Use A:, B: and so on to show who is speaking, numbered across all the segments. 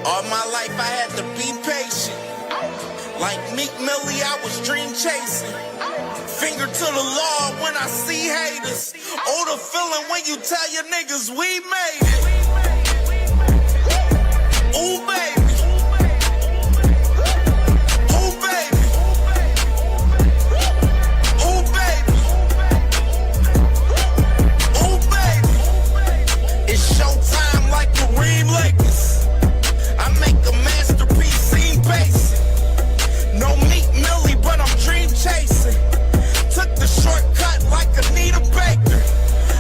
A: All my life I had to be patient. Like Meek Millie, I was dream chasing. Finger to the law when I see haters. Oh, the feeling when you tell your niggas we made it. Ooh, baby. Ooh, baby. Ooh, baby. Ooh, baby. It's showtime like Kareem Lakers. I make a masterpiece, scene basic. No Meek Millie, but I'm dream chasing. Took the shortcut like Anita Baker.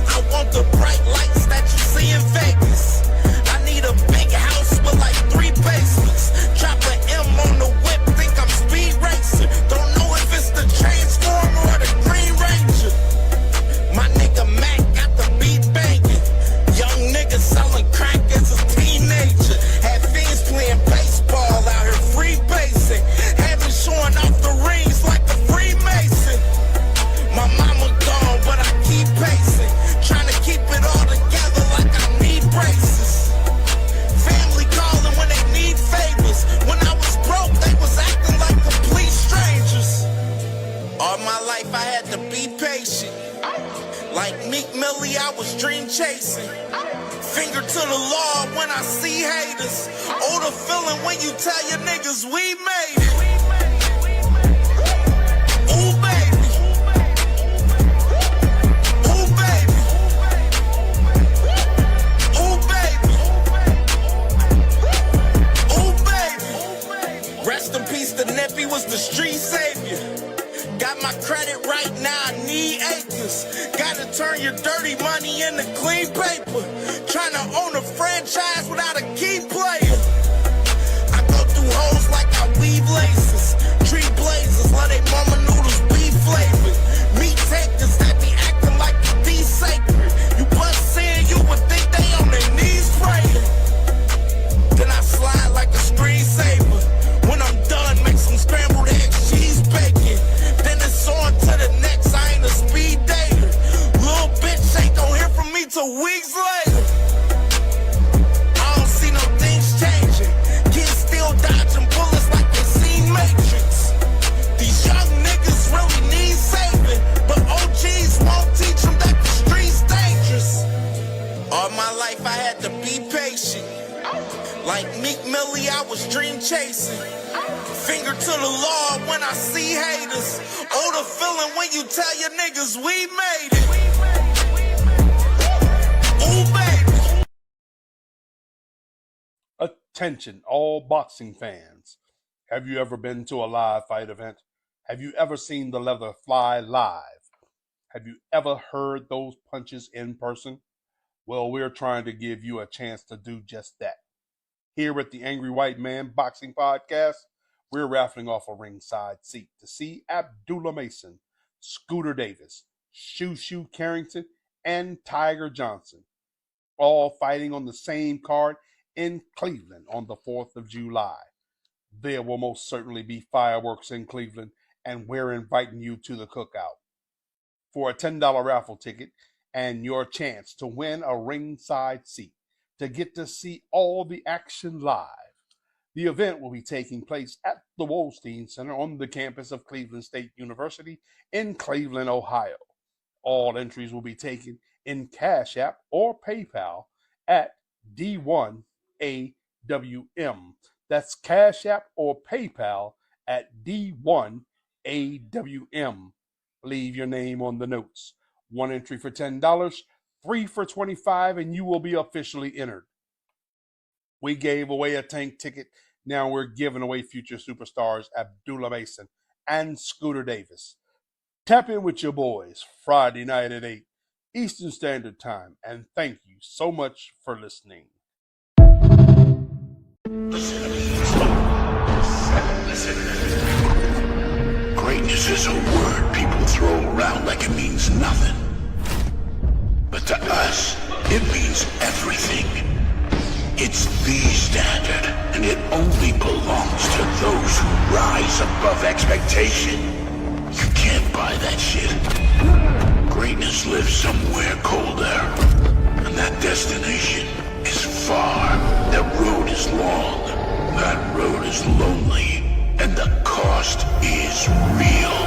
A: I want the bright lights that you see in Vegas. I need a big house with like 3 basements. Drop an M on the whip, think I'm speed racing. Don't know if it's the Transformer or the Green Ranger. My nigga Mac got the beat banging. Young nigga selling crack as a teenager. Had fiends playing baseball out here free basing. Had me showing off the rings like a Freemason. My mama gone, but I keep pacing. Trying to keep it all together like I need braces. Family calling when they need favors. When I was broke, they was acting like complete strangers. All my life I had to be patient. Like Meek Millie, I was dream chasing. Finger to the law when I see haters. Oh, the feeling when you tell your niggas we made it. Ooh, baby. Ooh, baby. Ooh, baby. Ooh, baby. Rest in peace, the Nippy was the street savior. Got my credit right now, I need acres. Gotta turn your dirty money into clean paper. Trying to own a franchise without a key player. I go through hoes like I weave laces. Tree blazers, let they mama noodles be flavored. Meat takers that be acting like the sacred. You bust in, you would think they on their knees praying. Then I slide like a screensaver. When I'm done, make some scrambled eggs, cheese bacon. Then it's on to the next, I ain't a speed dater. Little bitch ain't gon' hear from me till weeks later. I don't see no things changing. Kids still dodging bullets like they seen Matrix. These young niggas really need saving, but OGs won't teach them that the street's dangerous. All my life I had to be patient. Like Meek Millie, I was dream chasing. Finger to the law when I see haters. Oh, the feeling when you tell your niggas we made it. Ooh, baby.
B: Attention, all boxing fans. Have you ever been to a live fight event? Have you ever seen the leather fly live? Have you ever heard those punches in person? Well, we're trying to give you a chance to do just that. Here at the Angry White Man Boxing Podcast, we're raffling off a ringside seat to see Abdullah Mason, Scooter Davis, Shoo Carrington, and Tiger Johnson, all fighting on the same card in Cleveland on the 4th of July. There will most certainly be fireworks in Cleveland, and we're inviting you to the cookout. For a $10 raffle ticket and your chance to win a ringside seat to get to see all the action live. The event will be taking place at the Wolstein Center on the campus of Cleveland State University in Cleveland, Ohio. All entries will be taken in Cash App or PayPal at D1AWM. That's Cash App or PayPal at D1AWM. Leave your name on the notes. One entry for $10, 3 for $25, and you will be officially entered. We gave away a tank ticket. Now we're giving away future superstars Abdullah Mason and Scooter Davis. Tap in with your boys Friday night at 8 Eastern Standard Time, and thank you so much for listening.
C: Listen. Greatness is a word people throw around like it means nothing. But to us, it means everything. It's the standard, and it only belongs to those who rise above expectation. You can't buy that shit. Greatness lives somewhere colder, and that destination is far. That road is long. is lonely, and the cost is real.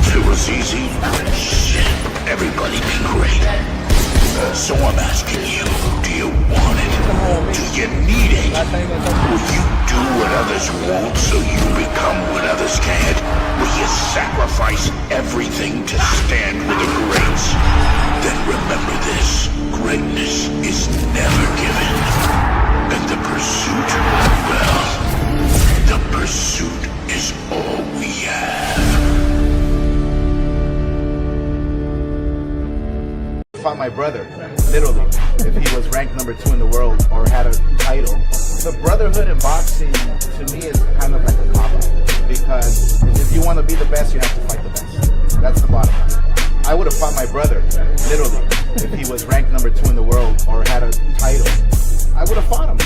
C: If it was easy, shit, everybody be great. So I'm asking you, do you want it? Do you need it? Will you do what others won't so you become what others can't? Will you sacrifice everything to stand with the greats? Then remember this, greatness is never given. And the pursuit, well, the pursuit is all we have.
D: Found my brother, literally, if he was ranked number 2 in the world or had a title. The brotherhood in boxing, to me, is kind of like a cop-out, because if you want to be the best, you have to fight the best. That's the bottom line. I would have fought my brother, literally, if he was ranked number 2 in the world or had a title. I would have fought him.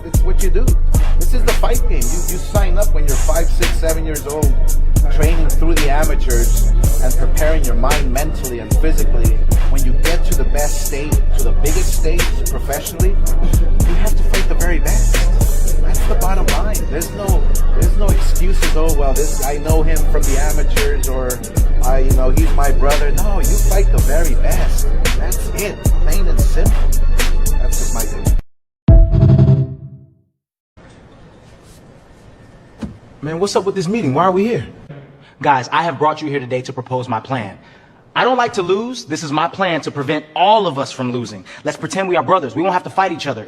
D: It's what you do. This is the fight game. You sign up when you're 5, 6, 7 years old, training through the amateurs and preparing your mind mentally and physically. When you get to the best stage, to the biggest stage professionally, you have to fight the very best. That's the bottom line. There's no excuses. Oh well, I know him from the amateurs, or he's my brother. No, you fight the very best. That's it. Plain and simple. That's just my thing.
E: Man, what's up with this meeting? Why are we here? Guys, I have brought you here today to propose my plan. I don't like to lose. This is my plan to prevent all of us from losing. Let's pretend we are brothers. We won't have to fight each other.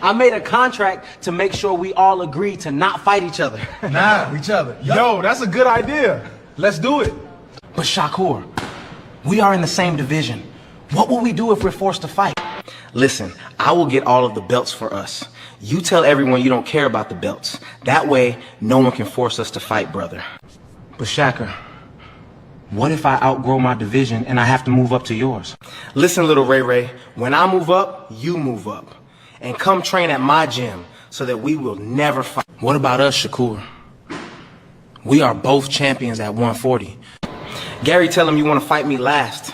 E: I made a contract to make sure we all agree to not fight each other.
F: Each other. Yo, that's a good idea. Let's do it.
E: But Shakur, we are in the same division. What will we do if we're forced to fight? Listen, I will get all of the belts for us. You tell everyone you don't care about the belts. That way, no one can force us to fight, brother. But Shaka, what if I outgrow my division and I have to move up to yours? Listen, little Ray Ray, when I move up, you move up. And come train at my gym so that we will never fight. What about us, Shakur? We are both champions at 140. Gary, tell him you want to fight me last.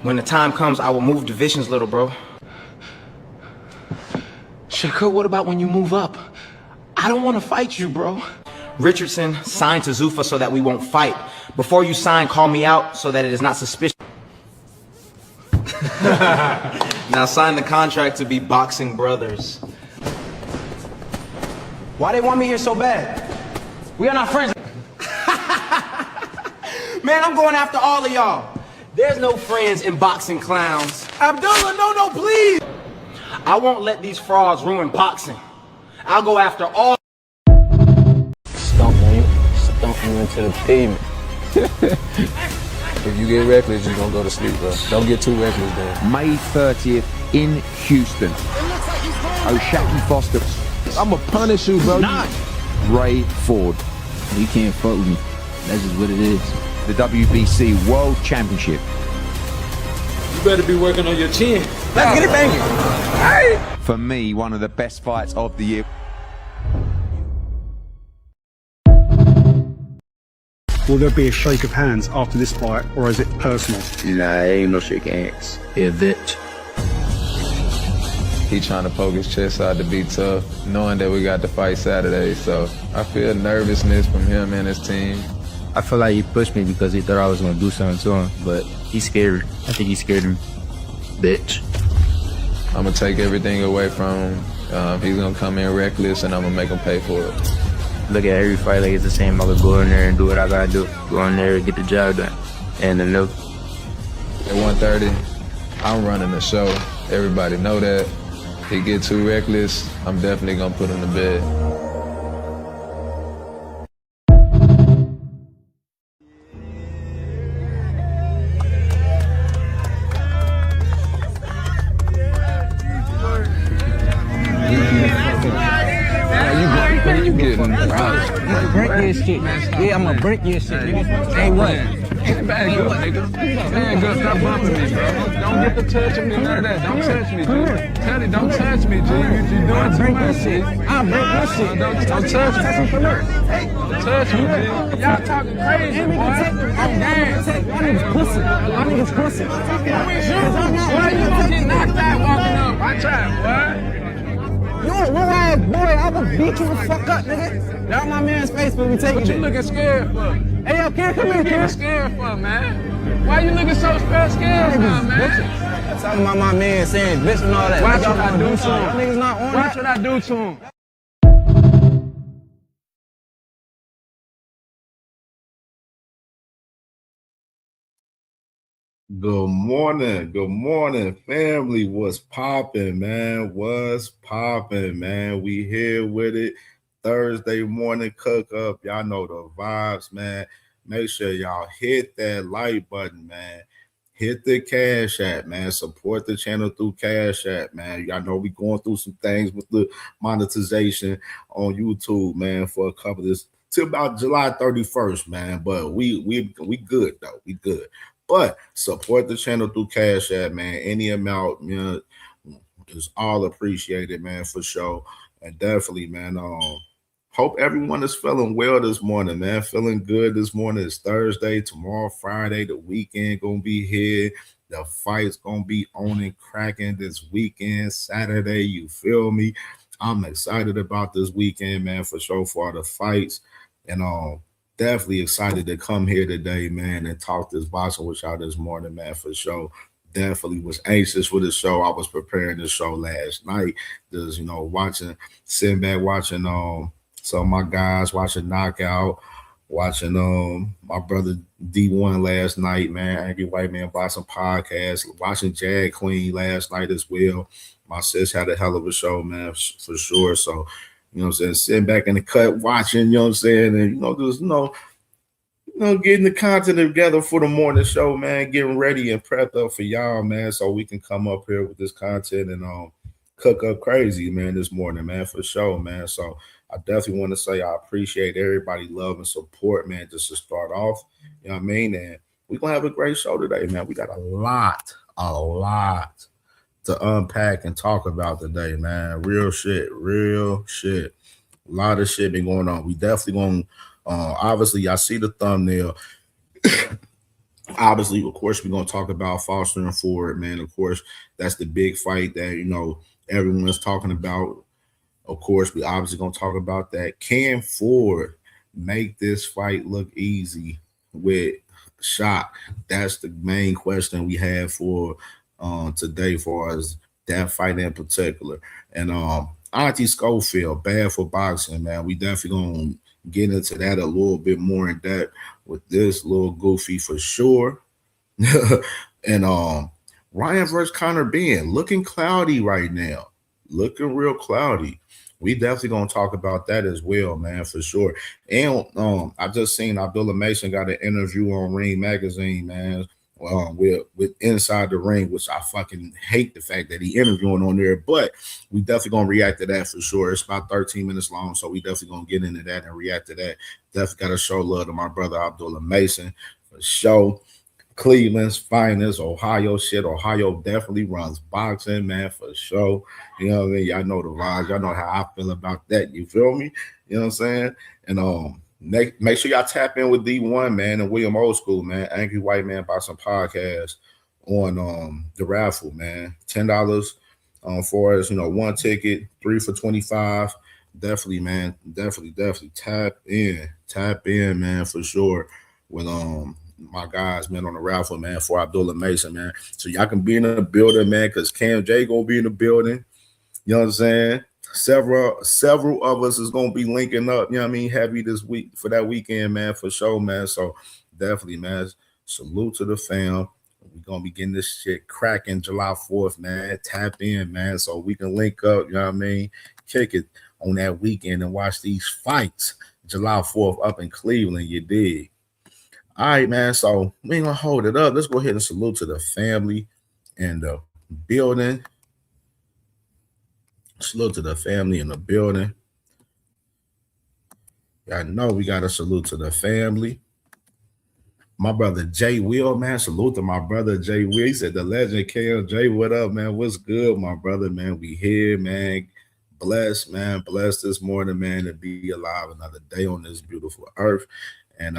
E: When the time comes, I will move divisions, little bro. Shakur, what about when you move up? I don't want to fight you, bro. Richardson, sign to Zuffa so that we won't fight. Before you sign, call me out so that it is not suspicious. Now sign the contract to be boxing brothers. Why they want me here so bad? We are not friends. Man, I'm going after all of y'all. There's no friends in boxing, clowns.
F: Abdullah, no, please.
E: I won't let these frauds ruin boxing. I'll go after all.
G: Stomp you into the pavement. If you get reckless, you're gonna go to sleep, bro. Don't get too reckless, then.
H: May 30th in Houston. O'Shaquie Foster. I'ma punish you, bro. Ray Ford.
I: You can't fuck with me. That's just what it is.
H: The WBC World Championship.
G: You better be working on your chin.
F: Let's get it banging.
H: For me, one of the best fights of the year.
J: Will there be a shake of hands after this fight, or is it personal?
I: Nah, ain't no shake hands. Is it?
G: He trying to poke his chest out to be tough, knowing that we got the fight Saturday. So I feel nervousness from him and his team.
I: I feel like he pushed me because he thought I was gonna do something to him, but he's scared. I think he scared him. Bitch.
G: I'm gonna take everything away from him. He's gonna come in reckless, and I'm gonna make him pay for it.
I: Look at every fight like it's the same. I could go in there and do what I gotta do. Go in there and get the job done. And the no.
G: At 1:30, I'm running the show. Everybody know that. If he get too reckless, I'm definitely gonna put him to bed.
I: Break your shit. Yeah, I'm gonna break your shit, nigga. Hey, what?
G: Man, good, nigga. Man, good. Stop bumping me, bro. Don't get to touching me, none of that. Don't touch me, G. Teddy, don't touch me, G. You're doing too much shit.
I: I'll break your shit.
G: Don't touch me. Don't touch me, G. Y'all talking crazy, boy. I'm game.
I: My nigga's pussy. My nigga's pussy.
G: Why you gonna get knocked out walking up? Watch out, boy.
I: You a real ass boy.
G: Shut you the fuck up, nigga. Get out my man's face for me taking it. What you looking scared for? Hey, yo, kid, come here, kid. Scared for, man? Why you looking so scared for, man? Talking about my man saying bitch and all that. Watch what I do to him. Y'all niggas not on Watch what I do to him.
K: Good morning, family. What's popping, man? What's popping, man? We here with it. Thursday morning cook up. Y'all know the vibes, man. Make sure y'all hit that like button, man. Hit the Cash App, man. Support the channel through Cash App, man. Y'all know we going through some things with the monetization on YouTube, man, for a couple of this till about July 31st, man. But we good though. We good. But support the channel through Cash App, man. Any amount, you know, is all appreciated, man, for sure. And definitely, man, hope everyone is feeling well this morning, man. Feeling good this morning. It's Thursday, tomorrow, Friday. The weekend gonna be here. The fight's gonna be on and cracking this weekend, Saturday. You feel me? I'm excited about this weekend, man, for sure, for the fights. And definitely excited to come here today, man, and talk this boxing with y'all this morning, man, for sure. Definitely was anxious for the show. I was preparing the show last night, just, you know, sitting back watching some of my guys, watching Knockout, watching my brother D1 last night, man, Angry White Man Boxing Podcast, watching Jag Queen last night as well. My sis had a hell of a show, man, for sure. So, you know what I'm saying, sitting back in the cut, watching, you know what I'm saying, and, you know, just, you know, getting the content together for the morning show, man, getting ready and prepped up for y'all, man, so we can come up here with this content and cook up crazy, man, this morning, man, for sure, man. So I definitely want to say I appreciate everybody love and support, man, just to start off, you know what I mean, and we're going to have a great show today, man. We got a lot to unpack and talk about today, man. Real shit. A lot of shit been going on. We definitely going to, obviously, I see the thumbnail. Obviously, of course, we're going to talk about Foster and Ford, man. Of course, that's the big fight that, you know, everyone's talking about. Of course, we obviously going to talk about that. Can Ford make this fight look easy with Shot? That's the main question we have for today for us, that fight in particular. And Auntie Schofield, bad for boxing, man. We definitely going to get into that a little bit more in depth with this little goofy for sure. And Ryan versus Conor being looking cloudy right now. Looking real cloudy. We definitely gonna talk about that as well, man, for sure. And I just seen Abdullah Mason got an interview on Ring Magazine, man, with Inside the Ring, which I fucking hate the fact that he interviewing on there, but we definitely gonna react to that for sure. It's about 13 minutes long, so we definitely gonna get into that and react to that. Definitely gotta show love to my brother Abdullah Mason for sure. Cleveland's finest, Ohio shit. Ohio definitely runs boxing, man, for sure. You know what I mean? Y'all know the vibes. Y'all know how I feel about that. You feel me? You know what I'm saying? And make sure y'all tap in with D1, man, and William Old School, man. Angry White Man Boxing Podcast on the raffle, man. $10 for us, you know, one ticket, 3 for $25. Definitely, man. Definitely tap in, man, for sure. With my guys, man, on the raffle, man, for Abdullah Mason, man. So y'all can be in the building, man, because CamJ gonna be in the building. You know what I'm saying? Several of us is gonna be linking up, you know what I mean, heavy this week for that weekend, man, for sure, man. So definitely, man, salute to the fam. We're gonna be getting this shit cracking July 4th, man. Tap in, man, so we can link up, you know what I mean? Kick it on that weekend and watch these fights July 4th up in Cleveland, you dig? All right, man, so we ain't gonna hold it up. Let's go ahead and salute to the family in the building. Salute to the family in the building. Y'all know we got to salute to the family. My brother Jay Will, man, salute to my brother Jay Will. He said the legend CamJ, what up, man? What's good, my brother, man? We here, man. Blessed, man. Blessed this morning, man, to be alive another day on this beautiful earth. And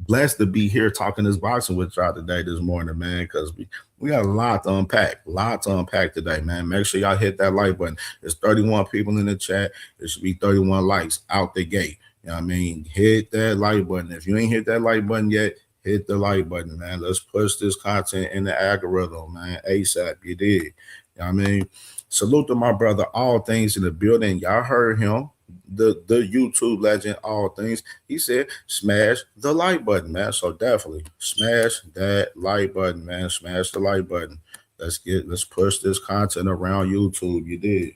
K: blessed to be here talking this boxing with y'all today this morning, man, because we got a lot to unpack today, man. Make sure y'all hit that like button. There's 31 people in the chat. There should be 31 likes out the gate. You know what I mean? Hit that like button. If you ain't hit that like button yet, hit the like button, man. Let's push this content in the algorithm, man. ASAP, you did. You know what I mean? Salute to my brother, All Things in the building. Y'all heard him. The YouTube legend, All Things. He said, smash the like button, man. So definitely smash that like button, man. Smash the like button. Let's push this content around YouTube. You did.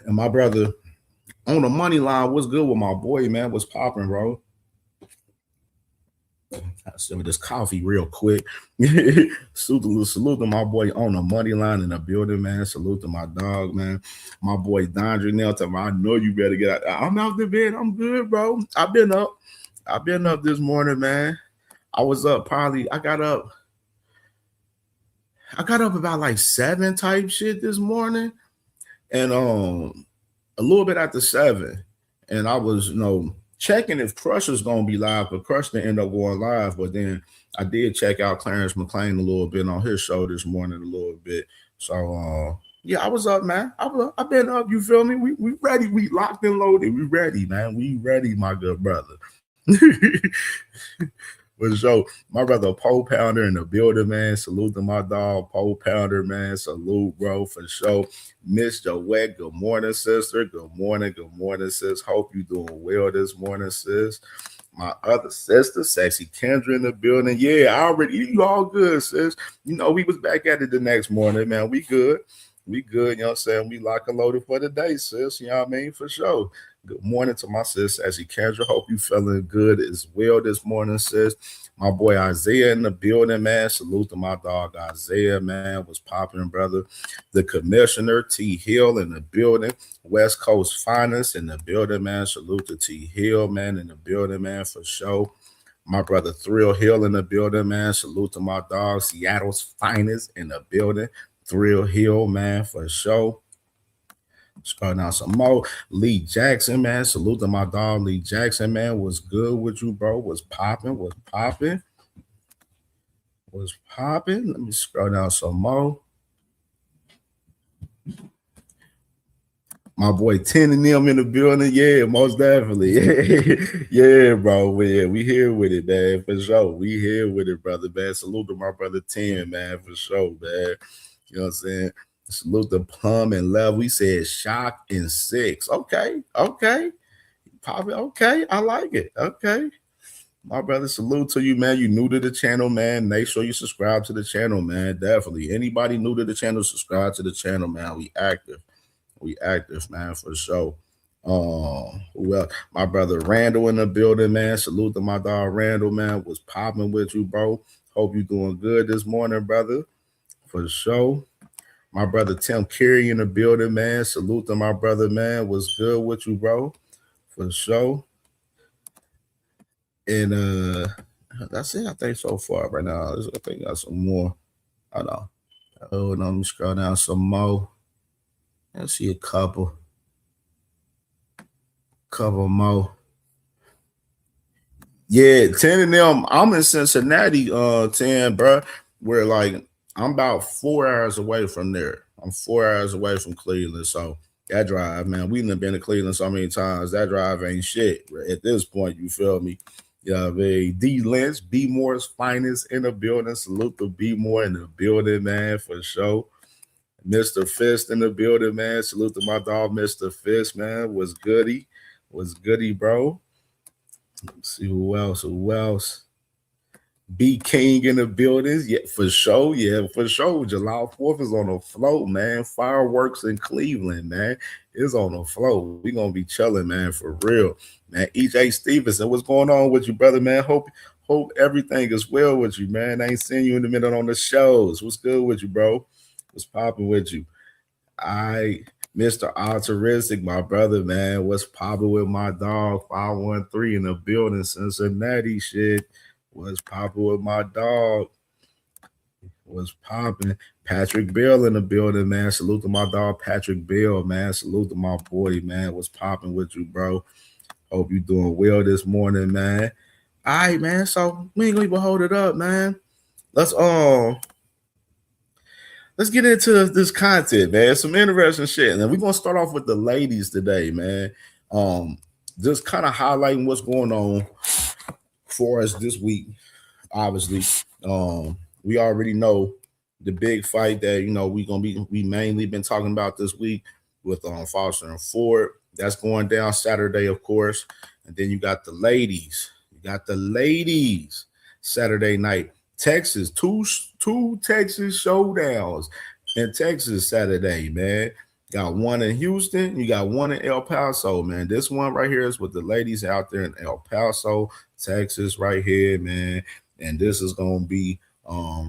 K: And my brother on the money line, what's good with my boy, man? What's popping, bro? I'll send me this coffee real quick. salute to my boy on the money line in the building, man. Salute to my dog, man. My boy Dondre Nelton. I know you better get out. I'm out the bed. I'm good, bro. I've been up this morning, man. I was up probably. I got up about like 7 type shit this morning, and a little bit after 7, and I was checking if Crusher's gonna be live, but Crush didn't end up going live. But then I did check out Clarence McClain a little bit on his show this morning a little bit. So yeah, I was up, man. I've been up. You feel me? We ready. We locked and loaded. We ready, man. We ready, my good brother. For sure. My brother Pole Pounder in the building, man. Salute to my dog, Pole Pounder, man. Salute, bro, for sure. Miss Joette, good morning, sister. Good morning, sis. Hope you doing well this morning, sis. My other sister, Sexy Kendra in the building. Yeah, you all good, sis. We was back at it the next morning, man. We good. You know what I'm saying? We lock and loaded for the day, sis. You know what I mean? For sure. Good morning to my sis, Sexy Kendra. Hope you feeling good as well this morning, sis. My boy Isaiah in the building, man. Salute to my dog Isaiah, man. Was popping, brother. The commissioner, T. Hill in the building. West Coast Finest in the building, man. Salute to T. Hill, man, in the building, man, for sure. My brother Thrill Hill in the building, man. Salute to my dog, Seattle's Finest in the building. Thrill Hill, man, for sure. Scroll down some more. Lee Jackson, man. Salute to my dog, Lee Jackson, man. What's good with you, bro? What's popping? Let me scroll down some more. My boy 10 and them in the building. Yeah, most definitely. Yeah, bro. Yeah, we here with it, man, for sure. We here with it, brother, man. Salute to my brother 10, man, for sure, man. You know what I'm saying? Salute to Plum and Love. We said Shock and 6. Okay. Probably okay. I like it. Okay. My brother, salute to you, man. You new to the channel, man. Make sure you subscribe to the channel, man. Definitely. Anybody new to the channel, subscribe to the channel, man. We active, man, for sure. Well, my brother Randall in the building, man. Salute to my dog Randall, man. Was popping with you, bro. Hope you doing good this morning, brother. For sure. My brother Tim Carey in the building, man. Salute to my brother, man. What's good with you, bro? For sure. And that's it, I think, so far right now. I think I got some more. I know. Hold on, let me scroll down some more. I see a couple more. Yeah, 10 of them. I'm in Cincinnati, 10, bro. Where like I'm about 4 hours away from there. I'm 4 hours away from Cleveland. So that drive, man, we done been to Cleveland so many times. That drive ain't shit at this point. You feel me? Yeah, man. D Lynch, B Moore's Finest in the building. Salute to B Moore in the building, man, for sure. Mr. Fist in the building, man. Salute to my dog, Mr. Fist, man. Was goody, bro. Let's see who else. B King in the buildings. Yeah, for sure. July 4th is on the float, man. Fireworks in Cleveland, man. It's on the float. We gonna be chilling, man, for real. Man, E.J. Stevenson, what's going on with you, brother, man? Hope everything is well with you, man. I ain't seen you in a minute on the shows. What's good with you, bro? What's popping with you? Mr. Altruistic, my brother, man. What's popping with my dog? 513 in the building, Cincinnati shit. What's popping with my dog? What's popping? Patrick Bell in the building, man. Salute to my dog, Patrick Bell, man. Salute to my boy, man. What's popping with you, bro? Hope you doing well this morning, man. All right, man. So we ain't gonna even hold it up, man. Let's get into this content, man. Some interesting shit. And we're gonna start off with the ladies today, man. Just kind of highlighting what's going on for us this week. Obviously, we already know the big fight that we mainly been talking about this week with Foster and Ford. That's going down Saturday, of course. And then you got the ladies. Saturday night. Texas, two Texas showdowns in Texas Saturday, man. Got one in Houston, you got one in El Paso, man. This one right here is with the ladies out there in El Paso, Texas, right here, man. And this is gonna be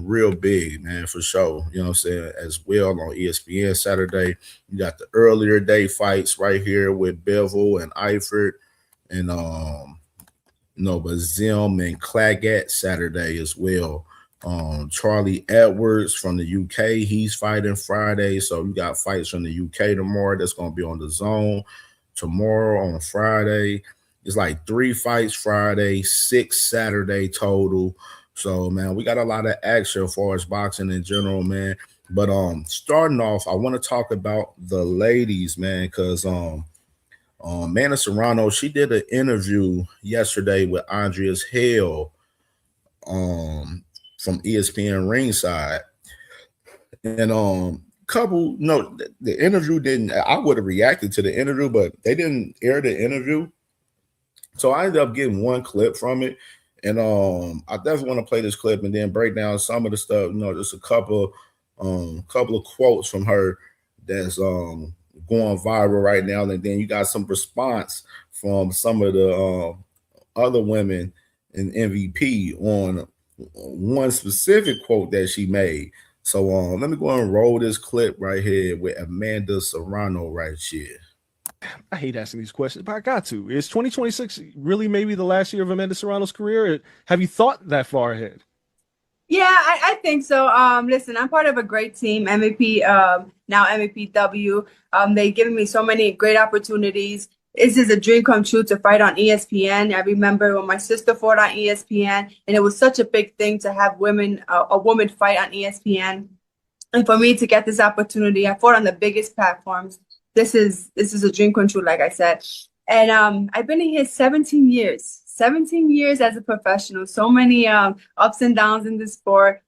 K: real big, man, for sure. You know what I'm saying? As well on ESPN Saturday. You got the earlier day fights right here with Bevel and Eifert and but Zim and Claggett Saturday as well. Charlie Edwards from the UK, he's fighting Friday. So you got fights from the UK tomorrow that's going to be on the zone. Tomorrow on Friday, it's like 3 fights Friday, 6 Saturday total. So, man, we got a lot of action as far as boxing in general, man. But starting off, I want to talk about the ladies, man, because Amanda Serrano, she did an interview yesterday with Andreas Hale from ESPN Ringside. And the interview didn't, I would have reacted to the interview, but they didn't air the interview. So I ended up getting one clip from it. And I definitely want to play this clip and then break down some of the stuff, just a couple of quotes from her that's going viral right now. And then you got some response from some of the other women in MVP on one specific quote that she made. So let me go and roll this clip right here with Amanda Serrano right here.
F: I hate asking these questions, but I got to. Is 2026 really maybe the last year of Amanda Serrano's career? Have you thought that far ahead?
L: Yeah, I think so. Listen, I'm part of a great team, MVP, now MVPW. They've given me so many great opportunities. This is a dream come true to fight on ESPN. I remember when my sister fought on ESPN, and it was such a big thing to have a woman fight on ESPN. And for me to get this opportunity, I fought on the biggest platforms. This is a dream come true, like I said. And I've been in here 17 years. 17 years as a professional, so many ups and downs in the sport.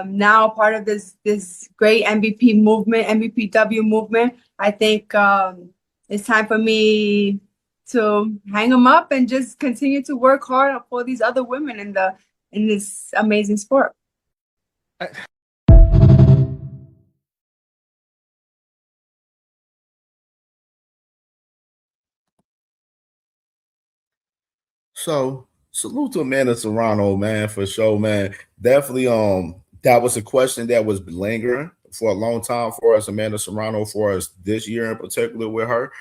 L: Now part of this great MVP movement, MVPW movement. I think it's time for me to hang them up and just continue to work hard for these other women in this amazing sport.
K: So salute to Amanda Serrano, man, for sure, man. Definitely, that was a question that was lingering for a long time for us, Amanda Serrano, for us this year in particular with her.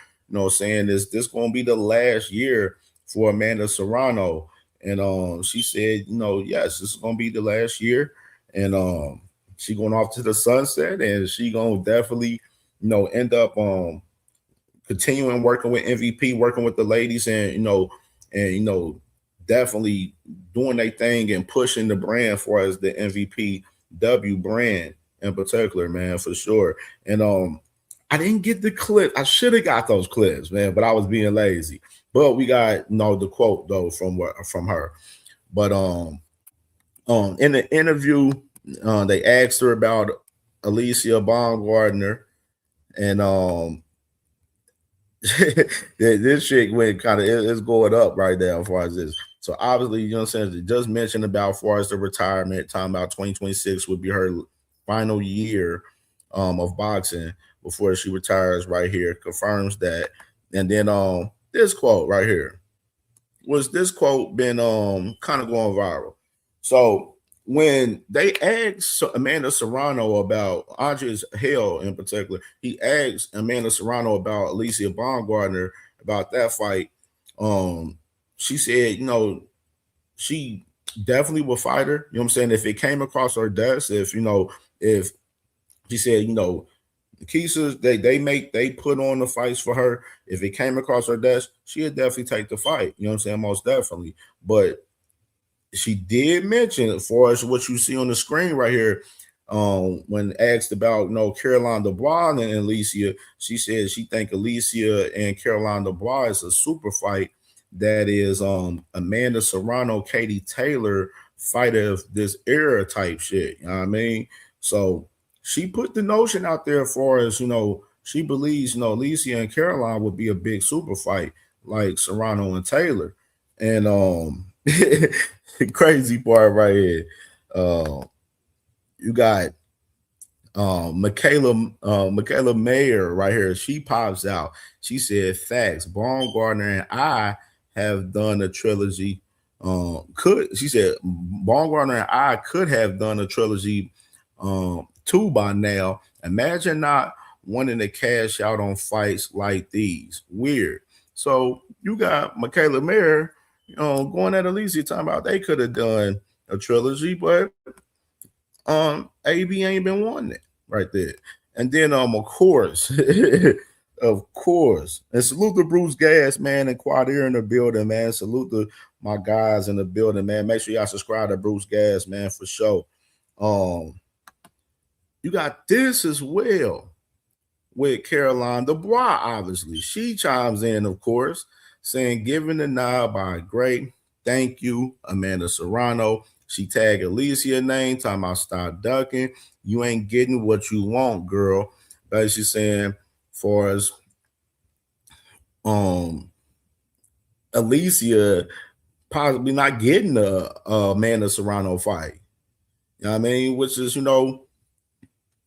K: Saying this going to be the last year for Amanda Serrano. And she said, yes, this is going to be the last year. And she going off to the sunset, and she going to definitely, end up continuing working with MVP, working with the ladies, and definitely doing their thing and pushing the brand for us, the MVPW brand in particular, man, for sure. And I didn't get the clip. I should have got those clips, man, but I was being lazy. But we got the quote though from her. But in the interview, they asked her about Alicia Baumgardner, and this chick went kind of, it's going up right now as far as this. So obviously, you know what I'm saying, they just mentioned about as far as the retirement, talking about 2026 would be her final year of boxing before she retires right here, confirms that. And then this quote right here. Was this quote been kind of going viral? So when they asked Amanda Serrano about Andreas Hale in particular, he asked Amanda Serrano about Alicia Baumgardner about that fight. She said, she definitely would fight her. You know what I'm saying? If it came across her desk, if she said, Keisha, they put on the fights for her. If it came across her desk, she'd definitely take the fight. You know what I'm saying? Most definitely. But she did mention, as far as what you see on the screen right here, when asked about Caroline Dubois and Alicia, she said she think Alicia and Caroline Dubois is a super fight. That is Amanda Serrano, Katie Taylor fight of this era type shit. You know what I mean? So she put the notion out there for us, she believes, Alicia and Caroline would be a big super fight like Serrano and Taylor. And crazy part right here. You got Michaela Mayer right here. She pops out. She said, facts. Baumgartner and I have done a trilogy. She said Baumgartner and I could have done a trilogy too by now. Imagine not wanting to cash out on fights like these. Weird. So you got Michaela Mayer, going at Alicia talking about they could have done a trilogy, but AB ain't been wanting it right there. And then of course, of course, and salute to Bruce Gas, man, and Quadir in the building, man. Salute to my guys in the building, man. Make sure y'all subscribe to Bruce Gas, man, for sure. You got this as well with Caroline Dubois, obviously. She chimes in, of course, saying, given the nod by great, thank you, Amanda Serrano. She tagged Alicia name, talking about stop ducking. You ain't getting what you want, girl. Basically saying, for us, Alicia possibly not getting a Amanda Serrano fight. You know what I mean? Which is,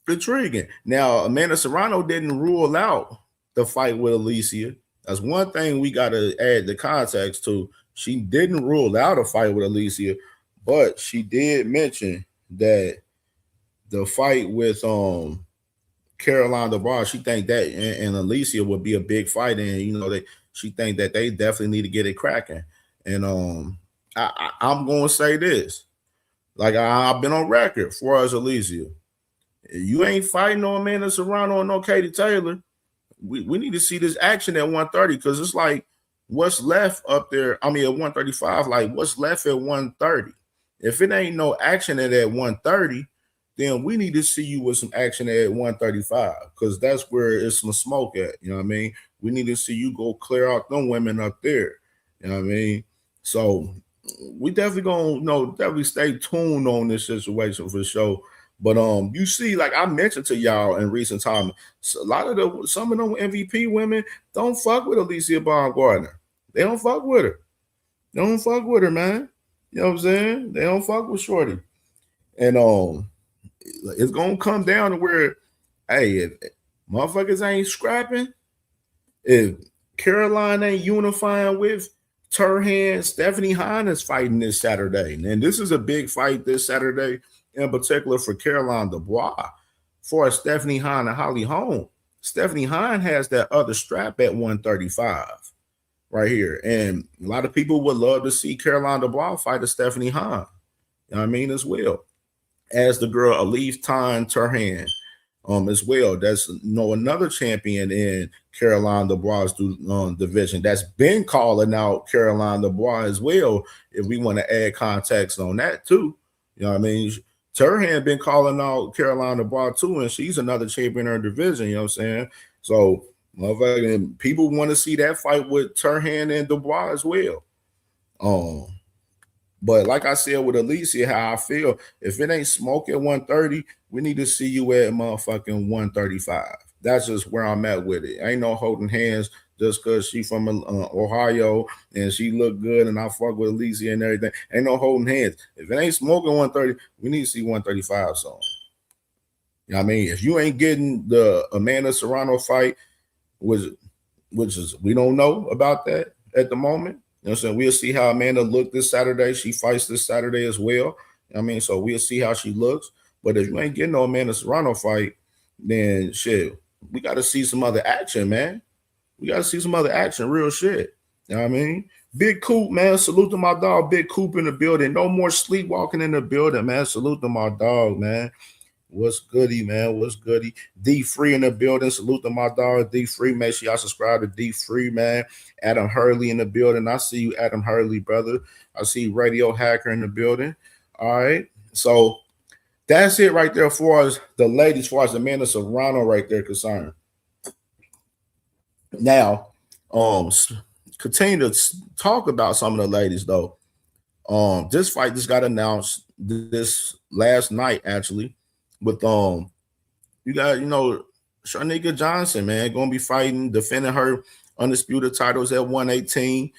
K: intriguing. Now, Amanda Serrano didn't rule out the fight with Alicia. That's one thing we got to add the context to. She didn't rule out a fight with Alicia, but she did mention that the fight with Caroline Dubois, she think that and Alicia would be a big fight, and she think that they definitely need to get it cracking. And I'm gonna say this, like I've been on record for us, Alicia. You ain't fighting no Amanda Serrano or no Katie Taylor. We need to see this action at 130, because it's like what's left up there. I mean, at 135, like what's left at 130? If it ain't no action at 130, then we need to see you with some action at 135, because that's where it's some smoke at. You know what I mean? We need to see you go clear out them women up there. You know what I mean? So we definitely gonna definitely stay tuned on this situation for sure. But you see, like I mentioned to y'all in recent time, some of them MVP women don't fuck with Alicia Baumgartner. They don't fuck with her. They don't fuck with her, man. You know what I'm saying? They don't fuck with Shorty. And it's gonna come down to where, hey, if motherfuckers ain't scrapping, if Caroline ain't unifying with Turhan, Stephanie Hahn is fighting this Saturday. And this is a big fight this Saturday, in particular for Caroline Dubois. For Stephanie Hahn and Holly Holm, Stephanie Hahn has that other strap at 135 right here. And a lot of people would love to see Caroline Dubois fight a Stephanie Hahn. You know what I mean? As well as the girl Alif Tan Turhan as well. That's another champion in Caroline Dubois' division that's been calling out Caroline Dubois as well, if we want to add context on that too. You know what I mean? Turhan been calling out Caroline Dubois too, and she's another champion in her division. You know what I'm saying? So people want to see that fight with Turhan and Dubois as well. But like I said with Alicia, how I feel, if it ain't smoke at 130, we need to see you at motherfucking 135. That's just where I'm at with it. Ain't no holding hands just because she from Ohio and she look good and I fuck with Alicia and everything. Ain't no holding hands. If it ain't smoking 130, we need to see 135 song. You know what I mean? If you ain't getting the Amanda Serrano fight, which is we don't know about that at the moment. You know what I'm saying? We'll see how Amanda look this Saturday. She fights this Saturday as well. You know what I mean? So we'll see how she looks. But if you ain't getting no Amanda Serrano fight, then shit, we got to see some other action, man. We got to see some other action, real shit. You know what I mean? Big Coop, man. Salute to my dog, Big Coop in the building. No more sleepwalking in the building, man. Salute to my dog, man. What's goody, man? What's goody? D Free in the building. Salute to my dog, D Free. Make sure y'all subscribe to D Free, man. Adam Hurley in the building. I see you, Adam Hurley, brother. I see Radio Hacker in the building. All right. So that's it right there as far as the ladies, as far as the men of Serrano right there concerned. Now, continue to talk about some of the ladies though. This fight just got announced this last night, actually, with you got, Shanika Johnson, man, gonna be fighting, defending her undisputed titles at 118,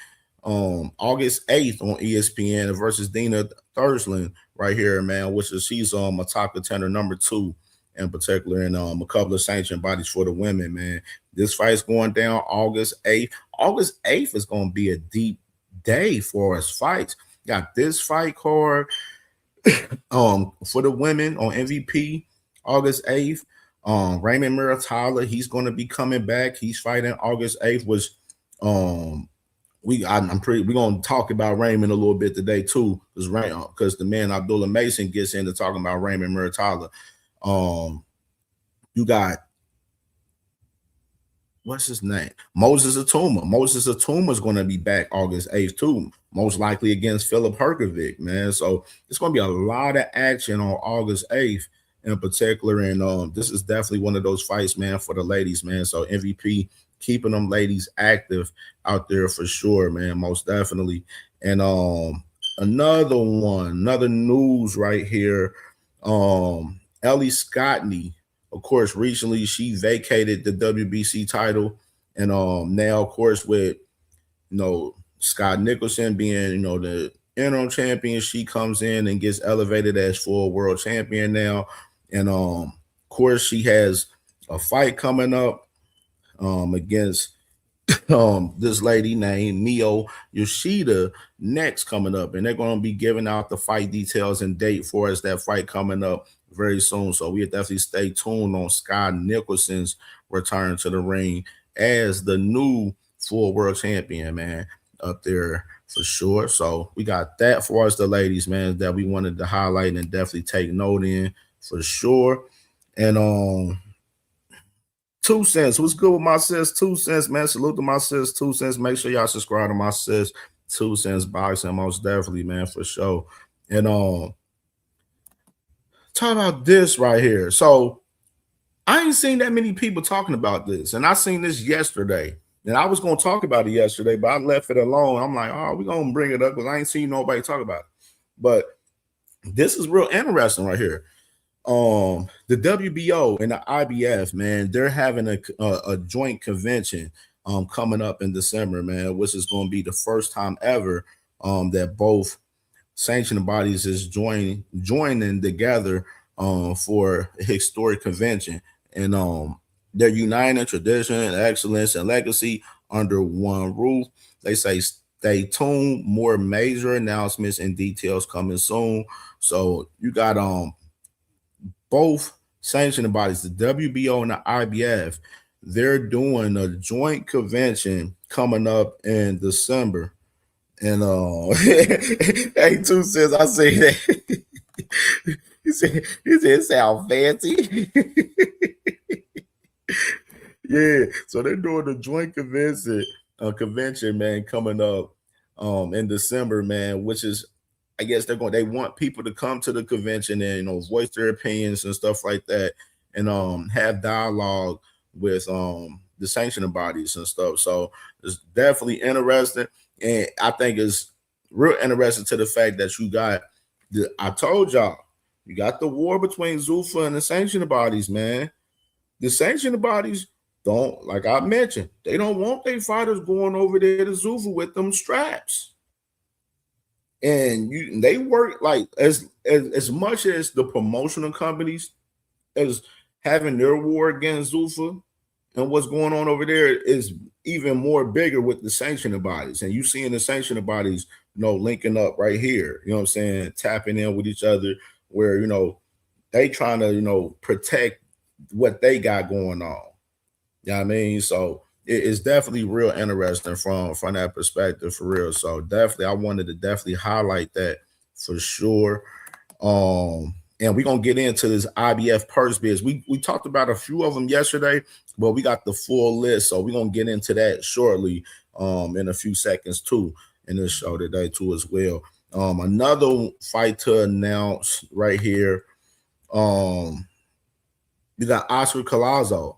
K: August 8th on ESPN versus Dina Thursland right here, man, which is she's a top contender number 2 in particular, and a couple of sanctioned bodies for the women, man. This fight's going down August 8th. August 8th is gonna be a deep day for us fights. Got this fight card for the women on MVP August 8th. Raymond Muratalla, he's going to be coming back. He's fighting August 8th, which we're going to talk about Raymond a little bit today too, because the man Abdullah Mason gets into talking about Raymond Muratalla. You got, what's his name? Moses Atuma. Moses Atuma is going to be back August 8th too, most likely against Philip Herkovic, man. So it's going to be a lot of action on August 8th in particular, and this is definitely one of those fights, man, for the ladies, man. So MVP keeping them ladies active out there for sure, man, most definitely. And another news right here, Ellie Scottney, of course, recently she vacated the WBC title, and now, of course, with Scott Nicholson being the interim champion, she comes in and gets elevated as full world champion now, and of course she has a fight coming up against this lady named Mio Yoshida next coming up, and they're going to be giving out the fight details and date for us, that fight coming up very soon. So we definitely stay tuned on Scott Nicholson's return to the ring as the new full world champion, man, up there for sure. So we got that for us, the ladies, man, that we wanted to highlight and definitely take note in for sure. And 2 cents, what's good with my sis 2 cents, man? Salute to my sis 2 cents. Make sure y'all subscribe to my sis 2 cents boxing, most definitely, man, for sure. And talk about this right here. So I ain't seen that many people talking about this, and I seen this yesterday, and I was gonna talk about it yesterday, but I left it alone. I'm like, oh, we're gonna bring it up because I ain't seen nobody talk about it. But this is real interesting right here. The WBO and the IBF, man, they're having a joint convention coming up in December, man, which is going to be the first time ever that both sanctioned bodies is joining together for a historic convention, and they're uniting tradition, excellence, and legacy under one roof. They say stay tuned, more major announcements and details coming soon. So you got both sanctioned bodies, the WBO and the IBF, they're doing a joint convention coming up in December. And hey, 2 cents, I say that. he said it sounds fancy. Yeah, so they're doing a joint convention, man, coming up in December, man, which is, I guess they want people to come to the convention and voice their opinions and stuff like that, and have dialogue with the sanctioning bodies and stuff. So it's definitely interesting, and I think it's real interesting to the fact that you got I told y'all, you got the war between Zuffa and the sanctioning bodies, man. The sanctioning bodies don't, like I mentioned, they don't want their fighters going over there to Zuffa with them straps. And they work like as much as the promotional companies as having their war against Zuffa, and what's going on over there is even more bigger with the sanctioning bodies. And you seeing the sanctioning bodies, linking up right here, you know what I'm saying, tapping in with each other, where they trying to protect what they got going on. You know what I mean? So it's definitely real interesting from that perspective, for real. So definitely, I wanted to definitely highlight that for sure. And we're gonna get into this IBF purse bids. We talked about a few of them yesterday, but we got the full list, so we're gonna get into that shortly, in a few seconds too, in this show today too as well. Another fight to announce right here. You got Oscar Collazo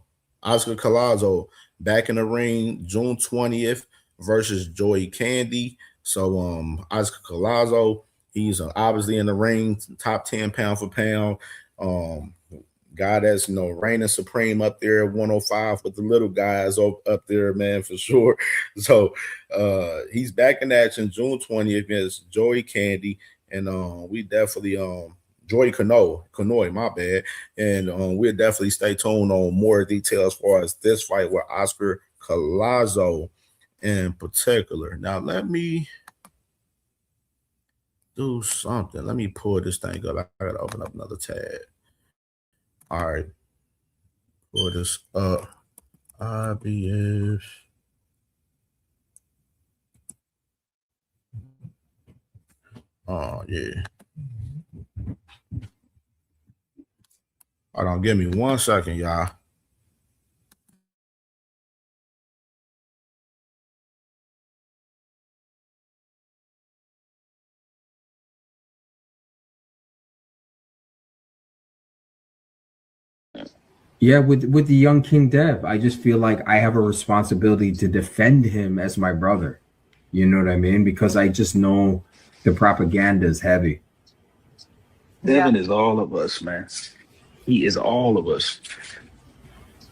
K: back in the ring June 20th versus Joey Candy. So Oscar Collazo, he's obviously in the ring, top 10 pound for pound. Guy that's, reigning supreme up there at 105 with the little guys up there, man, for sure. So he's back in action June 20th against Joey Candy. And we definitely Joey Conor, my bad. And we'll definitely stay tuned on more details as far as this fight with Oscar Collazo in particular. Now, let me do something. Let me pull this thing up. I got to open up another tab. All right. Pull this up. IBF. Oh, yeah. Hold on, give me 1 second, y'all.
M: Yeah, with the young King Dev, I just feel like I have a responsibility to defend him as my brother. You know what I mean? Because I just know the propaganda is heavy.
N: Devin is all of us, man. He is all of us.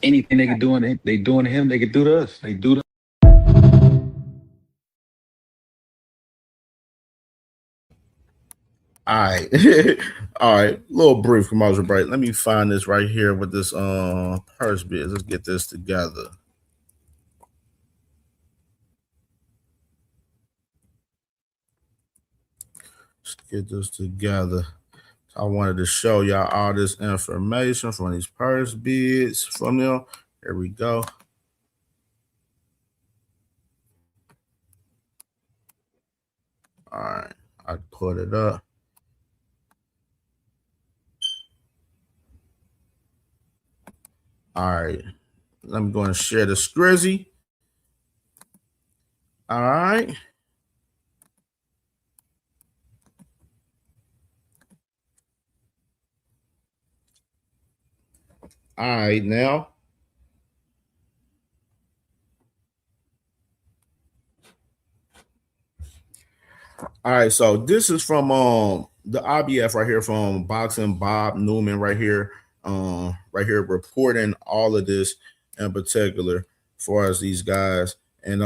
N: Anything they can do, they doing to him, they can do to us. They do to.
K: All right. All right. Little brief commercial break. Let me find this right here with this purse bid. Let's get this together. Let's get this together. I wanted to show y'all all this information from these purse bids from them. Here we go. All right. I put it up. All right, I'm going to share the scrizzy. All right. All right, now. All right, so this is from the IBF right here from Boxing Bob Newman right here reporting all of this in particular as far as these guys. And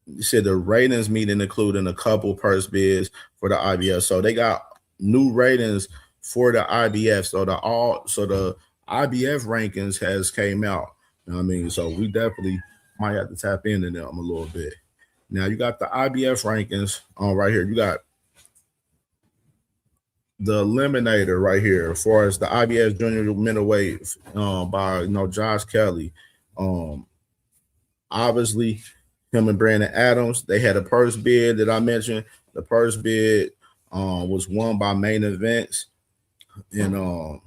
K: you said the ratings meeting including a couple purse bids for the IBF. So they got new ratings for the IBF. So the IBF rankings has came out. You know what I mean? So we definitely might have to tap into them a little bit. Now you got the IBF rankings right here. You got the eliminator right here as far as the IBF junior middleweight by Josh Kelly. Obviously him and Brandon Adams, they had a purse bid that I mentioned. The purse bid was won by Main Events. And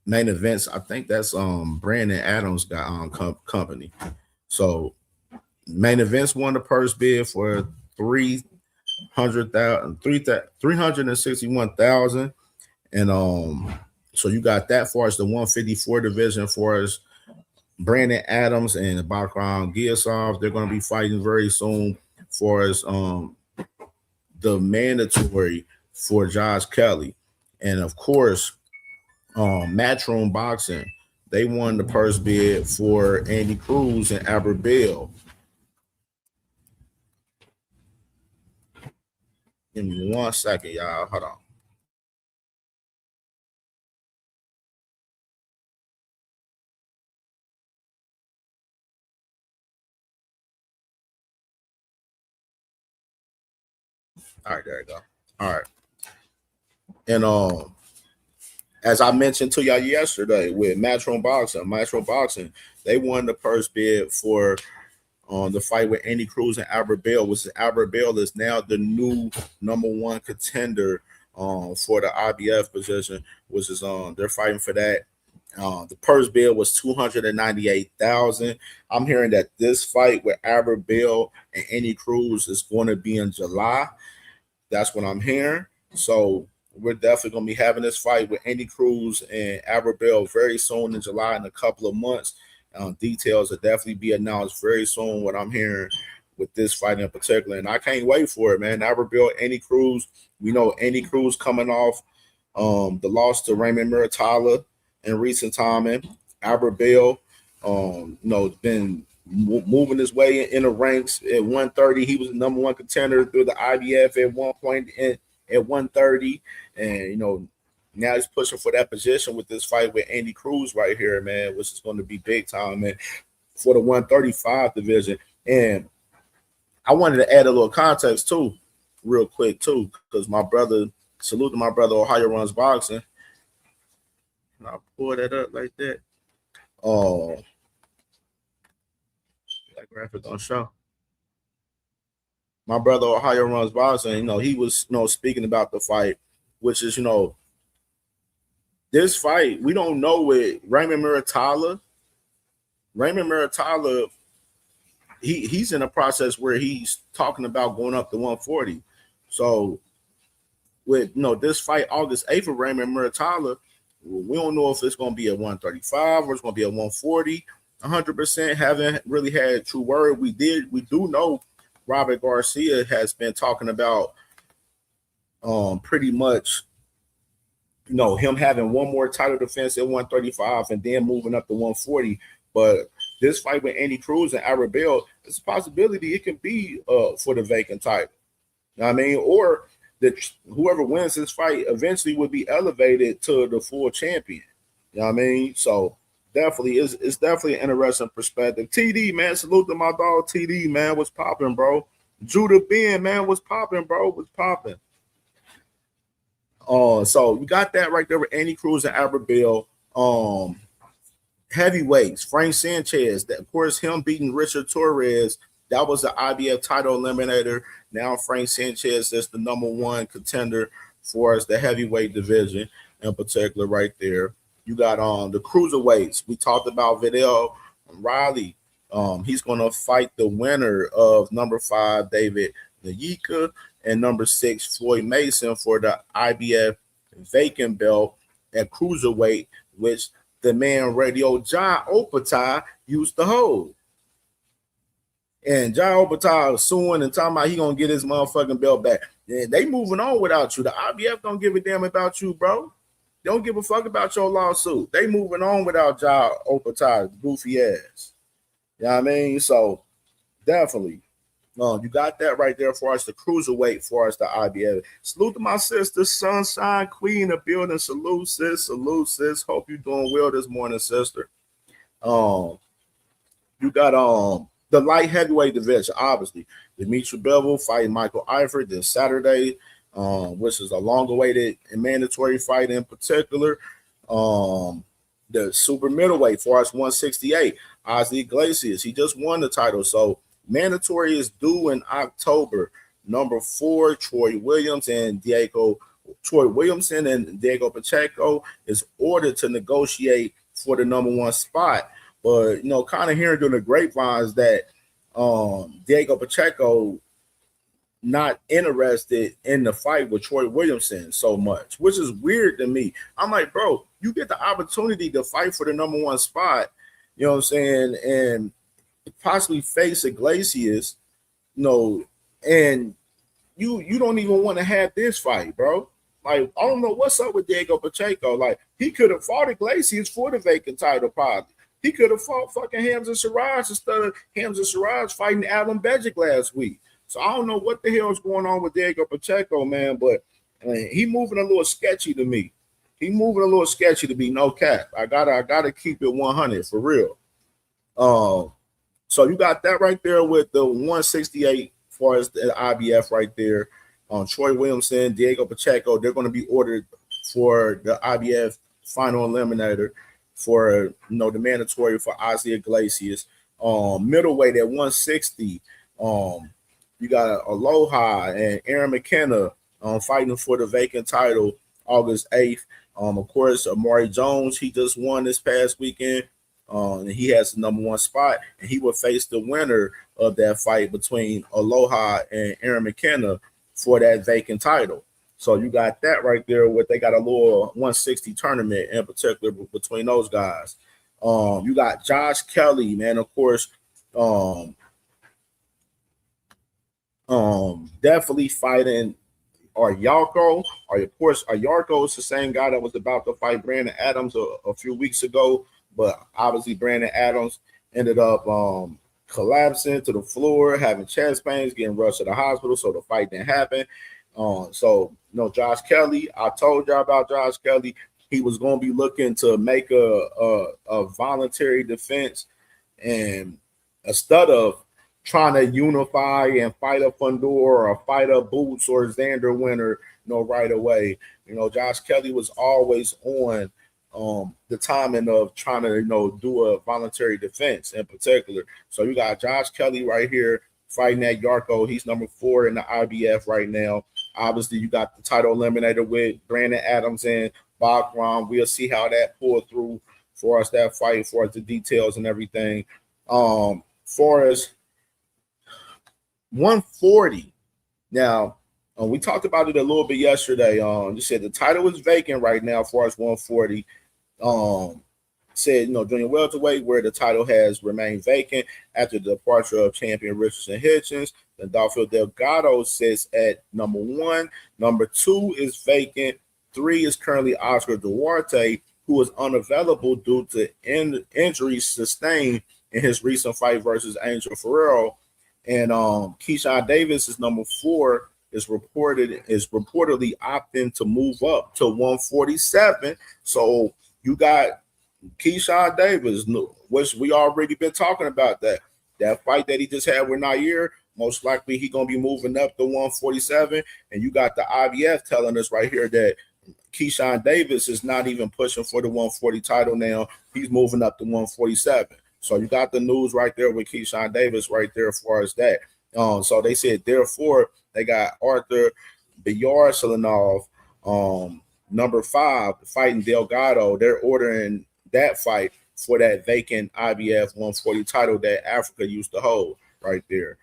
K: Main Events, I think that's Brandon Adams got company. So Main Events won the purse bid for $361,000. And so you got that far as the 154 division for as Brandon Adams and Bakram Giasov. They're going to be fighting very soon for as the mandatory for Josh Kelly. And of course, Matchroom Boxing, they won the purse bid for Andy Cruz and Albert Bell. Give me 1 second, y'all. Hold on. All right, there you go. All right. And as I mentioned to y'all yesterday with Matchroom Boxing, they won the purse bid for the fight with Andy Cruz and Albert Bell, which is Albert Bell is now the new #1 contender for the IBF position, which is they're fighting for that. The purse bid was $298,000. I'm hearing that this fight with Albert Bell and Andy Cruz is going to be in July. That's what I'm hearing. So we're definitely going to be having this fight with Andy Cruz and Albert Bell very soon in July, in a couple of months. Details will definitely be announced very soon, what I'm hearing with this fight in particular. And I can't wait for it, man. Albert Bell, Andy Cruz. We know Andy Cruz coming off the loss to Raymond Muratalla in recent time. And Albert Bell, been moving his way in the ranks at 130. He was the number one contender through the IBF at one point at 130. And, now he's pushing for that position with this fight with Andy Cruz right here, man, which is going to be big time, man, for the 135 division. And I wanted to add a little context, too, real quick, too, because salute to my brother, Ohio Runs Boxing. And I'll pull that up like that. That graphic on show. My brother, Ohio Runs Boxing, he was, speaking about the fight, which is, this fight, we don't know with Raymond Muratalla. Raymond Muratalla, he's in a process where he's talking about going up to 140. So with this fight August 8th for Raymond Muratalla, we don't know if it's going to be at 135 or it's going to be at 140. 100% haven't really had true word. We do know Robert Garcia has been talking about pretty much him having one more title defense at 135 and then moving up to 140. But this fight with Andy Cruz and Albert Bell, it's a possibility it can be for the vacant title. You know what I mean? Or that whoever wins this fight eventually would be elevated to the full champion. You know what I mean? So definitely, it's definitely an interesting perspective. TD, man, salute to my dog TD, man. What's popping, bro? Judah Ben, man, what's popping, bro? What's popping? So you got that right there with Andy Cruz and Albert Bell. Heavyweights, Frank Sanchez, that of course him beating Richard Torres, that was the IBF title eliminator. Now Frank Sanchez is the number one contender for us, the heavyweight division in particular right there. You got the cruiserweights. We talked about Vidal Riley. He's going to fight the winner of number 5, David Nyika, and number 6, Floyd Mason, for the IBF vacant belt at cruiserweight, which the man Radio John Opatai used to hold. And John Opatai was suing and talking about he going to get his motherfucking belt back. And they moving on without you. The IBF don't give a damn about you, bro. They don't give a fuck about your lawsuit. They moving on without John Opatai, goofy ass. You know what I mean? So definitely. You got that right there for us, the cruiserweight for us, the IBF. Salute to my sister, Sunshine Queen, the building. Salute, sis. Salute, sis. Hope you're doing well this morning, sister. You got the light heavyweight division, obviously. Dimitri Bivol fighting Michael Eifert this Saturday, which is a long-awaited and mandatory fight in particular. The super middleweight for us, 168, Ozzy Iglesias. He just won the title, so mandatory is due in October. Number 4, Troy Williamson and Diego Pacheco is ordered to negotiate for the number 1 spot. But, kind of hearing through the grapevines that Diego Pacheco not interested in the fight with Troy Williamson so much, which is weird to me. I'm like, bro, you get the opportunity to fight for the number 1 spot, you know what I'm saying, and possibly face Iglesias, and you don't even want to have this fight, bro. Like, I don't know what's up with Diego Pacheco. Like, he could have fought Iglesias for the vacant title, probably. He could have fought fucking Hamza Siraj instead of Hamza Siraj fighting Alan Bejic last week. So I don't know what the hell is going on with Diego Pacheco, man, but he moving a little sketchy to me. No cap. I gotta keep it 100 for real. So you got that right there with the 168 for us, the IBF right there. Troy Williamson, Diego Pacheco, they're going to be ordered for the IBF final eliminator for the mandatory for Ozzy Iglesias. Middleweight at 160. You got Aloha and Aaron McKenna fighting for the vacant title August 8th. Of course, Amari Jones, he just won this past weekend. And he has the number 1 spot, and he will face the winner of that fight between Aloha and Aaron McKenna for that vacant title. So you got that right there. What they got a little 160 tournament in particular between those guys. You got Josh Kelly, man. Of course, definitely fighting Yarko. Of course, Yarko is the same guy that was about to fight Brandon Adams a few weeks ago, but obviously Brandon Adams ended up collapsing to the floor, having chest pains, getting rushed to the hospital, so the fight didn't happen. So Josh Kelly, I told y'all about Josh Kelly. He was going to be looking to make a voluntary defense, and instead of trying to unify and fight a Fundor or fight a Boots or Xander winner, right away. Josh Kelly was always on the timing of trying to, do a voluntary defense in particular. So you got Josh Kelly right here fighting at Yarko. He's number 4 in the IBF right now. Obviously, you got the title eliminator with Brandon Adams and Bachram. We'll see how that pulled through for us, that fight, for us, the details and everything. For us, 140. Now, we talked about it a little bit yesterday. You said the title is vacant right now for us, 140. Said, junior welterweight, where the title has remained vacant after the departure of champion Richardson Hitchens. Adolfo Delgado sits at number 1. Number 2 is vacant. 3 is currently Oscar Duarte, who is unavailable due to injuries sustained in his recent fight versus Angel Ferrero. And Keyshawn Davis is number 4, is reportedly opting to move up to 147. So you got Keyshawn Davis, which we already been talking about, that fight that he just had with Nair. Most likely he gonna be moving up to 147. And you got the IBF telling us right here that Keyshawn Davis is not even pushing for the 140 title now. He's moving up to 147. So you got the news right there with Keyshawn Davis right there as far as that. So they said, therefore, they got Arthur Bayar Salinov, number 5, fighting Delgado. They're ordering that fight for that vacant IBF 140 title that Africa used to hold right there.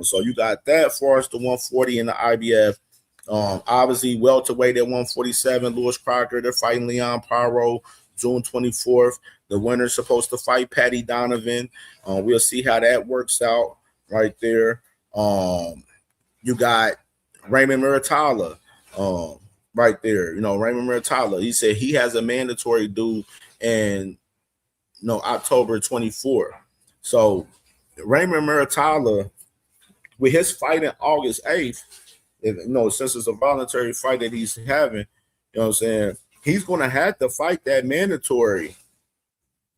K: So you got that for us, the 140 in the IBF. Obviously, welterweight at 147, Lewis Crocker. They're fighting Leon Pyro June 24th. The winner's supposed to fight Patty Donovan. We'll see how that works out right there. You got Raymond Muratalla right there. Raymond Muratalla, he said he has a mandatory due in October 24th. So Raymond Muratalla, with his fight in August 8th, since it's a voluntary fight that he's having, he's going to have to fight that mandatory,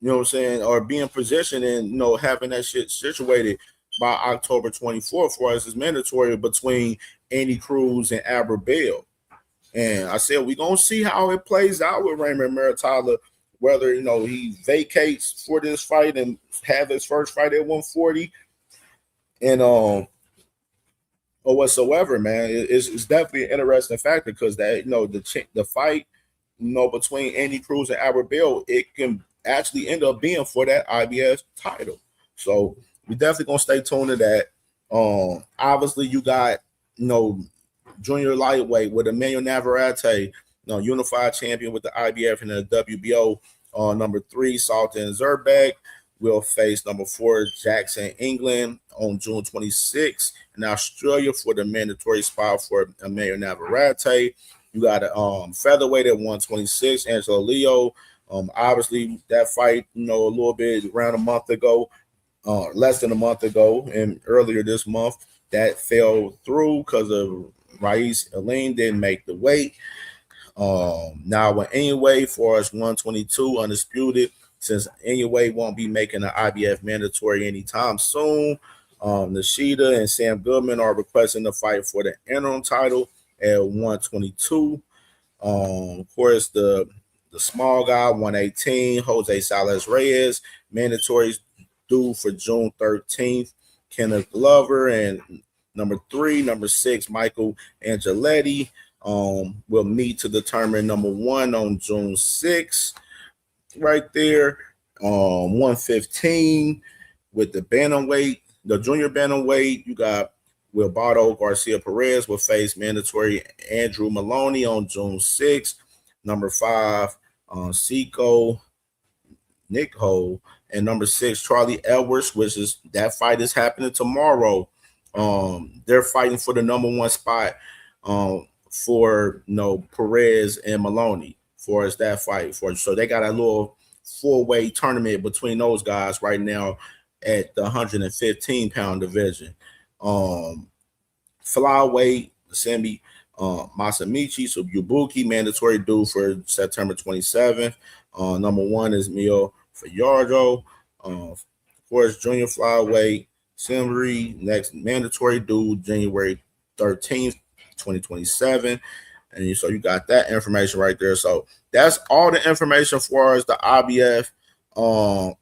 K: or be in position and, having that shit situated by October 24th for us is mandatory between Andy Cruz and Albert Bell. And I said, we're going to see how it plays out with Raymond Muratalla, whether, he vacates for this fight and have his first fight at 140 and, or whatsoever, man. It's definitely an interesting factor because that, the fight, between Andy Cruz and Albert Bell, it can actually end up being for that IBS title. So we definitely gonna stay tuned to that. Obviously you got, junior lightweight with Emmanuel Navarrete, unified champion with the IBF and the WBO. Number 3, Sultan Zerbeck will face number 4, Jackson England on June 26th in Australia for the mandatory spot for Emmanuel Navarrete. You got a featherweight at 126, Angelo Leo. Obviously, that fight, a little bit around a month ago, less than a month ago, and earlier this month, that fell through because of Raiz Aline didn't make the weight. Now, anyway, for us 122 undisputed, since anyway won't be making an IBF mandatory anytime soon. Nishida and Sam Goodman are requesting the fight for the interim title at 122. Of course, the small guy, 118, Jose Salas Reyes, mandatory due for June 13th. Kenneth Glover and number 3. Number 6, Michael Angeletti will meet to determine number 1 on June 6th. Right there, 115 with the bantamweight, the junior bantamweight. You got Wilbardo Garcia Perez will face mandatory Andrew Maloney on June 6th. Number 5, Seiko Nick Ho, and number 6, Charlie Edwards, which is that fight is happening tomorrow. They're fighting for the number 1 spot for Perez and Maloney for us that fight for. So they got a little 4-way tournament between those guys right now at the 115-pound division. Flyweight, Semi Masamichi Subuki, mandatory due for September 27th. Number 1 is Mio Fayardo. Of course, junior flyweight, Simri, next mandatory due January 13th, 2027. And so you got that information right there. So that's all the information for us, the IBF.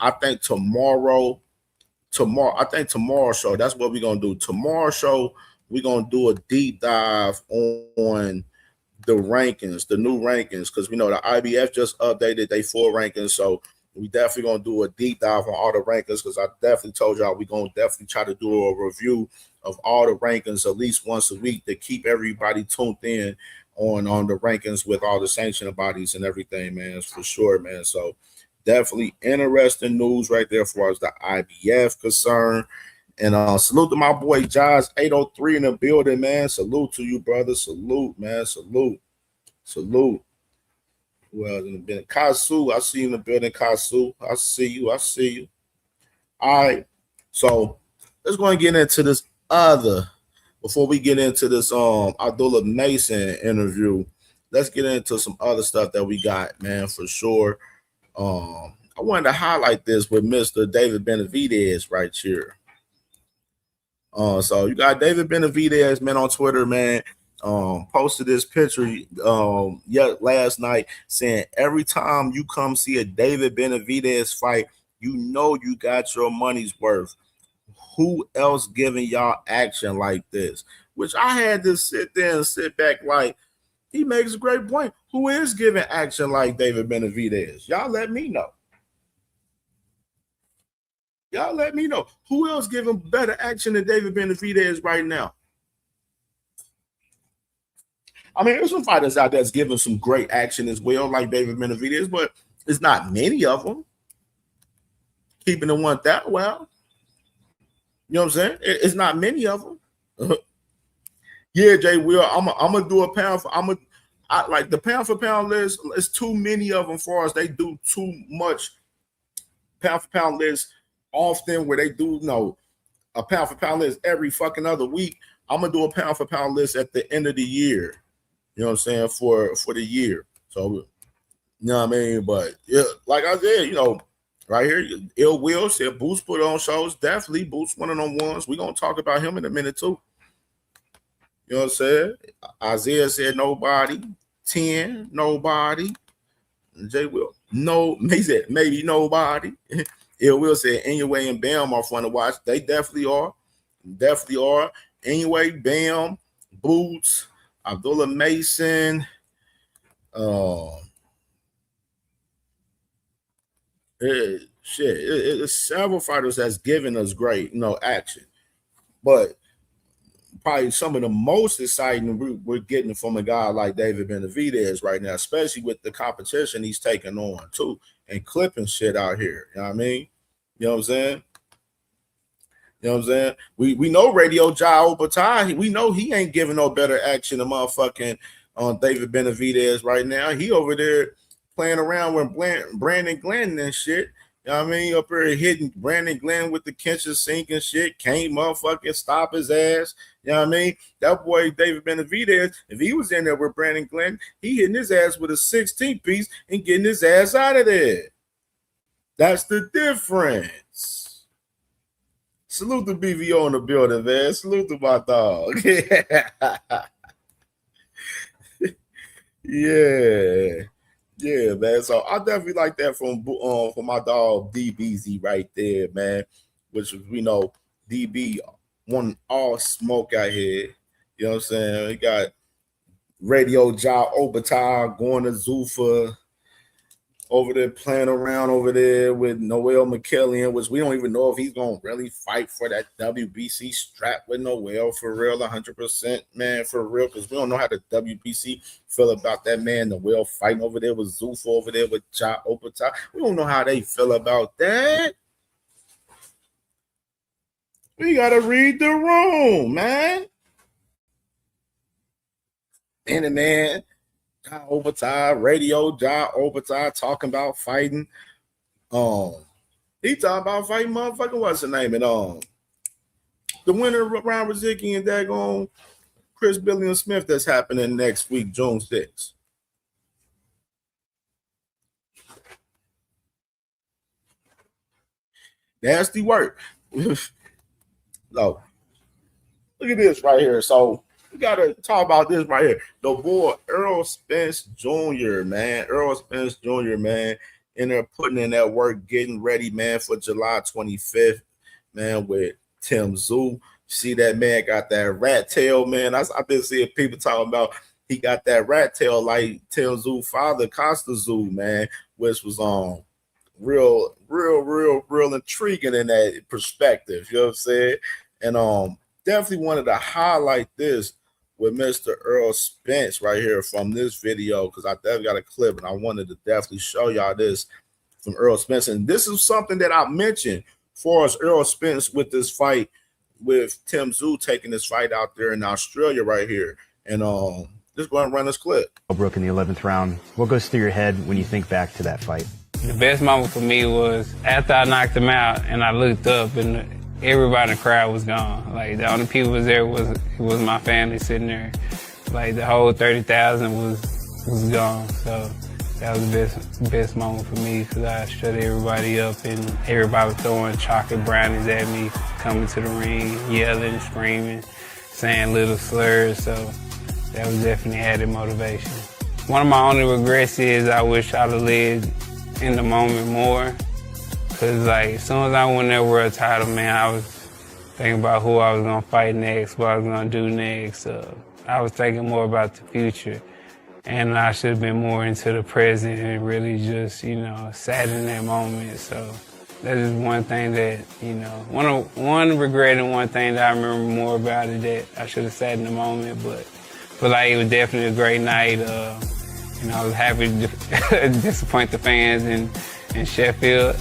K: I think tomorrow show, that's what we're going to do. Tomorrow show, we're going to do a deep dive on the rankings, the new rankings, because we know the IBF just updated their full rankings. So we definitely going to do a deep dive on all the rankings, because I definitely told y'all we're going to definitely try to do a review of all the rankings at least once a week to keep everybody tuned in on the rankings with all the sanctioning bodies and everything, man. It's for sure, man. So definitely interesting news right there as far as the IBF concerned. And salute to my boy Josh 803 in the building, man. Salute to you, brother. Salute, man. Salute. Well, in the building, Kasu, I see you in the building, Kasu. I see you. All right. So let's go and get into this before we get into this Abdullah Mason interview. Let's get into some other stuff that we got, man, for sure. I wanted to highlight this with Mr. David Benavidez right here. So you got David Benavidez, man, on Twitter, man, posted this picture last night saying every time you come see a David Benavidez fight, you know you got your money's worth. Who else giving y'all action like this? Which I had to sit there and sit back like, he makes a great point. Who is giving action like David Benavidez? Y'all let me know. Who else giving better action than David Benavidez right now? I mean, there's some fighters out there that's giving some great action as well, like David Benavidez, but it's not many of them. Keeping the one that well. You know what I'm saying? It's not many of them. Yeah, Jay Will, I'm gonna do a pound for like the pound for pound list. It's too many of them for us. They do too much pound for pound list often where they do a pound for pound list every fucking other week. I'm gonna do a pound for pound list at the end of the year. You know what I'm saying? For the year. So you know what I mean? But yeah, like I said, right here, Ill Will said Boots put on shows. Definitely Boots one of them ones. We're gonna talk about him in a minute too. You know what I'm saying? Isaiah said nobody. 10, nobody. Jay Will, no, he said maybe nobody. Ill Will said anyway and Bam are fun to watch. They definitely are. Anyway, Bam, Boots, Abdullah Mason, it's several fighters that's giving us great, action. But probably some of the most exciting we're getting from a guy like David Benavidez right now, especially with the competition he's taking on too and clipping shit out here. You know what I mean? You know what I'm saying? We know Radio Jao Batai. We know he ain't giving no better action than motherfucking David Benavidez right now. He over there playing around with Brandon Glenn and shit. You know what I mean? Up here hitting Brandon Glenn with the kitchen sink and shit. Can't motherfucking stop his ass. You know what I mean? That boy David Benavidez, if he was in there with Brandon Glenn, he hitting his ass with a 16 piece and getting his ass out of there. That's the difference. Salute to BVO in the building, man. Salute to my dog. Yeah, man. So I definitely like that from my dog DBZ right there, man. Which we know DB wanting all smoke out here. You know what I'm saying? We got Radio Ja Obata going to Zuffa over there, playing around over there with Noel McKillian, which we don't even know if he's going to really fight for that WBC strap with Noel for real, 100%, man, for real, because we don't know how the WBC feel about that man Noel fighting over there with Zuffa over there with Ja Obata. We don't know how they feel about that. We got to read the room, man. And the man, Ja Obata, Radio Ja Obata, talking about fighting. He talking about fighting motherfucking what's the name? And the winner of Ryan Rizicki and daggone Chris Billion Smith that's happening next week, June 6th. Nasty work. So look at this right here. So we gotta talk about this right here. The boy Errol Spence Jr., man. Errol Spence Jr., man. And they're putting in that work, getting ready, man, for July 25th, man, with Tim Tszyu. See that man got that rat tail, man. I've been seeing people talking about he got that rat tail like Tim Tszyu father, Costa Tszyu, man, which was real intriguing in that perspective. You know what I'm saying? And definitely wanted to highlight this with Mr. Errol Spence right here from this video, because I definitely got a clip and I wanted to definitely show y'all this from Errol Spence. And this is something that I mentioned for us, Errol Spence, with this fight with Tim Tszyu, taking this fight out there in Australia right here. And just go and run this clip.
O: Brooke in the 11th round. What goes through your head when you think back to that fight?
P: The best moment for me was after I knocked him out and I looked up and everybody in the crowd was gone. Like, the only people was there was my family sitting there. Like, the whole 30,000 was gone. So that was the best moment for me, because I shut everybody up and everybody was throwing chocolate brownies at me, coming to the ring, yelling, screaming, saying little slurs. So that was definitely added motivation. One of my only regrets is I wish I'd have lived in the moment more. Cause like, as soon as I won that world title, man, I was thinking about who I was gonna fight next, what I was gonna do next. I was thinking more about the future, and I should have been more into the present and really just, sat in that moment. So that is one thing that, one regret and one thing that I remember more about it, that I should have sat in the moment. But like, it was definitely a great night. I was happy to disappoint the fans in Sheffield.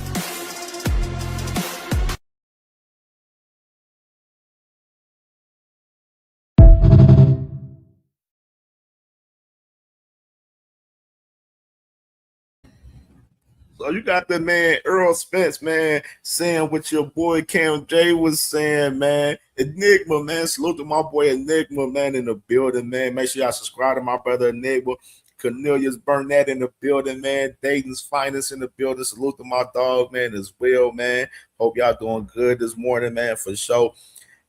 K: So you got the man Errol Spence, man, saying what your boy Cam J was saying, man. Enigma, man. Salute to my boy Enigma, man, in the building, man. Make sure y'all subscribe to my brother Enigma. Cornelius Burnett in the building, man. Dayton's finest in the building. Salute to my dog, man, as well, man. Hope y'all doing good this morning, man, for sure.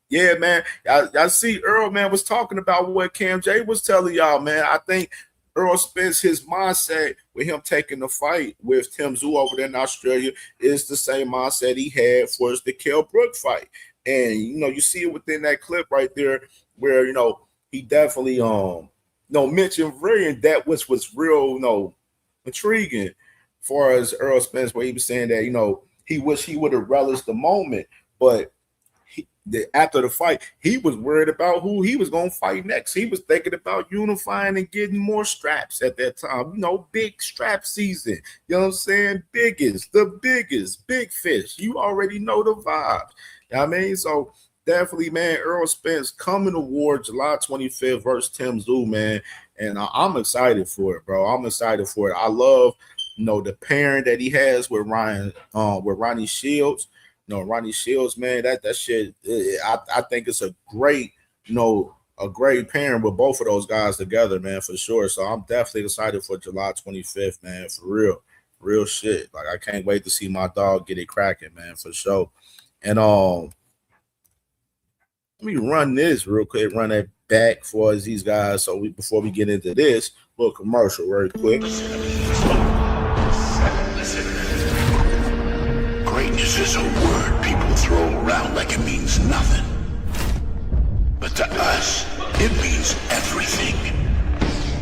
K: Yeah, man. Y'all see Earl, man, was talking about what Cam J was telling y'all, man. I think Errol Spence, his mindset with him taking the fight with Tim Tszyu over there in Australia is the same mindset he had for the Kell Brook fight. And, you see it within that clip right there where, he definitely mentioned very in depth, which was real, intriguing for as Errol Spence, where he was saying that, he wish he would have relished the moment, but after the fight, he was worried about who he was going to fight next. He was thinking about unifying and getting more straps at that time. Big strap season. You know what I'm saying? The biggest, big fish. You already know the vibes. You know what I mean? So definitely, man, Errol Spence coming to war July 25th versus Tim Tszyu, man. And I'm excited for it, bro. I'm excited for it. I love, the pairing that he has with Ronnie Shields. Ronnie Shields, man, that shit, I think it's a great, a great pairing with both of those guys together, man, for sure. So I'm definitely excited for July 25th, man, for real shit. Like, I can't wait to see my dog get it cracking, man, for sure. And let me run this real quick, run that back for these guys. So before we get into this, little commercial very quick.
C: Greatness is a word people throw around like it means nothing. to us, it means everything.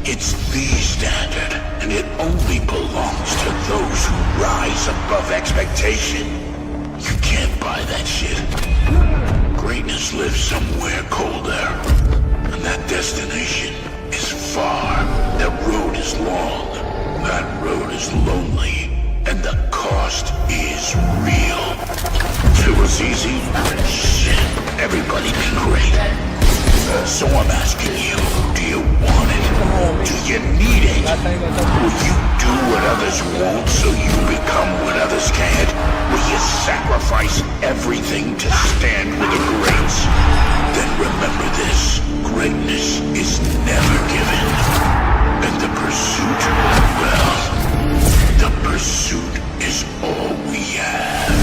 C: It's the standard, and it only belongs to those who rise above expectation. You can't buy that shit. Greatness lives somewhere colder, and that destination is far. That road is long, that road is lonely, and the cost is real. If it was easy, shit, everybody be great. So I'm asking you, do you want it? Do you need it? Will you do what others won't so you become what others can't? Will you sacrifice everything to stand with the greats? Then remember this, greatness is never given. And the pursuit, well, the pursuit is all we have.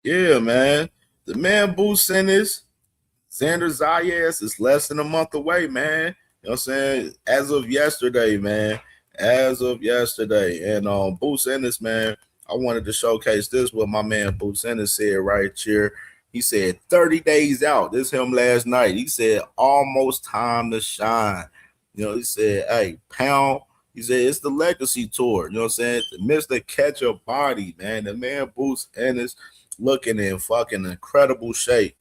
K: Yeah, man. The man Boots Ennis, Xander Zayas is less than a month away, man. You know what I'm saying? As of yesterday, man. As of yesterday. And Boots Ennis, man, I wanted to showcase this, what my man Boots Ennis said right here. He said 30 days out. This him last night. He said almost time to shine. You know, he said, hey, pound. He said it's the legacy tour. You know what I'm saying? Mr. Catch a Body, man. The man Boots Ennis looking in fucking incredible shape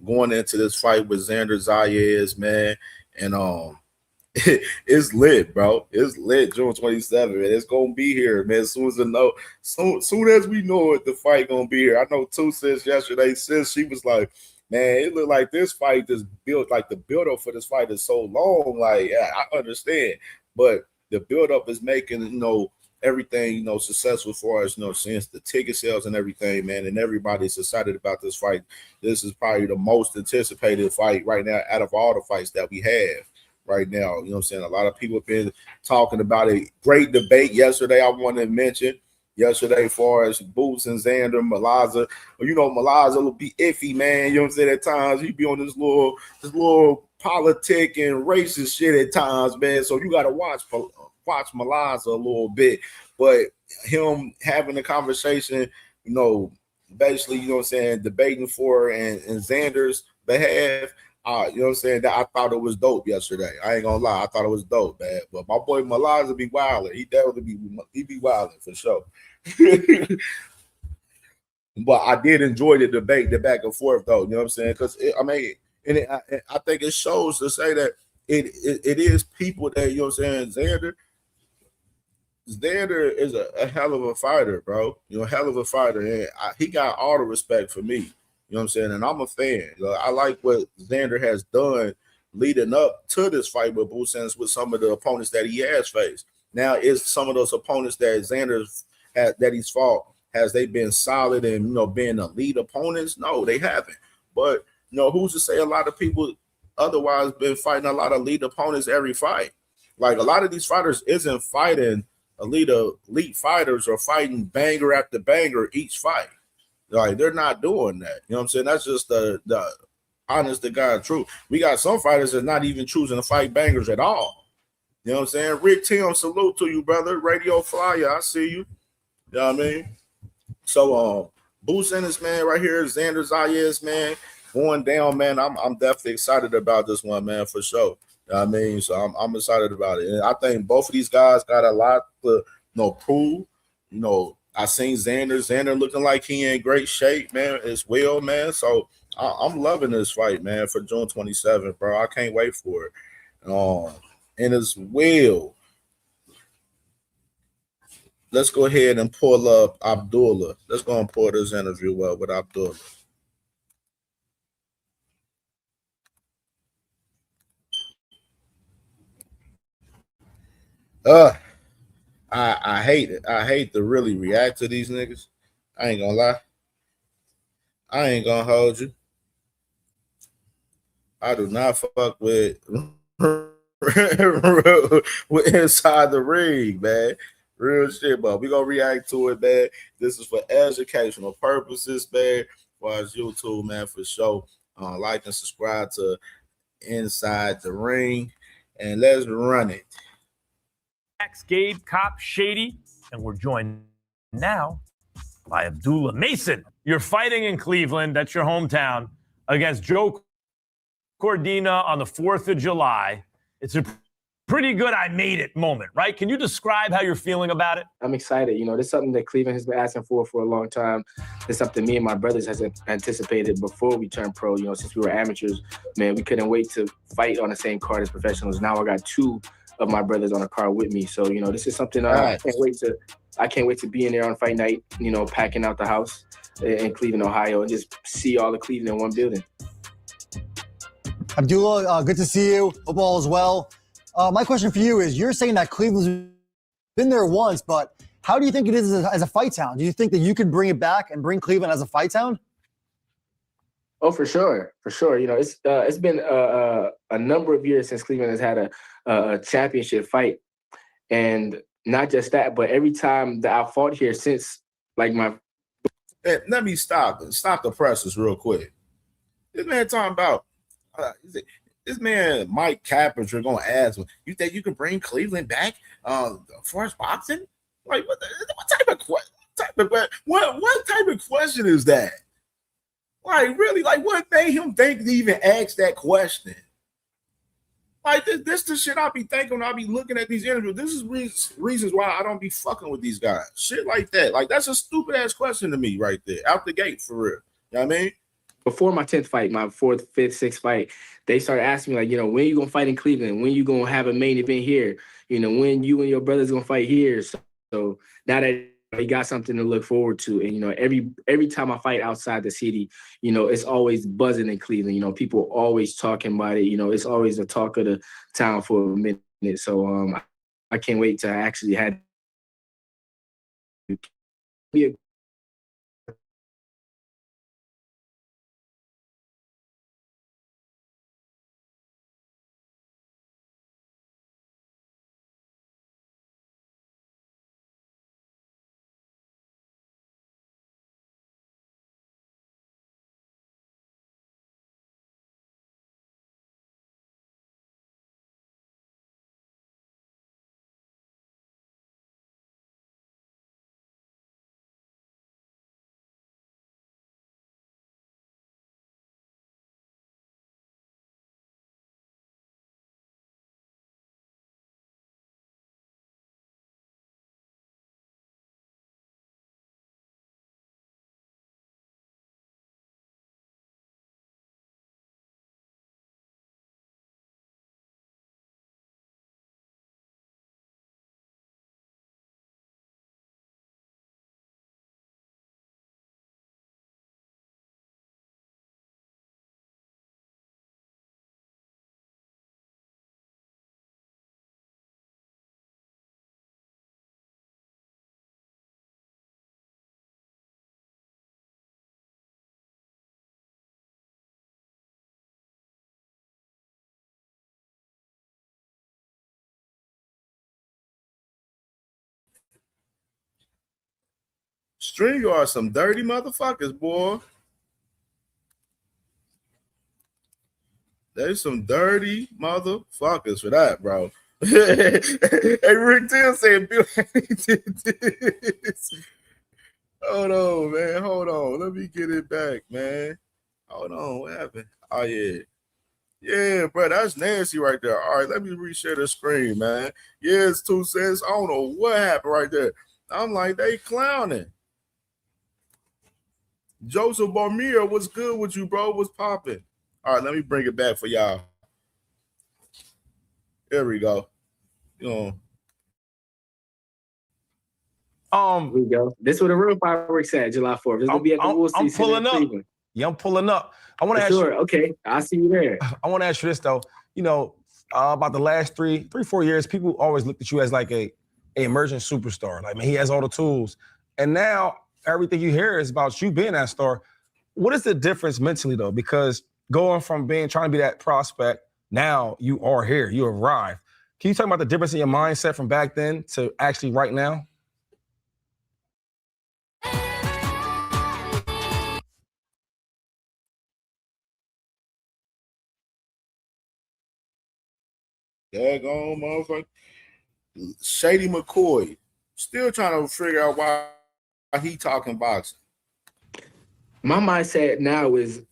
K: going into this fight with Xander Zayas, man. And it's lit, bro. It's lit June 27th, man. It's gonna be here, man. As soon as we know it, the fight gonna be here. I know two sis yesterday, sis, she was like, man, it looked like this fight just built, like the build-up for this fight is so long. Like, yeah, I understand, but the build-up is making, you know, everything, you know, successful as far as, you know, since the ticket sales and everything, man, and everybody's excited about this fight. This is probably the most anticipated fight right now out of all the fights that we have right now. You know what I'm saying? A lot of people have been talking about it. Great debate yesterday, I want to mention. Yesterday, as far as Boots and Xander, Malaza. You know, Malaza will be iffy, man. You know what I'm saying? At times, he be on this little politic and racist shit at times, man. So you got to watch Malaza a little bit, but him having a conversation, you know, basically, you know what I'm saying, debating for and Xander's behalf, you know what I'm saying, that I thought it was dope yesterday. I ain't gonna lie, I thought it was dope, man. But my boy Malaza be wilding. He definitely be wilding for sure. But I did enjoy the debate, the back and forth, though. You know what I'm saying? Because I think it shows to say that it is people that, you know what I'm saying, Xander is a hell of a fighter, bro. You know, hell of a fighter. And he got all the respect for me. You know what I'm saying? And I'm a fan. You know, I like what Xander has done leading up to this fight with Boots Ennis with some of the opponents that he has faced. Now, is some of those opponents that Xander's that he's fought, has they been solid and, you know, being elite opponents? No, they haven't. But, you know, who's to say a lot of people otherwise been fighting a lot of elite opponents every fight? Like, a lot of these fighters isn't fighting elite fighters are fighting banger after banger each fight. Like, they're not doing that. You know what I'm saying? That's just the honest to God truth. We got some fighters that not even choosing to fight bangers at all. You know what I'm saying? Rick Tim, salute to you, brother. Radio Flyer, I see you. You know what I mean? So Boots Ennis, man, right here, Xander Zayas, man, going down, man. I'm definitely excited about this one, man, for sure. You know what I mean? So I'm excited about it. And I think both of these guys got a lot to, you know, prove. You know, I seen Xander looking like he in great shape, man, as well, man. So I'm loving this fight, man, for June 27th, bro. I can't wait for it. And as well, let's go ahead and pull up Abdullah. Let's go and pull this interview up with Abdullah. I hate it. I hate to really react to these niggas. I ain't gonna lie. I ain't gonna hold you. I do not fuck with inside the ring, man. Real shit, but we gonna react to it, man. This is for educational purposes, man. For our YouTube, man, for sure. Like and subscribe to Inside the Ring, and let's run it.
Q: Gabe, Cop, Shady, and we're joined now by Abdullah Mason. You're fighting in Cleveland, that's your hometown, against Joe Cordina on the 4th of July. It's a pretty good I made it moment, right? Can you describe how you're feeling about it?
E: I'm excited. You know, this is something that Cleveland has been asking for a long time. It's something me and my brothers has anticipated before we turned pro. You know, since we were amateurs, man, we couldn't wait to fight on the same card as professionals. Now I got 2 of my brothers on the card with me. So, you know, this is something I can't wait to be in there on fight night, you know, packing out the house in Cleveland, Ohio, and just see all of Cleveland in one building.
R: Abdullah, good to see you. Hope all is well. My question for you is, you're saying that Cleveland's been there once, but how do you think it is as a fight town? Do you think that you could bring it back and bring Cleveland as a fight town?
E: Oh, for sure. You know, it's been a number of years since Cleveland has had a championship fight. And not just that, but every time that I fought here since, like, my...
K: Hey, let me stop the presses real quick. This man talking about... this man, Mike Cappinger, gonna ask him, you think you can bring Cleveland back for his boxing? Like, what type of question is that? Like, really? Like, what made him think to even ask that question? Like, this the shit I be thinking when I be looking at these interviews. This is reasons why I don't be fucking with these guys. Shit like that. Like, that's a stupid ass question to me right there, out the gate, for real. You know what I mean?
E: Before my 10th fight, my 4th, 5th, 6th fight, they started asking me, like, you know, when you gonna fight in Cleveland? When you gonna have a main event here? You know, when you and your brothers gonna fight here? So now that we got something to look forward to, and, you know, every time I fight outside the city, you know, it's always buzzing in Cleveland. You know, people always talking about it. You know, it's always the talk of the town for a minute. So I can't wait to actually have be a
K: StreamYard some dirty motherfuckers, boy. There's some dirty motherfuckers for that, bro. Hey, Rick Till said Bill did this. Hold on, man. Hold on. Let me get it back, man. Hold on. What happened? Oh, yeah. Yeah, bro, that's nasty right there. All right, let me reshare the screen, man. Yeah, it's 2 cents. I don't know what happened right there. I'm like, they clowning. Joseph Barmir, what's good with you, bro? What's popping? All right, let me bring it back for y'all. There we go. You know.
E: Here we go. This is where the real fireworks at, July 4th. This is gonna be at the Woolsey
Q: I'm
E: Center
Q: pulling
E: in
Q: up.
E: Cleveland.
Q: Yeah, I'm pulling up. I want to ask
E: you.
Q: you.
E: Okay, I'll see you there.
Q: I want to ask you this though. You know, about the last 4 years, people always looked at you as like a emerging superstar. Like, man, he has all the tools. And now everything you hear is about you being that star. What is the difference mentally though? Because going from trying to be that prospect, now you are here, you arrived. Can you talk about the difference in your mindset from back then to actually right now?
K: Daggone motherfucker. Shady McCoy, still trying to figure out why he talking boxing.
E: My mindset now is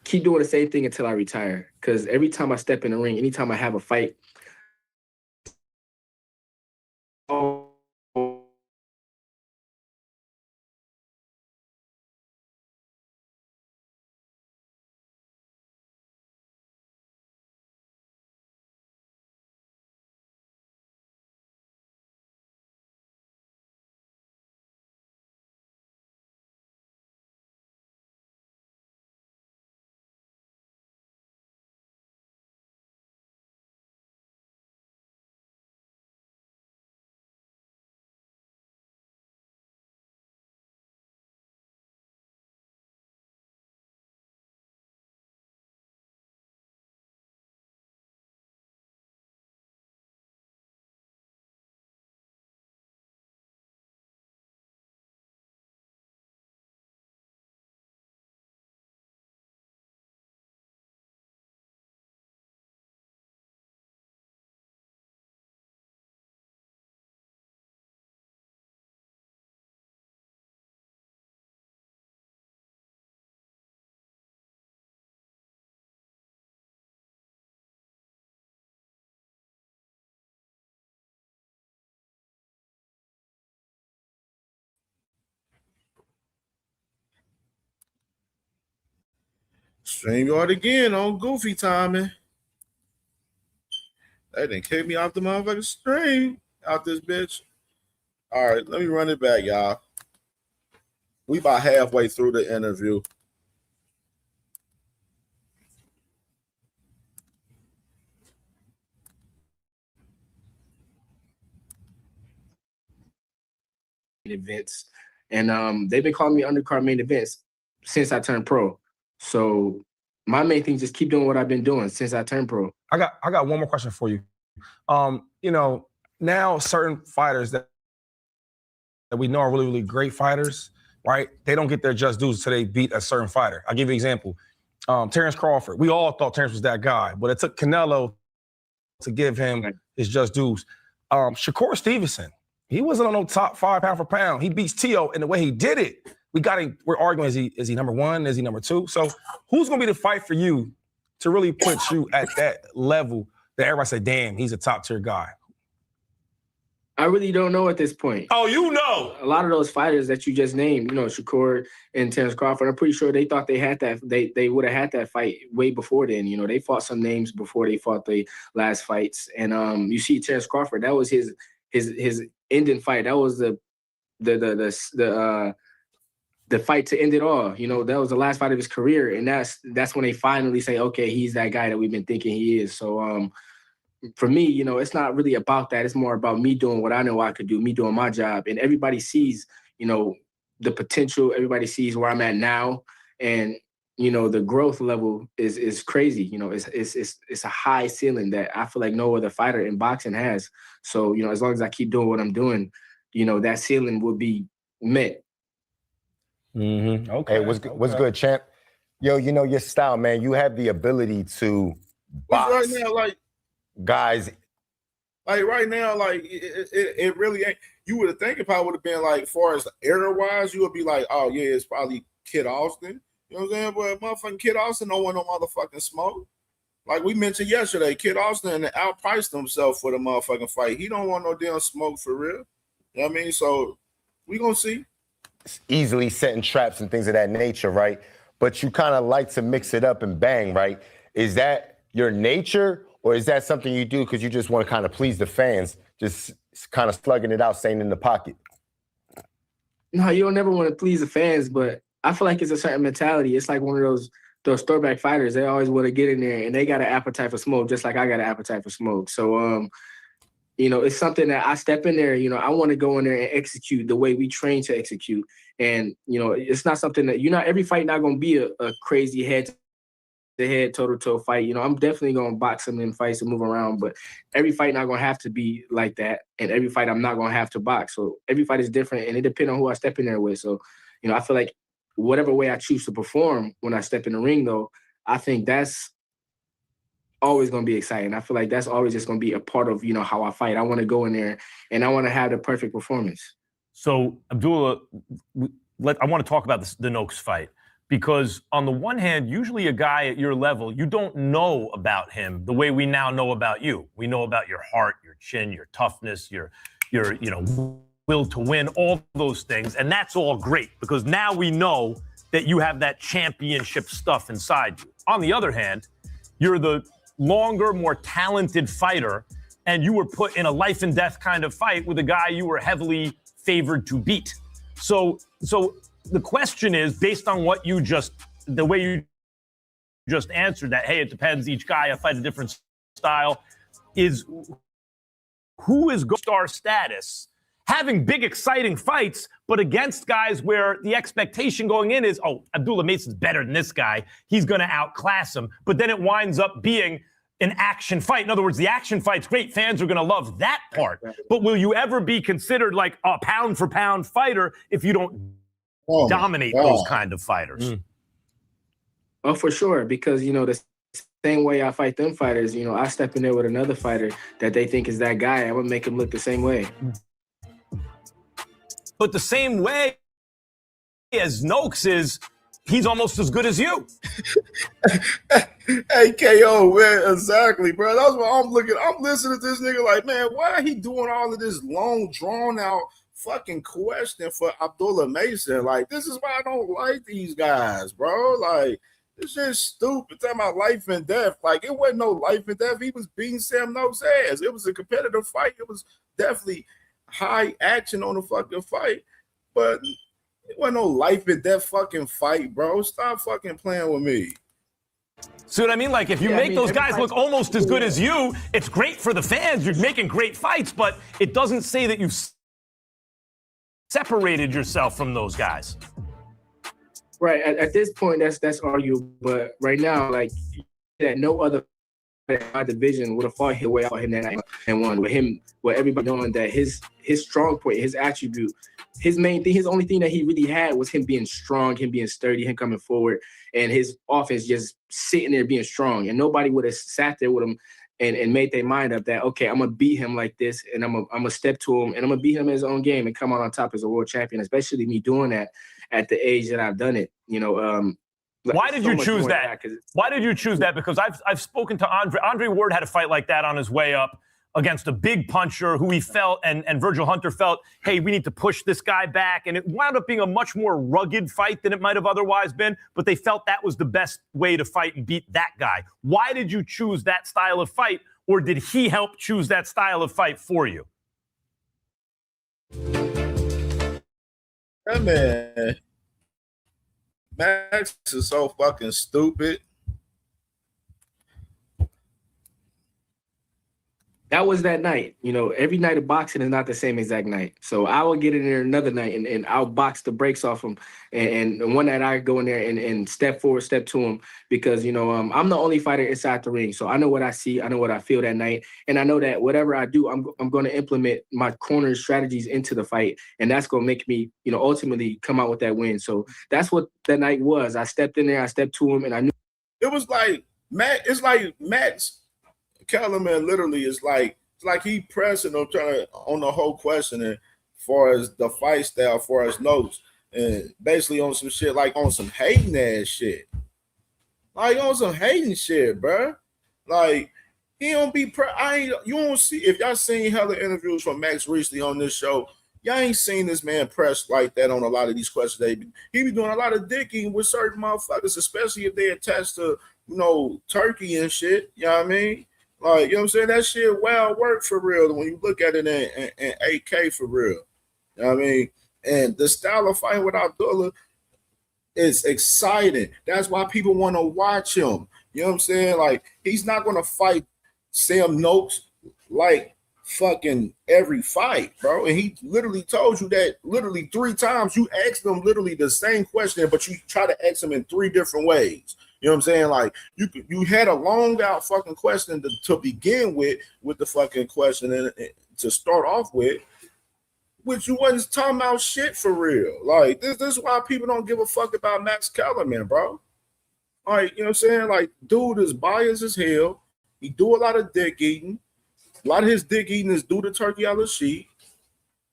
E: keep doing the same thing until I retire. Because every time I step in the ring, anytime I have a fight,
K: StreamYard again on Goofy timing. They didn't kick me off the motherfucking stream out this bitch. All right, let me run it back, y'all. We about halfway through the interview.
E: events, and they've been calling me undercard main events since I turned pro. So my main thing is just keep doing what I've been doing since I turned pro.
Q: I got one more question for you. Now certain fighters that we know are really, really great fighters, right? They don't get their just dues until they beat a certain fighter. I'll give you an example. Terrence Crawford. We all thought Terrence was that guy, but it took Canelo to give him his just dues. Shakur Stevenson, he wasn't on no top 5 pound for pound. He beats Tio, and the way he did it, we're arguing, is he number 1? Is he number 2? So who's gonna be the fight for you to really put you at that level that everybody say, damn, he's a top tier guy?
E: I really don't know at this point.
Q: Oh, you know.
E: A lot of those fighters that you just named, Shakur and Terrence Crawford, I'm pretty sure they thought they had that. They would have had that fight way before then. They fought some names before they fought the last fights. And you see Terrence Crawford, that was his ending fight. That was the fight to end it all. That was the last fight of his career. And that's when they finally say, okay, he's that guy that we've been thinking he is. So for me, it's not really about that. It's more about me doing what I know I could do, me doing my job. And everybody sees, the potential. Everybody sees where I'm at now. And, the growth level is crazy. It's a high ceiling that I feel like no other fighter in boxing has. So, as long as I keep doing what I'm doing, that ceiling will be met.
Q: Mm-hmm. Okay.
S: Hey, what's good, champ? Yo, your style, man. You have the ability to box
K: right now,
S: guys.
K: Like right now, it really ain't. You would have think if I would have been like, far as era wise, you would be like, oh yeah, it's probably Kid Austin. You know what I'm saying? But motherfucking Kid Austin don't want no motherfucking smoke. Like we mentioned yesterday, Kid Austin outpriced himself for the motherfucking fight. He don't want no damn smoke for real. You know what I mean? So we gonna see.
S: It's easily setting traps and things of that nature, right? But you kind of like to mix it up and bang, right? Is that your nature, or is that something you do because you just want to kind of please the fans, just kind of slugging it out, staying in the pocket?
E: No, you don't never want to please the fans, but I feel like it's a certain mentality. It's like one of those throwback fighters. They always want to get in there, and they got an appetite for smoke, just like I got an appetite for smoke. So, it's something that I step in there. I want to go in there and execute the way we train to execute. And it's not something that every fight not going to be a crazy head-to-head, toe-to-toe fight. I'm definitely going to box some in fights and move around, but every fight not going to have to be like that, and every fight I'm not going to have to box. So every fight is different, and it depends on who I step in there with. So, I feel like whatever way I choose to perform when I step in the ring, though, I think that's
G: always going to be exciting. I feel like that's always just going to be a part of, how I fight. I want to go in there and I want to have the perfect performance.
T: So, Abdullah, I want to talk about the Noakes fight, because on the one hand, usually a guy at your level, you don't know about him the way we now know about you. We know about your heart, your chin, your toughness, your will to win, all those things. And that's all great, because now we know that you have that championship stuff inside you. On the other hand, you're the longer, more talented fighter, and you were put in a life and death kind of fight with a guy you were heavily favored to beat. So the question is, based on the way you just answered that, hey, it depends, each guy, I fight a different style, is who is star status, having big, exciting fights, but against guys where the expectation going in is, oh, Abdullah Mason's better than this guy, he's going to outclass him. But then it winds up being an action fight. In other words, the action fight's great. Fans are going to love that part. But will you ever be considered like a pound-for-pound fighter if you don't dominate those kind of fighters?
G: Oh, for sure. Because, the same way I fight them fighters, I step in there with another fighter that they think is that guy. I'm going to make him look the same way.
T: But the same way as Noakes is, he's almost as good as you.
K: Hey, KO, man, exactly, bro. That's what I'm looking. I'm listening to this nigga like, man, why he doing all of this long, drawn out fucking question for Abdullah Mason? Like, this is why I don't like these guys, bro. Like, it's just stupid. Talking about life and death. Like, it wasn't no life and death. He was beating Sam Noakes' ass. It was a competitive fight. It was definitely high action on the fucking fight, but it wasn't no life and death fucking fight, bro. Stop fucking playing with me.
T: See what I mean? Like, if you make those guys look almost as good as you, it's great for the fans. You're making great fights, but it doesn't say that you've separated yourself from those guys.
G: Right. At this point, that's arguable. But right now, like, that no other my division would have fought his way out him that night and won. With everybody knowing that his strong point, his attribute, his main thing, his only thing that he really had was him being strong, him being sturdy, him coming forward, and his offense just sitting there being strong. And nobody would have sat there with him and made their mind up that, okay, I'm gonna beat him like this, and I'm gonna step to him, and I'm gonna beat him in his own game and come out on top as a world champion. Especially me doing that at the age that I've done it.
T: Why did you choose that? Why did you choose that? Because I've spoken to Andre. Andre Ward had a fight like that on his way up against a big puncher who he felt, and Virgil Hunter felt, hey, we need to push this guy back. And it wound up being a much more rugged fight than it might have otherwise been, but they felt that was the best way to fight and beat that guy. Why did you choose that style of fight, or did he help choose that style of fight for you?
K: That man, Max is so fucking stupid.
G: That was that night. Every night of boxing is not the same exact night. So I will get in there another night and I'll box the brakes off him. And one night I go in there and step forward, step to him, because, I'm the only fighter inside the ring. So I know what I see. I know what I feel that night. And I know that whatever I do, I'm going to implement my corner strategies into the fight. And that's going to make me, ultimately come out with that win. So that's what that night was. I stepped in there, I stepped to him, and I knew.
K: It was like, it's like Max Kellerman literally is like, it's like he pressing him on the whole question as far as the fight style, as far as notes, and basically on some shit, like on some hating ass shit. Like on some hating shit, bro. Like he don't be you don't see, if y'all seen hella interviews from Max recently on this show, y'all ain't seen this man press like that on a lot of these questions. He be doing a lot of dicking with certain motherfuckers, especially if they attached to, Turkey and shit. You know what I mean? Like, you know what I'm saying? That shit well worked for real when you look at it in AK for real. You know what I mean? And the style of fighting with Abdullah is exciting. That's why people want to watch him. You know what I'm saying? Like, he's not going to fight Sam Noakes like fucking every fight, bro. And he literally told you that literally 3 times. You asked him literally the same question, but you try to ask him in 3 different ways. You know what I'm saying? Like, you had a long out fucking question to begin with the fucking question and to start off with, which you wasn't talking about shit for real. Like, this is why people don't give a fuck about Max Kellerman, bro. Like, you know what I'm saying? Like, dude is biased as hell. He do a lot of dick eating. A lot of his dick eating is due to Turkey Al-Sheikh.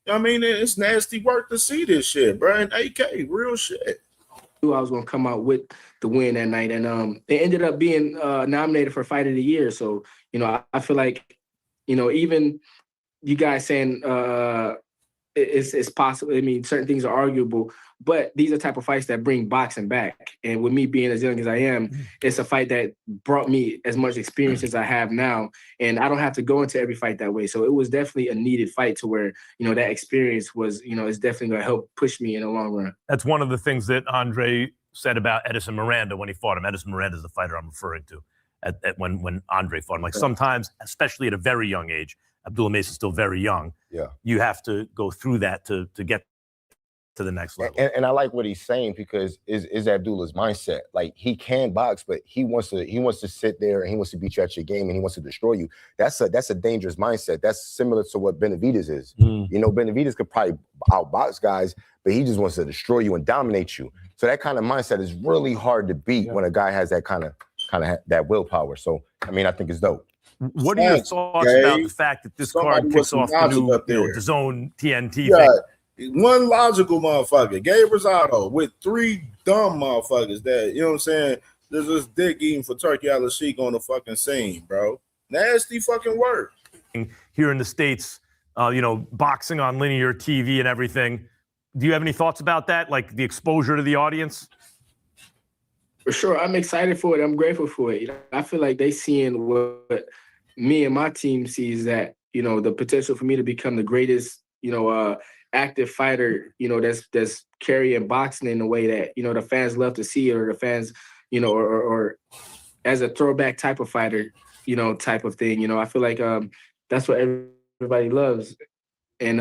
K: I mean, it's nasty work to see this shit, bro. And AK, real shit.
E: I was going to come out with the win that night, and it ended up being nominated for Fight of the Year. So, you know, I feel like, you know, even you guys saying it's possible. I mean, certain things are arguable, but these are type of fights that bring boxing back. And with me being as young as I am, it's a fight that brought me as much experience as I have now. And I don't have to go into every fight that way. So it was definitely a needed fight to where, you know, that experience was, you know, it's definitely going to help push me in the long run.
T: That's one of the things that Andre said about Edison Miranda when he fought him. Edison Miranda is the fighter I'm referring to when Andre fought him. Like sometimes, especially at a very young age, Abdullah Mace is still very young.
S: Yeah.
T: You have to go through that to get to the next level.
S: And I like what he's saying because is Abdullah's mindset. Like he can box, but he wants to sit there and he wants to beat you at your game and he wants to destroy you. That's a dangerous mindset. That's similar to what Benavidez is. You know, Benavidez could probably outbox guys, but he just wants to destroy you and dominate you. So that kind of mindset is really hard to beat when a guy has that kind of that willpower. So I mean, I think it's dope.
T: What are your thoughts about the fact that this card kicks off the new, the zone TNT thing?
K: One logical motherfucker, Gabe Rosado, with 3 dumb motherfuckers that, you know what I'm saying, there's this dick eating for Turkey Al-Sheikh on the fucking scene, bro. Nasty fucking work.
T: Here in the States, you know, boxing on linear TV and everything. Do you have any thoughts about that? Like the exposure to the audience?
E: For sure. I'm excited for it. I'm grateful for it. You know, I feel like they seeing what me and my team sees, that, you know, the potential for me to become the greatest, you know, active fighter, you know, that's carrying boxing in a way that, you know, the fans love to see it, or the fans, you know, or as a throwback type of fighter, you know, type of thing. You know, I feel like that's what everybody loves. And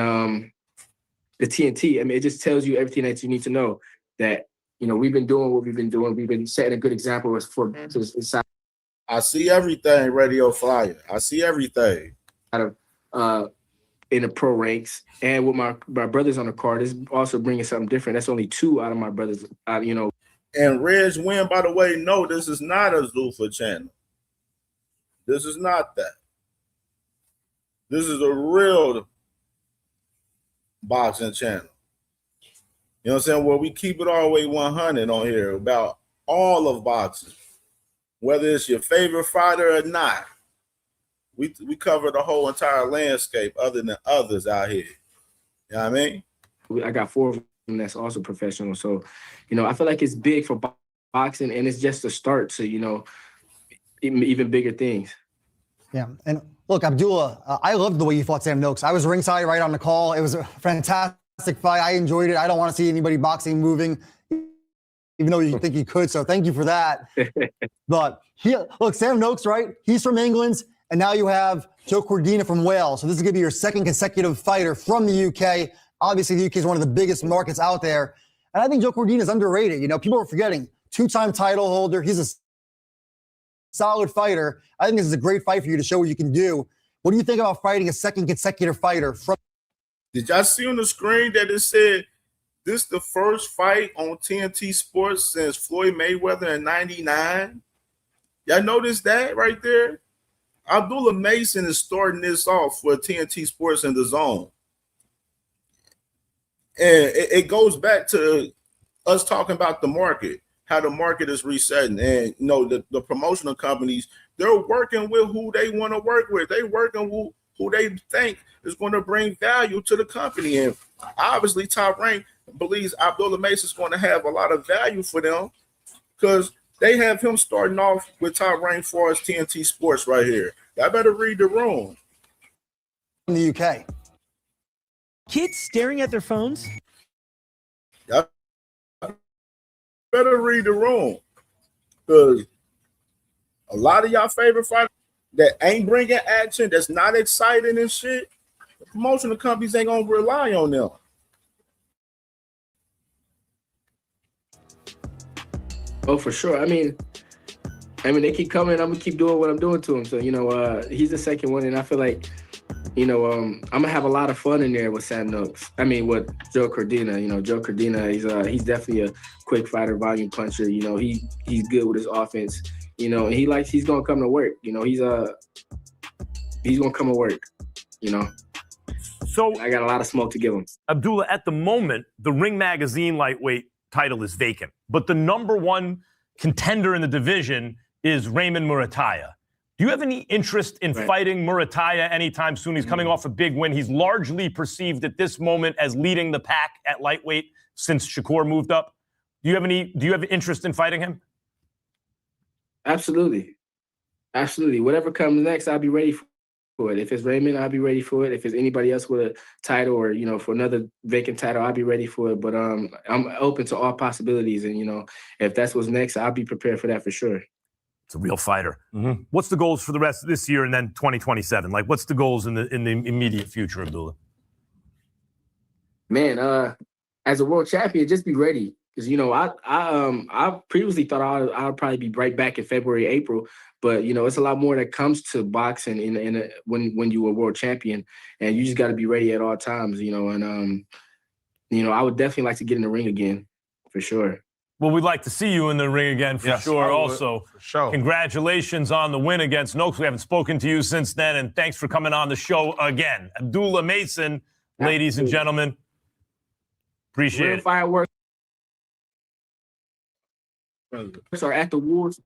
E: the TNT, I mean, it just tells you everything that you need to know, that, you know, we've been doing what we've been doing. We've been setting a good example for inside.
K: I see everything, Radio Flyer. I see everything.
E: Out of in the pro ranks, and with my brothers on the card is also bringing something different. That's only 2 out of my brothers, you know.
K: And Reg Win, by the way, no, this is not a Zuffa channel. This is not that. This is a real boxing channel. You know what I'm saying? Where we keep it all the way 100 on here about all of boxing. Whether it's your favorite fighter or not, we cover the whole entire landscape other than others out here. You know what I mean?
E: I got 4 of them that's also professional. So, you know, I feel like it's big for boxing, and it's just a start to, you know, even bigger things.
R: Yeah. And look, Abdullah, I loved the way you fought Sam Noakes. I was ringside right on the call. It was a fantastic fight. I enjoyed it. I don't want to see anybody boxing moving, even though you think you could. So thank you for that. But look, Sam Noakes, right? He's from England. And now you have Joe Cordina from Wales. So this is going to be your 2nd consecutive fighter from the UK. Obviously, the UK is one of the biggest markets out there. And I think Joe Cordina is underrated. You know, people are forgetting, 2-time title holder. He's a solid fighter. I think this is a great fight for you to show what you can do. What do you think about fighting a 2nd consecutive fighter from?
K: Did y'all see on the screen that it said this is the first fight on TNT Sports since Floyd Mayweather in '99? Y'all notice that right there? Abdullah Mason is starting this off for TNT Sports in the zone. And it goes back to us talking about the market, how the market is resetting. And, you know, the promotional companies, they're working with who they want to work with. They working with who they think is going to bring value to the company. And obviously, Top Rank believes Abdullah Mason is going to have a lot of value for them because they have him starting off with Top Rank for us TNT Sports right here. Y'all better read the room.
R: In the UK.
U: Kids staring at their phones?
K: Y'all better read the room. Because a lot of y'all favorite fighters that ain't bringing action, that's not exciting and shit, the promotional companies ain't going to rely on them.
E: Oh, for sure. I mean, they keep coming. I'm gonna keep doing what I'm doing to him. So, you know, he's the 2nd one, and I feel like, you know, I'm gonna have a lot of fun in there with Sam Noakes. I mean, with Joe Cordina. You know, Joe Cordina, he's definitely a quick fighter, volume puncher. You know, he's good with his offense.
A: You know, and he's gonna come to work. You know, he's gonna come to work. You know.
T: So
A: and I got a lot of smoke to give him.
T: Abdullah, at the moment, the Ring Magazine lightweight title is vacant, but the number one contender in the division is Raymond Murataya. Do you have any interest in fighting Murataya anytime soon? He's coming off a big win. He's largely perceived at this moment as leading the pack at lightweight since Shakur moved up. Do you have interest in fighting him?
A: Absolutely. Absolutely. Whatever comes next, I'll be ready for it. If it's Raymond, I'll be ready for it. If it's anybody else with a title or, you know, for another vacant title, I'll be ready for it. But I'm open to all possibilities. And, you know, if that's what's next, I'll be prepared for that for sure.
T: It's a real fighter. Mm-hmm. What's the goals for the rest of this year and then 2027? Like, what's the goals in the immediate future, Abdullah?
A: Man, as a world champion, just be ready. Because, you know, I previously thought I'd probably be right back in February, April. But, you know, it's a lot more that comes to boxing when you are world champion. And you just got to be ready at all times, you know. And, you know, I would definitely like to get in the ring again, for sure.
T: Well, we'd like to see you in the ring again for sure. Also,
Q: for sure.
T: Congratulations on the win against Noakes. We haven't spoken to you since then, and thanks for coming on the show again. Abdullah Mason, ladies and gentlemen. Appreciate it.
A: Fireworks are at the Wolves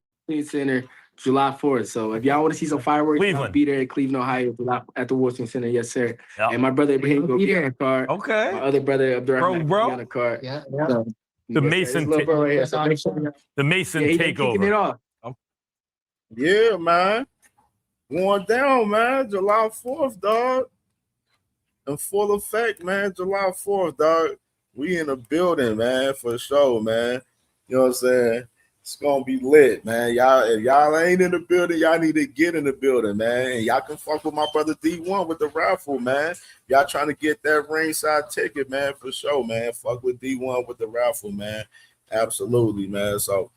A: Center July 4th. So if y'all want to see some fireworks, I'll be there in Cleveland, Ohio, at the Wolves Center. Yes, sir. Yep. And my brother Ibrahim will be on the card.
Q: Okay.
A: My other brother Abdurrahman will be on the card.
T: Yeah.
A: So,
T: The Mason, the Mason takeover.
A: It off.
K: Yeah, man. Going down, man. July 4th, dog. In full effect, man. July 4th, dog. We in the building, man, for sure, man. You know what I'm saying? It's gonna be lit, man. If y'all ain't in the building, y'all need to get in the building, man. And y'all can fuck with my brother D1 with the raffle, man. Y'all trying to get that ringside ticket, man, for sure, man. Fuck with D1 with the raffle, man. Absolutely, man. So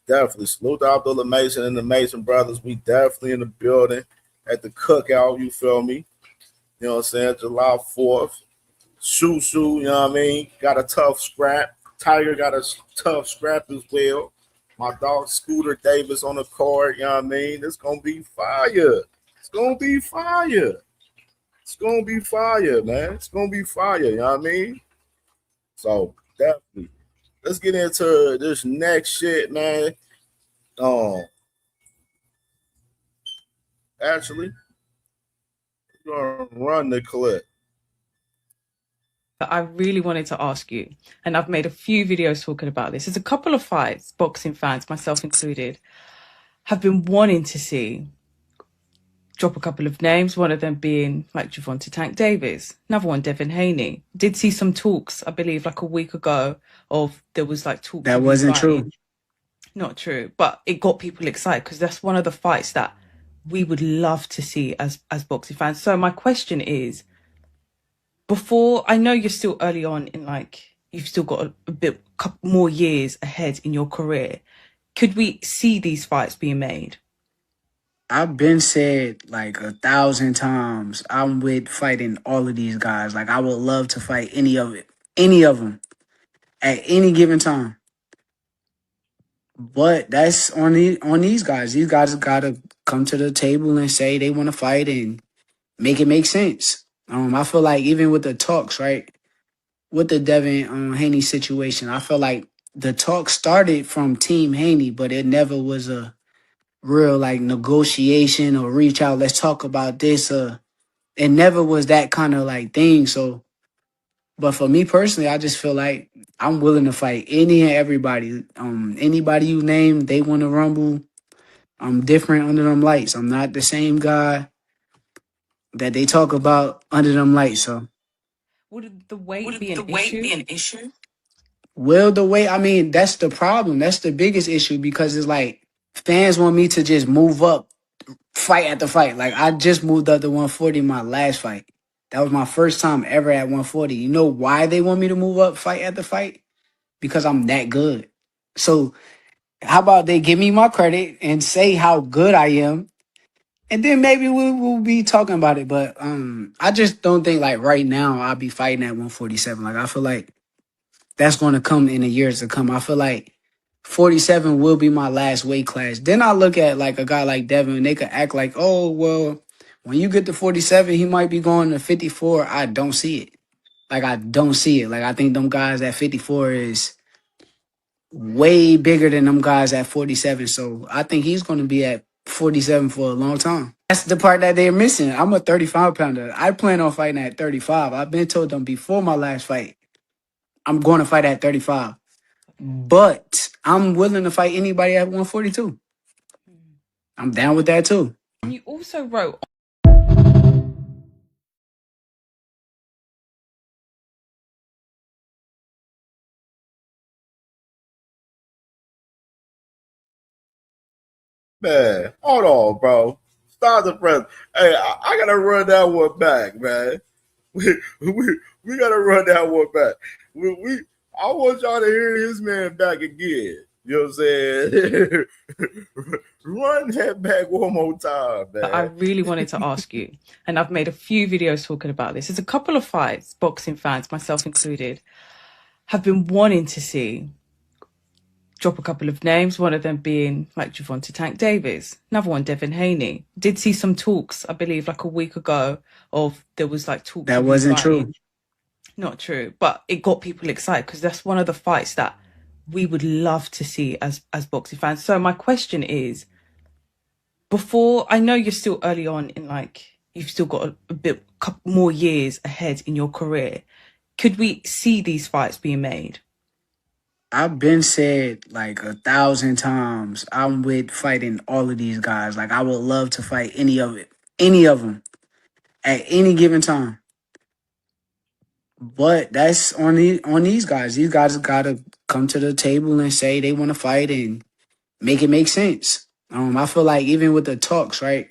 K: definitely salute to Abdullah Mason and the Mason brothers. We definitely in the building at the cookout, you feel me? You know what I'm saying? July 4th. Shoo, you know what I mean? Got a tough scrap. Tiger got a tough scrap as well. My dog Scooter Davis on the card, you know what I mean? It's going to be fire. It's going to be fire. It's going to be fire, man. It's going to be fire, you know what I mean? So, definitely. Let's get into this next shit, man. Actually, we're going to run the clip.
V: I really wanted to ask you, and I've made a few videos talking about this. There's a couple of fights boxing fans, myself included, have been wanting to see. Drop a couple of names, one of them being like Gervonta Tank Davis, another one Devin Haney. Did see some talks, I believe, like a week ago, of there was like talks.
W: That wasn't true.
V: Not true, but it got people excited because that's one of the fights that we would love to see as boxing fans. So my question is, before, I know you're still early on in, like, you've still got a bit couple more years ahead in your career. Could we see these fights being made?
W: I've been said like 1,000 times, I'm with fighting all of these guys. Like, I would love to fight any of them at any given time. But that's on these guys. These guys gotta come to the table and say they want to fight and make it make sense. I feel like even with the talks, right, with the Devin Haney situation, I feel like the talk started from Team Haney, but it never was a real like negotiation or reach out. Let's talk about this. It never was that kind of like thing. So, but for me personally, I just feel like I'm willing to fight any and everybody. Anybody you name, they want to rumble. I'm different under them lights. I'm not the same guy that they talk about under them lights. So.
V: Would the weight be an issue?
W: Well, the way, I mean, that's the problem. That's the biggest issue because it's like fans want me to just move up fight after fight. Like, I just moved up to 140 my last fight. That was my first time ever at 140. You know why they want me to move up fight after fight? Because I'm that good. So how about they give me my credit and say how good I am, and then maybe we'll be talking about it. But I just don't think like right now I'll be fighting at 147. Like, I feel like that's going to come in the years to come. I feel like 47 will be my last weight class. Then I look at like a guy like Devin, and they could act like, oh, well, when you get to 47, he might be going to 54. I don't see it. Like, I don't see it. Like, I think them guys at 54 is way bigger than them guys at 47. So I think he's going to be at 47 for a long time. That's the part that they're missing. I'm a 35 pounder. I plan on fighting at 35. I've been told them before my last fight, I'm going to fight at 35. But I'm willing to fight anybody at 142. I'm down with that too.
V: And you also wrote
K: Man, hold on, bro. Stop the press. Hey, I gotta run that one back, man. We gotta run that one back. I want y'all to hear his man back again. You know what I'm saying? Run that back one more time, man.
V: I really wanted to ask you, and I've made a few videos talking about this. There's a couple of fights, boxing fans, myself included, have been wanting to see. Drop a couple of names, one of them being like Gervonta Tank Davis, another one, Devin Haney. Did see some talks, I believe, like a week ago, of there was like talks.
W: That wasn't true.
V: Not true, but it got people excited because that's one of the fights that we would love to see as boxing fans. So my question is, before, I know you're still early on in, like, you've still got a bit couple more years ahead in your career. Could we see these fights being made?
W: I've been said like 1,000 times, I'm with fighting all of these guys. Like, I would love to fight any of them at any given time. But that's on these guys. These guys gotta come to the table and say they want to fight and make it make sense. I feel like even with the talks, right,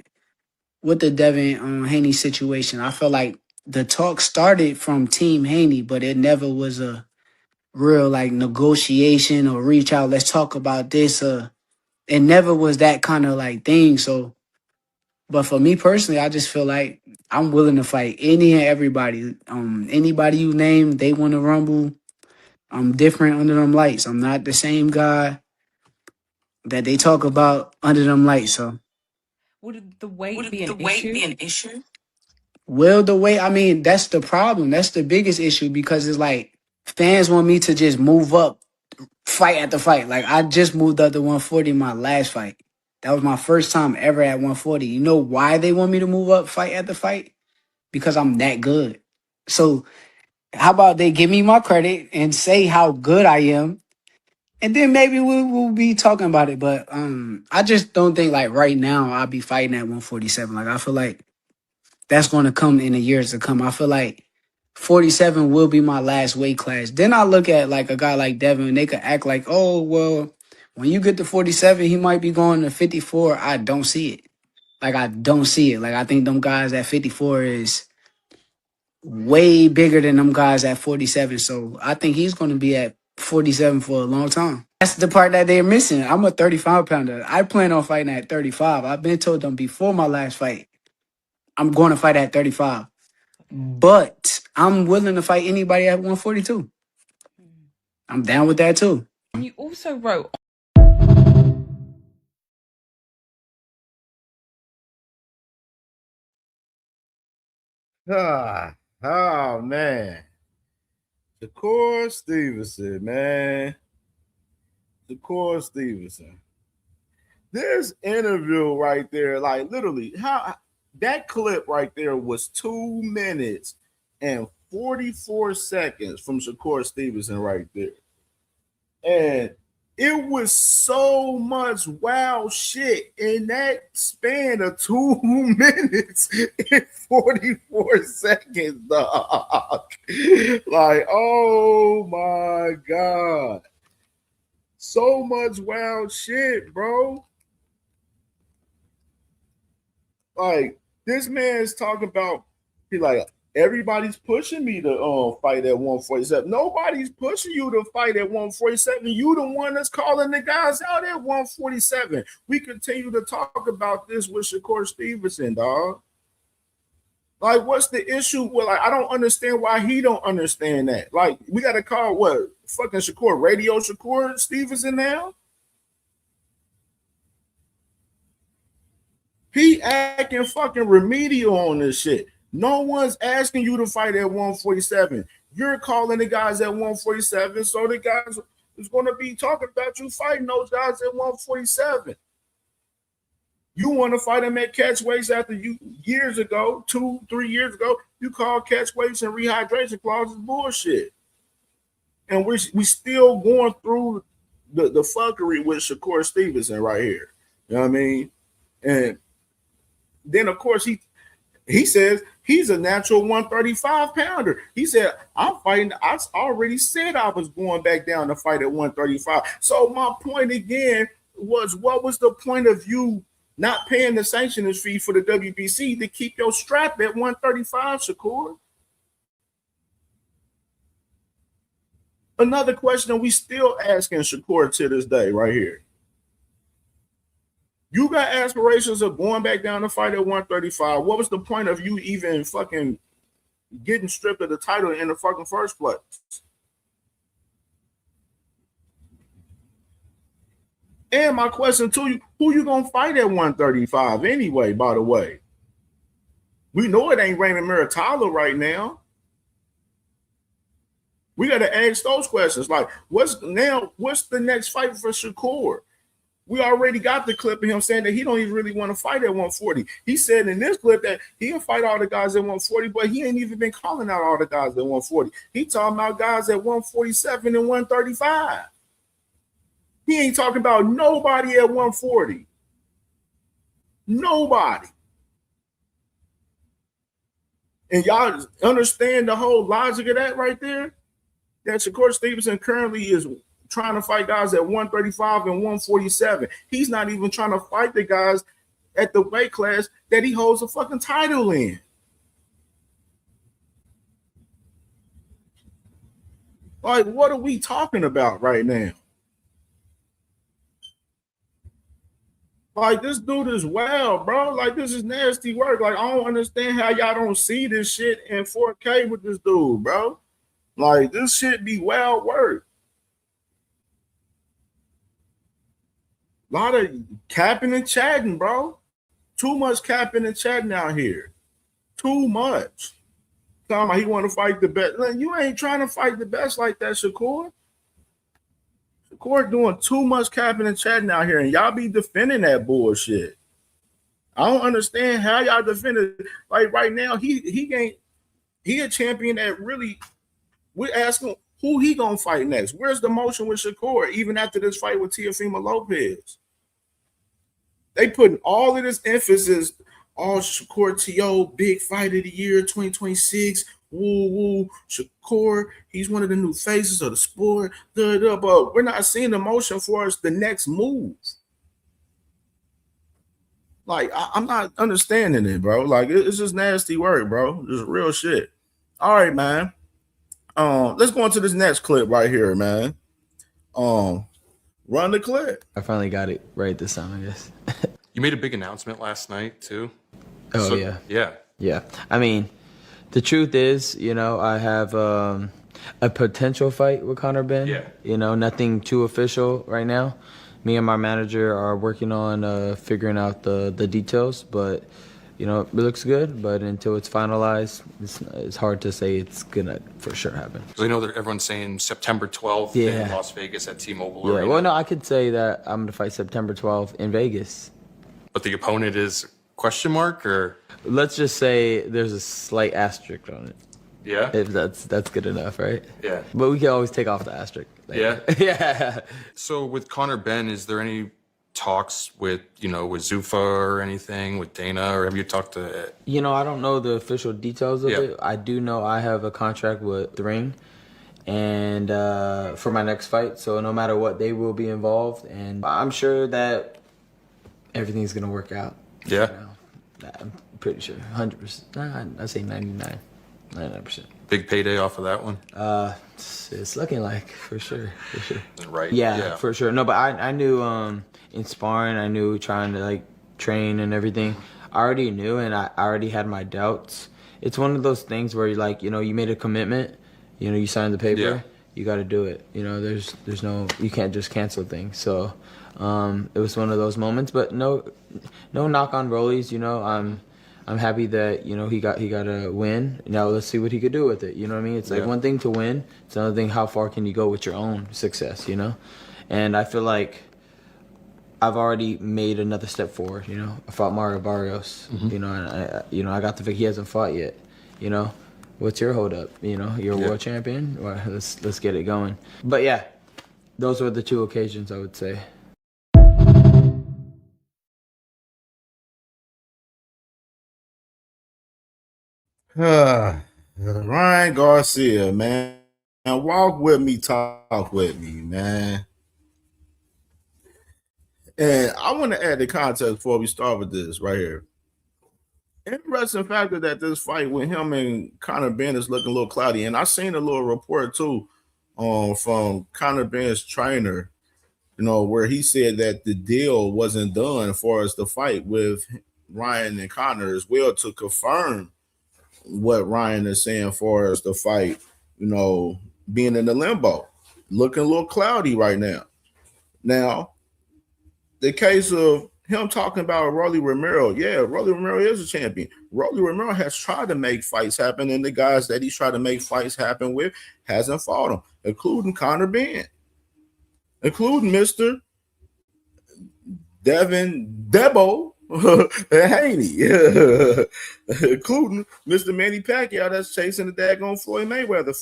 W: with the Devin Haney situation, I feel like the talk started from Team Haney, but it never was a real like negotiation or reach out. Let's talk about this. It never was that kind of like thing. So, but for me personally, I just feel like I'm willing to fight any and everybody. Anybody you name, they want to rumble. I'm different under them lights. I'm not the same guy that they talk about under them lights. So,
V: Would the weight be an issue?
W: well, the way, I mean, that's the problem. That's the biggest issue because it's like fans want me to just move up fight after fight. Like, I just moved up to 140 my last fight. That was my first time ever at 140. You know why they want me to move up fight after fight? Because I'm that good. So how about they give me my credit and say how good I am, and then maybe we'll be talking about it. But I just don't think like right now I'll be fighting at 147. Like, I feel like that's going to come in the years to come. I feel like 47 will be my last weight class. Then I look at like a guy like Devin, and they could act like, oh, well, when you get to 47, he might be going to 54. I don't see it. Like, I don't see it. Like, I think them guys at 54 is way bigger than them guys at 47. So I think he's going to be at 47 for a long time. That's the part that they're missing. I'm a 35 pounder. I plan on fighting at 35. I've been told them before my last fight, I'm going to fight at 35. But I'm willing to fight anybody at 142. I'm down with that too.
V: And you also wrote
K: Oh man. Shakur Stevenson, man. Shakur Stevenson. This interview right there, like literally, how that clip right there was 2 minutes and 44 seconds from Shakur Stevenson right there. And it was so much wild shit in that span of 2 minutes and 44 seconds, dog. Like, oh my God. So much wild shit, bro. Like, this man's talking about, he like, everybody's pushing me to fight at 147. Nobody's pushing you to fight at 147. You the one that's calling the guys out at 147. We continue to talk about this with Shakur Stevenson, dog. Like, what's the issue? Well, like, I don't understand why he don't understand that. Like, we got to call what? Fucking Shakur, Radio Shakur Stevenson now? He acting fucking remedial on this shit. No one's asking you to fight at 147. You're calling the guys at 147, so the guys is going to be talking about you fighting those guys at 147. You want to fight them at catchweights after you years ago, 2-3 years ago, you call catchweights and rehydration clauses bullshit. And we still going through the fuckery with Shakur Stevenson right here. You know what I mean? And then, of course, he says he's a natural 135 pounder. He said, I'm fighting. I already said I was going back down to fight at 135. So my point again was, what was the point of you not paying the sanctions fee for the WBC to keep your strap at 135, Shakur? Another question we still asking Shakur to this day right here. You got aspirations of going back down to fight at 135. What was the point of you even fucking getting stripped of the title in the fucking first place? And my question to you, who you gonna fight at 135 anyway, by the way? We know it ain't Raymond Muratalo right now. We got to ask those questions. Like, what's the next fight for Shakur? We already got the clip of him saying that he don't even really want to fight at 140. He said in this clip that he'll fight all the guys at 140, but he ain't even been calling out all the guys at 140. He talking about guys at 147 and 135. He ain't talking about nobody at 140. Nobody. And y'all understand the whole logic of that right there? That Shakur Stevenson currently is trying to fight guys at 135 and 147. He's not even trying to fight the guys at the weight class that he holds a fucking title in. Like, what are we talking about right now? Like, this dude is wild, bro. Like, this is nasty work. Like, I don't understand how y'all don't see this shit in 4K with this dude, bro. Like, this shit be wild work. A lot of capping and chatting, bro. Too much capping and chatting out here. Too much. Talking about he want to fight the best. Like, you ain't trying to fight the best like that, Shakur. Shakur doing too much capping and chatting out here, and y'all be defending that bullshit. I don't understand how y'all defend it. Like, right now, he a champion that really. We're asking who he gonna fight next. Where's the motion with Shakur? Even after this fight with Teofimo Lopez, they putting all of this emphasis on Shakur T.O. big fight of the year 2026. Woo woo, Shakur. He's one of the new faces of the sport. But we're not seeing the motion for us the next move. Like, I'm not understanding it, bro. Like, it's just nasty work, bro. Just real shit. All right, man. Let's go into this next clip right here, man. Run the clip.
B: I finally got it right this time, I guess.
D: You made a big announcement last night too.
B: Oh,
D: yeah.
B: Yeah. I mean, the truth is, I have a potential fight with Conor Ben. Yeah. Nothing too official right now. Me and my manager are working on figuring out the details, but it looks good, but until it's finalized, it's hard to say it's gonna for sure happen.
D: I know that everyone's saying September 12th in Las Vegas at T-Mobile Arena.
B: Well, no, I could say that I'm gonna fight September 12th in Vegas.
D: But the opponent is question mark, or?
B: Let's just say there's a slight asterisk on it.
D: Yeah?
B: If that's good enough, right?
D: Yeah.
B: But we can always take off the asterisk.
D: Yeah?
B: Yeah.
D: So with Conor Ben, is there any talks with Zuffa or anything with Dana, or have you talked to?
B: I don't know the official details of it. I do know I have a contract with the Ring, and for my next fight. So no matter what, they will be involved, and I'm sure that everything's gonna work out.
D: Yeah,
B: I'm pretty sure, 100%. I say 99%.
D: Big payday off of that one.
B: It's looking like for sure.
D: Right.
B: Yeah, for sure. No, but I knew in sparring, I knew trying to train and everything. I already knew, and I already had my doubts. It's one of those things where you made a commitment. You signed the paper. Yeah. You got to do it. There's no, you can't just cancel things. So it was one of those moments. But no, no knock on Rollies. I'm happy that he got a win. Now let's see what he could do with it. You know what I mean? It's like one thing to win. It's another thing how far can you go with your own success. And I feel like I've already made another step forward. I fought Mario Barrios. And I got the Vic. He hasn't fought yet. What's your hold up? You're a world champion. Well, let's get it going. But yeah, those were the two occasions I would say.
K: Ryan Garcia, man. Now walk with me, talk with me, man. And I want to add the context before we start with this right here. Interesting factor that this fight with him and Conor Ben is looking a little cloudy. And I seen a little report too from Conor Ben's trainer, where he said that the deal wasn't done as far as the fight with Ryan and Conor as well, to confirm what Ryan is saying for as the fight, being in the limbo, looking a little cloudy right now. Now, the case of him talking about Rolly Romero, Rolly Romero is a champion. Rolly Romero has tried to make fights happen, and the guys that he's tried to make fights happen with hasn't fought him, including Conor Ben, including Mr. Devin Debo Haney, including Mr. Manny Pacquiao that's chasing the daggone Floyd Mayweather.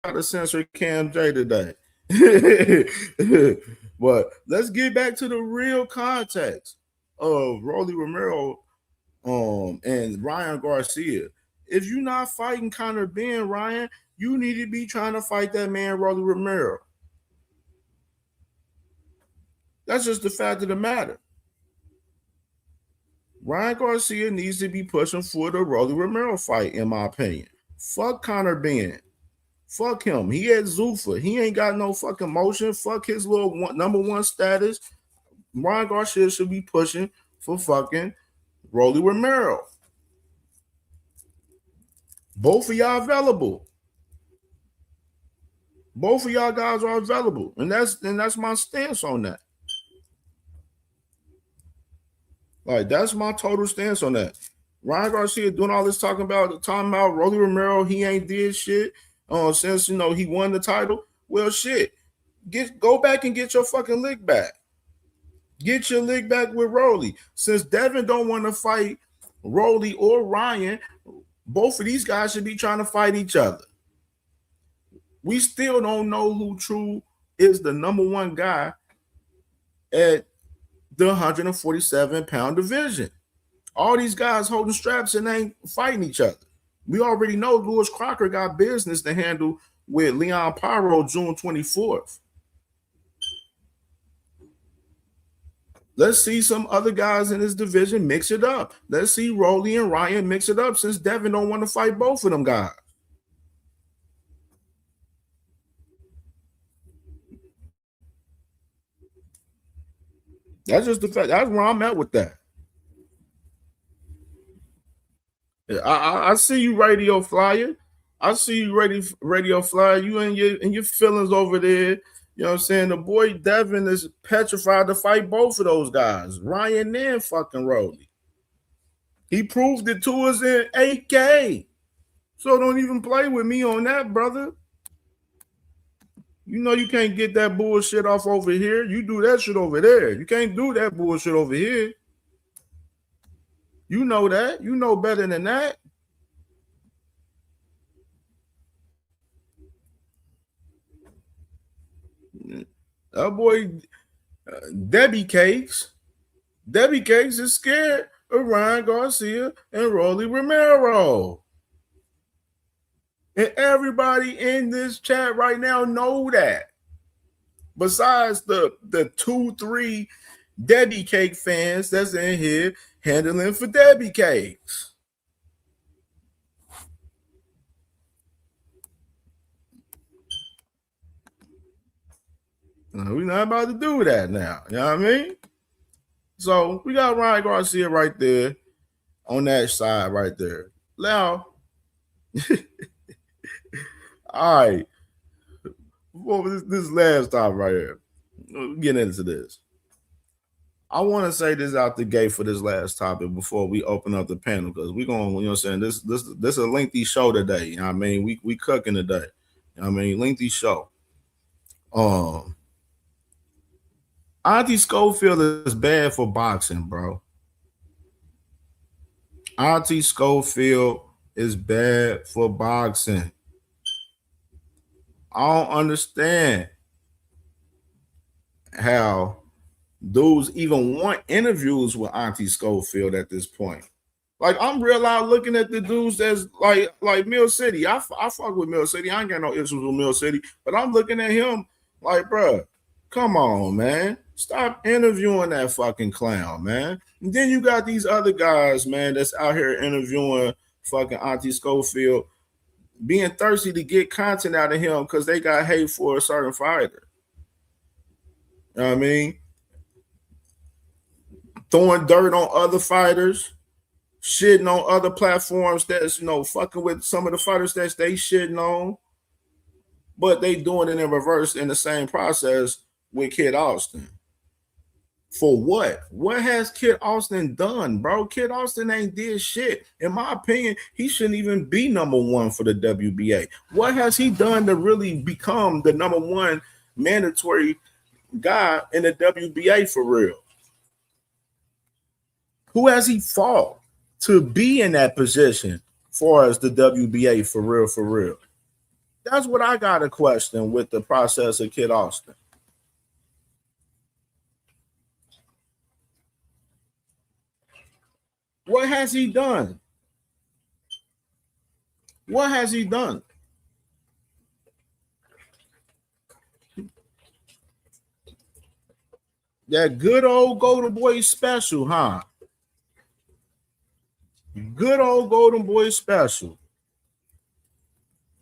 K: To censor CamJ today. But let's get back to the real context of Rolly Romero and Ryan Garcia. If you're not fighting Conor Ben, Ryan, you need to be trying to fight that man Rolly Romero. That's just the fact of the matter. Ryan Garcia needs to be pushing for the Rolly Romero fight, in my opinion. Fuck Conor Ben. Fuck him. He at Zuffa. He ain't got no fucking motion. Fuck his little number one status. Ryan Garcia should be pushing for fucking Rolly Romero. Both of y'all available. Both of y'all guys are available. And that's my stance on that. Like, that's my total stance on that. Ryan Garcia doing all this talking about Rolly Romero, he ain't did shit since he won the title. Well, shit. Go back and get your fucking lick back. Get your lick back with Rolly. Since Devin don't want to fight Rolly or Ryan, both of these guys should be trying to fight each other. We still don't know who true is the number one guy at the 147-pound division. All these guys holding straps and ain't fighting each other. We already know Lewis Crocker got business to handle with Leon Pyro June 24th. Let's see some other guys in this division mix it up. Let's see Rolly and Ryan mix it up, since Devin don't want to fight both of them guys. That's just the fact. That's where I'm at with that. I see you, Radio Flyer. I see you, Radio Flyer. You and your feelings over there. You know what I'm saying? The boy Devin is petrified to fight both of those guys, Ryan and fucking Rolly. He proved it to us in 8K. So don't even play with me on that, brother. You know you can't get that bullshit off over here. You do that shit over there. You can't do that bullshit over here. You know that. You know better than that. That boy, Debbie Cakes. Debbie Cakes is scared of Ryan Garcia and Rolly Romero. And everybody in this chat right now know that. Besides the 2-3 Debbie Cake fans that's in here handling for Debbie Cakes. We're not about to do that now. You know what I mean? So we got Ryan Garcia right there on that side right there. Now, all right. Well, this last time right here, getting into this. I want to say this out the gate for this last topic before we open up the panel, because we're going, you know what I'm saying, this is a lengthy show today. You know what I mean? We cooking today. You know what I mean? Lengthy show. Auntie Schofield is bad for boxing, bro. Auntie Schofield is bad for boxing. I don't understand how dudes even want interviews with Auntie Schofield at this point. Like, I'm real out looking at the dudes that's like Mill City. I fuck with Mill City. I ain't got no issues with Mill City, but I'm looking at him like, bro, come on, man. Stop interviewing that fucking clown, man. And then you got these other guys, man, that's out here interviewing fucking Auntie Schofield, being thirsty to get content out of him because they got hate for a certain fighter. You know what I mean? Throwing dirt on other fighters, shitting on other platforms that's, you know, fucking with some of the fighters that they shitting on, but they doing it in reverse in the same process with Kid Austin. For what? What has Kid Austin done, bro? Kid Austin ain't did shit. In my opinion, he shouldn't even be #1 for the WBA. What has he done to really become the #1 mandatory guy in the WBA for real? Who has he fought to be in that position for as the WBA for real, for real? That's what I got a question with the process of Kid Austin. What has he done? What has he done? That good old Golden Boy special, huh? Good old Golden Boy special.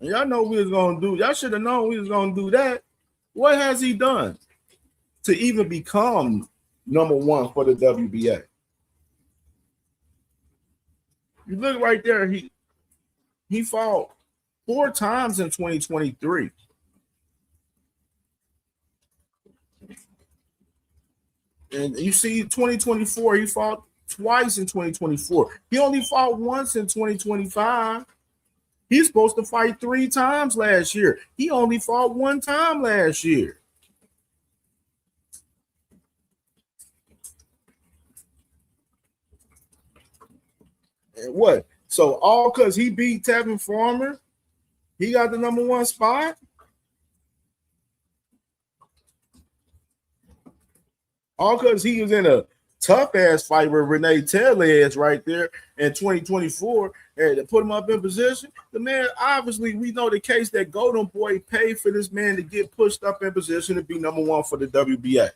K: And y'all know we was gonna do. Y'all should have known we was gonna do that. What has he done to even become #1 for the WBA? You look right there. He fought 4 times in 2023. And you see 2024, he fought twice in 2024. He only fought once in 2025. He's supposed to fight 3 times last year. He only fought 1 time last year. And what? So all because he beat Tevin Farmer, he got the #1 spot? All because he was in a tough ass fight with Renee Tellez right there in 2024 and to put him up in position. The man, obviously, we know the case that Golden Boy paid for this man to get pushed up in position to be #1 for the WBA.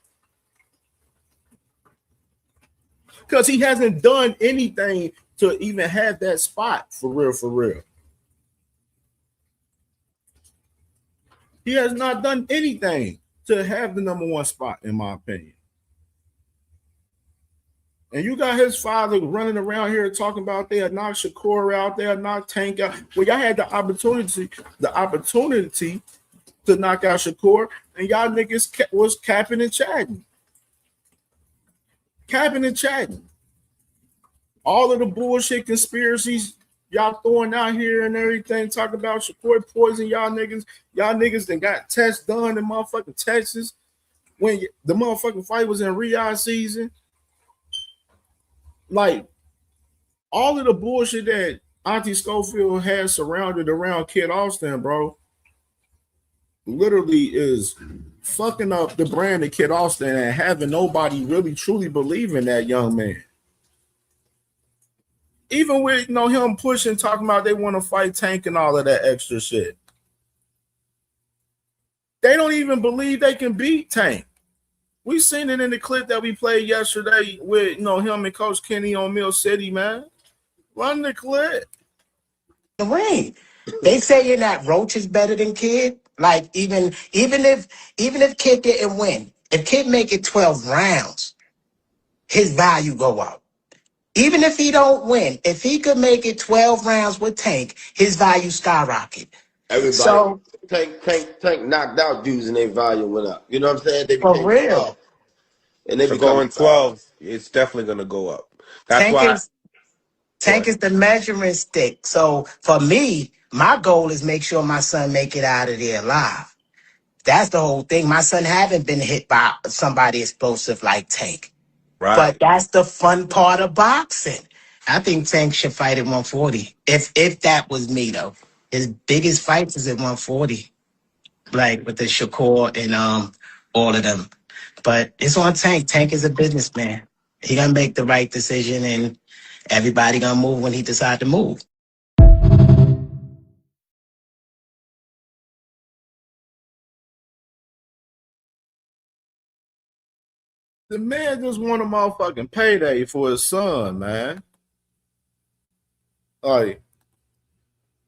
K: Because he hasn't done anything to even have that spot for real, for real. He has not done anything to have the #1 spot, in my opinion. And you got his father running around here talking about they had knocked Shakur out, they had knocked Tank out. Well, y'all had the opportunity to knock out Shakur, and y'all niggas was capping and chatting. Capping and chatting. All of the bullshit conspiracies y'all throwing out here and everything, talking about Shakur poison y'all niggas. Y'all niggas that got tests done in motherfucking Texas when the motherfucking fight was in Riyadh season. Like, all of the bullshit that Auntie Schofield has surrounded around Kid Austin, bro, literally is fucking up the brand of Kid Austin and having nobody really truly believe in that young man. Even with him pushing, talking about they want to fight Tank and all of that extra shit. They don't even believe they can beat Tank. We seen it in the clip that we played yesterday with him and Coach Kenny on Mill City, man. Run the clip.
H: The ring. They saying that Roach is better than Kid. Like even if Kid didn't win, if Kid make it 12 rounds, his value go up. Even if he don't win, if he could make it 12 rounds with Tank, his value skyrocket.
I: Everybody,
H: So
I: Tank knocked out dudes and their value went up. You know what I'm saying? They
H: for
I: became
H: real.
I: tough. And they
J: So
I: become
J: going 12, it's definitely going to go up. That's
H: Tank is the measuring stick. So for me, my goal is make sure my son make it out of there alive. That's the whole thing. My son haven't been hit by somebody explosive like Tank.
J: Right.
H: But that's the fun part of boxing. I think Tank should fight at 140. If that was me, though. His biggest fights is at 140. Like with the Shakur and all of them. But it's on Tank. Tank is a businessman. He gonna make the right decision and everybody gonna move when he decide to move.
K: The man just want a motherfucking payday for his son, man. Like,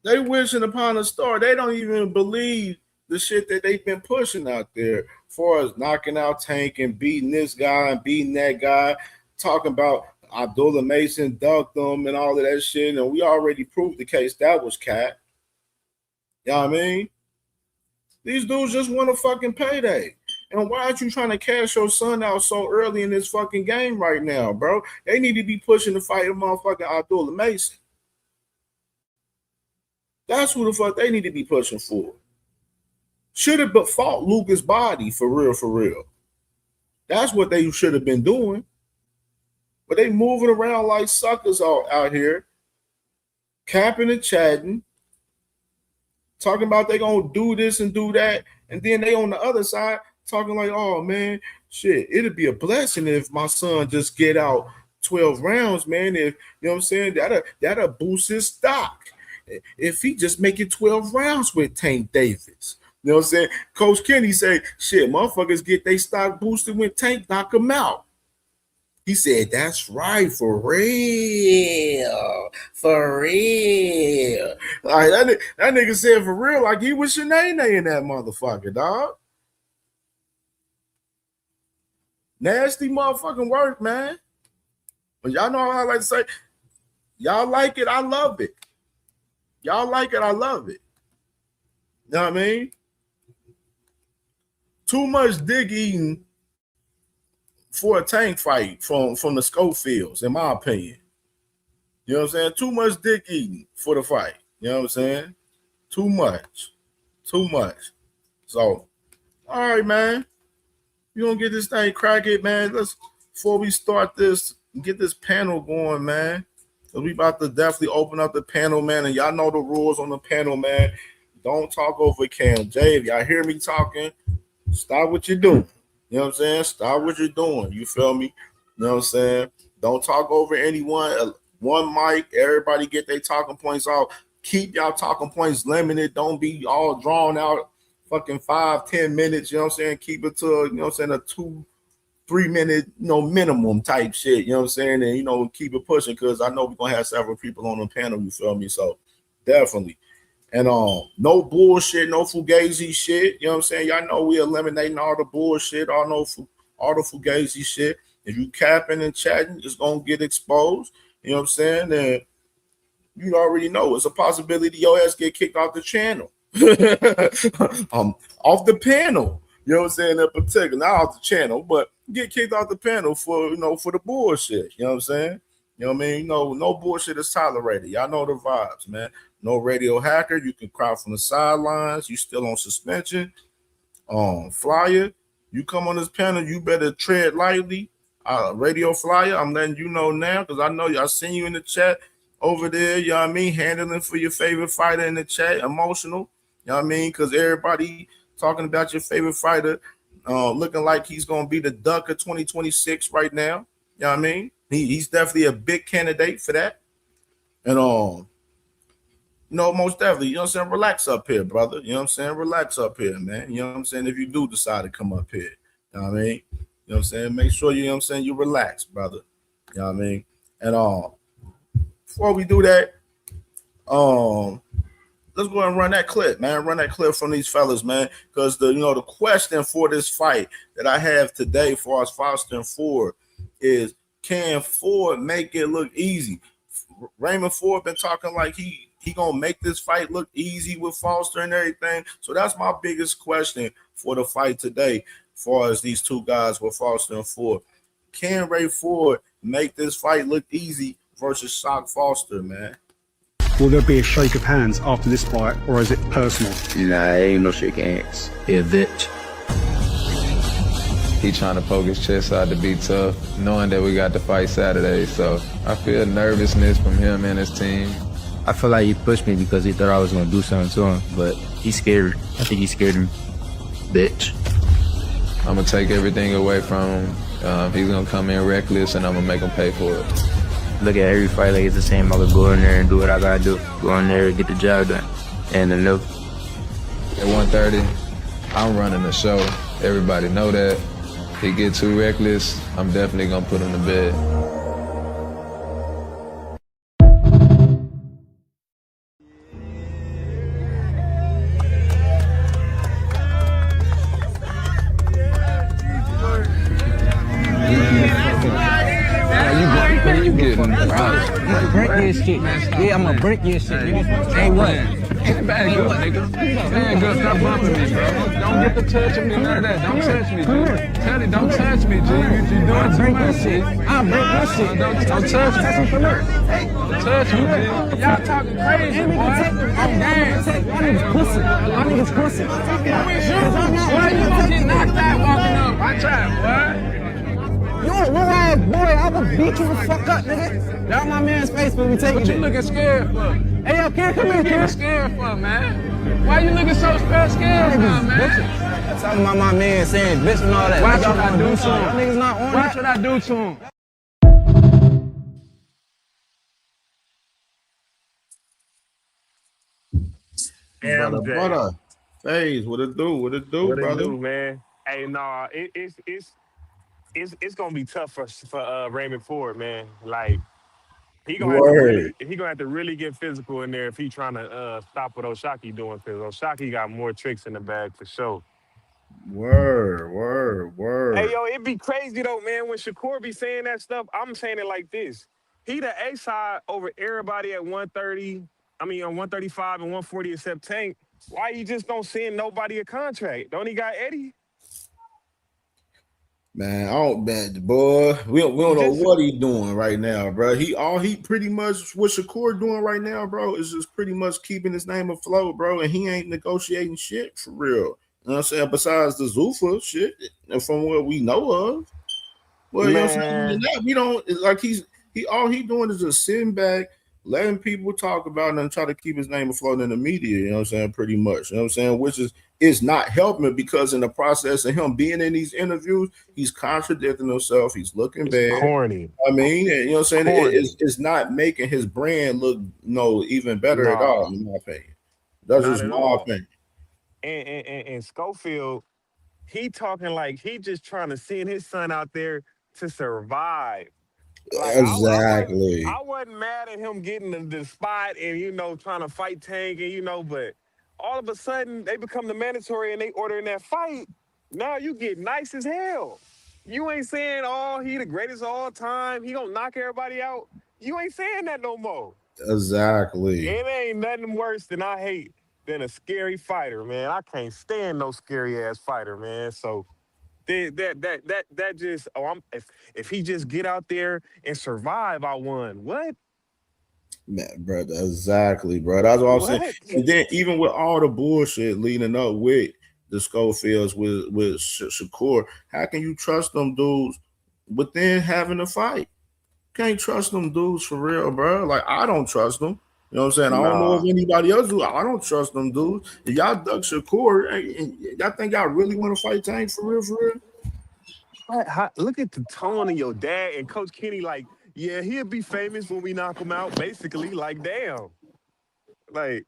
K: they wishing upon a star. They don't even believe the shit that they've been pushing out there as far as knocking out Tank and beating this guy and beating that guy, talking about Abdullah Mason ducked them and all of that shit. And we already proved the case that was cat. You know what I mean? These dudes just want a fucking payday. And why aren't you trying to cash your son out so early in this fucking game right now, bro? They need to be pushing to fight a motherfucking Abdullah Mason. That's who the fuck they need to be pushing for. Should have but fought Lucas Body for real, for real. That's what they should have been doing. But they moving around like suckers out here, capping and chatting, talking about they gonna do this and do that, and then they on the other side talking like, oh man, shit, it'd be a blessing if my son just get out 12 rounds, man. If you know what I'm saying, that'll boost his stock. If he just make it 12 rounds with Tank Davis. You know what I'm saying? Coach Kenny say, shit, motherfuckers get their stock boosted when Tank knock them out. He said, that's right, for real. For real. Like, that nigga said for real, like he was Shanae in that motherfucker, dog. Nasty motherfucking work, man. But y'all know how I like to say, y'all like it, I love it. Y'all like it, I love it. You know what I mean? Too much dick eating for a Tank fight from the Schofields, in my opinion. You know what I'm saying? Too much dick eating for the fight. You know what I'm saying? Too much. Too much. So, all right, man. You gonna get this thing cracking, man. Let's, before we start this, get this panel going, man. We about to definitely open up the panel, man. And y'all know the rules on the panel, man. Don't talk over CamJ. If y'all hear me talking, stop what you're doing. You know what I'm saying? Stop what you're doing. You feel me? You know what I'm saying? Don't talk over anyone. One mic, everybody get their talking points out. Keep y'all talking points limited. Don't be all drawn out fucking 5-10 minutes. You know what I'm saying? Keep it to, you know what I'm saying, a 2-3 minute, minimum type shit. You know what I'm saying? And, keep it pushing because I know we're going to have several people on the panel. You feel me? So definitely. And no bullshit, no fugazi shit. You know what I'm saying? Y'all know we eliminating all the bullshit, all the fugazi shit. If you capping and chatting, it's gonna get exposed. You know what I'm saying? And you already know it's a possibility your ass get kicked off the channel. off the panel. You know what I'm saying? In particular, not off the channel, but get kicked off the panel for for the bullshit. You know what I'm saying? You know what I mean? No bullshit is tolerated. Y'all know the vibes, man. No radio hacker. You can cry from the sidelines. You still on suspension. Flyer, you come on this panel, you better tread lightly. Radio Flyer, I'm letting you know now because I know y'all seen you in the chat over there. You know what I mean? Handling for your favorite fighter in the chat, emotional. You know what I mean? Because everybody talking about your favorite fighter, looking like he's gonna be the duck of 2026 right now. You know what I mean? He's definitely a big candidate for that. And most definitely, you know what I'm saying? Relax up here, brother. You know what I'm saying? Relax up here, man. You know what I'm saying? If you do decide to come up here, you know what I mean? You know what I'm saying? Make sure you know what I'm saying, you relax, brother. You know what I mean? And before we do that, let's go and run that clip, man. Run that clip from these fellas, man. Because the question for this fight that I have today for us Foster and Ford is, can Ford make it look easy? Raymond Ford been talking like he gonna make this fight look easy with Foster and everything. So that's my biggest question for the fight today, as far as these two guys with Foster and Ford. Can Ray Ford make this fight look easy versus Shock Foster, man?
F: Will there be a shake of hands after this fight, or is it personal?
B: Nah, ain't no shake hands. Yeah, bitch. He trying to poke his chest out to be tough, knowing that we got the fight Saturday. So I feel nervousness from him and his team.
L: I feel like he pushed me because he thought I was going to do something to him, but he's scared. I think he scared him. Bitch.
B: I'm going to take everything away from him. He's going to come in reckless, and I'm going to make him pay for it.
L: Look at every fight like it's the same. I could go in there and do what I got to do. Go in there and get the job done. And the no.
B: At 1:30, I'm running the show. Everybody know that. If he get too reckless, I'm definitely going to put him to bed.
G: Break your shit. Yeah, I'm gonna break your shit, nigga. Hey, what?
P: Bag up, nigga. Bag up, stop bumping me, bro. Don't get to touching me, none of that. Don't touch me, G. Tell it, don't touch me, G. You doing too much shit. I'll break your shit. Don't touch me. Don't touch me, G. Y'all talking crazy, boy. I'm gas. Y'all niggas pussy. Y'all niggas pussy. Why you gonna get knocked out walking up? Watch out, boy.
G: You a real ass boy, I will beat you the fuck up, nigga. That my man's face when we take it.
P: What you looking scared for?
G: Hey, yo, kid, come here, kid.
P: What you scared for, man? Why you looking so scared now, man?
G: I'm talking about my man saying bitch and all that.
P: Watch what I do to him.
G: Y'all niggas not on
P: Watch what I do to him.
K: Brother. Hey, what it do? What it do,
M: What
K: brother?
M: it do, man? Hey, nah, it's gonna be tough for Raymond Ford, man. Like he gonna have to really get physical in there if he trying to stop what Oshaki doing, because Oshaki got more tricks in the bag for sure.
K: Word.
M: Hey, yo, it'd be crazy though, man. When Shakur be saying that stuff, I'm saying it like this: he the A side over everybody at 130. I mean, on 135 and 140 except Tank. Why you just don't send nobody a contract? Don't he got Eddie?
K: Man, I don't bet, boy. We don't know what he doing right now, bro. He pretty much what Shakur doing right now, bro, is just pretty much keeping his name afloat, bro. And he ain't negotiating shit for real. You know what I'm saying? Besides the Zuffa shit, from what we know of. Well, you know what I'm saying? That we don't like all he doing is just sitting back, letting people talk about it and try to keep his name afloat in the media, you know what I'm saying? Pretty much. You know what I'm saying? Which is not helping, because in the process of him being in these interviews, he's contradicting himself. He's looking bad.
M: Corny.
K: I mean, you know what I'm saying? It's not making his brand look even better at all, in my opinion. That's just my opinion.
M: And Schofield, he talking like he just trying to send his son out there to survive. Like,
K: exactly.
M: I wasn't mad at him getting the spot and, trying to fight Tank and, but all of a sudden they become the mandatory and they ordering that fight. Now you get nice as hell. You ain't saying, he the greatest of all time. He gonna knock everybody out. You ain't saying that no more.
K: Exactly.
M: It ain't nothing worse than I hate than a scary fighter, man. I can't stand no scary ass fighter, man. So that just if he just get out there and survive, I won. What?
K: Man, brother, exactly, bro. That's what I'm saying.
M: What?
K: And then even with all the bullshit leading up with the Schofields with Shakur, how can you trust them dudes within having a fight? Can't trust them dudes for real, bro. Like I don't trust them. You know what I'm saying? I don't know if
M: Nah.
K: anybody else do. I don't trust them dudes. If y'all duck Shakur, y'all think y'all really want to fight Tank for real, for real?
M: Look at the tone of your dad and Coach Kenny. Like, yeah, he'll be famous when we knock him out. Basically, like, damn. Like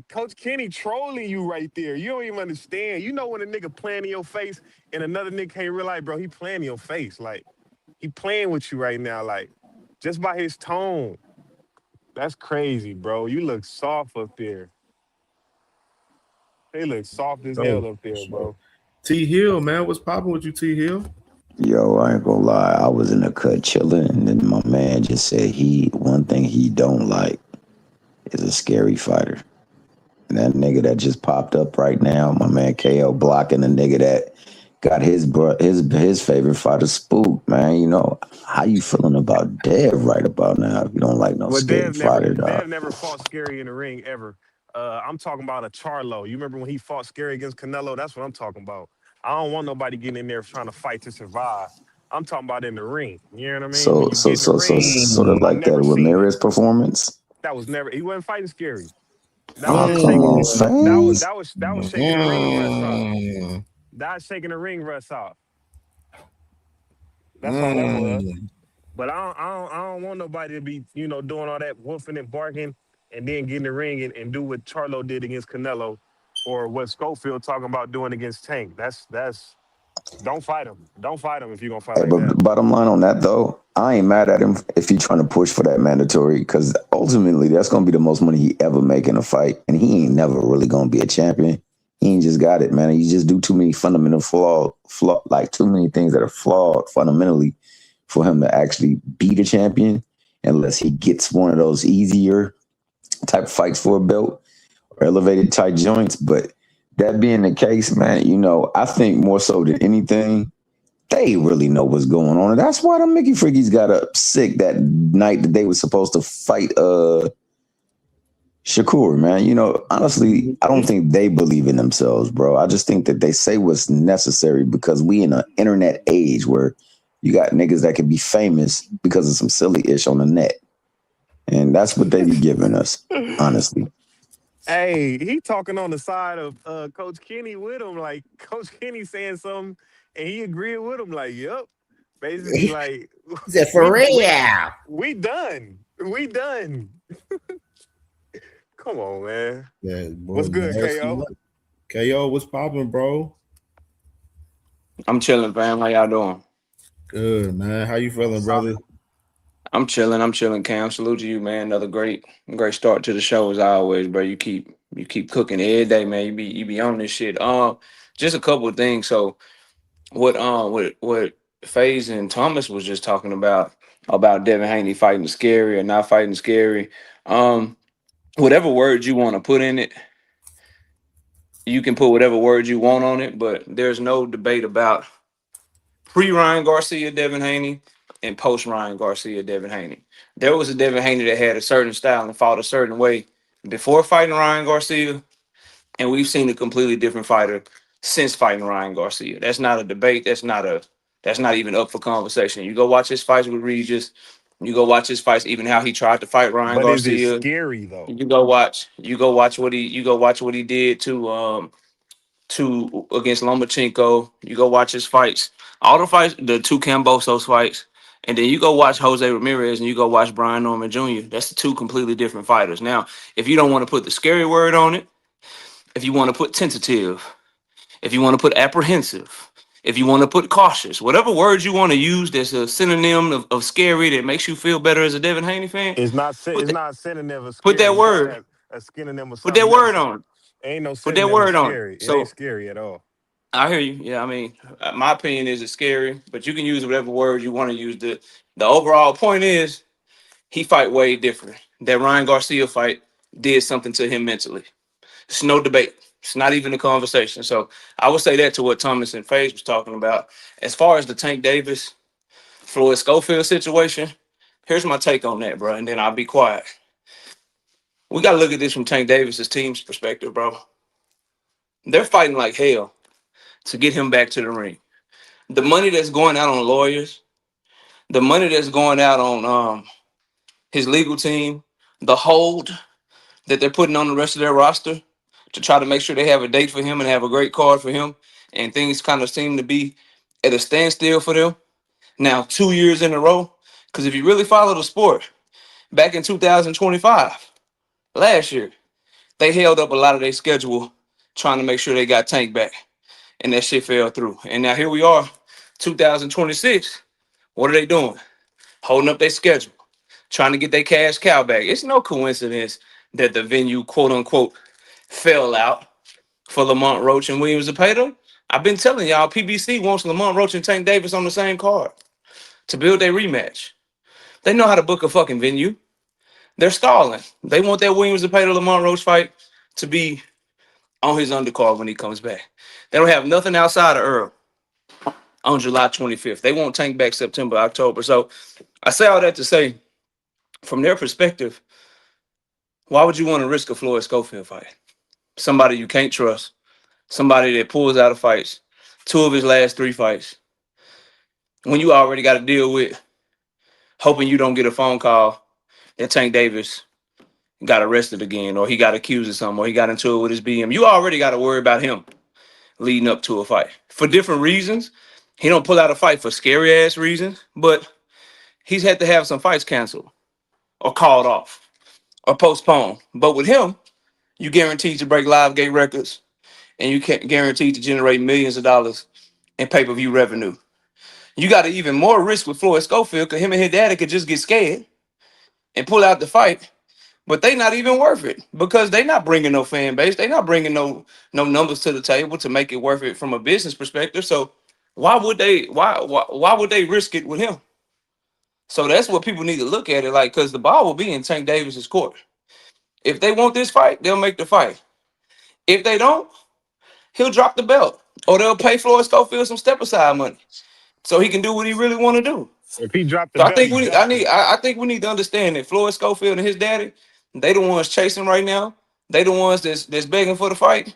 M: Coach Kenny trolling you right there. You don't even understand. You know when a nigga playing in your face and another nigga can't realize, bro, he playing in your face. Like, he playing with you right now. Like, just by his tone. That's crazy, bro. You look soft up there. They look soft as hell up there, bro.
K: T Hill, man, what's popping with you, T Hill?
C: Yo, I ain't gonna lie. I was in the cut chilling, and then my man just said one thing he don't like is a scary fighter. And that nigga that just popped up right now, my man KO blocking the nigga that got his favorite fighter spooked, man. You know, how you feeling about Dev right about now if you don't like no
M: Well,
C: scary fighter,
M: Dev
C: dog?
M: never fought scary in the ring ever. I'm talking about a Charlo. You remember when he fought scary against Canelo? That's what I'm talking about. I don't want nobody getting in there trying to fight to survive. I'm talking about in the ring. You know what I mean? When
C: So
M: you
C: so
M: get in the
C: so so
M: ring,
C: sort of
M: I
C: like that
M: never seen it.
C: Ramirez performance.
M: That was never. He wasn't fighting scary. That was
C: Oh,
M: just
C: come
M: shaking.
C: on, fans.
M: That was shaking the ring rust off. That's shaking the ring rust off. That's all that was. But I don't want nobody to be, doing all that woofing and barking and then get in the ring and do what Charlo did against Canelo or what Schofield talking about doing against Tank. That's don't fight him. Don't fight him if you're gonna fight
C: Hey,
M: like
C: but
M: that.
C: bottom line on that though, I ain't mad at him if he's trying to push for that mandatory because ultimately that's gonna be the most money he ever make in a fight, and he ain't never really gonna be a champion. He ain't just got it, man. You just do too many fundamental like too many things that are flawed fundamentally for him to actually be the champion, unless he gets one of those easier type fights for a belt or elevated tight joints. But that being the case, man, I think more so than anything they really know what's going on. And that's why the Mickey Frickies got up sick that night that they were supposed to fight Shakur, man. Honestly, I don't think they believe in themselves, bro. I just think that they say what's necessary because we in an internet age where you got niggas that can be famous because of some silly ish on the net. And that's what they be giving us, honestly.
M: Hey, he talking on the side of Coach Kenny with him, like Coach Kenny saying something and he agreed with him, like, yep. Basically, like
K: He said, for
M: we
K: real.
M: we done. We done. Come on, man.
K: Yeah, boy,
M: What's good, KO?
K: KO, what's popping, bro?
N: I'm chilling, fam. How y'all doing?
K: Good, man. How you feeling, brother?
N: I'm chilling, Cam. Salute to you, man. Another great start to the show as always, bro. You keep cooking every day, man. You be on this shit. Just a couple of things. So what FaZe and Thomas was just talking about Devin Haney fighting scary or not fighting scary. Whatever words you want to put in it, you can put whatever words you want on it, but there's no debate about pre-Ryan Garcia Devin Haney and post-Ryan Garcia Devin Haney. There was a Devin Haney that had a certain style and fought a certain way before fighting Ryan Garcia, and we've seen a completely different fighter since fighting Ryan Garcia. That's not a debate. That's not even up for conversation. You go watch his fights with Regis. You go watch his fights, even how he tried to fight Ryan
M: But is it
N: Garcia.
M: scary though?
N: You go watch what he did to against Lomachenko. You go watch his fights, all the fights, the two Cambosos fights, and then you go watch Jose Ramirez and you go watch Brian Norman Jr. That's the two completely different fighters. Now, if you don't want to put the scary word on it, if you want to put tentative, if you want to put apprehensive, if you want to put cautious, whatever words you want to use that's a synonym of scary that makes you feel better as a Devin Haney fan,
M: It's not a synonym of
N: put
M: scary.
N: that
M: You gotta
N: word,
M: have a synonym of
N: put that
M: something
N: word
M: else.
N: on it.
M: Ain't no
N: Put that
M: synonym of
N: word on it.
M: scary. It ain't
N: So
M: scary at all.
N: I hear you. Yeah, I mean, my opinion is it's scary, but you can use whatever word you want to use. The overall point is he fight way different. That Ryan Garcia fight did something to him mentally. It's no debate. It's not even a conversation. So I would say that to what Thomas and FaZe was talking about. As far as the Tank Davis, Floyd Schofield situation, here's my take on that, bro, and then I'll be quiet. We got to look at this from Tank Davis's team's perspective, bro. They're fighting like hell to get him back to the ring. The money that's going out on lawyers, the money that's going out on his legal team, the hold that they're putting on the rest of their roster to try to make sure they have a date for him and have a great card for him, and things kind of seem to be at a standstill for them now 2 years in a row. Because if you really follow the sport, back in 2025, last year, they held up a lot of their schedule trying to make sure they got Tank back, and that shit fell through. And now here we are, 2026. What are they doing? Holding up their schedule, trying to get their cash cow back. It's no coincidence that the venue, quote unquote, fell out for Lamont Roach and Williams Zepeda. I've been telling y'all, PBC wants Lamont Roach and Tank Davis on the same card to build their rematch. They know how to book a fucking venue. They're stalling. They want that Williams Zepeda Lamont Roach fight to be on his undercard when he comes back. They don't have nothing outside of Earl on July 25th. They want Tank back September, October. So I say all that to say, from their perspective, why would you want to risk a Floyd Schofield fight? Somebody you can't trust, somebody that pulls out of fights, 2 of his last 3 fights, when you already got to deal with hoping you don't get a phone call that Tank Davis got arrested again, or he got accused of something, or he got into it with his BM. You already got to worry about him leading up to a fight for different reasons. He don't pull out a fight for scary ass reasons, but he's had to have some fights canceled or called off or postponed. But with him, you guaranteed to break live gate records, and you can't guaranteed to generate millions of dollars in pay-per-view revenue. You got even more risk with Floyd Schofield because him and his daddy could just get scared and pull out the fight. But they not even worth it because they not bringing no fan base. They not bringing no numbers to the table to make it worth it from a business perspective. So why would they risk it with him? So that's what people need to look at it like, because the ball will be in Tank Davis's court. If they want this fight, they'll make the fight. If they don't, he'll drop the belt, or they'll pay Floyd Schofield some step aside money so he can do what he really want to do.
M: If he dropped the
N: So I
M: belt,
N: think
M: he
N: we
M: dropped
N: I think we need to understand that Floyd Schofield and his daddy, they the ones chasing right now. They the ones that's begging for the fight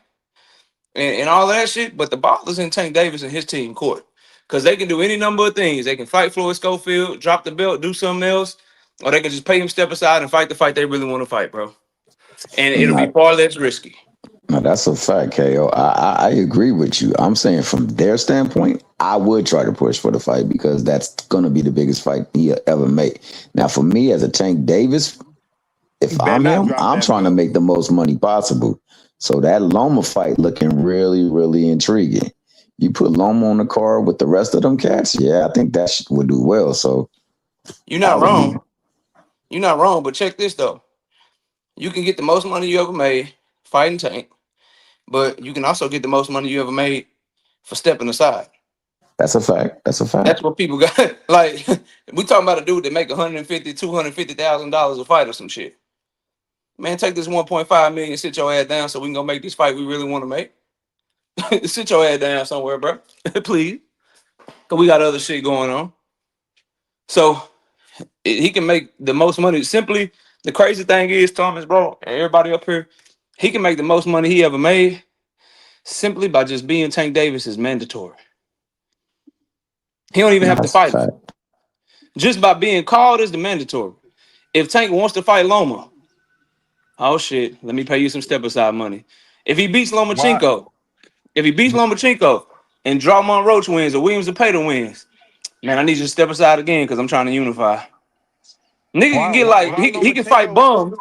N: and all of that shit. But the ball is in Tank Davis and his team court, because they can do any number of things. They can fight Floyd Schofield, drop the belt, do something else, or they can just pay him step aside and fight the fight they really want to fight, bro. And it'll be far less risky.
C: No, that's a fact, KO. I agree with you. I'm saying from their standpoint, I would try to push for the fight because that's going to be the biggest fight he'll ever make. Now, for me as a Tank Davis, if I'm him, I'm trying to make the most money possible. So that Loma fight looking really, really intriguing. You put Loma on the card with the rest of them cats, yeah, I think that would do well. So
N: you're not wrong. You're not wrong, but check this though. You can get the most money you ever made fighting Tank, but you can also get the most money you ever made for stepping aside.
C: That's a fact. That's a fact.
N: That's what people got. Like, we talking about a dude that make $150,000, $250,000 a fight or some shit. Man, take this 1.5 million, sit your ass down so we can go make this fight we really want to make. Sit your ass down somewhere, bro. Please. Because we got other shit going on. So he can make the most money. Simply, the crazy thing is, Thomas, bro, and everybody up here, he can make the most money he ever made simply by just being Tank Davis is mandatory. He don't even have to fight. Just by being called is the mandatory. If Tank wants to fight Loma, oh shit, let me pay you some step aside money. If he beats Lomachenko, and Drawmon Roach wins or Williams Zepeda wins, man, I need you to step aside again because I'm trying to unify. Nigga can get like he can fight bums.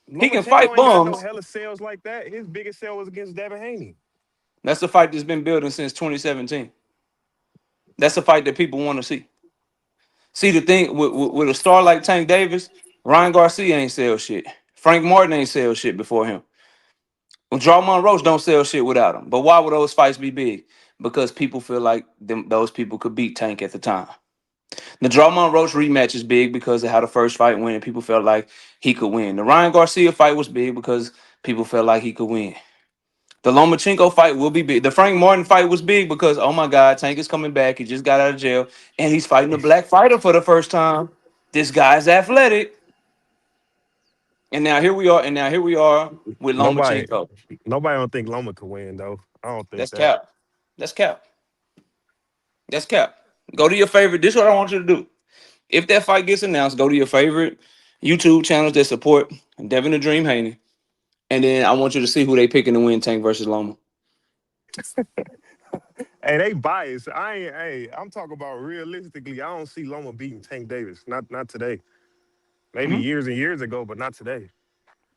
N: He can fight bums.
M: No hella sales like that. His biggest sale was against Devin Haney.
N: That's a fight that's been building since 2017. That's a fight that people want to see. See, the thing with a star like Tank Davis, Ryan Garcia ain't sell shit. Frank Martin ain't sell shit before him. Well, Drawmon Roach don't sell shit without him. But why would those fights be big? Because people feel like those people could beat Tank at the time. The Drawmon Roach rematch is big because of how the first fight went and people felt like he could win. The Ryan Garcia fight was big because people felt like he could win. The Lomachenko fight will be big. The Frank Martin fight was big because, oh my God, Tank is coming back. He just got out of jail, and he's fighting a black fighter for the first time. This guy's athletic. And now here we are. With
M: Nobody
N: Lomachenko.
M: don't think Loma could win though. I don't think
N: That's
M: that.
N: cap. That's cap. That's cap. Go to your favorite. This is what I want you to do. If that fight gets announced, go to your favorite YouTube channels that support Devin the Dream Haney. And then I want you to see who they picking to win, Tank versus Loma.
M: Hey, they biased. I'm talking about realistically. I don't see Loma beating Tank Davis. Not today. Maybe years and years ago, but not today.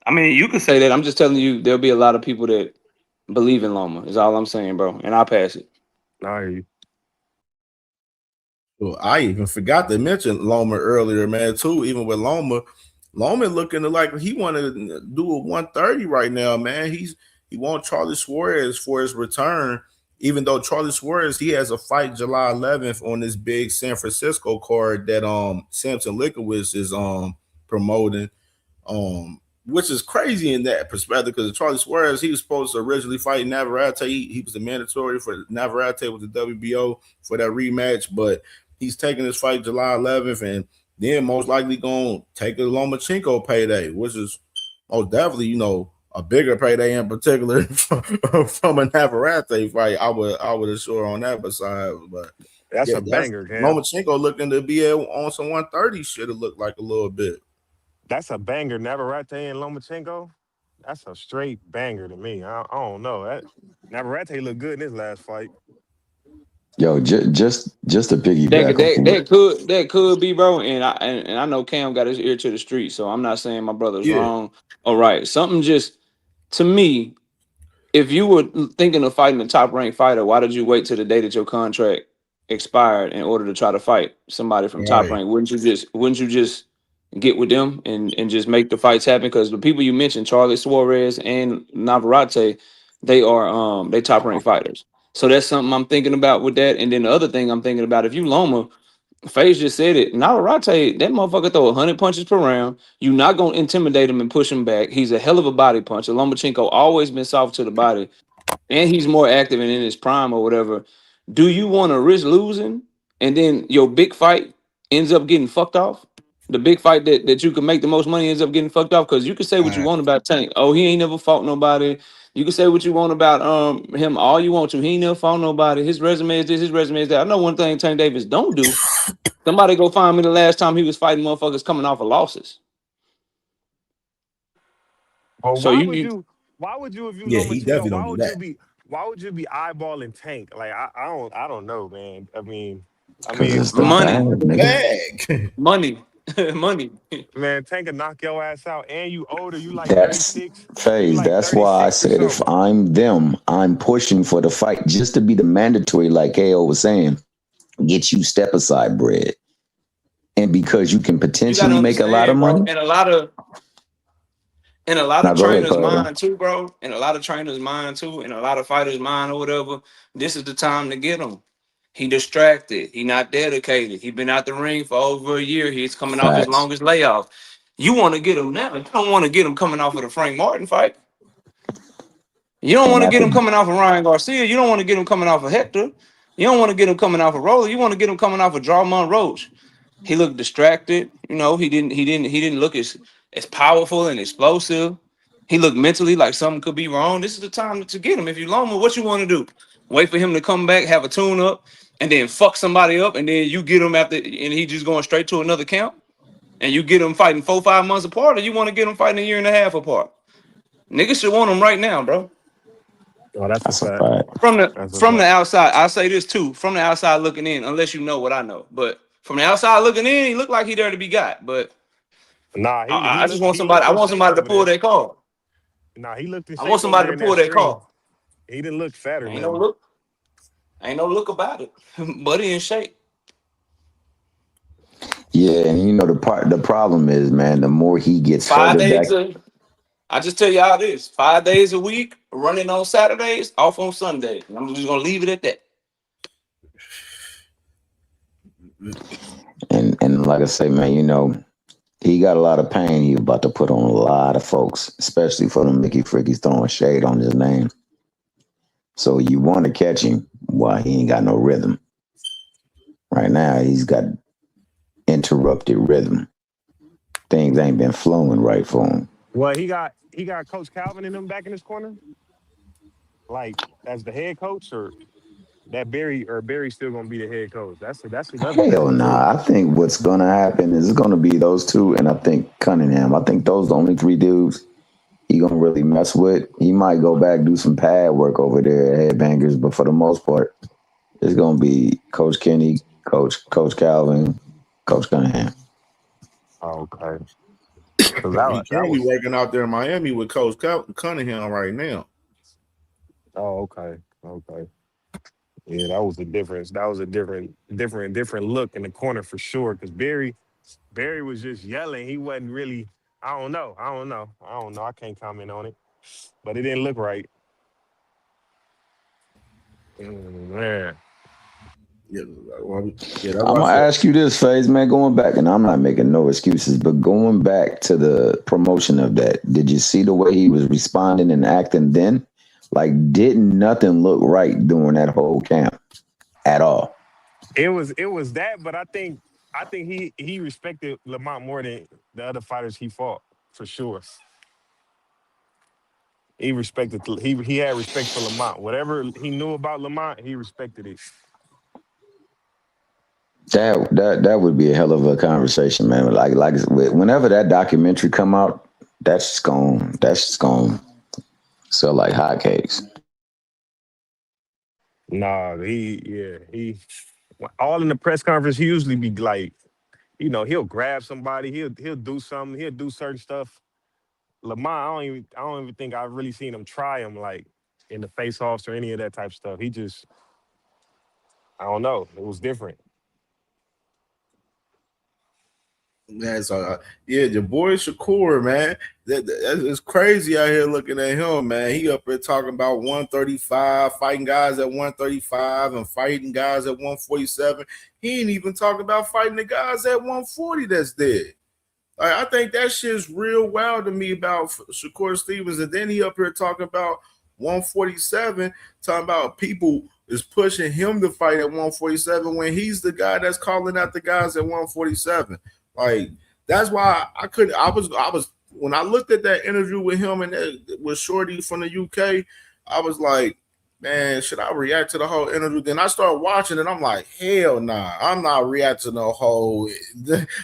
N: I mean, you could say that. I'm just telling you, there'll be a lot of people that believe in Loma. Is all I'm saying, bro. And I'll pass it.
M: I hear you.
K: Well, I even forgot to mention Loma earlier, man, too. Even with Loma looking like he want to do a 130 right now, man. He wants Charlie Suarez for his return, even though Charlie Suarez, he has a fight July 11th on this big San Francisco card that Samson Likowitz is promoting, which is crazy in that perspective because Charlie Suarez, he was supposed to originally fight Navarrete. He was the mandatory for Navarrete with the WBO for that rematch, but he's taking this fight July 11th and then most likely going to take a Lomachenko payday, which is most definitely, a bigger payday in particular from a Navarrete fight. I would assure on that besides, but
M: that's a banger, Cam.
K: Lomachenko looking to be on some 130 should have looked like a little bit.
M: That's a banger. Navarrete and Lomachenko. That's a straight banger to me. I don't know. Navarrete looked good in his last fight.
C: Yo, just to piggyback.
N: That could be, bro. And I know Cam got his ear to the street, so I'm not saying my brother's wrong or right. Something just to me, if you were thinking of fighting a top ranked fighter, why did you wait till the day that your contract expired in order to try to fight somebody from top rank? Wouldn't you just get with them and just make the fights happen? Because the people you mentioned, Charlie Suarez and Navarrete, they are they top ranked fighters. So that's something I'm thinking about with that. And then the other thing I'm thinking about, if you Loma, FaZe just said it, Navarrete, that motherfucker throw 100 punches per round. You're not going to intimidate him and push him back. He's a hell of a body puncher. Lomachenko always been soft to the body. And he's more active and in his prime or whatever. Do you want to risk losing and then your big fight ends up getting fucked off? The big fight that you can make the most money ends up getting fucked off? Because you can say what you want about Tank. Oh, he ain't never fought nobody. You can say what you want about him all you want to. He ain't never fought nobody. His resume is this, his resume is that. I know one thing Tank Davis don't do. Somebody go find me the last time he was fighting motherfuckers coming off of losses.
M: Well,
N: so
M: why would you if you know
K: he
M: Lomachenko,
K: definitely don't do that.
M: why would you be eyeballing Tank? Like I don't know, man. I mean
C: it's the
N: money. Money.
M: Man, Tank can knock your ass out, and you older. You like
C: That's
M: 36.
C: FaZe.
M: Like
C: that's why I said if I'm them, I'm pushing for the fight just to be the mandatory, like KO was saying, get you step aside bread. And because you can potentially make a lot of money.
N: And a lot of trainers' mind too, bro. And a lot of trainers' mind too, and a lot of fighters' mind or whatever. This is the time to get him. He distracted. He not dedicated. He been out the ring for over a year. He's coming off his longest layoff. You want to get him now. You don't want to get him coming off of the Frank Martin fight. You don't want to get him coming off of Ryan Garcia. You don't want to get him coming off of Hector. You don't want to get him coming off of Roller. You want to get him coming off of Drawmont Roach. He looked distracted. He didn't look as powerful and explosive. He looked mentally like something could be wrong. This is the time to get him. If you Loma, what you want to do? Wait for him to come back, have a tune up, and then fuck somebody up, and then you get him after, and he just going straight to another camp, and you get him fighting 4-5 months apart, or you want to get him fighting a year and a half apart? Niggas should want him right now, bro.
M: Oh, that's a fact.
N: From the outside, I say this too. From the outside looking in, unless you know what I know, but from the outside looking in, he looked like he there to be got. But
M: nah,
N: I just want somebody. I want somebody to pull their call.
M: Nah, he looked.
N: I want somebody to pull their call.
M: He didn't look fatter.
N: Ain't no look about it. Buddy in shape.
C: Yeah, and the problem is, man, the more he gets
N: 5
C: further
N: days.
C: back.
N: I just tell you how it is. 5 days a week, running on Saturdays, off on Sundays. I'm just gonna leave it at that.
C: And like I say, man, He got a lot of pain he about to put on a lot of folks, especially for them Mickey Frickies throwing shade on his name. So you want to catch him while he ain't got no rhythm. Right now, he's got interrupted rhythm. Things ain't been flowing right for him.
M: Well, he got Coach Calvin and them back in his corner, like as the head coach, or that Barry's still gonna be the head coach. That's another
C: Hell
M: thing too.
C: nah. I think what's gonna happen is it's gonna be those two, and I think Cunningham. I think those are the only three dudes he gonna really mess with. He might go back do some pad work over there at Headbangers, but for the most part, it's gonna be Coach Kenny, Coach Calvin, Coach Cunningham.
M: Oh, okay.
K: He can't be working out there in Miami with Coach Cunningham right now.
M: Oh, okay. Yeah, that was a difference. That was a different look in the corner for sure. Because Barry was just yelling. He wasn't really. I don't know. I can't comment on it, but it didn't look right. Man.
K: Yeah,
C: I'm gonna ask you this, FaZe, man. Going back, and I'm not making no excuses, but going back to the promotion of that, did you see the way he was responding and acting then? Like, didn't nothing look right during that whole camp at all?
M: It was that, but I think he respected Lamont more than the other fighters he fought for sure. He had respect for Lamont. Whatever he knew about Lamont, he respected it.
C: That would be a hell of a conversation, man. Like whenever that documentary come out, that's gonna sell like hotcakes.
M: Nah, he all in the press conference. He usually be like, he'll grab somebody, he'll do something, he'll do certain stuff. Lamont, I don't even think I've really seen him try him like in the face-offs or any of that type of stuff. He just, I don't know. It was different.
K: Man, so yeah, your boy Shakur, man, it's crazy out here looking at him, man. He up here talking about 135, fighting guys at 135 and fighting guys at 147. He ain't even talking about fighting the guys at 140 that's dead. Like, I think that shit's real wild to me about Shakur Stevens. And then he up here talking about 147, talking about people is pushing him to fight at 147 when he's the guy that's calling out the guys at 147. Like, that's why I was when I looked at that interview with him and with Shorty from the UK, I was like, man, should I react to the whole interview? Then I started watching and I'm like, hell nah, I'm not reacting to the whole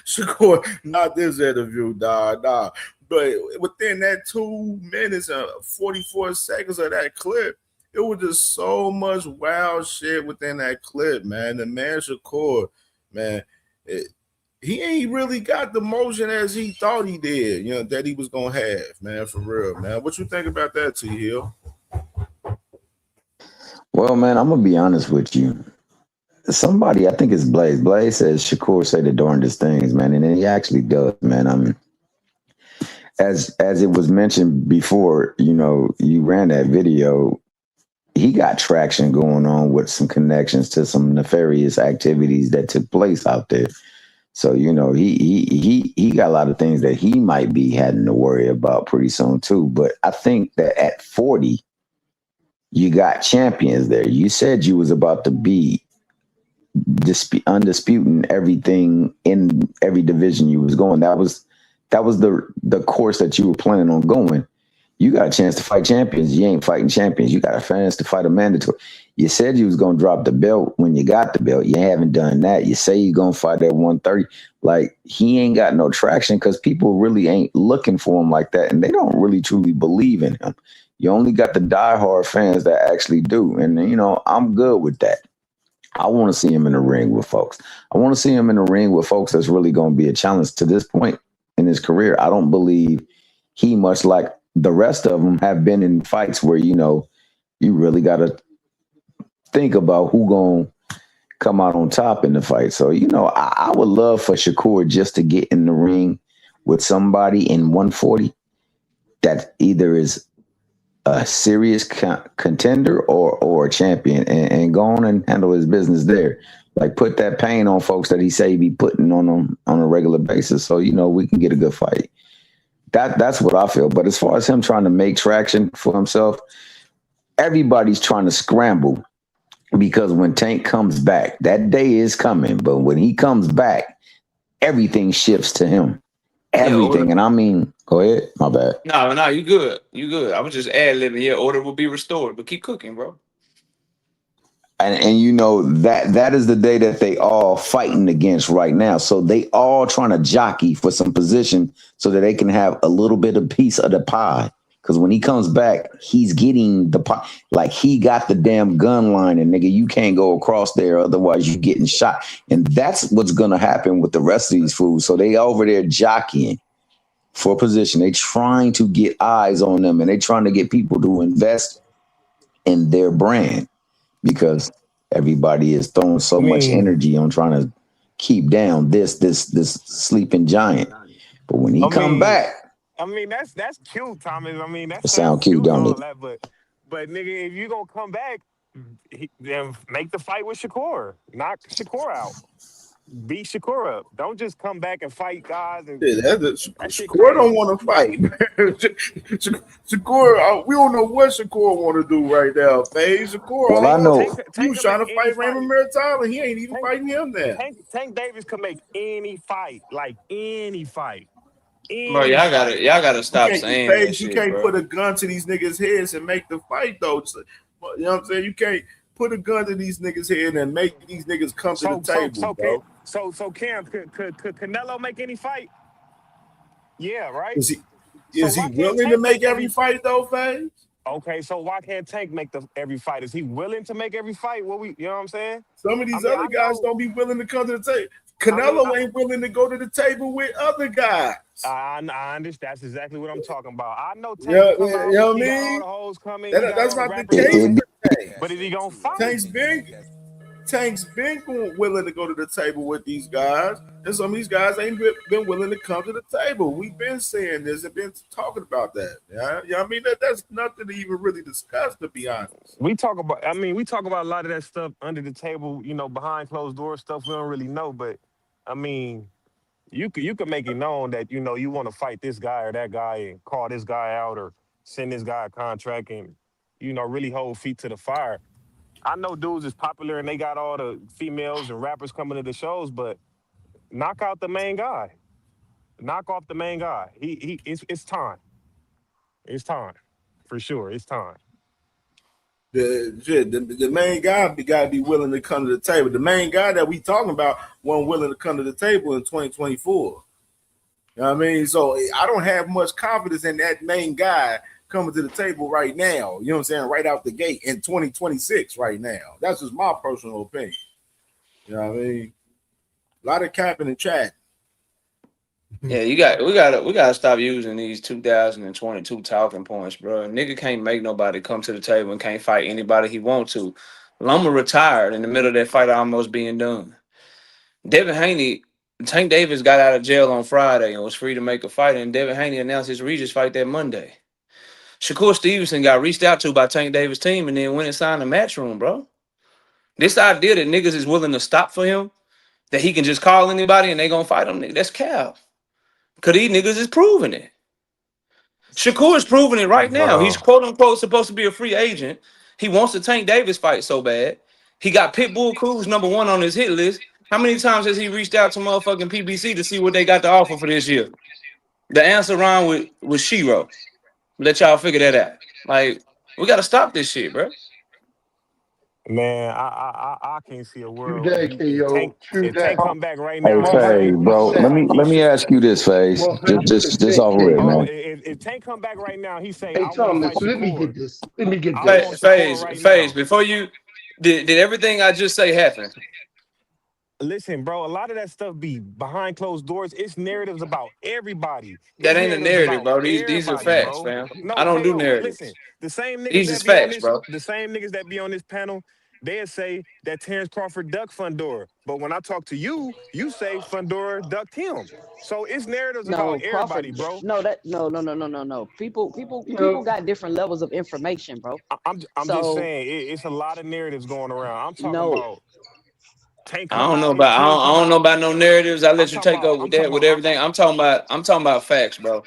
K: Shakur, not this interview, nah. But within that 2 minutes and 44 seconds of that clip, it was just so much wild shit within that clip, man. The man Shakur, man, he ain't really got the motion as he thought he did, that he was going to have, man, for real, man. What you think about that, T. Hill?
C: Well, man, I'm going to be honest with you. Somebody, I think it's Blaze. Blaze says Shakur say the darndest things, man, and he actually does, man. I mean, as it was mentioned before, you ran that video, he got traction going on with some connections to some nefarious activities that took place out there. So, he got a lot of things that he might be having to worry about pretty soon too. But I think that at 40, you got champions there. You said you was about to be undisputing everything in every division you was going. That was the course that you were planning on going. You got a chance to fight champions. You ain't fighting champions. You got a chance to fight a mandatory. You said you was going to drop the belt when you got the belt. You haven't done that. You say you're going to fight at 130. Like, he ain't got no traction because people really ain't looking for him like that, and they don't really truly believe in him. You only got the diehard fans that actually do, and, I'm good with that. I want to see him in the ring with folks. I want to see him in the ring with folks that's really going to be a challenge to this point in his career. I don't believe he, much like the rest of them, have been in fights where, you really got to think about who going to come out on top in the fight. So, I would love for Shakur just to get in the ring with somebody in 140 that either is a serious contender or a champion, and go on and handle his business there. Like put that pain on folks that he say he be putting on them on a regular basis, so we can get a good fight. That's what I feel. But as far as him trying to make traction for himself, everybody's trying to scramble because when Tank comes back, that day is coming. But when he comes back, everything shifts to him. Everything. And I mean, go ahead. My bad.
N: No, you good. You good. I was just ad-libbing. Yeah, order will be restored. But keep cooking, bro.
C: And that is the day that they all fighting against right now. So they all trying to jockey for some position so that they can have a little bit of piece of the pie. Because when he comes back, he's getting the pie. Like he got the damn gun line, and nigga, you can't go across there, otherwise you getting shot. And that's what's gonna happen with the rest of these fools. So they over there jockeying for position. They trying to get eyes on them, and they trying to get people to invest in their brand. Because everybody is throwing so much energy on trying to keep down this sleeping giant. But when he come back,
M: I mean that's cute, Thomas. I mean that
C: sound cute, don't it?
M: That, but nigga, if you gonna come back, then make the fight with Shakur. Knock Shakur out. Beat Shakur up. Don't just come back and fight guys. And
K: Shakur don't want to fight. Shakur, we don't know what Shakur want to do right now. Shakur,
C: well, I know
K: he was trying to fight Raymond Maritale. He ain't even fighting him there.
M: Tank Davis can make any fight, like any fight.
N: Bro, y'all gotta stop saying that shit,
K: you can't
N: bro.
K: put a gun to these niggas' heads and make the fight though. You know what I'm saying? You can't put a gun to these niggas' head and make these niggas come to the table, bro.
M: So Cam, could Canelo make any fight? Yeah, right.
K: Is he willing to make every fight though, Faze?
M: Okay, so why can't Tank make every fight? Is he willing to make every fight? You know what I'm saying?
K: Some of these other guys don't be willing to come to the table. Canelo ain't willing to go to the table with other guys.
M: I understand. That's exactly what I'm talking about. I know Tank.
K: You know what I mean?
M: All the hoes coming.
K: That's not the case.
M: But is he gonna fight?
K: Tank's been willing to go to the table with these guys, and some of these guys ain't been willing to come to the table. We've been saying this and been talking about that. Yeah, you know what I mean? That's nothing to even really discuss, to be honest.
M: We talk about a lot of that stuff under the table, behind closed doors stuff we don't really know. But I mean, you could make it known that you want to fight this guy or that guy and call this guy out or send this guy a contract and really hold feet to the fire. I know dudes is popular and they got all the females and rappers coming to the shows, but knock out the main guy. Knock off the main guy. It's time. It's time. For sure. It's time.
K: The main guy gotta be willing to come to the table. The main guy that we talking about wasn't willing to come to the table in 2024. You know what I mean? So I don't have much confidence in that main guy coming to the table right now, you know what I'm saying, right out the gate in 2026 right now. That's just my personal opinion. You know what I mean? A lot of capping and chatting.
N: Yeah, we gotta stop using these 2022 talking points, bro. Nigga can't make nobody come to the table and can't fight anybody he want to. Loma retired in the middle of that fight almost being done. Devin Haney, Tank Davis got out of jail on Friday and was free to make a fight, and Devin Haney announced his Regis fight that Monday. Shakur Stevenson got reached out to by Tank Davis' team and then went and signed a Matchroom, bro. This idea that niggas is willing to stop for him, that he can just call anybody and they gonna fight him, that's cap. Because these niggas is proving it. Shakur is proving it right now. He's quote-unquote supposed to be a free agent. He wants the Tank Davis fight so bad. He got Pitbull Cruz #1 on his hit list. How many times has he reached out to motherfucking PBC to see what they got to offer for this year? The answer rhyme with Shiro. Let y'all figure that out. Like, we got to stop this shit, bro.
M: Man, I can't see a world. If Tank come back right
C: Hey,
M: now,
C: Faze, bro. Let me ask you this, Faze. Just off rip, man.
M: if Tank come back right now, he say,
O: Hey,
M: I want
O: Thomas,
M: to fight
O: let me
M: Shakur.
O: get this. Let me get this.
N: Faze, before you did everything I just say happen?
M: Listen, bro, a lot of that stuff be behind closed doors. It's narratives about everybody.
N: That ain't a narrative, bro. These are facts, fam.
M: No,
N: I don't do
M: KO,
N: narratives.
M: Listen, the same niggas
N: These
M: that
N: is
M: be on
N: facts,
M: this,
N: bro.
M: the same niggas that be on this panel, they'll say that Terrence Crawford ducked Fundora. But when I talk to you, you say Fundora ducked him. So it's narratives about
O: No,
M: everybody,
O: Crawford.
M: bro.
O: No. People got different levels of information, bro.
M: I'm just
O: So
M: saying it's a lot of narratives going around. I'm talking
O: no,
M: about Tank
N: I
M: coming
N: don't know
M: out, his
N: about
M: team come
N: I don't know
M: out.
N: about no narratives. I
M: I'm
N: let you
M: talking
N: take
M: about
N: over with that with everything. I'm talking about facts, bro.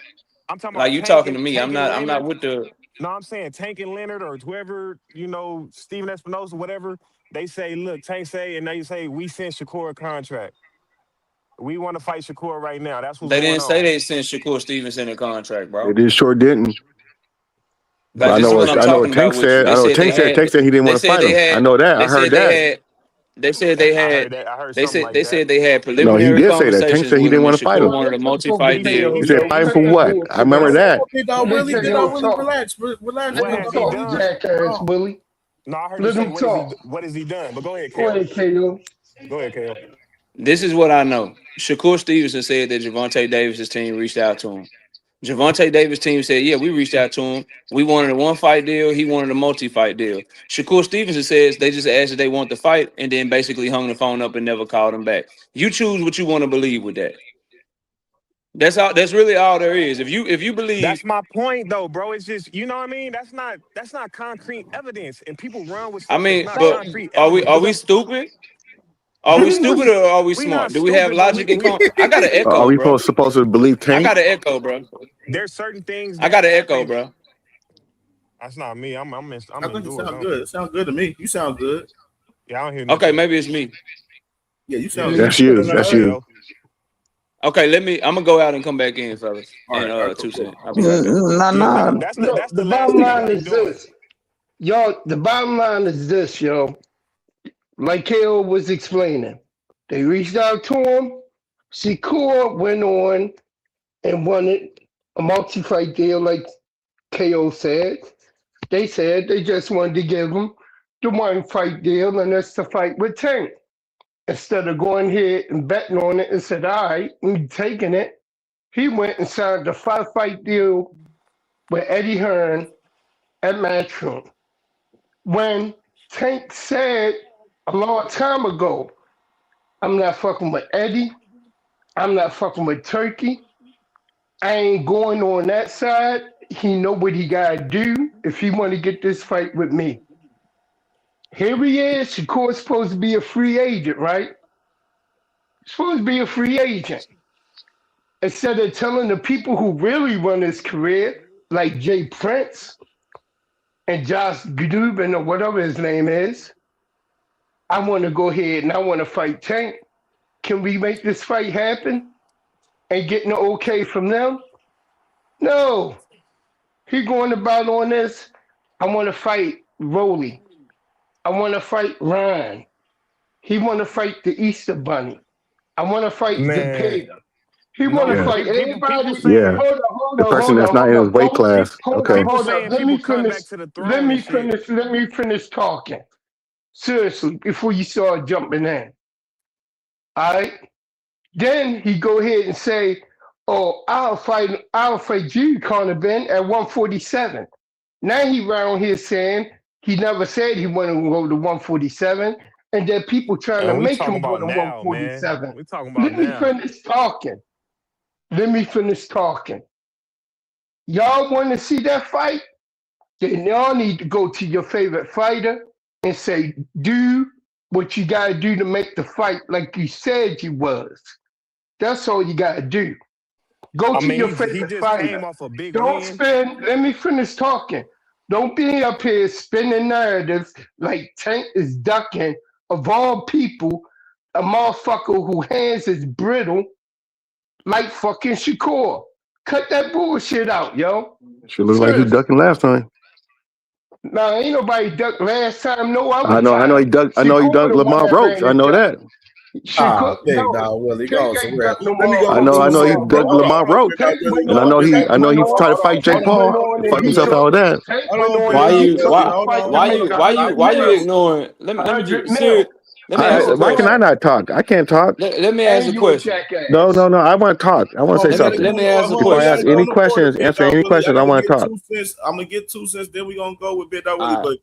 M: I'm talking
N: Like
M: about
N: you talking to me.
M: Tank and
N: I'm not
M: Leonard.
N: with the.
M: No, I'm saying Tank and Leonard or whoever, Steven Espinosa, whatever. They say, look, Tank say, and they say we sent Shakur a contract. We want to fight Shakur right now. That's what's
N: They
M: going
N: didn't say
M: on.
N: they sent Shakur Stevenson a contract,
R: They
N: bro.
R: did sure didn't. But
N: Like this is what I'm
R: I know what
N: talking
R: Tank
N: about with you.
R: said. I know what Tank said. Tank said he didn't
N: They
R: want to
N: said
R: fight
N: they
R: him. I
N: had
R: know that. I
N: they
R: heard
N: said they
R: that.
N: had they said they
M: I
N: had
M: heard that. I heard
N: they
M: something
N: said
M: like
N: they
M: that.
N: said they had
R: No, he
N: preliminary
R: did say that. Tank
N: conversations
R: said he
N: with him
R: didn't
N: and
R: want to fight
N: Shakur
R: him.
N: wanted a multi-fight deal.
R: He said fight him for what? I remember that.
S: Did y'all really relax? Relax.
M: What has he done?
S: Jackass Willie.
M: No, I heard you
S: Let
M: say
S: him talk.
M: what has he done? But go ahead,
S: Go
M: Kale.
S: ahead, KO.
M: Go ahead, Kale.
N: This is what I know. Shakur Stevenson said that Javante Davis' team reached out to him. Javante Davis' team said, yeah, we reached out to him. We wanted a one-fight deal. He wanted a multi-fight deal. Shakur Stevenson says they just asked if they want to fight and then basically hung the phone up and never called him back. You choose what you want to believe with that. That's all. That's really all there is. If you believe,
M: That's my point, though, bro. It's just what I mean. That's not concrete evidence, and people run with
N: I
M: stuff that's
N: mean,
M: not
N: but
M: concrete
N: are
M: evidence.
N: we stupid? Are we stupid or are we
M: We
N: smart?
M: not
N: Do we have
M: stupid, but
N: logic and I got an
R: Are
N: echo,
R: we
N: bro.
R: supposed to believe
N: I
R: Tank?
N: got an echo, bro.
M: There's certain things
N: I
M: that
N: got an echo,
M: happen.
N: bro.
M: That's not me. I'm
K: I think you
M: indoors.
K: sound good. It sounds good to me. You sound good.
M: Yeah, I don't hear
N: Okay,
M: nothing.
N: maybe it's me.
K: Yeah, you sound
R: That's
K: good.
R: you. That's you.
N: Okay, I'm gonna go out and come back in, fellas.
K: All right,
N: In
K: cool.
N: 2 cents. I'll be right back.
C: Nah.
M: That's
S: The
M: the last
S: bottom
M: thing I
S: line
M: like
S: is
M: doing.
S: this. Y'all, the bottom line is this, yo. Like KO was explaining. They reached out to him. Shakur went on and wanted a multi-fight deal, like KO said. They said they just wanted to give him the one fight deal, and that's the fight with Tank. Instead of going here and betting on it and said, all right, we taking it, he went and signed a 5-fight deal with Eddie Hearn at Matchroom. When Tank said a long time ago, I'm not fucking with Eddie, I'm not fucking with Turkey, I ain't going on that side. He know what he gotta do if he want to get this fight with me. Here he is. Shakur's supposed to be a free agent, right? Supposed to be a free agent. Instead of telling the people who really run his career, like Jay Prince and Josh Gdubin or whatever his name is, I want to go ahead and I want to fight Tank. Can we make this fight happen? And getting the okay from them? No. He going about on this. I want to fight Rolly. I want to fight Ryan. He want to fight the Easter Bunny. I want to fight
M: Man.
S: Zepeda. He want to fight everybody.
M: saying,
S: Hold
R: The person that's not in his weight class. Okay.
S: Hold
M: saying
S: on. Let me
M: people come
S: finish.
M: back to the
S: Let
M: throne
S: me
M: and shit.
S: finish. Let me finish talking. Seriously, before you start jumping in. All right. Then he go ahead and say, "Oh, I'll fight you, Conor Ben, at 147." Now he round here saying he never said he wanted to go to 147, and there are people trying to
M: And we
S: make
M: talking
S: him go
M: about
S: to
M: now, man.
S: 147.
M: We talking about
S: Let me
M: now.
S: finish talking. Let me finish talking. Y'all want to see that fight? Then y'all need to go to your favorite fighter and say, do what you got to do to make the fight like you said you was. That's all you got to do. Go
M: I
S: to
M: mean,
S: your
M: he
S: favorite
M: just
S: fighter.
M: came off a big
S: Don't
M: win.
S: spend, let me finish talking. Don't be up here spinning narratives like Tank is ducking, of all people, a motherfucker who hands is brittle like fucking Shakur. Cut that bullshit out, yo.
R: Sure looks like he ducking last time.
S: Nah, ain't nobody ducked last time, no other
R: I know he
S: time.
R: ducked. I know he ducked Lamar Roach. I know that.
K: Big dog Willie, go somewhere.
S: Let me go.
R: I know he ducked Lamar Roach. And I know he tried to fight Jake Paul. Fuck himself out of that.
N: Why you ignoring? Let me be serious. Let me ask a
R: Why can I
N: question.
R: not talk? I can't talk.
N: Let me ask a
S: And you a
N: question.
S: jackass.
R: No. I want to talk. I want to say something.
N: Let me ask a
R: Before I ask
N: question.
R: any questions, answer any questions, I want to talk.
K: I'm gonna get 2 cents. Then we gonna go with Big Dog Willie. But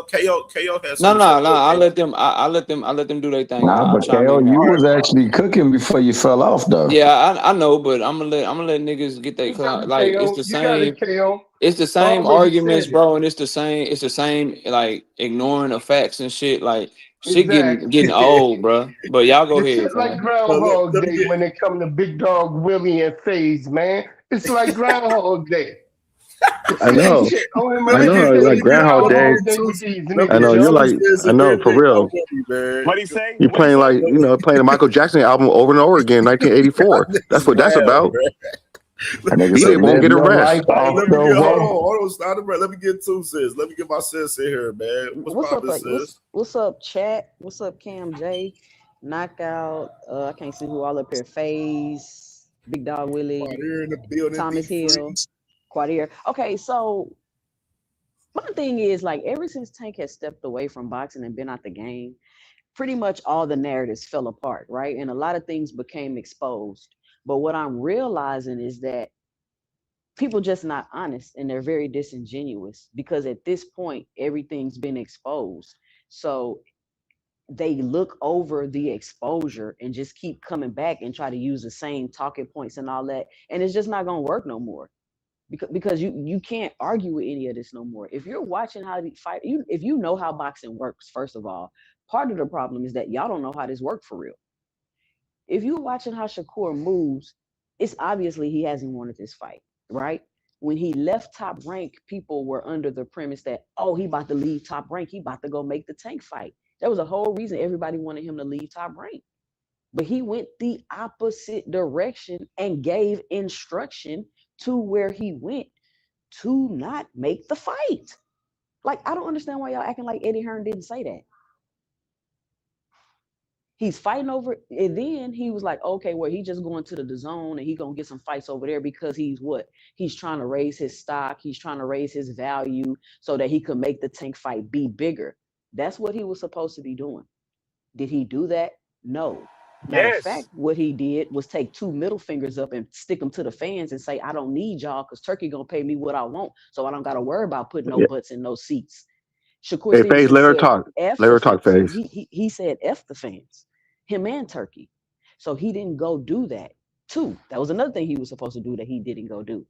K: KO has
N: No.
K: something.
N: I let them do their thing.
C: Nah,
N: I'll
C: but
N: chime
C: KO,
N: in
C: you
N: now.
C: was actually cooking before you fell off, though.
N: Yeah, I know, but I'm gonna let niggas get
S: You got
N: their
S: it,
N: like.
S: KO. You got it, KO.
N: It's the same
S: Already
N: arguments,
S: said it.
N: bro, and it's the same like ignoring the facts and shit. Like shit getting
S: Exactly.
N: old, bro. But y'all go
S: It's
N: ahead,
S: just like
N: man.
S: Groundhog Day when it come to Big Dog Willie and FaZe, man. It's like Groundhog Day. The
R: I
S: same
R: know.
S: shit. Only
R: I
S: minus
R: know.
S: it
R: Like
S: ain't
R: Groundhog Day.
S: Groundhog Day with these
R: I know.
S: niggas,
R: You're
S: yo.
R: like. I know for real.
M: What'd he say?
R: You
M: What'd he
R: playing
M: say?
R: like playing the Michael Jackson album over and over again, 1984. That's what that's about.
C: And nigga
R: Beat
C: say,
R: it, won't
C: live
R: get a
C: your
R: rest.
C: life off
K: Let me
C: the
K: get
C: wall.
K: stop the breath. Let me get 2 cents. Let me get my sense in here, man.
O: What's up,
K: Poppin', sis?
O: what's up, chat? What's up, Cam J? Knockout. I can't see who all up here. FaZe, Big Dog Willie,
K: Here in the building,
O: Thomas Hill, Quadier. Okay, so my thing is like ever since Tank has stepped away from boxing and been out the game, pretty much all the narratives fell apart, right? And a lot of things became exposed. But what I'm realizing is that people just not honest and they're very disingenuous because at this point everything's been exposed. So they look over the exposure and just keep coming back and try to use the same talking points and all that, and it's just not going to work no more because you can't argue with any of this no more. If you're watching how the fight, if you know how boxing works, first of all, part of the problem is that y'all don't know how this works for real. If you're watching how Shakur moves, it's obviously he hasn't wanted this fight, right? When he left Top Rank, people were under the premise that, oh, he about to leave Top Rank. He about to go make the Tank fight. That was a whole reason everybody wanted him to leave Top Rank. But he went the opposite direction and gave instruction to where he went to not make the fight. Like, I don't understand why y'all acting like Eddie Hearn didn't say that. He's fighting over it. And then he was like, okay, well, he just going to the zone and he gonna get some fights over there because he's what? He's trying to raise his stock. He's trying to raise his value so that he could make the Tank fight be bigger. That's what he was supposed to be doing. Did he do that? No. Matter of fact, what he did was take 2 middle fingers up and stick them to the fans and say, I don't need y'all because Turkey gonna pay me what I want. So I don't got to worry about putting no butts in no seats. Shakur
R: Hey, FaZe,
O: Stevenson
R: let her
O: said,
R: talk.
O: F
R: Let
O: the
R: her talk,
O: fans.
R: FaZe.
O: He said F the fans, him and Turkey. So he didn't go do that too. That was another thing he was supposed to do that he didn't go do.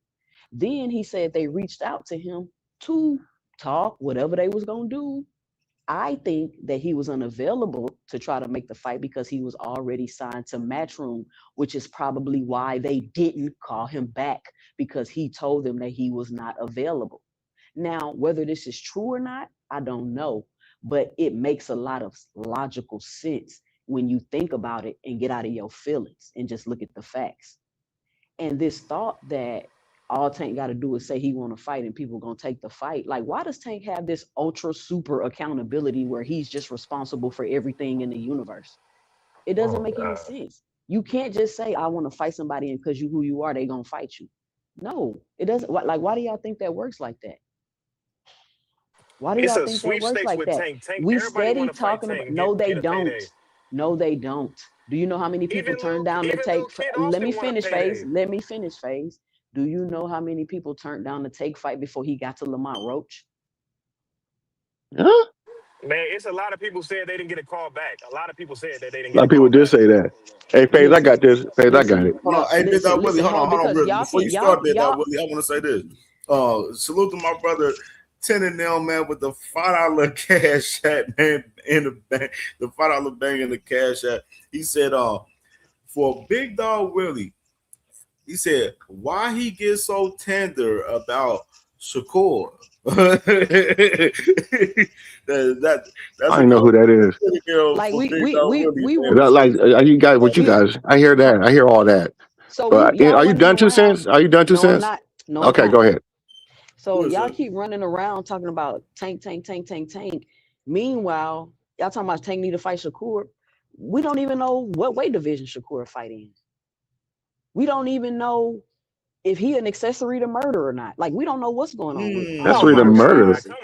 O: Then he said they reached out to him to talk, whatever they was going to do. I think that he was unavailable to try to make the fight because he was already signed to Matchroom, which is probably why they didn't call him back because he told them that he was not available. Now, whether this is true or not, I don't know, but it makes a lot of logical sense when you think about it and get out of your feelings and just look at the facts. And this thought that all Tank got to do is say he want to fight and people gonna take the fight. Like, why does Tank have this ultra super accountability where he's just responsible for everything in the universe? It doesn't make any sense. You can't just say I want to fight somebody and because you who you are, they gonna fight you. No, it doesn't. Like, why do y'all think that works like that? Why do
M: It's
O: y'all
M: a
O: think that works
M: sweepstakes
O: like
M: with
O: that?
M: Tank.
O: We
M: Everybody
O: steady
M: want to fight
O: talking
M: Tank
O: about.
M: and
O: No, they
M: get a
O: don't.
M: payday.
O: No, they don't. Do you know how many people turned down the
M: Even
O: Take?
M: Lil Kid
O: Let me
M: Austin want a
O: finish, FaZe.
M: payday.
O: Let me finish, FaZe. Do you know how many people turned down the Take fight before he got to Lamont Roach?
R: Huh?
M: Man, it's a lot of people said they didn't get a call back. A lot of people said that they didn't
R: A lot
M: get a
R: of people
M: call
R: did
M: back.
R: say that. Hey, FaZe, I got this. FaZe, I got
O: Listen,
R: it.
K: Hold on,
O: no,
K: hey, Big Dog Willie,
O: listen,
K: hold on,
O: because
K: real.
O: y'all
K: Before
O: can,
K: you start, Big Dog
O: y'all.
K: Willie, I want to say this. Salute to my brother Ten and Nail, man, with the $5 cash app, man, in the bank, the $5 bang in the cash app. He said, for Big Dog Willie, he said, why he gets so tender about Shakur? That's
R: I don't know who that is.
O: Like
K: for
O: we
K: Big
O: we
K: Dog
O: we
K: Willie,
O: we
K: man.
R: Is
O: were
R: that like you guys? What you guys? I hear that. I hear all that.
O: so
R: But
O: y'all
R: are you
O: running
R: done 2
O: around.
R: cents? Are you done 2
O: No, I'm
R: cents?
O: not. No, I'm
R: Okay,
O: not.
R: go ahead.
O: So y'all keep running around talking about Tank. Meanwhile, y'all talking about Tank need to fight Shakur. We don't even know what weight division Shakur fight in. We don't even know if he an accessory to murder or not. Like, we don't know what's going on with
R: That's really the
O: Shakur
R: murder.
O: Stevenson.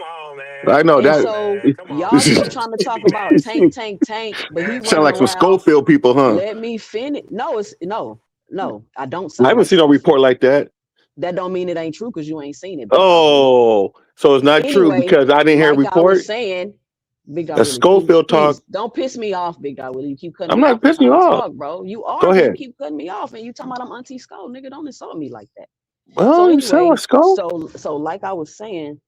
R: I know
O: And
R: that.
O: so y'all keep trying to talk about tank, but he
R: Sound
O: running
R: like some
O: around.
R: Schofield people, huh?
O: Let me finish. No. I don't
R: I
O: sound
R: haven't
O: like
R: seen a report like that.
O: that. Don't mean it ain't true because you ain't seen it, Big Dog Willie.
R: Oh, so it's not true
O: Anyway,
R: because I didn't hear a
O: like I was
R: report.
O: saying, Big Dog
R: That's
O: Willie,
R: Schofield
O: please
R: talk.
O: don't piss me off, Big Dog Willie. You keep cutting
R: I'm
O: me
R: not
O: off when
R: pissing you
O: I
R: off.
O: talk, bro. You are
R: Go
O: because you
R: ahead.
O: keep cutting me off and you talking about I'm Auntie Skull, nigga. Don't insult me like that.
R: Well,
O: So
R: you sound
O: anyway,
R: like Skull.
O: so like I was saying,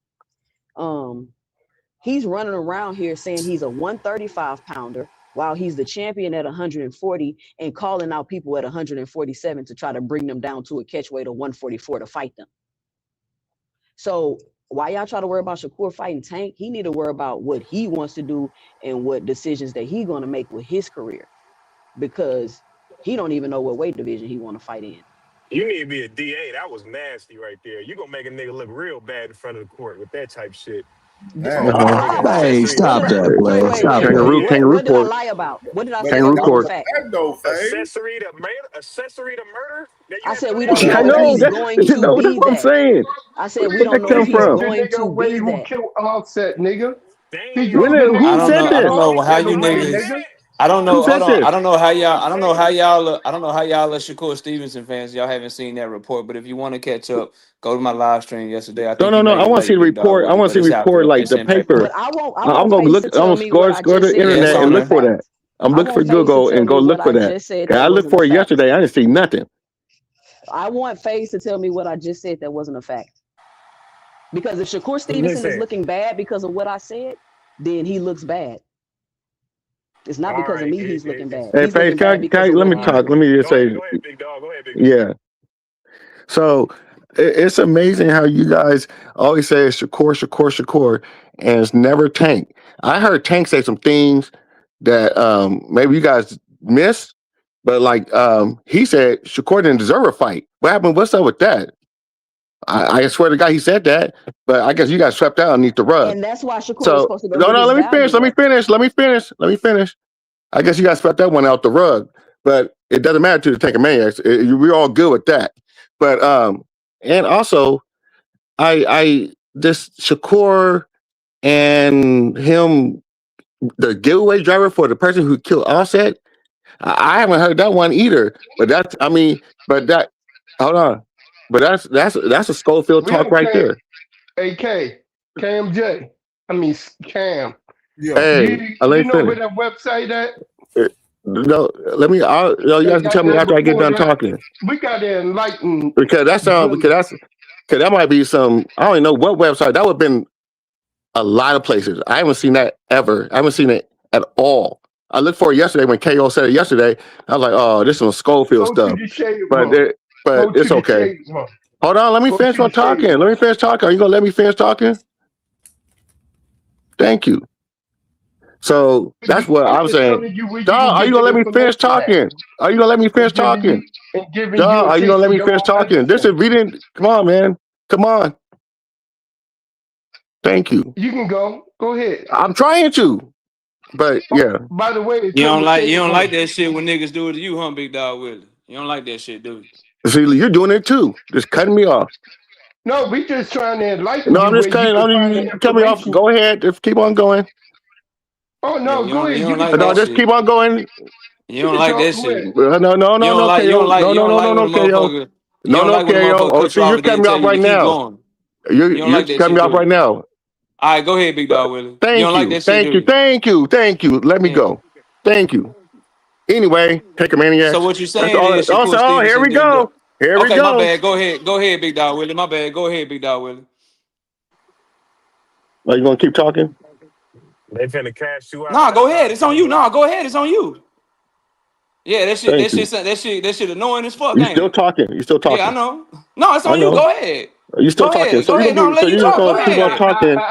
O: he's running around here saying he's a 135 pounder while he's the champion at 140 and calling out people at 147 to try to bring them down to a catch weight of 144 to fight them. So why y'all try to worry about Shakur fighting Tank? He need to worry about what he wants to do and what decisions that he going to make with his career, because he don't even know what weight division he want to fight in.
M: You need to be a DA. That was nasty right there. You gonna make a nigga look real bad in front of the court with that type shit.
O: What did I lie about?
C: Hey, stop that,
O: Wait,
C: boy. Stop that.
O: what did I lie about? What did I say that
R: Kangaroo
O: wasn't a
R: court.
O: fact?
M: Accessory to murder? That you
O: I
M: have
O: said
M: to
O: we
M: make
O: don't
R: I
O: know
M: sure
O: if
R: know
O: he's
R: that.
O: going to
R: No, that's
O: be
R: what I'm
O: that.
R: saying.
O: I said we
R: Where'd
O: don't
R: that
O: know
R: come
O: if he's
R: from?
S: The
O: going to
S: nigga
O: be
S: who
O: that.
S: killed Offset, nigga.
R: When did,
S: The
R: who
S: nigga
R: said
N: I
R: this?
N: don't know how
S: Offset
N: you
S: the way,
N: niggas.
S: nigga.
N: I don't
R: Who
N: know.
R: said
N: Hold on.
R: this?
N: I don't know how y'all. I don't know how y'all. I don't know how y'all are Shakur Stevenson fans. Y'all haven't seen that report. But if you want to catch up, go to my live stream yesterday. I think you
R: No.
N: may
R: I
N: be
R: want to see
N: late,
R: the
N: Big Dog
R: report. I
N: Willie,
R: want to
N: but
R: see the
N: it's out
R: report,
N: there.
R: like
N: It's
R: the
N: in paper.
R: paper.
O: But I
R: I'm
O: want
R: gonna
O: Face
R: look.
O: to
R: I'm
O: tell
R: gonna
O: me what I
R: go to
O: just
R: the
O: said
N: Yeah,
O: that
N: it's
R: internet
N: on
R: and
O: wasn't a
R: look
N: there.
R: for that.
O: fact.
R: I'm
O: I
R: looking for
O: want Face to
R: Google
O: tell
R: and
O: me
R: go
O: what
R: look
O: I
R: for that.
O: just said
R: 'Cause
O: that
R: I looked
O: wasn't a
R: for it
O: fact.
R: yesterday. I didn't see nothing.
O: I want Face to tell me what I just said that wasn't a fact. Because if Shakur Stevenson is
M: Listen.
O: looking bad because of what I said, then he looks bad. It's not
M: All
O: because of
M: right.
O: me he's looking bad.
R: Hey,
O: He's
R: Paige,
O: looking bad because of
R: let
O: what
R: me
O: he's
R: talk.
O: doing.
R: Let me just
M: Go
R: say,
M: ahead, big dog. Go ahead, big dog.
R: yeah. So it's amazing how you guys always say it's Shakur, and it's never Tank. I heard Tank say some things that maybe you guys missed, but like he said Shakur didn't deserve a fight. What happened? What's up with that? I swear to God he said that, but I guess you guys swept that underneath the rug.
O: And that's why Shakur is
R: So
O: supposed to go
R: no,
O: get his
R: let me finish.
O: value up.
R: I guess you guys swept that one out the rug, but it doesn't matter to the Tank Maniacs. We're all good with that. But and also I this Shakur and him, the giveaway driver for the person who killed Offset. I haven't heard that one either. But that hold on. But that's a Schofield
S: We
R: talk
S: don't
R: right
S: care.
R: there.
S: AK, CamJ. I mean Cam.
R: Hey, let
S: You
R: me
S: know where
R: finish.
S: that website at?
R: No, you
S: They
R: guys can
S: got
R: tell me
S: that
R: after I get done
S: report up.
R: talking.
S: We got to enlighten
R: Because
S: Willie.
R: that might be some, I don't even know what website. That would have been a lot of places. I haven't seen that ever. I haven't seen it at all. I looked for it yesterday when KO said it yesterday. I was like, oh, this is some Schofield
S: Go to
R: stuff.
S: the shade
R: But
S: room. Go to
R: it's
S: the
R: okay.
S: shade room.
R: Hold on, let me
S: Go
R: finish
S: to
R: my
S: the shade
R: talking.
S: room.
R: Let me finish talking. Are you gonna let me finish talking? Thank you. So that's what
S: I'm
R: I'm
S: just
R: saying.
S: telling you where you
R: Dog,
S: can
R: are you
S: get
R: gonna
S: the
R: let me finish
S: information at.
R: talking? Are you gonna let me finish talking?
S: And giving you
R: Dog,
S: a
R: are you gonna
S: taste
R: let
S: of
R: me
S: your
R: finish
S: own
R: talking? This
S: medicine.
R: is we didn't come on, man. Come on. Thank you.
S: You can go. Go ahead.
R: I'm trying to, but yeah.
S: By the way, it's
N: You
S: in
N: don't
S: the
N: like you
S: shade
N: don't
S: room.
N: like that shit when niggas do it to you, huh, Big Dog Willie? You don't like that shit, do you?
R: See, you're doing it too. Just cutting me off.
S: No, we just trying to enlighten
R: No,
S: you
R: I'm
S: where
R: just
S: you
R: cutting.
S: can
R: I
S: find
R: mean,
S: the
R: you cut me off.
S: information.
R: Go ahead. Just keep on going.
S: Oh
N: Yeah,
S: no, go
N: you
S: ahead. You
N: don't
S: can
N: like
R: No,
N: that
S: talk.
R: just
N: shit.
R: keep on going.
N: You
S: You
N: don't
S: can
N: like
S: talk.
N: that
S: Go ahead.
N: shit.
R: No,
N: You don't like you don't
R: KO.
N: like
R: No,
N: you
R: no,
N: don't
R: no,
N: like
R: no,
N: when a
R: no, KO.
N: motherfucker you
R: No,
N: don't
R: no,
N: like when a
R: KO.
N: motherfucker
R: Oh,
N: cut you
R: see,
N: off
R: you're
N: and then
R: cutting me
N: tell
R: off
N: you to
R: right
N: keep
R: now.
N: going. You don't
R: You're
N: like that
R: cutting
N: shit,
R: me off
N: do
R: right
N: you?
R: now.
N: All right, go ahead, Big Dog Willie. You don't
R: Thank
N: like
R: you.
N: that shit, do you?
R: Thank you. Let me
N: Yeah.
R: go. Thank you. Anyway, take a
N: So
R: maniacs.
N: what you
R: That's
N: saying
R: all.
N: is
R: Oh,
N: Shakur
R: here
N: Stevenson
R: we
N: didn't do.
R: go. Here we
N: Okay, my
R: go.
N: bad. Go ahead. Go ahead, Big Dog Willie. My bad. Go ahead, Big Dog Willie.
R: Are you gonna keep talking?
M: They finna cash you out
N: Nah, go ahead.
M: now,
N: It's on you. Nah, go ahead. It's on you. Yeah,
R: Thank you.
N: that shit annoying as fuck,
R: You
N: ain't
R: still
N: it?
R: talking? You still
N: Yeah, I
R: talking?
N: know. No, it's
R: I
N: on you.
R: know.
N: Go ahead.
R: You still
N: Go
R: talking?
N: ahead.
R: So
N: Go
R: you
N: ahead.
R: gonna
N: No, I'm
R: be? So
N: letting you
R: you just
N: talk. Go
R: gonna keep on
N: ahead.
R: talking?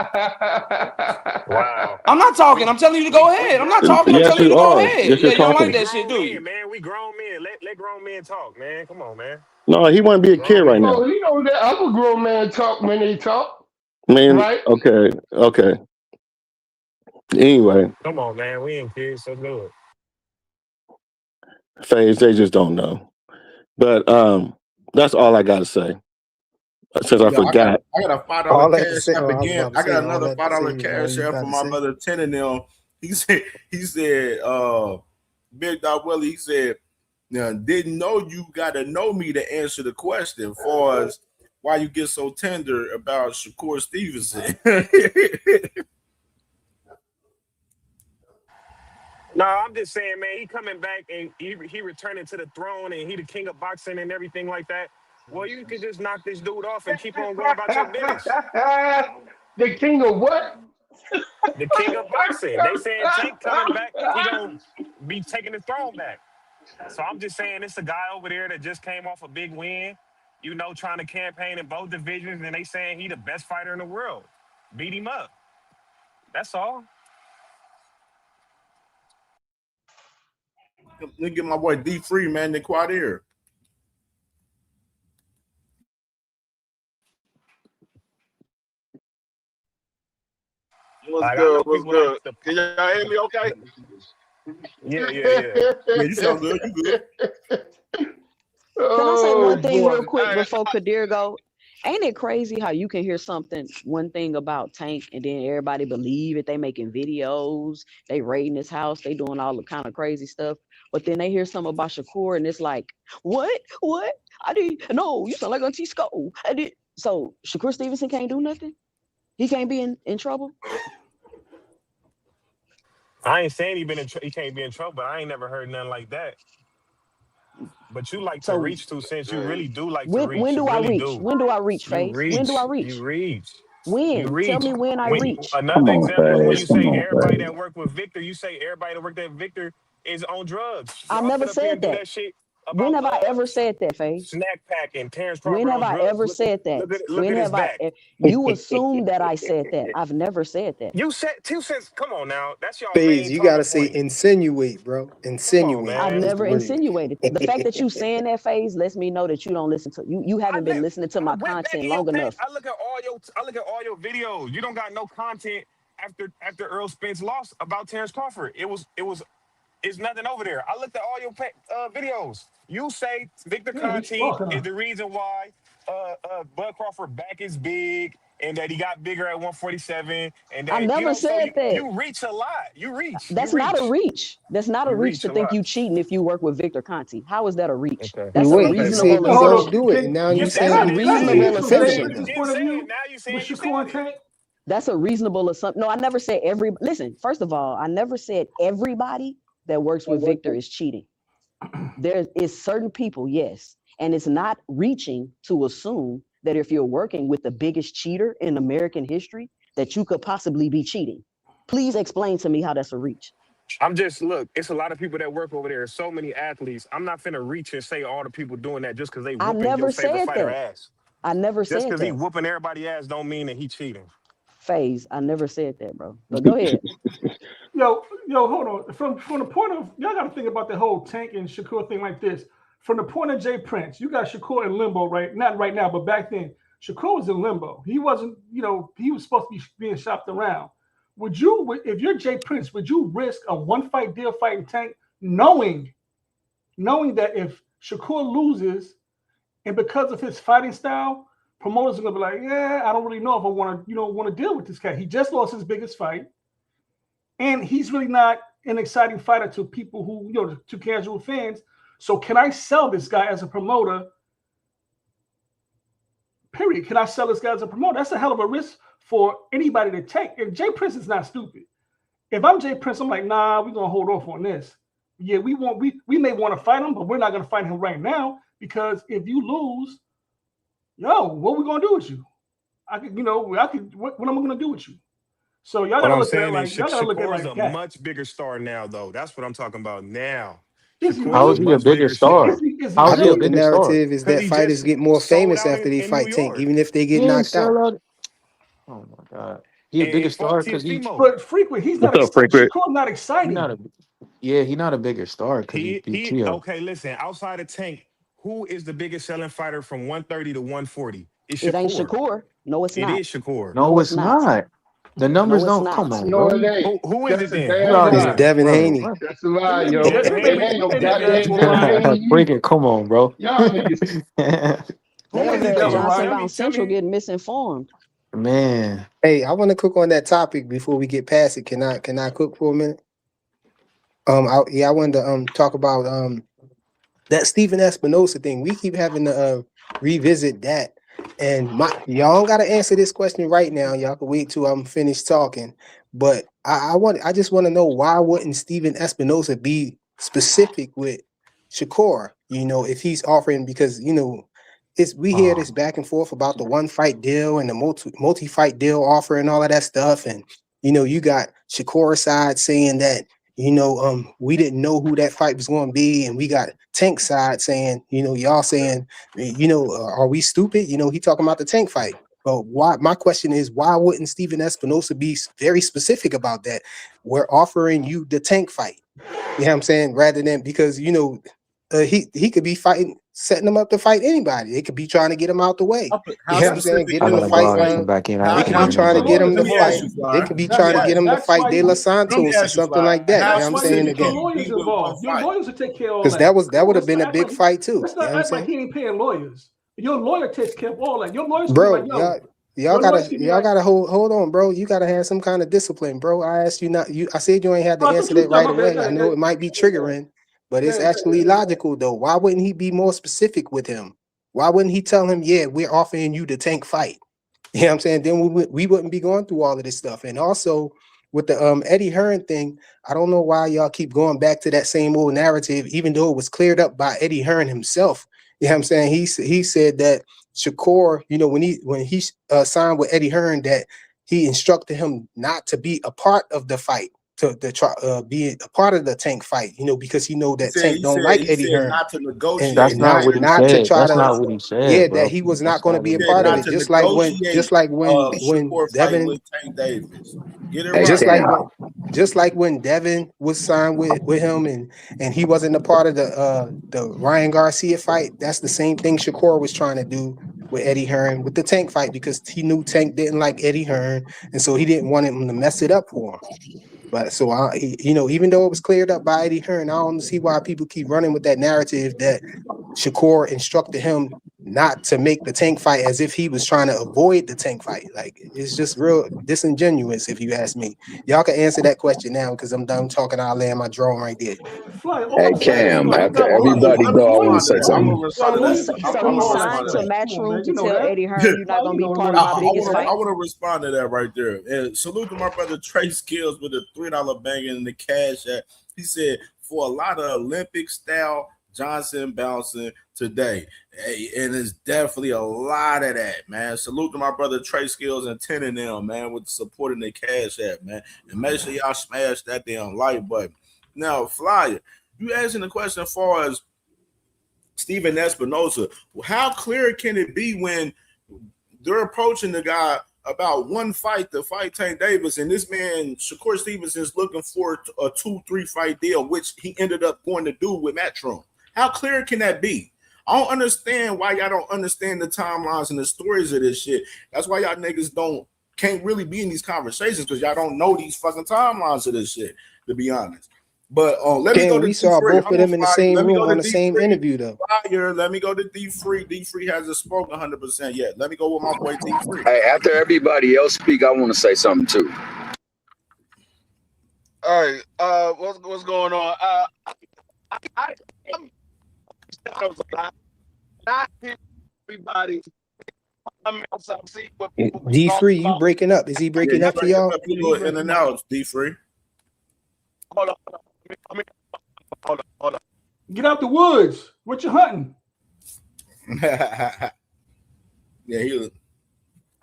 M: Wow.
N: I'm not talking. I'm telling you to go
M: We
N: ahead. I'm not
M: grown
N: talking. I'm
R: Yes,
N: telling you
M: men,
N: to
R: you
N: go
R: are.
M: man.
N: ahead.
R: Yes,
N: Yeah,
R: you're
N: you don't
M: We
N: like
R: talking.
N: that shit,
M: grown
N: do you?
M: men, man. We grown men. Let grown men talk, man. Come on, man.
R: No, he want to be a kid
M: Grown
R: right
M: men.
R: now.
S: Oh, you know that I'm a grown man talk when they talk,
R: Man,
S: right?
R: okay. Anyway,
M: Come on, man. We ain't kids, so do it.
R: phase they just don't know. But that's all I gotta say. Since I forgot.
K: I got a $5
E: All that to
K: cash
E: say,
K: app
E: I was
K: again.
E: about to
K: I
E: say,
K: got
E: all
K: another
E: that to
K: $5
E: say, all
K: cash
E: you
K: app
E: got
K: for
E: to
K: my
E: say.
K: brother 10 and them. He said, Big Dog Willie, he said, now, didn't know you got to know me to answer the question far as why you get so tender about Shakur Stevenson.
M: No, I'm just saying, man, he coming back and he returning to the throne and he the king of boxing and everything like that. Well, you could just knock this dude off and keep on going about your business.
S: The king of what?
M: The king of boxing. They saying Tank coming back, he gonna be taking the throne back. So I'm just saying, it's a guy over there that just came off a big win, you know, trying to campaign in both divisions, and they saying he the best fighter in the world. Beat him up. That's all.
K: Let me get my boy D Free, man, the quad ear.
Q: What's
M: Like, I
Q: good?
M: know
Q: What's
M: people like
Q: good?
M: the.
Q: Can y'all hear me okay?
M: Yeah.
K: Yeah, you sound good. You good.
O: Can I say one thing
S: boy.
O: real quick
Q: Hey,
O: before Kadir go? Ain't it crazy how you can hear one thing about Tank, and then everybody believe it? They making videos, they raiding his house, they doing all the kind of crazy stuff. But then they hear something about Shakur, and it's like, what? What? I did no. You sound like Auntie Schofield. I did. So Shakur Stevenson can't do nothing. He can't be in trouble.
M: I ain't saying he can't be in trouble, but I ain't never heard nothing like that. But you like to
O: So
M: reach to, since you really do like to
O: when
M: reach. You
O: do I
M: really
O: reach?
M: do.
O: When do I reach,
M: You
O: Face? When do I
M: reach.
O: reach?
M: You reach. You
O: When? Tell
M: reach.
O: me when I reach.
C: Come
M: Another
C: on,
M: example is when
C: Faz.
M: you
C: Come
M: say
C: on,
M: everybody
C: Faz.
M: that worked with Victor, you say everybody that worked at Victor is on drugs.
O: I
M: Y'all
O: never
M: sit up here
O: said
M: and do
O: that.
M: that shit
O: When
M: about
O: have I ever said that, Face?
M: Snack Pack and Terrence
O: When
M: Crawford
O: have
M: on
O: I
M: drugs.
O: ever said that?
M: Look
O: When
M: at his
O: have
M: back.
O: you assume that I said that? I've never said that.
M: You said 2 cents. Come on now. That's y'all
E: Phase,
M: main
E: you got
M: talking
E: to say
M: point.
E: insinuate, bro.
M: Come on,
E: Insinuate
O: I've
E: is
M: man.
E: the
O: never
E: word.
O: insinuated. The fact that you saying that, Phase, lets me know that you don't listen to you haven't been listening to
M: I
O: my
M: went back
O: content
M: in your
O: long
M: page.
O: enough.
M: I look at all your videos. You don't got no content after Earl Spence lost about Terrence Crawford. It's nothing over there. I looked at all your videos. You say Victor Conti is the reason why Bud Crawford back is big and that he got bigger at 147 and
O: I
M: that
O: never
M: so
O: said that.
M: you reach a lot. You reach.
O: That's not a reach. That's not a
M: You
O: reach
M: reach
O: to
M: a
O: think
M: lot.
O: you cheating if you work with Victor Conti. How is that a reach?
M: Okay.
E: You
O: That's a
E: wait. You said
O: reasonable
E: you don't
O: assumption.
E: do it, and now you
O: That's a
E: saying you
O: reasonable
E: you said
O: assumption.
E: it.
M: You didn't say it. Now you saying you said it.
O: That's a reasonable assumption. No, I never said listen, first of all, I never said everybody that works with Victor is cheating. There is certain people, yes. And it's not reaching to assume that if you're working with the biggest cheater in American history, that you could possibly be cheating. Please explain to me how that's a reach.
M: Look, it's a lot of people that work over there. So many athletes. I'm not finna reach and say all the people doing that just because they
O: I
M: whooping your
O: never
M: favorite
O: said
M: fighter
O: that.
M: ass.
O: I never
M: Just
O: said
M: because he
O: that.
M: whooping everybody ass don't mean that he cheating.
O: Phase. I never said that, bro. But go ahead.
U: Yo, hold on. From the point of y'all got to think about the whole Tank and Shakur thing like this. From the point of Jay Prince, you got Shakur in limbo, right? Not right now, but back then, Shakur was in limbo. He wasn't, he was supposed to be being shopped around. Would you, if you're Jay Prince, would you risk a one-fight deal fighting Tank, knowing that if Shakur loses, and because of his fighting style, promoters are gonna be like, yeah, I don't really know if I want to deal with this guy. He just lost his biggest fight. And he's really not an exciting fighter to people who, to casual fans. So can I sell this guy as a promoter? Period. Can I sell this guy as a promoter? That's a hell of a risk for anybody to take. If Jay Prince is not stupid. If I'm Jay Prince, I'm like, nah, we're gonna hold off on this. Yeah, we may want to fight him, but we're not gonna fight him right now because if you lose, what are we gonna do with you? What am I gonna do with you? So y'all
M: What
U: gotta
M: I'm
U: look at it
M: saying is
U: like y'all gotta look at it
M: Shakur is
U: like
M: a
U: that.
M: much bigger star now, though. That's what I'm talking about now.
U: Is he
M: Shakur
E: How
M: is
E: is
M: a
E: he a
M: much
E: bigger
M: bigger
E: star?
M: star.
E: How is
U: I
E: he a
U: thought
E: the bigger star? narrative is
M: Because
E: that
M: he
E: fighters
M: just
E: get more
M: sold
E: famous
M: out
E: after they
M: in New
E: fight Tank,
M: York.
E: even if they
T: He
E: get
T: didn't
E: knocked out.
T: sell out. Oh my God. He a bigger
M: And fought
T: star because
M: Teofimo.
U: But frequent, he's not
R: What's up,
U: exciting.
R: Frequent?
U: Shakur's not
T: he not
U: exciting.
T: a he not a bigger star because he beat Tio.
M: Okay, listen, outside of Tank, who is the biggest selling fighter from 130 to 140? It's
O: It ain't
M: Shakur.
O: Shakur. No, it's
M: It
O: not.
M: is Shakur.
T: No,
O: No, it's
T: it's
O: not.
T: not. The numbers
O: No, it's
T: don't
O: not.
T: come on,
S: No, it
T: bro.
S: ain't.
M: Who is it
S: That's a
M: then?
T: Get
M: Who
S: damn
M: is
T: out
M: it
T: of
E: It's
T: here,
S: lie.
M: then?
E: Devin
T: bro.
E: Haney.
T: What?
S: That's a lie,
U: It
S: yo.
U: may,
M: Devin
U: it may
S: It
U: be
M: Haney?
S: ain't no
U: it may be
S: goddamn
U: Devin
S: Devin
U: Haney.
S: Haney.
T: Freaking, come on, bro.
S: Y'all niggas,
T: Come
U: Don't make
O: Eric
U: me tell
O: Johnson
U: me,
O: about Central getting misinformed.
N: Man,
A: Hey, I want to cook on that topic before we get past it. Can I cook for a minute? I wanted to talk about that Stephen Espinosa thing. We keep having to revisit that. And y'all don't gotta answer this question right now. Y'all can wait till I'm finished talking. But I just want to know, why wouldn't Stephen Espinosa be specific with Shakur? You know, if he's offering, because we hear this back and forth about the one fight deal and the multi fight deal offer and all of that stuff. And you got Shakur side saying that we didn't know who that fight was going to be, and we got Tank side saying, y'all saying, are we stupid? He talking about the Tank fight. But why? My question is, why wouldn't Stephen Espinosa be very specific about that? We're offering you the Tank fight. You know what I'm saying? Rather than, because he could be fighting, setting him up to fight anybody. It could be trying to get him out the way. You know what I'm saying? Get
N: I
A: him to
N: gotta
A: fight.
N: go out and come back in.
A: It could be trying to get him to fight. It could be trying to get him to fight De Los Santos or something like that. You know what I'm saying?
U: Your
A: Again,
U: lawyers involved. Your lawyers will take care of all
A: because
U: that.
A: that would have been a big fight too.
U: Let's
A: You know
U: not
A: what I'm
U: act like
A: saying?
U: he ain't paying lawyers. Your lawyer takes care of all that. Your lawyers can be
A: Bro,
U: like, yo.
A: y'all gotta hold on, bro. You gotta have some kind of discipline, bro. I asked you not. I said you ain't had to answer that right away. I know it might be triggering, but it's actually logical though. Why wouldn't he be more specific with him? Why wouldn't he tell him, yeah, we're offering you the Tank fight? You know what I'm saying? Then we wouldn't be going through all of this stuff. And also with the Eddie Hearn thing, I don't know why y'all keep going back to that same old narrative, even though it was cleared up by Eddie Hearn himself. You know what I'm saying? He said that Shakur, when he signed with Eddie Hearn, that he instructed him not to be a part of the fight, to try be a part of the Tank fight, because he know that Tank don't like Eddie Hearn.
K: Not to negotiate.
N: That's not what he said. That's not what he said, bro.
A: That he was not going to be a
K: Said
A: part of
K: not
A: it.
K: to
A: Just like when
K: Shakur fighting
A: Devin,
K: with Tank Davis. Get it right.
A: just like when Devin was signed with him and he wasn't a part of the Ryan Garcia fight. That's the same thing Shakur was trying to do with Eddie Hearn with the Tank fight, because he knew Tank didn't like Eddie Hearn, and so he didn't want him to mess it up for him. But so even though it was cleared up by Eddie Hearn, I don't see why people keep running with that narrative that Shakur instructed him not to make the Tank fight, as if he was trying to avoid the Tank fight. Like, it's just real disingenuous, if you ask me. Y'all can answer that question now, because I'm done talking. I'll land my drone right there.
U: Hey,
I: Cam, after everybody go, I want to say something.
U: So
O: he signed to Matchroom to tell Eddie Hearn, you're not going to be part of my biggest fight.
K: I want to respond to that right there. And salute to my brother Trey Skills with a $3 bang in the cash app. He said, for a lot of Olympic style Johnson bouncing today. Hey, and it's definitely a lot of that, man. Salute to my brother Trey Skills and 10 of them, man, with supporting the cash app, man. And make sure y'all smash that damn like button. Now, Flyer, you asking the question as far as Stephen Espinosa, how clear can it be when they're approaching the guy about one fight to fight Tank Davis, and this man, Shakur Stevenson, is looking for a 2-3 fight deal, which he ended up going to do with Matchroom? How clear can that be? I don't understand why y'all don't understand the timelines and the stories of this shit. That's why y'all niggas can't really be in these conversations, because y'all don't know these fucking timelines of this shit, to be honest. But let me go to
A: we saw
K: D3.
A: both of them in the same room on the same interview, though.
K: Fire. Let me go to D3. D3 hasn't spoken 100% yet. Let me go with my boy D3.
I: Hey, after everybody else speak, I want to say something too.
Q: All right, what's going on? I'm not everybody.
A: D3, you breaking up? Is he breaking up for y'all?
K: People in and out. D3.
Q: Hold on.
U: Get out the woods. What you hunting?
K: Yeah, he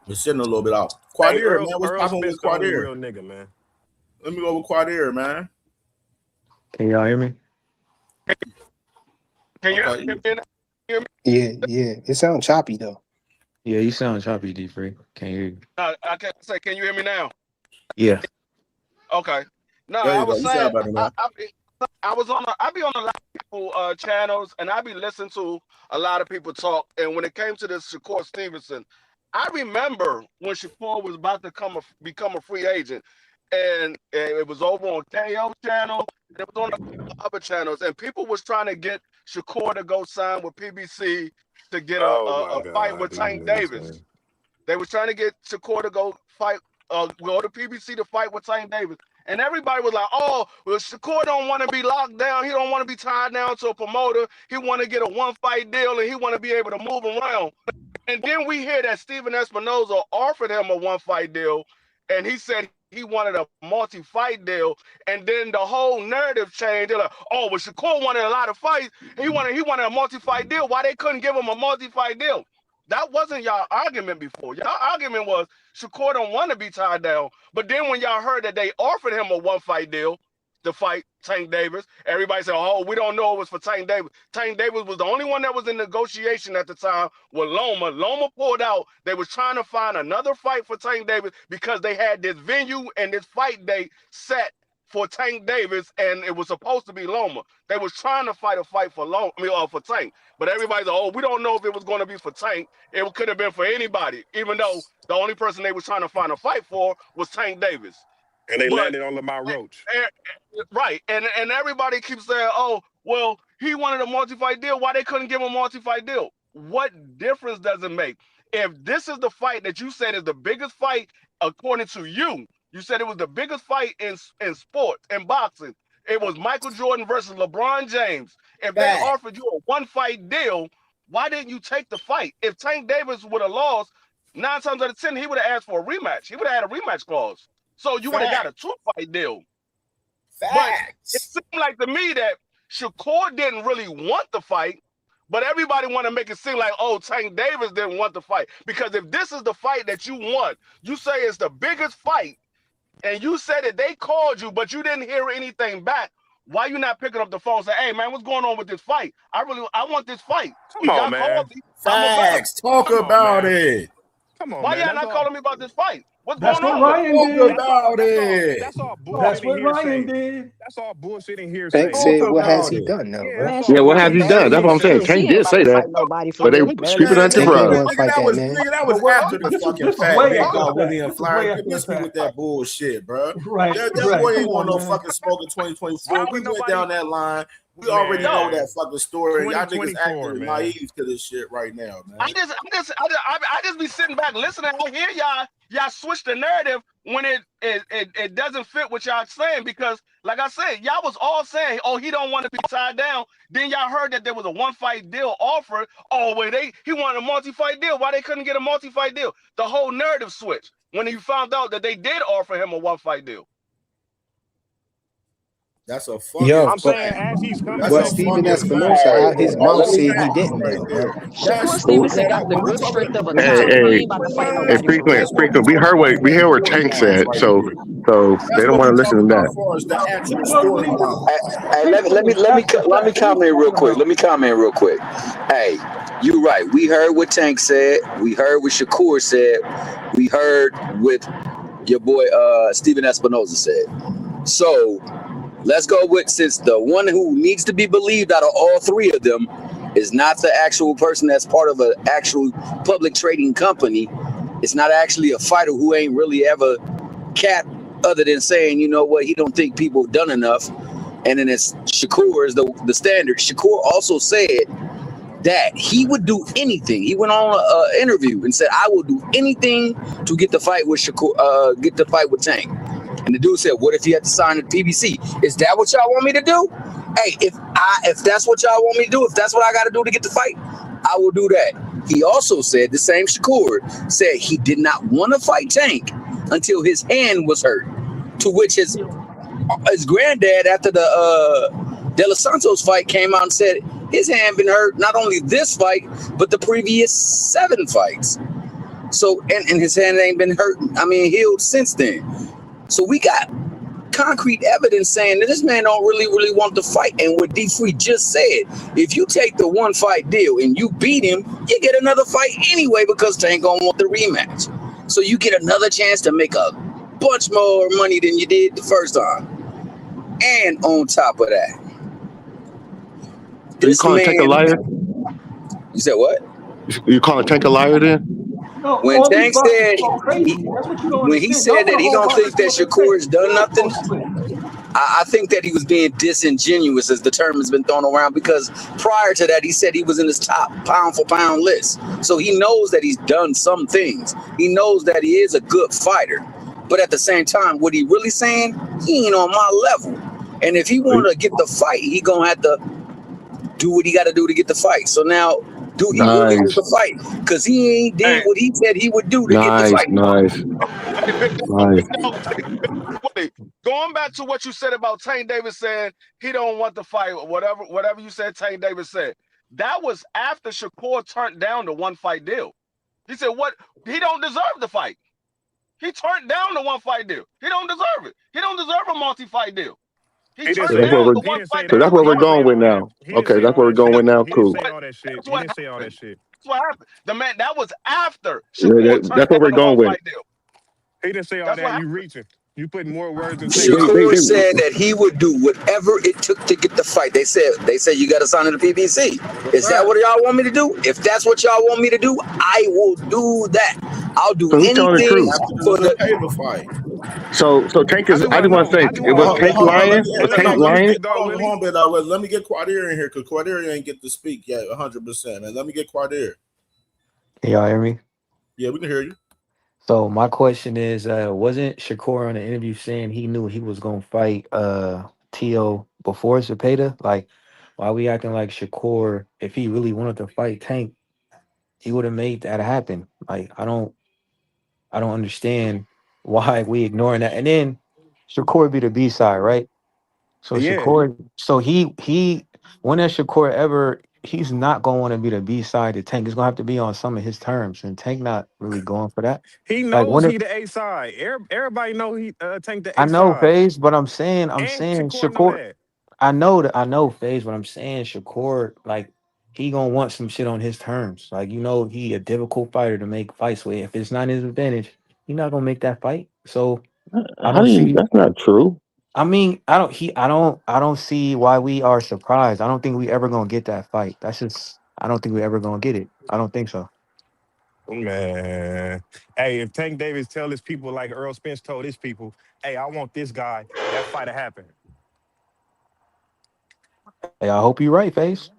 K: was sitting a little bit off. Quadir, man. What's popping with Quadir?
M: Real nigga, man.
K: Let me go with Quadir, man.
N: Can y'all hear me?
Q: Can you hear me?
A: Yeah. It sounds choppy though.
N: Yeah, you sound choppy, D3. Can't hear you.
Q: I can't say. Can you hear me now?
N: Yeah.
Q: Okay. No, I was saying I be on a lot of people channels, and I be listening to a lot of people talk. And when it came to this Shakur Stevenson, I remember when Shakur was about to become a free agent, and it was over on KO channel, it was on other channels, and people was trying to get Shakur to go sign with PBC to get
J: Oh
Q: a
J: my
Q: fight with
J: God,
Q: Tank
J: man.
Q: Davis. They was trying to get Shakur to go to PBC to fight with Tank Davis. And everybody was like, oh, well, Shakur don't want to be locked down. He don't want to be tied down to a promoter. He want to get a one-fight deal, and he want to be able to move around. And then we hear that Steven Espinoza offered him a one-fight deal, and he said he wanted a multi-fight deal. And then the whole narrative changed. They're like, oh, well, Shakur wanted a lot of fights. He wanted a multi-fight deal. Why they couldn't give him a multi-fight deal? That wasn't y'all argument before. Y'all argument was Shakur don't want to be tied down. But then when y'all heard that they offered him a one-fight deal to fight Tank Davis, everybody said, oh, we don't know it was for Tank Davis. Tank Davis was the only one that was in negotiation at the time with Loma. Loma pulled out. They was trying to find another fight for Tank Davis because they had this venue and this fight date set for Tank Davis, and it was supposed to be Loma. They was trying to fight for Tank. But everybody's like, oh, we don't know if it was going to be for Tank. It could have been for anybody, even though the only person they was trying to find a fight for was Tank Davis.
J: And they landed on Lamar Roach.
Q: Right. And everybody keeps saying, oh, well, he wanted a multi-fight deal. Why they couldn't give him a multi-fight deal? What difference does it make? If this is the fight that you said is the biggest fight, according to you, you said it was the biggest fight in sports, in boxing. It was Michael Jordan versus LeBron James. If they offered you a one-fight deal, why didn't you take the fight? If Tank Davis would have lost, 9 times out of 10, he would have asked for a rematch. He would have had a rematch clause. So you would have got a 2-fight deal. But it seemed like to me that Shakur didn't really want the fight, but everybody want to make it seem like, oh, Tank Davis didn't want the fight. Because if this is the fight that you want, you say it's the biggest fight, and you said that they called you, but you didn't hear anything back, why you not picking up the phone and say, hey, man, what's going on with this fight? I want this fight.
J: Come on, man.
K: Facts. Talk about it.
J: Come on,
Q: why
J: man.
Q: y'all not calling me about this fight? What's
U: That's
Q: going
U: what
Q: on?
U: Ryan did.
K: About it.
J: That's all bullshitting.
U: That's what
J: hearsay.
U: Ryan did.
J: That's all bullshitting here.
A: Tank said, what has he done now, bro?
R: Yeah, what have you done? That's what I'm saying. Tank did say that, but they sweep it under the
A: Tank ain't
R: rug.
A: going to fight that, man.
K: That was after the fucking fact.
U: way
K: They
U: after
K: thought
U: the fact.
K: William
U: Way
K: Flyer.
U: after
K: You missed
U: the
K: me
U: fact.
K: with that bullshit, bro.
U: Right,
K: That
U: right.
K: boy ain't
U: Come
K: want
U: on,
K: no
U: man.
K: fucking smoke in 2024.
J: Why
K: We
J: would
K: went
J: nobody-
K: down that line. We already know that fucking story. Y'all niggas
J: 2024,
K: acting
J: man.
K: naive to this shit right now, man.
Q: I just be sitting back listening. I hear y'all switch the narrative when it doesn't fit what y'all saying, because like I said, y'all was all saying, oh, he don't want to be tied down. Then y'all heard that there was a one-fight deal offered. Oh, well, he wanted a multi-fight deal. Why they couldn't get a multi-fight deal? The whole narrative switched when he found out that they did offer him a one-fight deal.
K: That's a fucking
A: Yo,
J: I'm saying as he's coming.
A: but Steven Espinosa, his mouth said he didn't, though, bro.
O: Shakur Stevenson got the grip strength of a
R: Hey,
O: cow. He
R: hey,
O: ain't about to fight
R: hey,
O: nobody for real.
R: frequent. We heard what Tank said, so they don't want to listen to that.
K: The actual storyline.
C: Hey, let me comment real quick. Hey, you're right. We heard what Tank said. We heard what Shakur said. We heard what your boy Steven Espinosa said. So let's go with, since the one who needs to be believed out of all three of them is not the actual person that's part of an actual public trading company. It's not actually a fighter who ain't really ever capped, other than saying, you know what, he don't think people done enough. And then it's Shakur is the standard. Shakur also said that he would do anything. He went on an interview and said, I will do anything to get the fight with Shakur, get the fight with Tank. And the dude said, what if he had to sign the PBC? Is that what y'all want me to do? Hey, if that's what y'all want me to do, if that's what I got to do to get the fight, I will do that. He also said, the same Shakur said he did not want to fight Tank until his hand was hurt. To which his granddad, after the De Los Santos fight, came out and said his hand been hurt, not only this fight, but the previous 7 fights. So, and his hand ain't been hurt, healed since then. So we got concrete evidence saying that this man don't really want to fight. And what D Free just said, if you take the one fight deal and you beat him, you get another fight anyway, because Tank gonna want the rematch. So you get another chance to make a bunch more money than you did the first time. And on top of that,
R: You calling Tank a liar?
C: You said what?
R: You calling Tank a liar then?
U: No,
C: When
U: all
C: Tank
U: these boxers
C: said
U: go crazy. That's what you don't
C: when he
U: understand.
C: said that he don't think that Shakur's done nothing,
E: I think that he was being disingenuous, as the term has been thrown around, because prior to that, he said he was in his top pound for pound list. So he knows that he's done some things. He knows that he is a good fighter. But at the same time, what he really saying, he ain't on my level. And if he want to get the fight, he going to have to do what he got to do to get the fight. So now, do he really want the fight? Because he ain't did what he said he would do to get the fight.
Q: Wait, going back to what you said about Tank Davis saying he don't want the fight, whatever you said, Tank Davis said. That was after Shakur turned down the one fight deal. He said what he don't deserve the fight. He turned down the one fight deal. He don't deserve it. He don't deserve a multi-fight deal. He turned
R: So that's
Q: down
R: where
Q: the one fight
R: so
Q: deal.
R: that's where we're going with now. Okay, that's where we're going with now. Cool.
M: All that shit. He didn't say all that shit.
Q: That's what happened. The man, that was after
R: Yeah,
Q: Shakur turned
R: that's where
Q: down
R: we're
Q: the
R: going
Q: one
R: with.
Q: fight deal.
M: He didn't say all
Q: That's what
M: that. You
Q: happened.
M: reaching. You putting more words in.
E: Shakur said that he would do whatever it took to get the fight. They said you got to sign to the PBC. Is that what y'all want me to do? If that's what y'all want me to do, I will do that. I'll do
R: So he's telling the
E: anything
R: truth.
E: for the
K: pay the fight.
R: So Tank is. I just want to say it was Tank
K: Hold on,
R: lying. Was Tank lying?
K: Let me get Quadir in here because Quadir ain't get to speak yet 100%. Man, let me get Quadir.
V: Can y'all hear me?
K: Yeah, we can hear you.
V: So my question is, wasn't Shakur on the interview saying he knew he was gonna fight T.O. before Zepeda? Like, why we acting like Shakur, if he really wanted to fight Tank, he would have made that happen. Like, I don't understand why we ignoring that. And then Shakur be the B side, right? So
M: Yeah.
V: Shakur, so he when has Shakur ever, he's not gonna want to be the B side to Tank. It's gonna have to be on some of his terms, and Tank not really going for that.
M: He
V: Like
M: knows
V: when
M: he the A side. Everybody know he Tank the
V: I
M: A
V: know
M: side.
V: FaZe, but I'm saying
M: And Shakur know
V: Shakur.
M: that.
V: I know FaZe, but I'm saying Shakur, like, he gonna want some shit on his terms. Like, he a difficult fighter to make fights with. If it's not his advantage, he not gonna make that fight. So I don't see.
R: That's not true.
V: I mean, I don't see why we are surprised. I don't think we ever gonna get that fight. I don't think we ever gonna get it. I don't think so.
M: Man. Hey, if Tank Davis tell his people like Earl Spence told his people, hey, I want this guy, that fight to happen.
V: Hey, I hope you're right, FaZe.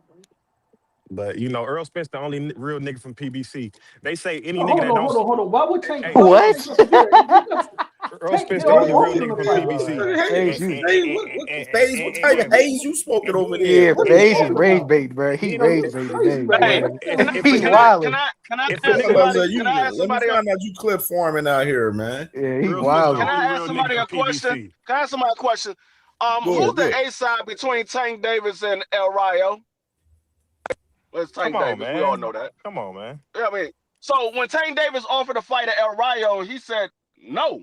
M: But Earl Spence the only real nigga from PBC. They say any
U: Oh,
M: nigga that don't.
U: hold on. Why would Tank?
M: Hey,
U: Why would Tank go there?
M: Earl
U: Tank,
M: Spence
U: they
M: the only
U: already
M: real
U: offered him
M: nigga
U: a
M: from
U: fight.
M: PBC.
K: What type of haze you smoking over there?
V: Yeah,
K: What
V: FaZe is
K: you
V: rage bait, bro. He rage bait today,
Q: Hey,
V: bro. He
Q: can
V: wildin'.
Q: I
K: Let
Q: ask somebody? Can I ask
K: me
Q: somebody?
K: find out you clip farming out here, man.
V: Yeah, he
M: Earl Spence the
Q: Can
V: wildin'.
M: only
Q: I ask
M: real
Q: somebody
M: nigga
Q: a
M: from
Q: question?
M: PBC.
Q: Can I ask somebody a question?
K: Go
Q: Who's the
K: ahead.
Q: A side between Tank Davis and El Rayo? Well, it's Tank
M: Come on,
Q: Davis. We all know
M: man.
Q: that.
M: Come on, man.
Q: I mean, so when Tank Davis offered to fight at El Rayo, he said no.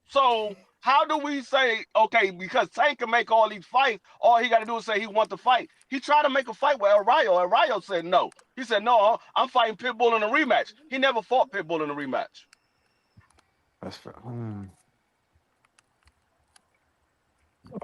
Q: So how do we say, okay, because Tank can make all these fights, all he got to do is say he wants to fight. He tried to make a fight with El Rayo. El Rayo said no. He said, no, I'm fighting Pitbull in a rematch. He never fought Pitbull in a rematch.
V: That's for,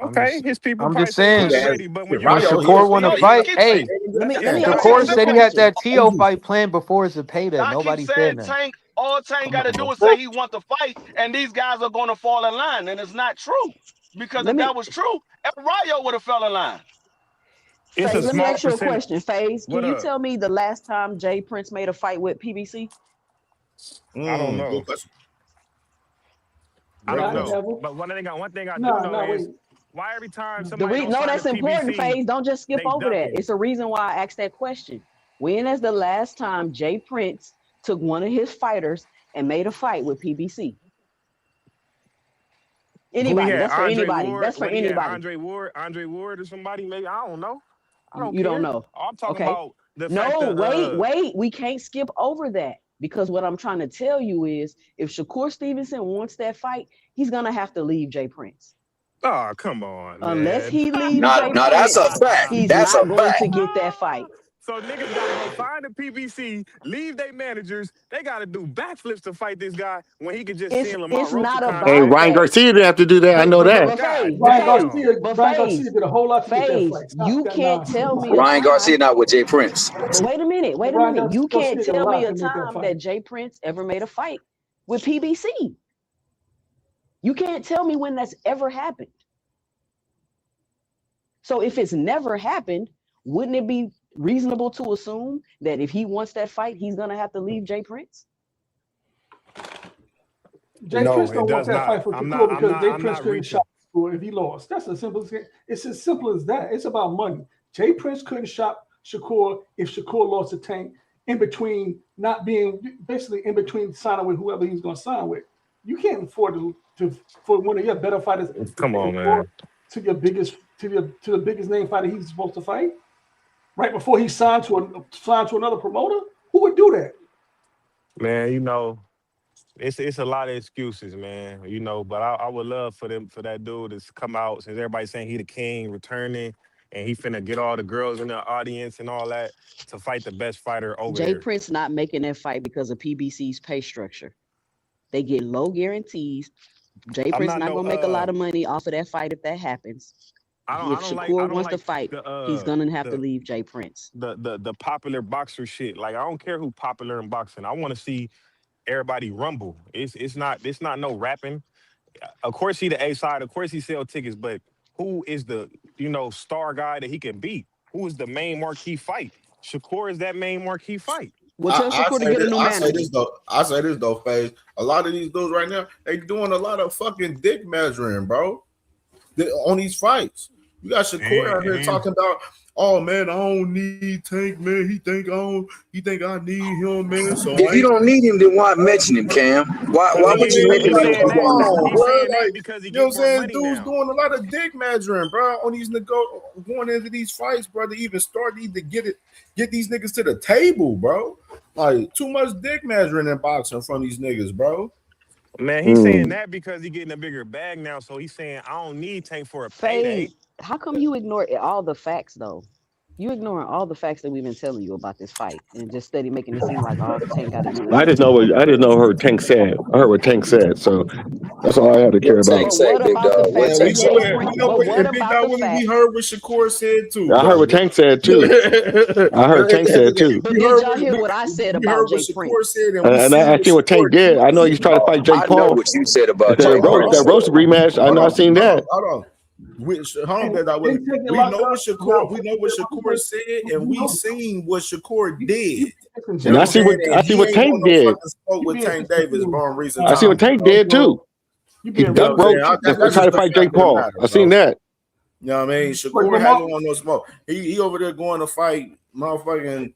M: Okay, his people
V: I'm
M: probably
V: just
M: say he
V: saying.
M: wasn't ready, but when you
V: When Shakur want to fight, hey,
O: Let me ask
V: Shakur
O: Tank a
V: said he had
O: question.
V: that T.O. fight planned before Zepeda.
Q: I keep
V: Nobody
Q: saying
V: said that.
Q: Tank, all Tank got to do is say he wants to fight, and these guys are going to fall in line, and it's not true. Because if that was true, El Rayo would have fell in line.
M: It's a
O: FaZe, let me
M: small
O: ask you a
M: percentage.
O: question. FaZe, can
M: What
O: you
M: up?
O: tell me the last time Jay Prince made a fight with PBC?
M: I don't know.
K: Good question.
M: I don't
U: Never.
M: know. But one thing I do
U: No,
M: know is
U: wait.
M: why every time somebody don't
O: No,
M: sign
O: that's
M: to
O: important,
M: PBC,
O: FaZe. Don't just skip
M: they
O: over that.
M: ducking.
O: It's a reason why I asked that question. When is the last time Jay Prince took one of his fighters and made a fight with PBC?
M: Who he
O: Anybody.
M: had?
O: That's for
M: Andre
O: anybody.
M: Ward?
O: That's for
M: What he had?
O: anybody.
M: Andre Ward or somebody? Maybe I don't know. I don't
O: You
M: care.
O: don't know.
M: I'm talking
O: Okay.
M: about the
O: No,
M: fact that
O: wait. We can't skip over that because what I'm trying to tell you is if Shakur Stevenson wants that fight, he's gonna have to leave Jay Prince.
M: Oh, come on,
O: Unless
M: man.
O: he leaves
E: Nah,
O: Jay
E: that's a
O: Prince,
E: fact.
O: he's
E: That's
O: not
E: a
O: going
E: fact.
O: to get that fight.
M: So niggas gotta go sign the PBC, leave their managers. They gotta do backflips to fight this guy when he could just send Lamar
O: It's
M: Roach
O: not
M: a
O: about
R: Hey,
M: contract.
R: Ryan
O: that.
R: Garcia didn't have to do that. I know that.
O: FaZe,
U: Ryan Garcia did a whole lot to get that fight. Stop
O: you
U: that
O: can't
U: nonsense.
O: tell me a
E: Ryan
O: time.
E: Garcia not with Jay Prince.
O: But wait a minute.
U: Ryan
O: You can't
U: Garcia did a
O: tell me
U: lot
O: a
U: to make that
O: time
U: fight.
O: that Jay Prince ever made a fight with PBC. You can't tell me when that's ever happened. So if it's never happened, wouldn't it be reasonable to assume that if he wants that fight, he's gonna have to leave Jay Prince?
U: Jay
M: No,
U: Prince
M: it
U: don't want
M: does
U: that
M: not.
U: fight for
M: I'm
U: Shakur
M: not. I'm
U: because
M: not.
U: Jay
M: I'm
U: Prince
M: not
U: couldn't
M: reaching.
U: shop Shakur if he lost. That's as simple as it's as simple as that. It's about money. Jay Prince couldn't shop Shakur if Shakur lost to Tank in between not being basically in between signing with whoever he's going to sign with. You can't afford to for one of your better fighters
M: Come
U: to
M: on,
U: afford
M: man.
U: to your biggest to the biggest name fighter he's supposed to fight right before he signed to another promoter. Who would do that?
M: Man, it's a lot of excuses, man. But I would love for that dude to come out since everybody's saying he the king returning and he finna get all the girls in the audience and all that to fight the best fighter over
O: Jay
M: there.
O: Prince not making that fight because of PBC's pay structure. They get low guarantees. Jay
M: I'm
O: Prince
M: not
O: not
M: no
O: gonna make a lot of money off of that fight if that happens. If
M: I
O: Shakur
M: don't
O: wants to
M: like
O: fight, he's gonna have to
M: the
O: leave Jay Prince.
M: the popular boxer shit. Like I don't care who popular in boxing. I want to see everybody rumble. It's not no rapping. Of course he the A side. Of course he sell tickets. But who is the star guy that he can beat? Who is the main marquee fight? Shakur is that main marquee fight.
O: Well, tell
K: I
O: Shakur to
K: say
O: get a
K: this.
O: new manager.
K: I say this though, Faze. A lot of these dudes right now, they doing a lot of fucking dick measuring, bro. On these fights. You got Shakur out here talking about, oh man, I don't need Tank, man. He think I need him, man. So
E: If you don't need him, then why mention him, Cam? Why would you make him
M: He's
E: your
M: saying that.
E: number
M: He's
E: one?
M: saying that because he
K: you know
M: gets
K: what I'm
M: more
K: saying?
M: money
K: Dudes
M: now.
K: doing a lot of dick measuring, bro, on these going into these fights, bro, to even start to get these niggas to the table, bro. Like too much dick measuring in boxing from these niggas, bro.
M: Man, he's saying that because he's getting a bigger bag now. So he's saying I don't need Tank for a payday.
O: Faye, how come you ignore all the facts though? You ignoring all the facts that we've been telling you about this fight and just steady making it seem like all Tank got to do is
R: I just know what Tank said. I heard what Tank said, so that's all I had to care
E: What Tank
R: about.
E: say,
O: what
E: big
O: about the
E: dog? What
O: fact
K: We
O: that
E: Tank
K: know
E: say?
O: Jay
K: it.
O: Prince?
K: We know
O: But
K: it.
O: what
K: And Big
O: about the
K: Dog Willie, we
O: fact?
K: heard what Shakur said too,
R: I heard what
K: brother.
R: Tank said too. I heard Tank said too.
O: But did y'all hear what I said
K: We
O: about
K: heard what
O: Jay
K: Shakur
O: Prince?
K: said, and we
R: And
K: seen
R: I
K: what
R: seen what Tank
K: Shakur
R: did. I know
K: did.
R: he's trying to fight Jake
E: I know
R: Paul.
E: what you said about
R: That
E: Jay Prince.
R: roast rematch. I know I seen that.
K: Hold on. Hold on, Big Dog Willie. We know what Shakur said, and we seen what Shakur did.
R: And I see what
K: He ain't
R: Tank
K: want no
R: did.
K: fucking smoke with Tank Davis for recent
R: I see what
K: times.
R: Tank did too. He duck roped and
K: That's
R: tried
K: just
R: to
K: the
R: fight
K: fact
R: Jake
K: of the
R: Paul.
K: matter,
R: I seen
K: bro.
R: that.
K: You know what I mean? Shakur hasn't want no smoke. He over there going to fight motherfucking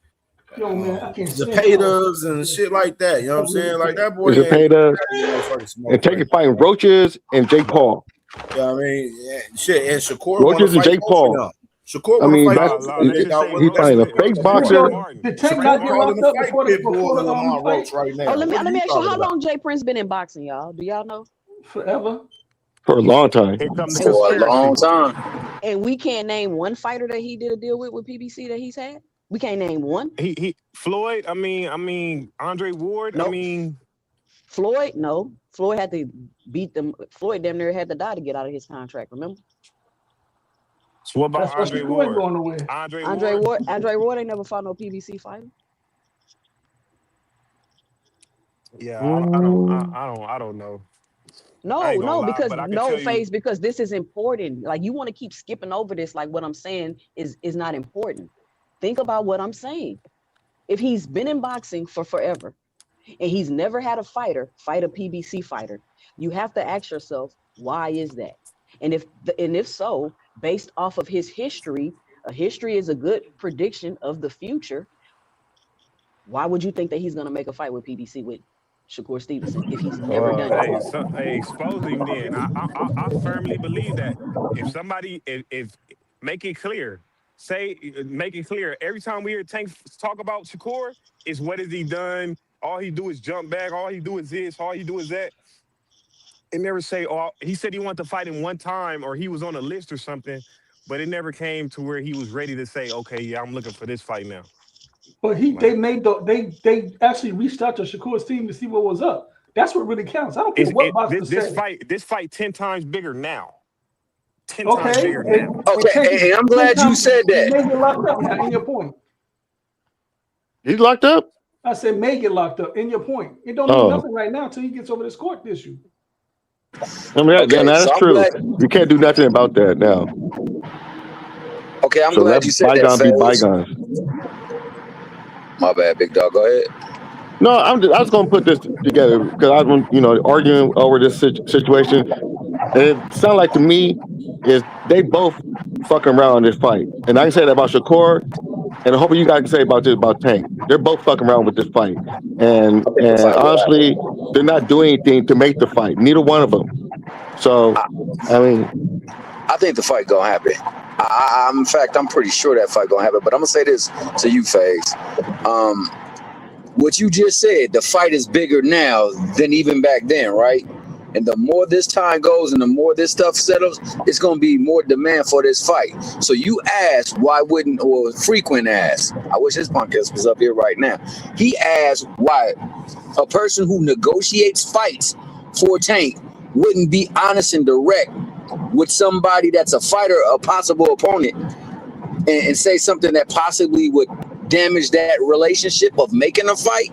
K: Zapatas and shit like that. You know what I'm saying? Like that boy ain't no fucking smoke.
R: And Tank is fighting Roaches and Jake Paul.
K: You know what I mean? Yeah, shit. And Shakur want to
R: Roaches and
K: fight
R: Jake
K: both of
R: Paul.
K: them. Shakur
R: I
K: want to
R: mean,
K: fight
R: that's
K: both of them. Big Dog Willie.
R: he's fighting a fake boxer.
U: Did Tank
K: Shakur
U: not get
K: calling
U: locked
K: the
U: up
K: fight
U: before
K: pit bull and
U: the
K: Lamont
U: fight?
K: Roach right now.
O: Oh, let me
K: What
O: ask you,
K: talking
O: how
K: about?
O: long Jay Prince been in boxing, y'all? Do y'all know?
U: Forever.
R: For a long time.
M: Here come the
E: For a
M: conspiracy.
E: long time.
O: And we can't name one fighter that he did a deal with PBC that he's had. We can't name one.
M: He Floyd. I mean Andre Ward.
O: Nope.
M: I mean
O: Floyd. No, Floyd had to beat them. Floyd damn near had to die to get out of his contract. Remember?
M: So what about
U: That's why
M: Andre
U: Shakur ain't
M: Ward?
U: going nowhere.
O: Andre Ward ain't never fought no PBC fighter.
M: Yeah, I don't know. I ain't gonna lie,
O: Because
M: but I can tell you.
O: Phase, because this is important. Like, you want to keep skipping over this, like what I'm saying is not important. Think about what I'm saying. If he's been in boxing for forever and he's never had a fighter fight a PBC fighter, you have to ask yourself, why is that? And if so, based off of his history, a history is a good prediction of the future. Why would you think that he's going to make a fight with PBC with Shakur Stevenson if he's never done it?
M: Hey, expose him then. I firmly believe that if somebody if make it clear, make it clear. Every time we hear Tank talk about Shakur, is what has he done? All he do is jump back. All he do is this. All he do is that. It never say, oh, he said he wanted to fight him one time or he was on a list or something, but it never came to where he was ready to say, okay, yeah, I'm looking for this fight now.
U: But they actually reached out to Shakur's team to see what was up. That's what really counts. I don't care what boxers say.
M: This fight 10 times bigger now. 10
U: Okay.
M: times bigger now.
E: Okay, and I'm glad you said that.
U: May get locked up now. In your point.
R: He's locked up?
U: I said may get locked up. In your point. It don't mean nothing right now until he gets over this court issue.
R: I mean,
E: Okay,
R: that's
E: so I'm
R: true.
E: glad.
R: You can't do nothing about that now.
E: Okay, I'm
R: So
E: glad
R: let
E: you said that,
R: bygones be
E: Faze.
R: bygones.
E: My bad, big dog. Go ahead.
R: No, I was going to put this together because I was, arguing over this situation, and it sounded like to me is they both fucking around in this fight, and I can say that about Shakur, and I hope you guys can say about this about Tank. They're both fucking around with this fight, and
E: I think the fight will
R: honestly, they're not doing anything to make the fight. Neither one of them. So, I mean,
E: I think the fight gonna happen. In fact, I'm pretty sure that fight gonna happen. But I'm gonna say this to you, Faze. What you just said, the fight is bigger now than even back then, right? And the more this time goes and the more this stuff settles, it's going to be more demand for this fight. So you asked, why wouldn't, or Frequent asked, I wish his podcast was up here right now. He asked why a person who negotiates fights for Tank wouldn't be honest and direct with somebody that's a fighter, a possible opponent, and say something that possibly would damage that relationship of making a fight.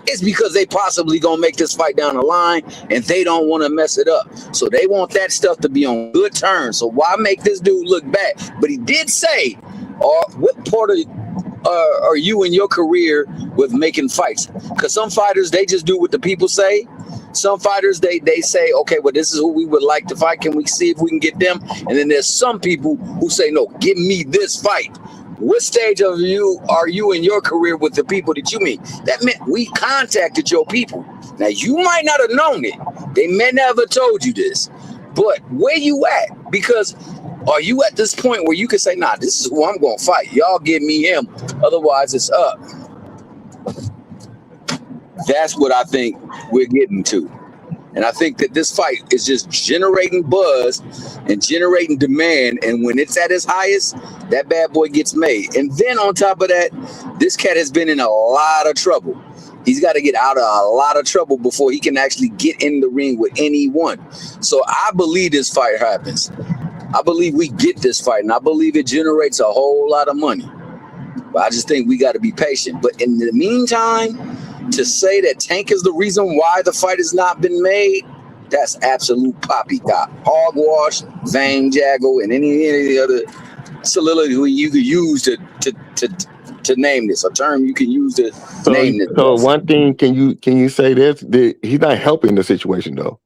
E: It's because they possibly gonna make this fight down the line and they don't want to mess it up. So they want that stuff to be on good terms. So why make this dude look bad? But he did say, what part of are you in your career with making fights? Because some fighters, they just do what the people say. Some fighters, they say, okay, well, this is who we would like to fight. Can we see if we can get them? And then there's some people who say, no, give me this fight. What stage of you are you in your career with the people that you meet? That meant we contacted your people. Now, you might not have known it. They may never told you this. But where you at? Because are you at this point where you can say, nah, this is who I'm going to fight. Y'all give me him. Otherwise, it's up. That's what I think we're getting to. And I think that this fight is just generating buzz and generating demand. And when it's at its highest, that bad boy gets made. And then on top of that, this cat has been in a lot of trouble. He's got to get out of a lot of trouble before he can actually get in the ring with anyone. So I believe this fight happens. I believe we get this fight, and I believe it generates a whole lot of money. But I just think we got to be patient. But in the meantime, to say that Tank is the reason why the fight has not been made, that's absolute poppycock. Hogwash, vein jaggle, and any other soliloquy you could use to name this, a term you can use to name this.
R: So one thing, can you say this? He's not helping the situation though.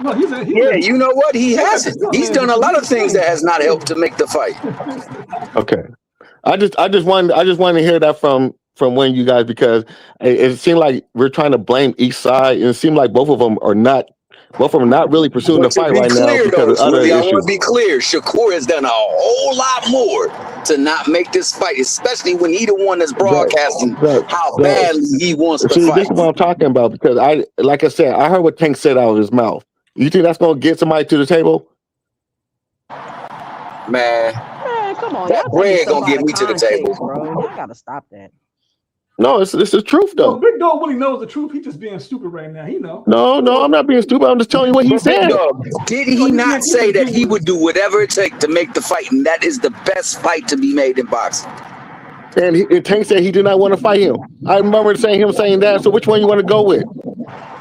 U: No,
E: you know what? He hasn't. He's done a lot of things that has not helped to make the fight.
R: Okay, I just wanted to hear that from one of you guys, because it seemed like we're trying to blame each side, and it seemed like both of them are not really pursuing the fight right now because of other issues.
E: I want to be clear. Shakur has done a whole lot more to not make this fight, especially when he the one that's broadcasting how badly he wants to fight.
R: This is what I'm talking about, because like I said, I heard what Tank said out of his mouth. You think that's going to get somebody to the table?
E: Man,
O: come on.
E: That bread going to get me to the table.
O: Bro. Y'all got to stop that.
R: No, it's the truth though.
U: Big Dog really knows the truth. He's just being stupid right now. He know.
R: No, I'm not being stupid. I'm just telling you what he said.
E: Did he not say that he would do whatever it takes to make the fight, and that is the best fight to be made in boxing?
R: And Tank said he did not want to fight him. I remember him saying that. So which one you want to go with?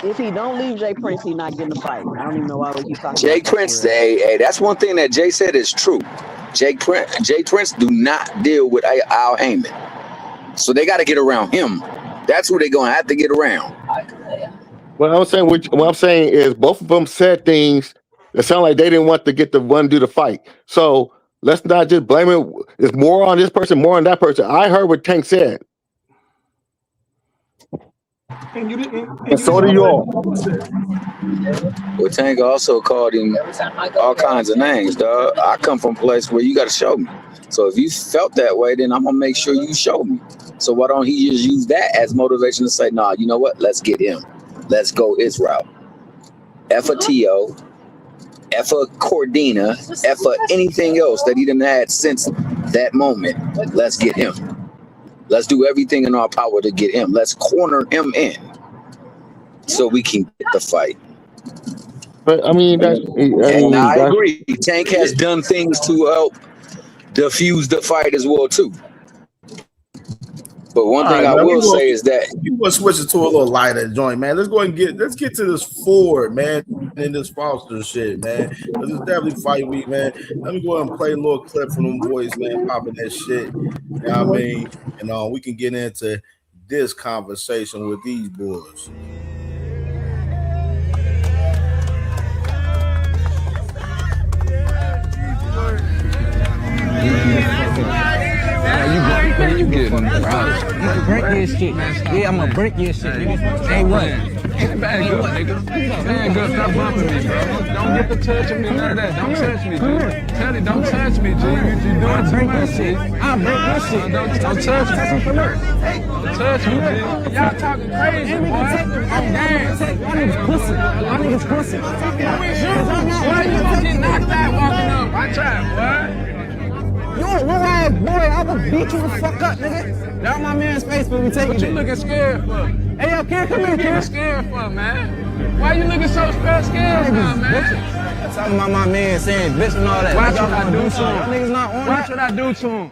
O: If he don't leave Jay Prince, he's not getting the fight. I don't even know why we keep talking
E: Jay
O: about
E: Prince, hey, that's one thing that Jay said is true. Jay Prince do not deal with Al Heyman. So they got to get around him. That's who they're going to have to get around.
R: What I'm saying is both of them said things that sound like they didn't want to get the one to do the fight. So let's not just blame it. It's more on this person, more on that person. I heard what Tank said.
U: And
R: so do you all.
E: Well, Tank also called him all kinds of names, dog. I come from a place where you got to show me. So if you felt that way, then I'm going to make sure you show me. So why don't he just use that as motivation to say, nah, you know what? Let's get him. Let's go his route. F a T.O., F a Cordina, F a anything else that he done had since that moment. Let's get him. Let's do everything in our power to get him. Let's corner him in so we can get the fight.
R: But I mean,
E: I agree. Tank has done things to help diffuse the fight as well too. But one
K: All
E: thing
K: right,
E: I
K: man.
E: will say is that
K: You want to switch it to a little lighter joint, man. Let's get to this Ford, man, and this Foster shit, man. Because it's definitely fight week, man. Let me go ahead and play a little clip from them boys, man, popping that shit. You know what I mean? And we can get into this conversation with these boys.
G: You getting break this shit. Yeah, I'm gonna break your shit, nigga. Hey, what? Man, good, nigga. Man, good. Stop bumping me, bro. Don't get the touching me, none of that. Don't touch me, G. Tell you, don't touch me, G. You doing too much shit. I'll break your shit. Don't touch me. Don't touch me, G. Y'all talking crazy, boy. I'm dance. Y'all niggas pussy. Y'all niggas pussy. Why you gonna get knocked out walking up? Watch out, boy. You a little ass boy, I will beat you the fuck up, nigga. That my man's face when we take it. What you looking scared for? Hey, yo, kid, come here, kid. What you scared for, man? Why you looking so scared for, man? Talking about my man saying bitch and all that. Watch what I do to him. Niggas not on Watch what I do to him.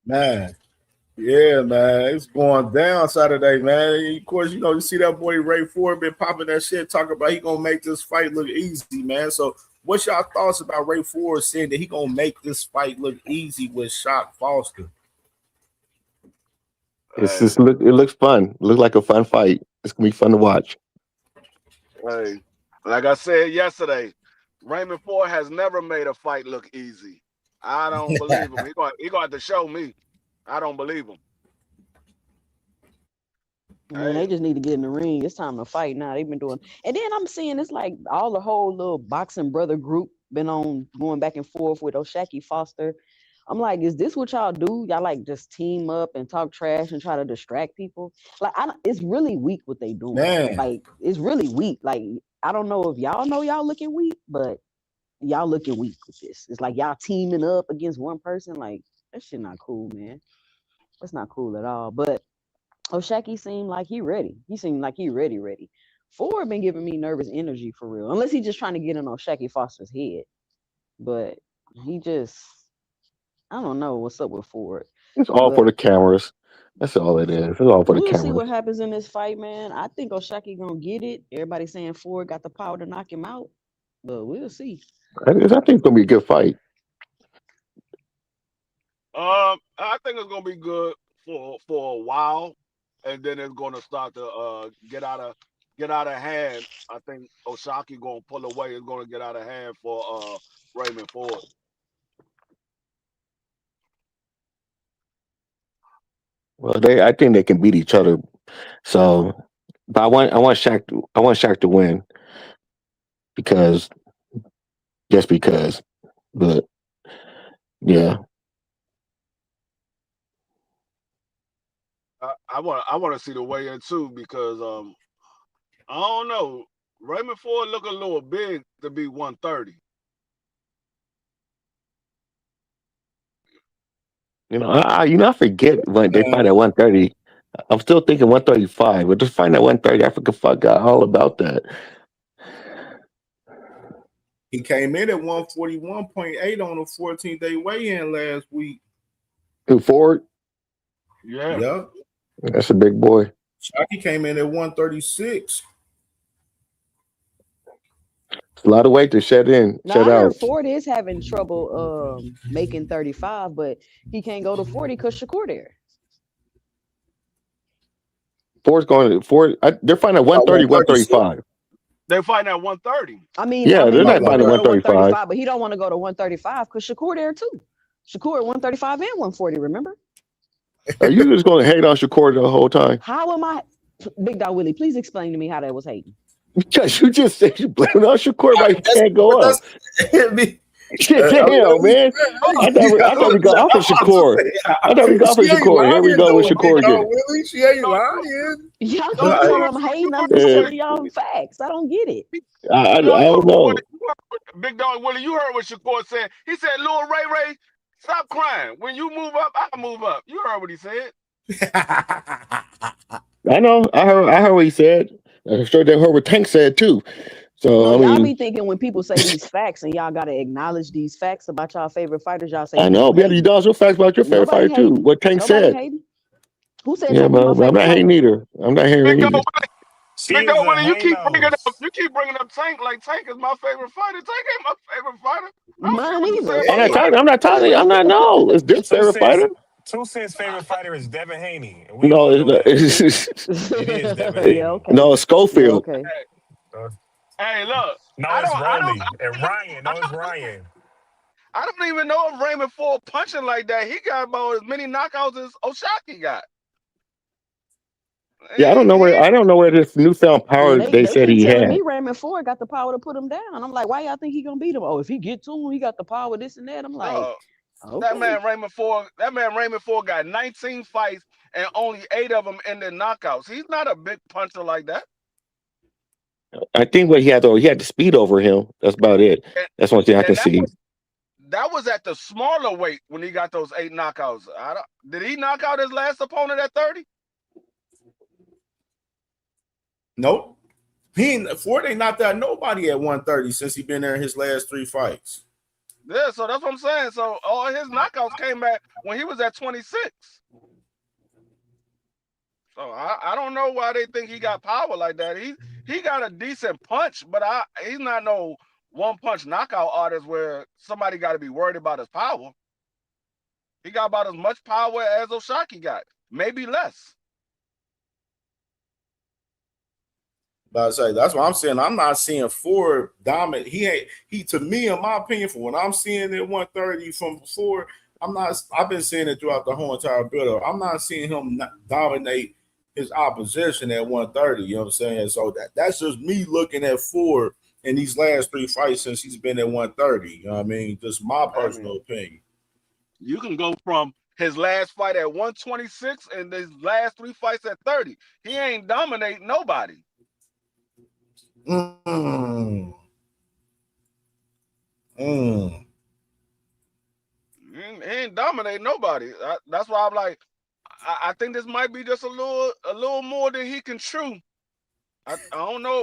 K: Man. Yeah, man, it's going down Saturday, man. Of course, you see that boy Ray Ford been popping that shit, talking about he gonna make this fight look easy, man. So, what's y'all thoughts about Ray Ford saying that he gonna make this fight look easy with Shock Foster?
R: It looks fun. It looks like a fun fight. It's gonna be fun to watch.
Q: Hey, like I said yesterday, Raymond Ford has never made a fight look easy. I don't believe him. He gonna have to show me. I don't believe him.
O: Man, they just need to get in the ring. It's time to fight now. They've been doing, and then I'm seeing it's like all the whole little boxing brother group been on going back and forth with O'Shaquie Foster. I'm like, is this what y'all do? Y'all like just team up and talk trash and try to distract people? Like, it's really weak what they doing.
K: Man.
O: Like, it's really weak. Like, I don't know if y'all know y'all looking weak, but y'all looking weak with this. It's like y'all teaming up against one person. Like, that shit not cool, man. That's not cool at all. But O'Shaquie seemed like he ready. He seemed like he ready. Ford been giving me nervous energy for real. Unless he's just trying to get in O'Shaquie Foster's head. But he just, I don't know what's up with Ford.
R: It's all for the cameras. That's all it is. It's all for the
O: We'll
R: cameras.
O: see what happens in this fight, man. I think O'Shaquie gonna get it. Everybody saying Ford got the power to knock him out. But we'll see.
R: I think it's gonna be a good fight.
Q: I think it's gonna be good for a while, and then it's gonna start to get out of hand. I think O'Shaquie gonna pull away. It's gonna get out of hand for Raymond Ford.
R: Well, I think they can beat each other. So, but I want Shaq to win because, but yeah.
Q: I want to see the weigh-in too because I don't know. Raymond Ford look a little big to be 130.
R: I forget when they fight at 130. I'm still thinking 135, but just find at 130, I forgot all about that.
K: He came in at 141.8 on a 14-day weigh-in last week.
R: Who, Ford?
Q: Yeah.
K: Yep.
R: That's a big boy.
K: Shockey came in at 136.
R: It's a lot of weight to shed out.
O: Ford is having trouble making 35, but he can't go to 40 because Shakur there.
R: Ford's going to Ford. They're fighting at 130, 135.
Q: They're fighting at 130.
O: I mean,
R: they're not fighting
O: 135, but he don't want to go to 135 because Shakur there too. Shakur at 135 and 140. Remember?
R: Are you just going to hate on Shakur the whole time?
O: How am I, Big Dog Willie? Please explain to me how that was hating.
R: Because you just said you blame on Shakur, but he can't go up. Shit, damn, man. I thought we got off of Shakur. Here we go with Shakur again.
K: Willie, she ain't lying.
O: Y'all keep telling I'm hating. I'm just telling y'all facts. I don't get it.
R: I don't know.
Q: Big Dog Willie, you heard what Shakur said. He said, Lil Ray, stop crying. When you move up, I move up. You heard what he said.
R: I know. I heard what he said. I'm sure they heard what Tank said too. So
O: No,
R: I
O: y'all
R: mean,
O: be thinking when people say these facts and y'all gotta acknowledge these facts about y'all favorite fighters, y'all say
R: I
O: people
R: know. Yeah, you
O: hating.
R: know your facts about your favorite
O: Nobody
R: fighter too.
O: hating.
R: What Tank
O: Nobody
R: said.
O: hating. Who said
R: Yeah,
O: Tank was my
R: but I'm
O: favorite
R: not hating
O: fighter?
R: either. I'm not
Q: Big
R: hating
Q: dog
R: either.
Q: Willie,
M: She
Q: Big
M: is
Q: dog
M: a
Q: Willie,
M: Hanos.
Q: you keep bringing up Tank like Tank is my favorite fighter. Tank ain't my favorite fighter. I don't care
O: Mine
Q: what you
O: either.
Q: say
R: I'm
Q: about
R: not
O: Hey.
R: talking. I'm not talking. I'm not. No, it's this
M: Two
R: favorite
M: Cent's
R: fighter.
M: favorite fighter is Devin Haney. And we
R: No,
M: all know that.
R: it's
M: It is Devin
O: Yeah,
M: Haney.
O: okay.
R: no, it's
O: Yeah,
R: Schofield.
O: okay.
Q: Hey,
M: Uh,
Q: hey, look,
M: no, it's Rolly. And Ryan. No, it's Ryan.
Q: I don't even know if Raymond Ford punching like that. He got about as many knockouts as O'Shaquie got.
R: Yeah, I don't know where. I don't know where this newfound
O: Yeah,
R: power they
O: they
R: said
O: keep
R: he
O: telling
R: had.
O: me Raymond Ford got the power to put him down. I'm like, why y'all think he gonna beat him? Oh, if he get to him, he got the power, this and that. I'm like,
Q: That
O: okay.
Q: man Raymond Ford got 19 fights and only 8 of them ended knockouts. He's not a big puncher like that.
R: I think what he had though, he had the speed over him. That's about it. That's one thing I can
Q: And
R: see.
Q: that was at the smaller weight when he got those 8 knockouts. Did he knock out his last opponent at 30?
K: Nope. Ford ain't knocked out nobody at 130 since he been there in his last 3 fights.
Q: Yeah, so that's what I'm saying. So all his knockouts came back when he was at 26. So I don't know why they think he got power like that. He got a decent punch, but he's not no one-punch knockout artist where somebody got to be worried about his power. He got about as much power as O'Shaquie got, maybe less.
K: But I say that's what I'm saying. I'm not seeing Ford dominant. He to me, in my opinion, for what I'm seeing at 130 from Ford, I've been seeing it throughout the whole entire build. I'm not seeing him dominate his opposition at 130. You know what I'm saying? So that's just me looking at Ford in these last 3 fights since he's been at 130. You know what I mean? Just my personal opinion.
Q: You can go from his last fight at 126 and his last 3 fights at 30. He ain't dominating nobody. He ain't dominating nobody. That's why I'm like, I think this might be just a little more than he can chew. I don't know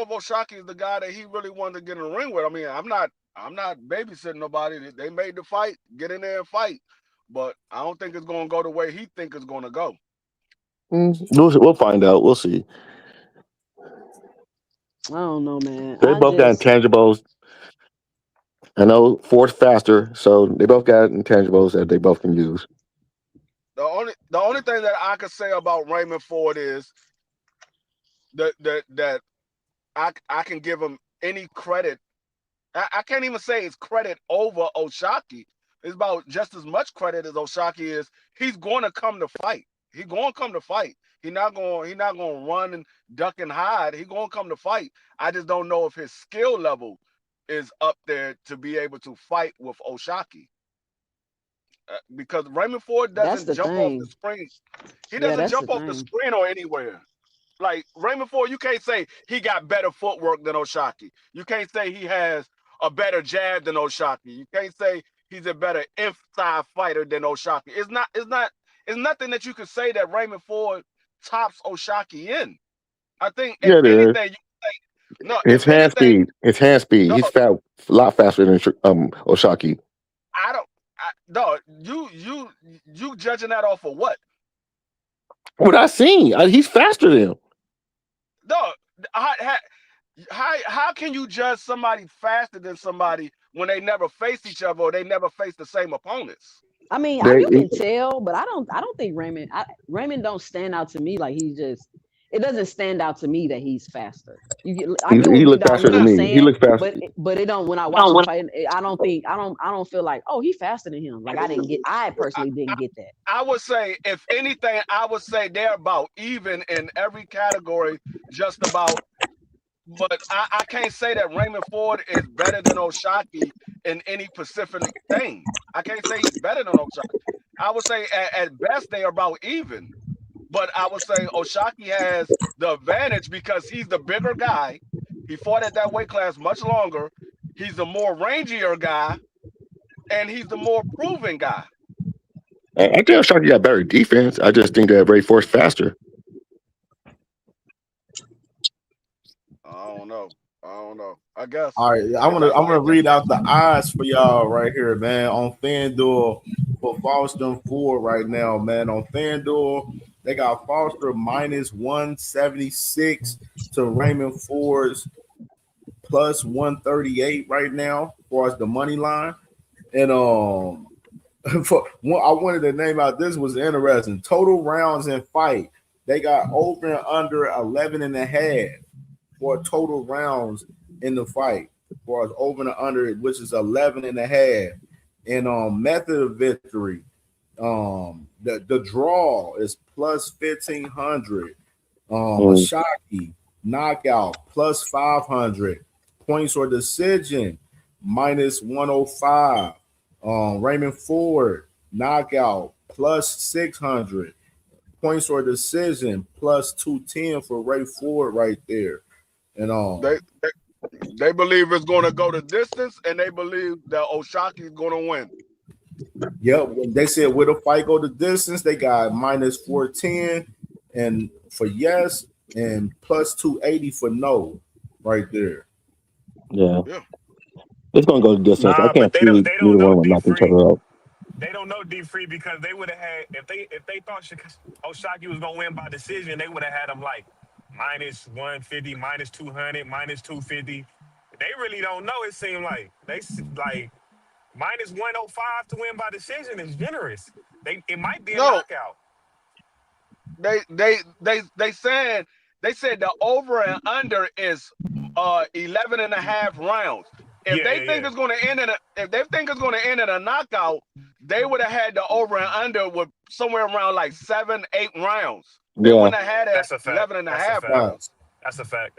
Q: if O'Shaquie is the guy that he really wanted to get in the ring with. I mean, I'm not babysitting nobody. They made the fight, get in there and fight. But I don't think it's gonna go the way he think it's gonna go.
R: We'll find out. We'll see.
O: I don't know, man.
R: They both got intangibles. I know Ford's faster, so they both got intangibles that they both can use.
Q: The only thing that I could say about Raymond Ford is that I can give him any credit. I can't even say it's credit over O'Shaquie. It's about just as much credit as O'Shaquie is. He's going to come to fight. He's going to come to fight. He's not going to run and duck and hide. He's going to come to fight. I just don't know if his skill level is up there to be able to fight with O'Shaquie. Because Raymond Ford doesn't jump off the screen. He doesn't jump off the screen or anywhere. Like Raymond Ford, you can't say he got better footwork than O'Shaquie. You can't say he has a better jab than O'Shaquie. You can't say he's a better inside fighter than O'Shaquie. It's nothing that you could say that Raymond Ford tops O'Shaquie in. I think if anything,
R: His hand speed. His hand speed. He's a lot faster than O'Shaquie.
Q: You judging that off of what?
R: What I seen, he's faster than him.
Q: No, how can you judge somebody faster than somebody when they never face each other or they never face the same opponents?
O: I mean, you can tell, but I don't think Raymond don't stand out to me like he's just. It doesn't stand out to me that he's faster. I get what
R: look faster than me.
O: saying,
R: he looks faster,
O: but it don't. When I watch him fight, I don't feel like, oh, he's faster than him. Like I personally didn't get that.
Q: I would say, if anything, I would say they're about even in every category, just about. But I can't say that Raymond Ford is better than O'Shaquie in any specific thing. I can't say he's better than O'Shaquie. I would say at best they are about even. But I would say O'Shaquie has the advantage because he's the bigger guy. He fought at that weight class much longer. He's the more rangier guy, and he's the more proven guy.
R: I think O'Shaquie got better defense. I just think that Ray Ford's faster.
Q: I don't know. I don't know. I guess.
K: All right, I'm gonna read out the odds for y'all right here, man. On FanDuel for Foster and Ford right now, man. On FanDuel, they got Foster minus 176 to Raymond Ford's plus 138 right now, as far as the money line. And for one, I wanted to name out, this was interesting. Total rounds in fight, they got over and under 11 and a half for total rounds in the fight, as far as over and under, which is 11 and a half. And method of victory, the draw is plus 1,500. Ashaki knockout plus 500. Points or decision minus 105. Raymond Ford knockout plus 600. Points or decision plus 210 for Ray Ford right there. And
Q: they believe it's going to go the distance, and they believe that Oshaki is going to win.
K: Yep, they said with a fight go the distance, they got minus 410 and for yes, and plus 280 for no, right there.
R: Yeah. It's gonna go the distance. I can't see either one will knock each other out.
M: They don't know D-Free because they would have had, if they thought Oshaki was gonna win by decision, they would have had him like minus 150, minus 200, minus 250. They really don't know. It seemed like they like minus 105 to win by decision is generous. It might be a knockout.
Q: They said the over and under is 11 and a half rounds. If they think it's going to end in a knockout, they would have had the over and under with somewhere around like 7-8 rounds. They wouldn't have had it 11 and a half rounds.
M: That's a fact.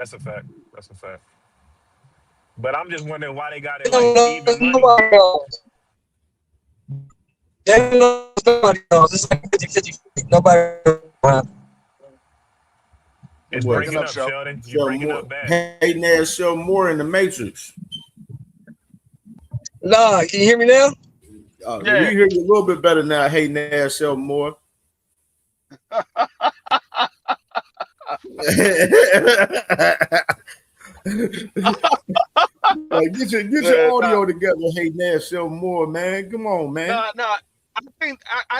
M: But I'm just wondering why they got it like even money.
D: Nobody knows. It's like 50-50. Nobody knows.
M: It's breaking up, Sheldon. You're breaking up bad.
K: Hey, Nash, show more in the Matrix.
D: Nah, can you hear me now?
K: We hear you a little bit better now. Hey, Nash, show more. Get your audio together. Hey, Nash, show more, man. Come on, man.
Q: Nah. I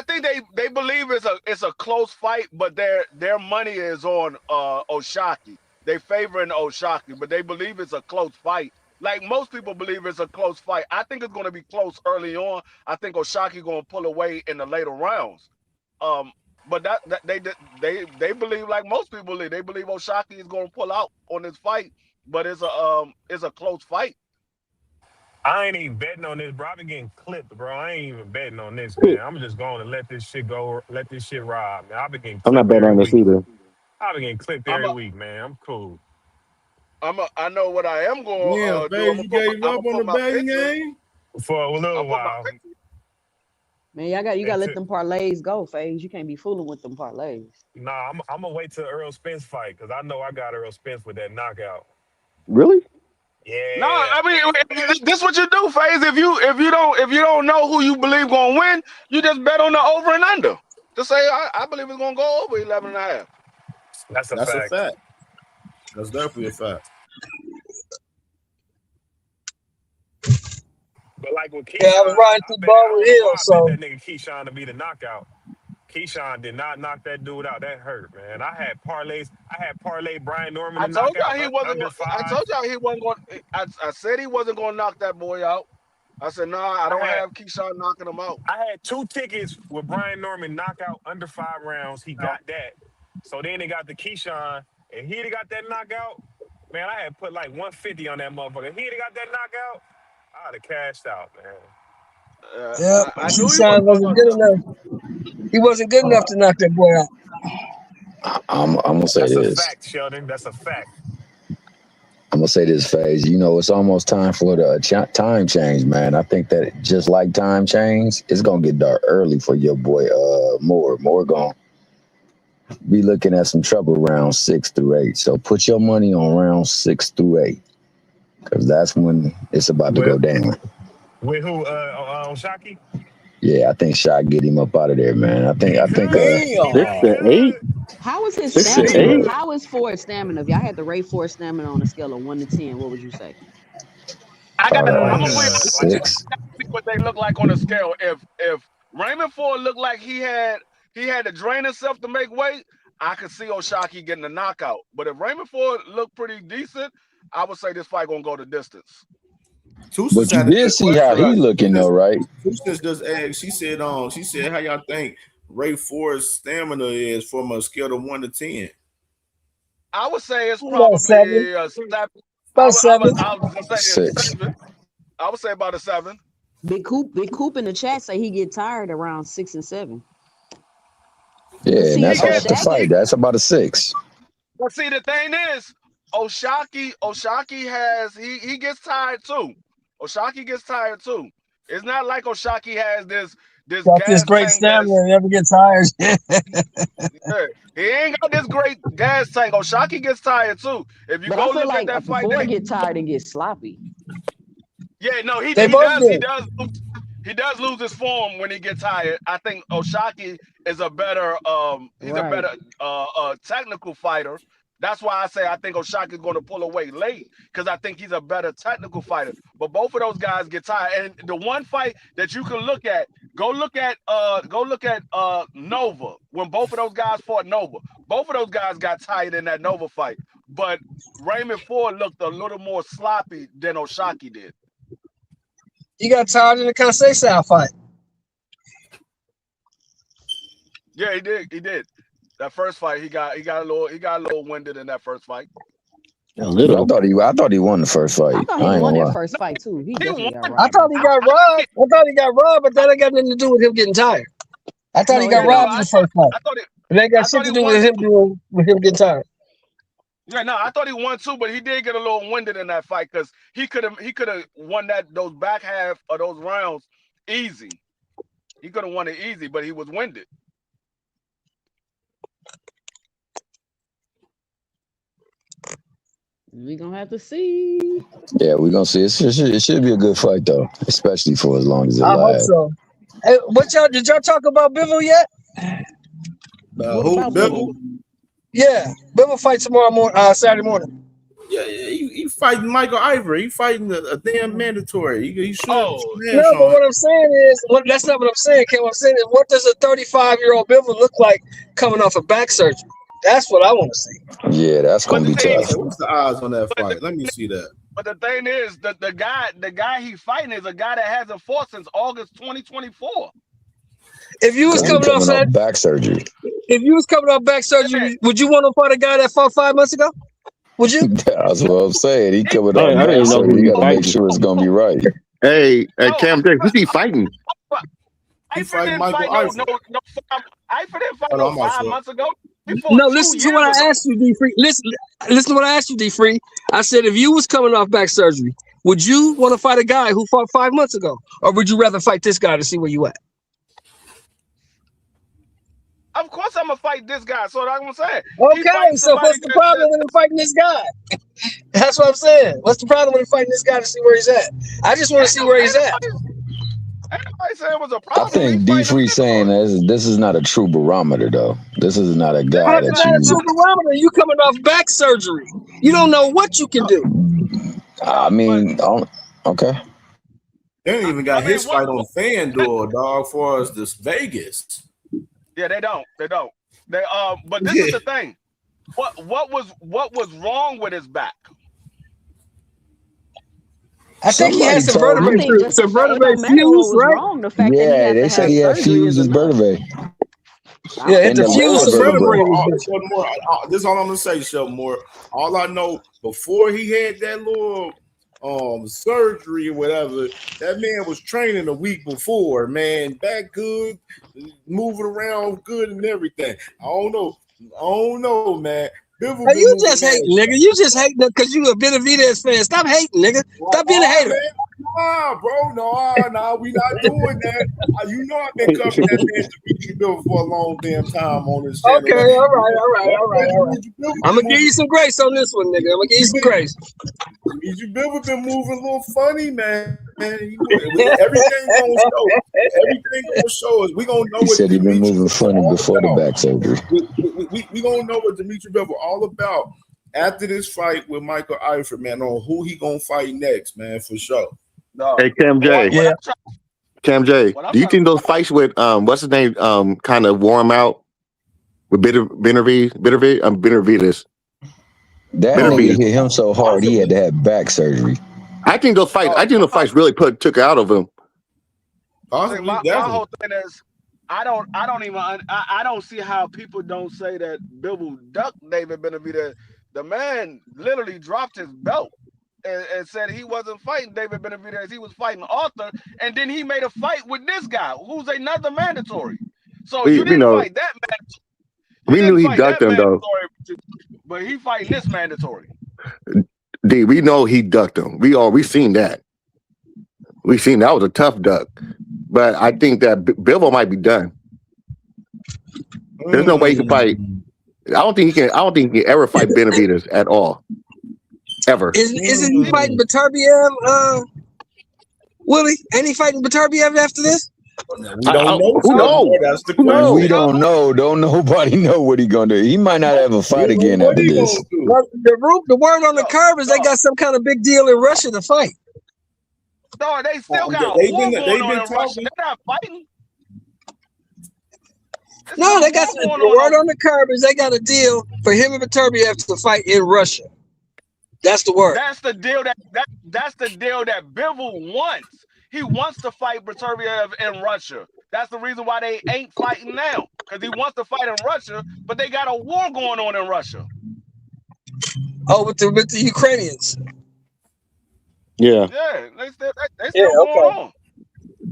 Q: think they believe it's a close fight, but their money is on Oshaki. They favoring Oshaki, but they believe it's a close fight. Like most people believe it's a close fight. I think it's going to be close early on. I think Oshaki going to pull away in the later rounds. But they believe, like most people believe, they believe Oshaki is going to pull out on this fight. But it's a close fight.
M: I ain't even betting on this, bro. I've been getting clipped, bro. I ain't even betting on this, man. I'm just going to let this shit go, let this shit ride, man. I've been getting clipped.
R: I'm not betting on this either.
M: I've been getting clipped every week, man. I'm cool.
Q: I know what I am going
K: to do. You gave up on the betting game?
M: For a little while.
O: Man, you gotta let them parlays go, FaZe. You can't be fooling with them parlays.
M: Nah, I'm gonna wait till Earl Spence fight because I know I got Earl Spence with that knockout.
R: Really?
M: Yeah.
Q: No, I mean this what you do, FaZe. If you don't know who you believe gonna win, you just bet on the over and under. Just say I believe it's gonna go over 11 and a half.
M: That's a fact.
K: That's definitely a fact.
M: But like with Keyshawn,
D: I was riding through Baldwin Hill, so
M: that nigga Keyshawn to be the knockout. Keyshawn did not knock that dude out. That hurt, man. I had parlay Brian Norman.
Q: I told y'all he wasn't going. I said he wasn't going to knock that boy out. I said, I don't have Keyshawn knocking him out.
M: I had 2 tickets with Brian Norman knockout under 5 rounds. He got that. So then they got the Keyshawn, and he'd have got that knockout. Man, I had put like 150 on that motherfucker. He'd have got that knockout. I'd have cashed out, man.
D: Keyshawn wasn't good enough. He wasn't good enough to knock that boy out.
C: I'm gonna say
M: That's
C: this.
M: a fact, Sheldon. That's a fact.
C: I'm gonna say this, FaZe. You know, it's almost time for the time change, man. I think that just like time change, it's gonna get dark early for your boy. More gonna be looking at some trouble rounds 6 through 8. So put your money on rounds 6 through 8, because that's when it's about to go down.
M: With who? Oshaki?
C: Yeah, I think Shot get him up out of there, man. I think
R: 6 to 8.
O: How is his
R: 6 to
O: stamina?
R: 8.
O: How is Ford's stamina? If y'all had to rate Ford's stamina on a scale of 1 to 10, what would you say?
Q: I'm
C: Probably
Q: gonna wait.
C: 6.
Q: See what they look like on a scale. If Raymond Ford looked like he had to drain himself to make weight, I could see O'Shaquie getting a knockout. But if Raymond Ford looked pretty decent, I would say this fight gonna go the distance.
C: But you did see how he looking though, right?
K: Tusis just asked. She said, how y'all think Ray Ford's stamina is from a scale of 1 to 10?
Q: I would say it's
D: About
Q: probably
D: 7.
Q: a 7.
D: About 7.
Q: I was gonna say 7. I would say about a 7.
O: Big Coop in the chat say he get tired around 6 and 7.
C: Yeah,
O: see,
C: and that's half the
O: O'Shaquie-
C: fight. That's about a 6.
Q: But see, the thing is, O'Shaquie has he gets tired too. O'Shaquie gets tired too. It's not like O'Shaquie has this
D: Got
Q: gas
D: this great
Q: tank
D: stamina, never get tired.
Q: yeah, he ain't got this great gas tank. O'Shaquie gets tired too. If you
O: But
Q: go
O: I feel
Q: look
O: like
Q: at that fight,
O: Ford get tired and get sloppy.
Q: yeah, no, he
D: They both
Q: does.
D: do.
Q: He does lose his form when he gets tired. I think O'Shaquie is a better he's a better technical fighter. That's why I say I think O'Shaquie is going to pull away late because I think he's a better technical fighter. But both of those guys get tired. And the one fight that you can look at, go look at Nova when both of those guys fought Nova. Both of those guys got tired in that Nova fight. But Raymond Ford looked a little more sloppy than O'Shaquie did.
D: He got tired in the Conceição fight.
Q: Yeah, he did. He did. That first fight, he got a little winded in that first fight.
C: A little. I thought he won the first fight.
O: I thought he won that first fight too. He definitely got robbed.
D: I thought he got robbed. But that ain't got nothing to do with him getting tired. I thought he got robbed in the first fight. It ain't got shit to do with him getting tired.
Q: Yeah, no, I thought he won too, but he did get a little winded in that fight because he could have won those back half of those rounds easy. He could have won it easy, but he was winded.
O: We gonna have to see.
C: Yeah, we're gonna see. It should be a good fight though, especially for as long as it
D: I hope
C: lasts.
D: so. Hey, did y'all talk about Bivol yet?
K: Who Bivol?
D: Yeah, Bivol fight Saturday morning.
K: Yeah, he fighting Michael Ivory. He fighting a damn mandatory. He should.
D: No, but what I'm saying is, that's not what I'm saying, Kim. What I'm saying is, what does a 35-year-old Bivol look like coming off of back surgery? That's what I want to see.
C: Yeah, that's gonna be tough.
K: What's the odds on that fight? Let me see that.
Q: But the thing is, the guy he's fighting is a guy that hasn't fought since August 2024.
D: If you was coming off
C: back surgery,
D: would you want to fight a guy that fought 5 months ago? Would you?
C: That's what I'm saying. He coming off back surgery. You got to make sure it's gonna be right.
R: Hey, Cam, who's he fighting?
K: He fighting Michael Ivory.
Q: Ivory didn't fight no 5 months ago.
D: No, listen to what I asked you, D Free. Listen to what I asked you, D Free. I said, if you was coming off back surgery, would you want to fight a guy who fought 5 months ago, or would you rather fight this guy to see where you at?
Q: Of course, I'm gonna fight this guy. So that's what I'm saying.
D: Okay, so what's the problem with him fighting this guy? That's what I'm saying. What's the problem with him fighting this guy to see where he's at? I just want to see where he's at.
Q: Everybody said it was a
C: I
Q: problem.
C: think D Free saying this is not a true barometer though. This is not a guy
D: That's not a true barometer. You coming off back surgery. You don't know what you can do.
C: I mean, okay.
K: They ain't even got his fight on FanDuel, dog. For us, this Vegas.
Q: Yeah, they don't. But this is the thing. What was wrong with his back?
D: I think he had some vertebrae fuse, right?
C: Yeah, they said he had fused his vertebrae.
D: Yeah, it's a fused vertebrae.
K: This is all I'm gonna say, Sheldon Moore. All I know, before he had that little surgery or whatever, that man was training a week before, man. Back good, moving around good and everything. I don't know, man.
D: Hey, you just hating, nigga. You just hating because you a Benavidez fan. Stop hating, nigga. Stop being a hater.
K: Man. Nah, bro. No, we not doing that. You know I've been covering that man Dimitri Bivol for a long damn time on this channel.
D: Okay, all right. I'm gonna give you some grace on this one, nigga. I'm gonna give you some grace.
K: Dimitri Bivol been moving a little funny, man. man. Everything gonna show. Everything gonna show us. We gonna know
C: He
K: what
C: said he been
K: Dimitri
C: moving
K: Bivol
C: funny
K: all
C: before the
K: about.
C: back surgery.
K: We gonna know what Dimitri Bivol all about after this fight with Michael Eifert, man. On who he gonna fight next, man, for sure.
Q: No.
R: Hey, Cam J.
Q: Yeah.
R: Cam J. Do you think those fights with what's his name kind of wore him out with Benavidez?
C: That nigga hit him so hard he had to have back surgery.
R: I think those fights really took out of him.
Q: See, my whole thing is I don't see how people don't say that Bivol ducked David Benavidez. The man literally dropped his belt and said he wasn't fighting David Benavidez. He was fighting Arthur, and then he made a fight with this guy, who's another mandatory. So you didn't fight that man.
R: We knew he ducked him though,
Q: but he fighting this mandatory.
R: D, we know he ducked him. We seen that. We seen that was a tough duck. But I think that Bivol might be done. There's no way he can fight. I don't think he can ever fight Benavidez at all. Ever.
D: Isn't he fighting Beterbiev, Willie? Ain't he fighting Beterbiev after this?
K: We don't know.
R: Who knows?
K: That's the question.
C: We don't know. Don't nobody know what he gonna do. He might not have a fight again after this.
D: The word on the curb is they got some kind of big deal in Russia to fight.
Q: No, they still got a war going on in Russia. They're not fighting.
D: No, they got the word on the curb is they got a deal for him and Beterbiev to fight in Russia. That's the word.
Q: That's the deal that's the deal that Bivol wants. He wants to fight Beterbiev in Russia. That's the reason why they ain't fighting now. Because he wants to fight in Russia, but they got a war going on in Russia.
D: Oh, with the Ukrainians.
R: Yeah.
Q: Yeah, they still going on.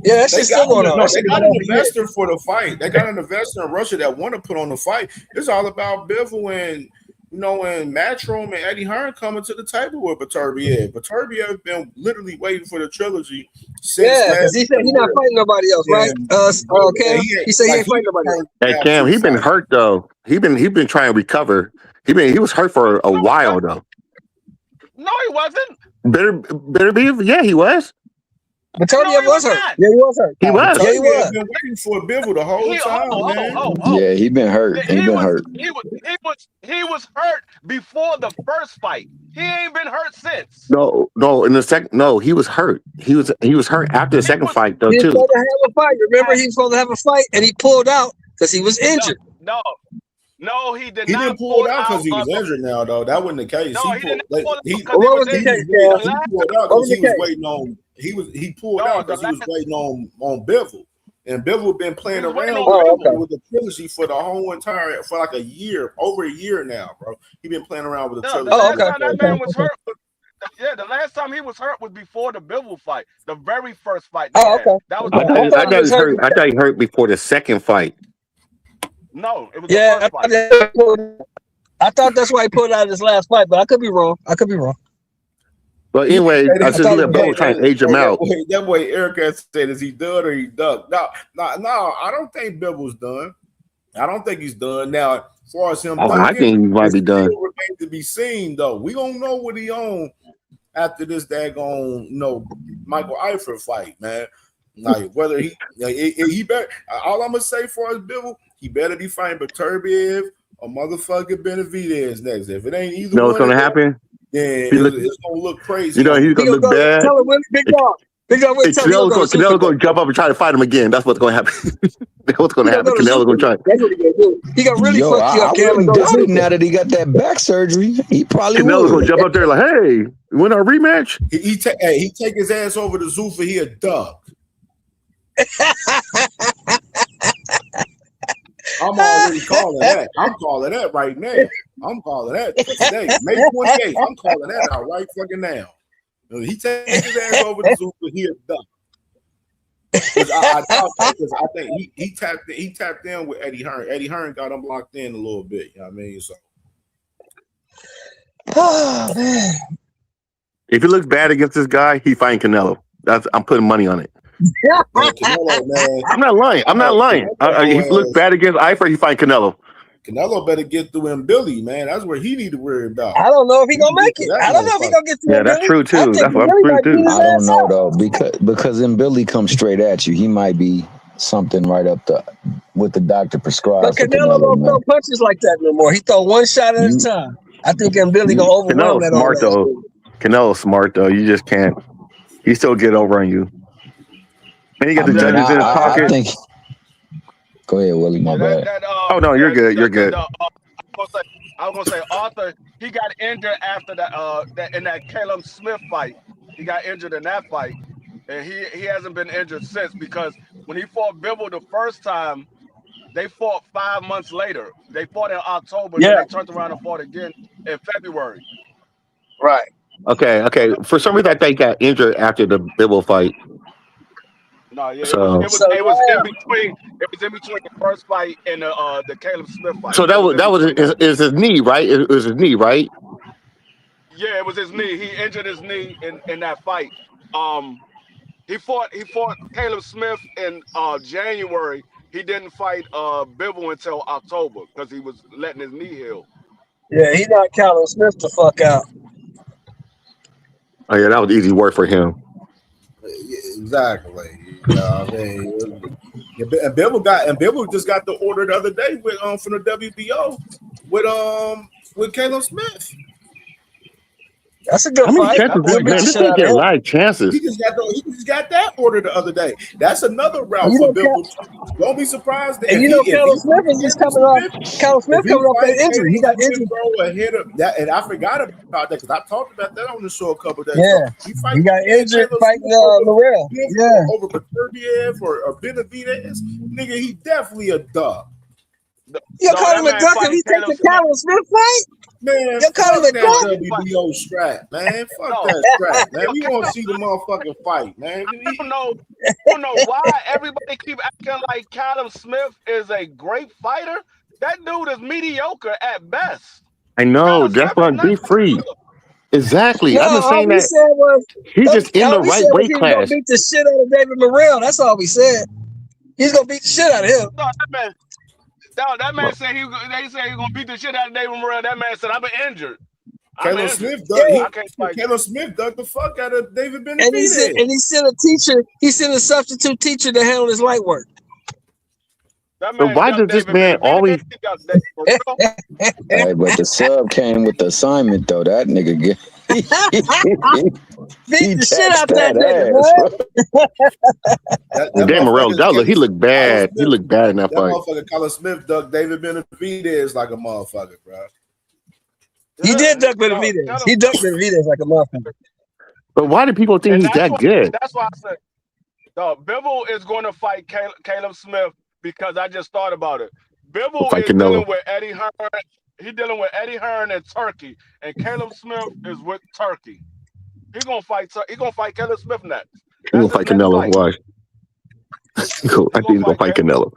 D: Yeah, that's still going on.
K: They got an investor for the fight. They got an investor in Russia that want to put on the fight. It's all about Bivol and and Matchroom and Eddie Hearn coming to the table with Beterbiev. Beterbiev been literally waiting for the trilogy since.
D: Yeah, because he said he's not fighting nobody else, right? Cam? He said he ain't fighting nobody else.
R: Hey Cam, he been hurt though. He been trying to recover. He was hurt for a while though.
Q: No, he wasn't.
R: Better be. Yeah, he was.
D: Beterbiev was hurt. Yeah, he was hurt.
R: He was.
D: Yeah, he was.
K: Been waiting for Bivol the whole time, man.
C: Yeah, he been hurt. He
Q: was hurt before the first fight. He ain't been hurt since.
R: No. In the second, no, he was hurt. He was hurt after the second fight though
D: He was
R: too.
D: supposed to have a fight. Remember, he was supposed to have a fight, and he pulled out because he was injured.
Q: No, he did
K: He
Q: not.
K: didn't pull it out because he was injured now, though. That wasn't the case.
Q: No, he didn't pull it out
K: he
Q: because
D: What was the case, Cam?
K: He pulled out because he was waiting on. He pulled out because he was waiting on Bivol, and Bivol been playing around with the trilogy for the whole entire like a year, over a year now, bro. He been playing around with the trilogy.
Q: The last time that man was hurt. The last time he was hurt was before the Bivol fight, the very first fight. That was
R: I thought he hurt before the second fight.
Q: No, it was the first fight.
D: I thought that's why he pulled out his last fight, but I could be wrong.
R: But anyway, I just Bivol trying to age him out.
K: That way, Eric said, "Is he done or he ducked?" No, I don't think Bivol's done. I don't think he's done. Now, as far as him,
R: I think he might be done.
K: Remains to be seen, though. We gonna know what he on after this daggone, Michael Eifert fight, man. Like whether he better. All I'm gonna say for us, Bivol, he better be fighting Beterbiev or motherfucking Benavidez next. If it ain't either,
R: You know what's gonna happen?
K: Yeah, it's gonna look crazy.
R: He's gonna look bad.
D: Tell him, Big Dog.
R: Canelo's gonna jump up and try to fight him again. That's what's gonna happen. That's what's gonna happen. Canelo's gonna try.
D: That's what he gonna do. He gonna really fuck you up, Cam.
C: Now that he got that back surgery, he probably
R: Canelo's gonna jump up there like, "Hey, you want our rematch?"
K: He take his ass over to Zuffa. He a duck. I'm already calling that. I'm calling that right now. I'm calling that today. May 28th. I'm calling that out right fucking now. He takes his ass over to Zuffa. He a duck. I think he tapped in with Eddie Hearn. Eddie Hearn got him locked in a little bit. You know what I mean? So.
D: Oh man.
R: If he looks bad against this guy, he fighting Canelo. I'm putting money on it.
K: Canelo, man.
R: I'm not lying. If he looks bad against Eifert, he fight Canelo.
K: Canelo better get through him, Billy, man. That's where he need to worry about.
D: I don't know if he gonna make it. I don't know if he gonna get through.
R: Yeah, that's true too.
D: I think
R: That's what
D: Billy
R: I'm
D: might
R: true
D: beat
R: too.
D: his
C: I don't
D: ass
C: know
D: out.
C: though, because when Billy comes straight at you, he might be something right up the what the doctor
D: But
C: prescribes for
D: Canelo
C: Canelo,
D: don't throw
C: man.
D: punches like that no more. He throw one shot at a time. I think Billy gonna overwhelm
R: Canelo's
D: that old
R: smart
D: ass
R: though.
D: dude.
R: Canelo's smart though. You just can't. He still get over on you. And you
C: I
R: get the
C: mean,
R: judges in his
C: I
R: pocket.
C: think. Go ahead, Willie. My bad.
R: Oh no, you're good. You're good.
Q: I was gonna say Arthur. He got injured after that in that Caleb Smith fight. He got injured in that fight, and he hasn't been injured since because when he fought Bibble the first time, they fought 5 months later. They fought in October, then
D: Yeah.
Q: they turned around and fought again in February.
D: Right.
R: Okay. For some reason, I think he got injured after the Bibble fight.
Q: No, yeah,
R: So,
Q: it was in between. It was in between the first fight and the Caleb Smith fight.
R: so that was his knee, right? It was his knee, right?
Q: Yeah, it was his knee. He injured his knee in that fight. He fought Caleb Smith in January. He didn't fight Bibble until October because he was letting his knee heal.
D: Yeah, he knocked Caleb Smith the fuck out.
R: Oh yeah, that was easy work for him.
K: Exactly. I mean, and Bibble just got the order the other day with from the WBO with Caleb Smith.
D: That's a good
R: How many
D: fight.
R: chances man, this thing get a lot of chances.
K: He just got that order the other day. That's another route for Bibble. Don't be surprised.
D: And you know, Caleb Smith is just coming off. Caleb Smith coming off that injury. He got injured.
K: Ahead of that, and I forgot about that because I talked about that on the show a couple days
D: Yeah,
K: ago.
D: he got injured fighting Morrell. Yeah,
K: over Beterbiev or Benavidez. Nigga, he definitely a dog.
D: You call him a duck if he takes the Caleb Smith fight?
K: Man,
D: you call him a duck?
K: WBO strap, man. Fuck that strap, man. We want to see the motherfucking fight, man.
Q: I don't know why everybody keep acting like Caleb Smith is a great fighter. That dude is mediocre at best.
R: I know. That's why be free. Exactly.
D: No,
R: I've been saying
D: all we
R: that.
D: said was
R: He's just in the right weight
D: he was
R: class.
D: gonna beat the shit out of David Morrell. That's all we said. He's gonna beat the shit out of him.
Q: No, that man said they said he was gonna beat the shit out of David Morrell. That man said, I've been injured.
K: Caleb Smith ducked the fuck out of David Benavidez.
D: And he sent a teacher. He sent a substitute teacher to handle his light work.
R: But why does this man always?
C: Hey, but the sub came with the assignment though. That nigga get
D: beat the shit out that nigga,
R: Damn, Morrell, he looked bad. He looked bad in that fight.
K: Motherfucker, Caleb Smith ducked David Benavidez like a motherfucker, bro.
D: He did duck Benavidez. He ducked Benavidez like a motherfucker.
R: But why do people think he's that good?
Q: That's why I said, Bibble is going to fight Caleb Smith because I just thought about it. Bibble is dealing with Eddie Hearn. He's dealing with Eddie Hearn and Turkey, and Caleb Smith is with Turkey. He's gonna fight. He's gonna fight Caleb Smith next.
R: He's gonna fight Canelo. Why? I think he's gonna fight Canelo.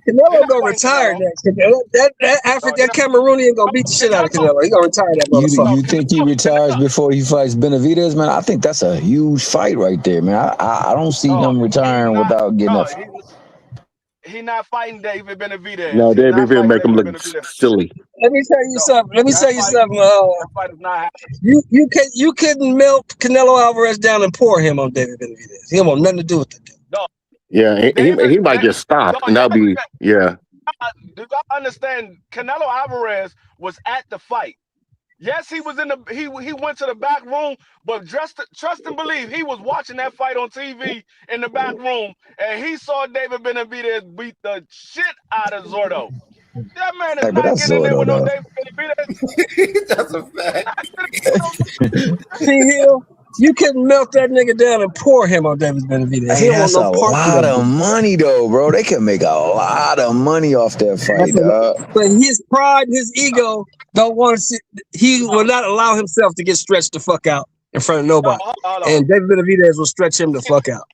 D: Canelo gonna retire next. That Cameroonian gonna beat the shit out of Canelo. He gonna retire that motherfucker.
C: You think he retires before he fights Benavidez, man? I think that's a huge fight right there, man. I don't see him retiring without getting up.
Q: He's not fighting David Benavidez.
R: No, David Benavidez make him look silly.
D: Let me tell you something. You couldn't melt Canelo Alvarez down and pour him on David Benavidez. He don't want nothing to do with it.
R: Yeah, he might just stop, and that'll be
Q: Do you understand? Canelo Alvarez was at the fight. Yes, he was he went to the back room, but trust and believe he was watching that fight on TV in the back room, and he saw David Benavidez beat the shit out of Zordo. That man is not getting in there with no David Benavidez.
K: That's a fact.
D: See, Hill, you couldn't melt that nigga down and pour him on David Benavidez.
C: Hey, that's a lot of money, though, bro. They can make a lot of money off that fight, dog.
D: But his pride, his ego, don't want to see. He will not allow himself to get stretched the fuck out in front of nobody. And David Benavidez will stretch him the fuck out.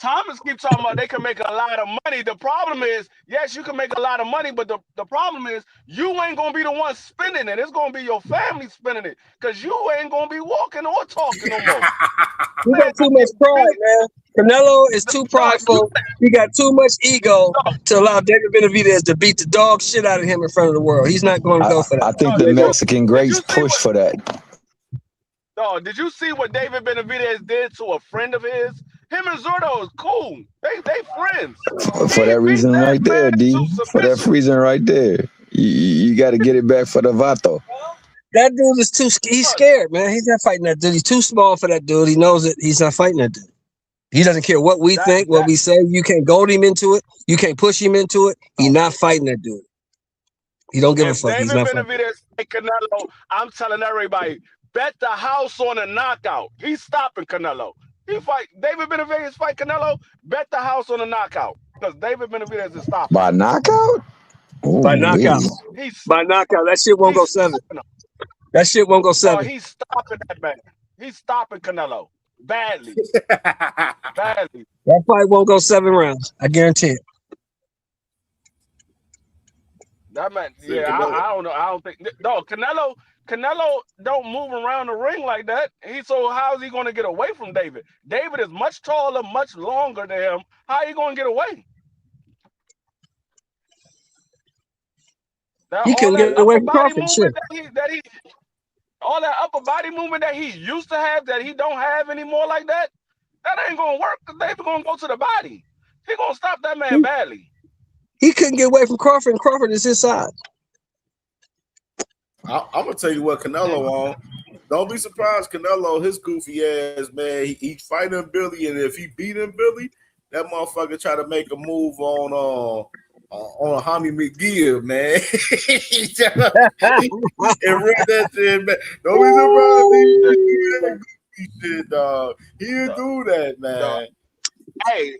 Q: Thomas keep talking about they can make a lot of money. The problem is, yes, you can make a lot of money, but the problem is you ain't gonna be the one spending it. It's gonna be your family spending it, because you ain't gonna be walking or talking no more.
D: You got too much pride, man. Canelo is too prideful. He got too much ego to allow David Benavidez to beat the dog shit out of him in front of the world. He's not going to go for that.
C: I think the Mexican greats push for that.
Q: No, did you see what David Benavidez did to a friend of his? Him and Zurdo is cool. They friends.
C: For that reason right there, D. For that reason right there. You got to get it back for the Vato.
D: That dude is he's scared, man. He's not fighting that dude. He's too small for that dude. He knows it. He's not fighting that dude. He doesn't care what we think, what we say. You can't goad him into it. You can't push him into it. He's not fighting that dude. He don't give a fuck. He's not fighting.
Q: David Benavidez fight Canelo, I'm telling everybody, bet the house on a knockout. He's stopping Canelo. David Benavidez fight Canelo, bet the house on a knockout. Because David Benavidez is stopping.
C: By knockout? Ooh,
D: by knockout. By knockout. That shit won't go 7. That shit won't go 7.
Q: Oh, he's stopping that man. He's stopping Canelo. Badly. Badly.
D: That fight won't go 7 rounds. I guarantee it.
Q: That man, yeah, I don't know. I don't think Canelo don't move around the ring like that. So how is he going to get away from David? David is much taller, much longer than him. How are you going to get away?
D: He couldn't get away from Crawford. Sure.
Q: All that upper body movement that he used to have that he don't have anymore like that, that ain't gonna work, because David gonna go to the body. He gonna stop that man badly.
D: He couldn't get away from Crawford, and Crawford is his side.
K: I'm gonna tell you what Canelo on. Don't be surprised, Canelo, his goofy ass, man. He's fighting Billy, and if he beating Billy, that motherfucker try to make a move on Hammy McGill, man. And run that shit, man. Don't be surprised he shit, dog. He'll do that, man.
Q: Hey,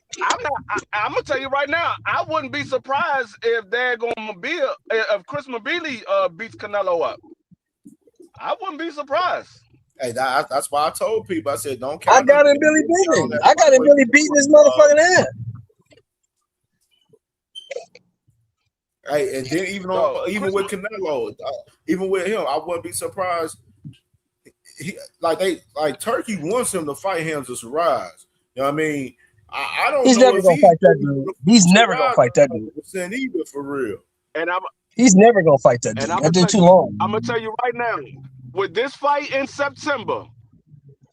Q: I'm gonna tell you right now, I wouldn't be surprised if they're gonna be if Chris Mabili beats Canelo up. I wouldn't be surprised.
K: Hey, that's why I told people. I said, don't count.
D: I got him Billy beating. I got him Billy beating his motherfucking ass.
K: Hey, and then even with Canelo, even with him, I wouldn't be surprised. Turkey wants him to fight him to rise. You know what I mean? I don't.
D: He's
K: know
D: never gonna fight that dude. He's never gonna fight that dude.
K: Either, for real.
Q: And
D: he's never gonna fight that dude. That dude too long.
Q: I'm gonna tell you right now, with this fight in September,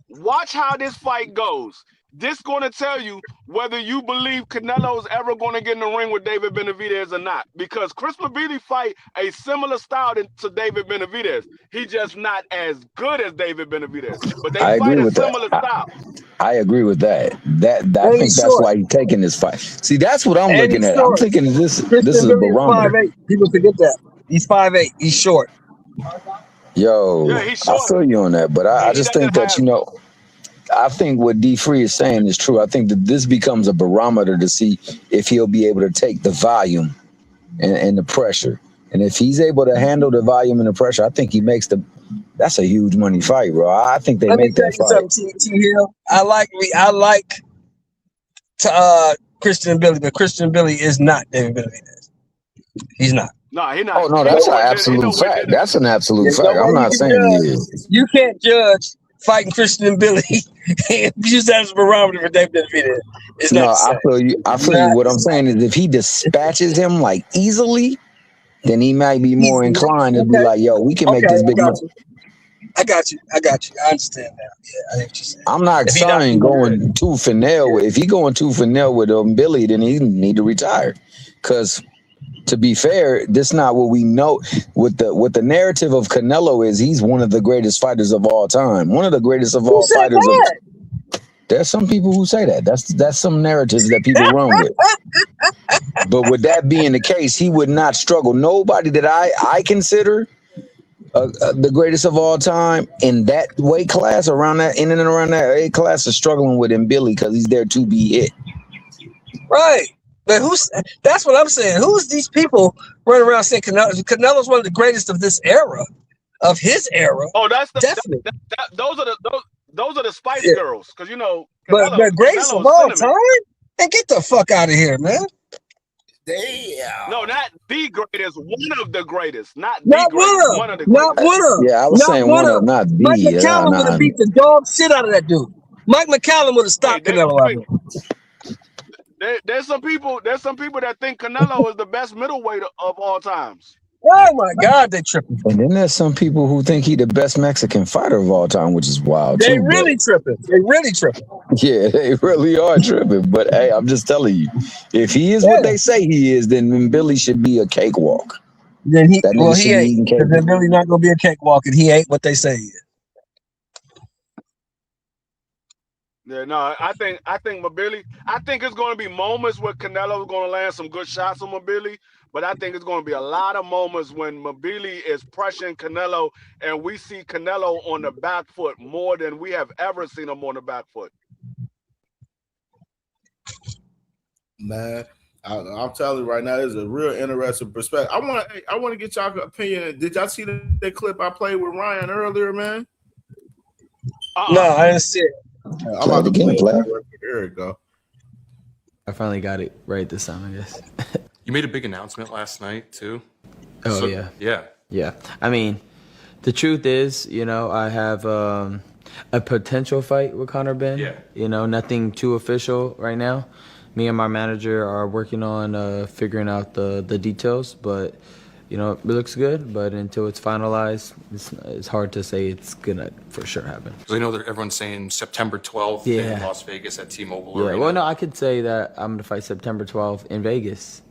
Q: watch how this fight goes. This going to tell you whether you believe Canelo is ever going to get in the ring with David Benavidez or not. Because Chris Mabili fight a similar style to David Benavidez. He just not as good as David Benavidez. But they fight a similar style.
C: I agree with that. I think that's why he's taking this fight. See, that's what I'm looking at. I'm thinking this is a barometer.
D: 5'8". People forget that. He's 5'8". He's short.
C: Yo, I feel you on that. But I just think that, I think what D Free is saying is true. I think that this becomes a barometer to see if he'll be able to take the volume and the pressure. And if he's able to handle the volume and the pressure, I think he makes that's a huge money fight, bro. I think they make that fight.
D: T Hill. I like Christian Billy, but Christian Billy is not David Benavidez. He's not.
Q: No, he's not.
C: Oh no, that's an absolute fact. That's an absolute fact. I'm not saying he is.
D: You can't judge fighting Christian and Billy and use that as a barometer for David Benavidez. It's not.
C: I feel you. What I'm saying is, if he dispatches him like easily, then he might be more inclined to be like, "Yo, we can make this big money."
D: I got you. I understand now. Yeah, I think you're saying.
C: I'm not saying going too finale. If he going too finale with Billy, then he need to retire. Because to be fair, this not what we know. What the narrative of Canelo is, he's one of the greatest fighters of all time. One of the greatest of all fighters. There's some people who say that. That's some narratives that people run with. But with that being the case, he would not struggle. Nobody that I consider the greatest of all time in that weight class, around that, in and around that weight class, is struggling with him, Billy, because he's there to be hit.
D: Right. But that's what I'm saying. Who's these people running around saying Canelo's one of the greatest of this era, of his era?
Q: Oh, that's
D: definitely.
Q: Those are the Spice Girls, because
D: but greatest of all time. Man, get the fuck out of here, man.
K: Damn.
Q: No, not the greatest. One of the greatest. Not the
D: Not
Q: greatest.
D: one
Q: One
D: of.
Q: of the
D: Not
Q: greatest.
D: one of.
C: Yeah, I was
D: Not
C: saying
D: one
C: one
D: of.
C: of, not
D: Mike
C: the.
D: McCallum would have beat the dog shit out of that dude. Mike McCallum would have
Q: Hey,
D: stopped Canelo out there.
Q: there's some people that think Canelo is the best middleweight of all times.
D: Oh my God, they tripping.
C: And then there's some people who think he the best Mexican fighter of all time, which is wild
D: They
C: too.
D: really tripping. They really tripping.
C: But yeah, they really are tripping. But hey, I'm just telling you, if he is what they say he is, then Billy should be a cakewalk.
D: Then he
C: That nigga should be
D: ain't.
C: eating cake.
D: Because then Billy not gonna be a cakewalk, and he ain't what they say he is.
Q: Yeah, no, I think Mabili. I think it's going to be moments where Canelo's going to land some good shots on Mabili, but I think it's going to be a lot of moments when Mabili is pressuring Canelo, and we see Canelo on the back foot more than we have ever seen him on the back foot.
K: Man, I'm telling you right now, it's a real interesting perspective. I want to get y'all opinion. Did y'all see that clip I played with Ryan earlier, man?
D: No, I didn't see it.
K: I'm about to play it. Here it go.
B: I finally got it right this time, I guess.
F: You made a big announcement last night too.
B: Oh,
F: So-
B: yeah.
F: Yeah.
B: Yeah. I mean, the truth is, you know, I have a potential fight with Conor Ben.
F: Yeah.
B: You know, nothing too official right now. Me and my manager are working on figuring out the details, but, you know, it looks good. But until it's finalized, it's hard to say it's going to for sure happen.
F: Because I know that everyone's saying September 12th
B: Yeah.
F: in Las Vegas at T-Mobile
B: Yeah,
F: Arena.
B: well, no, I could say that I'm going to fight September 12th in Vegas.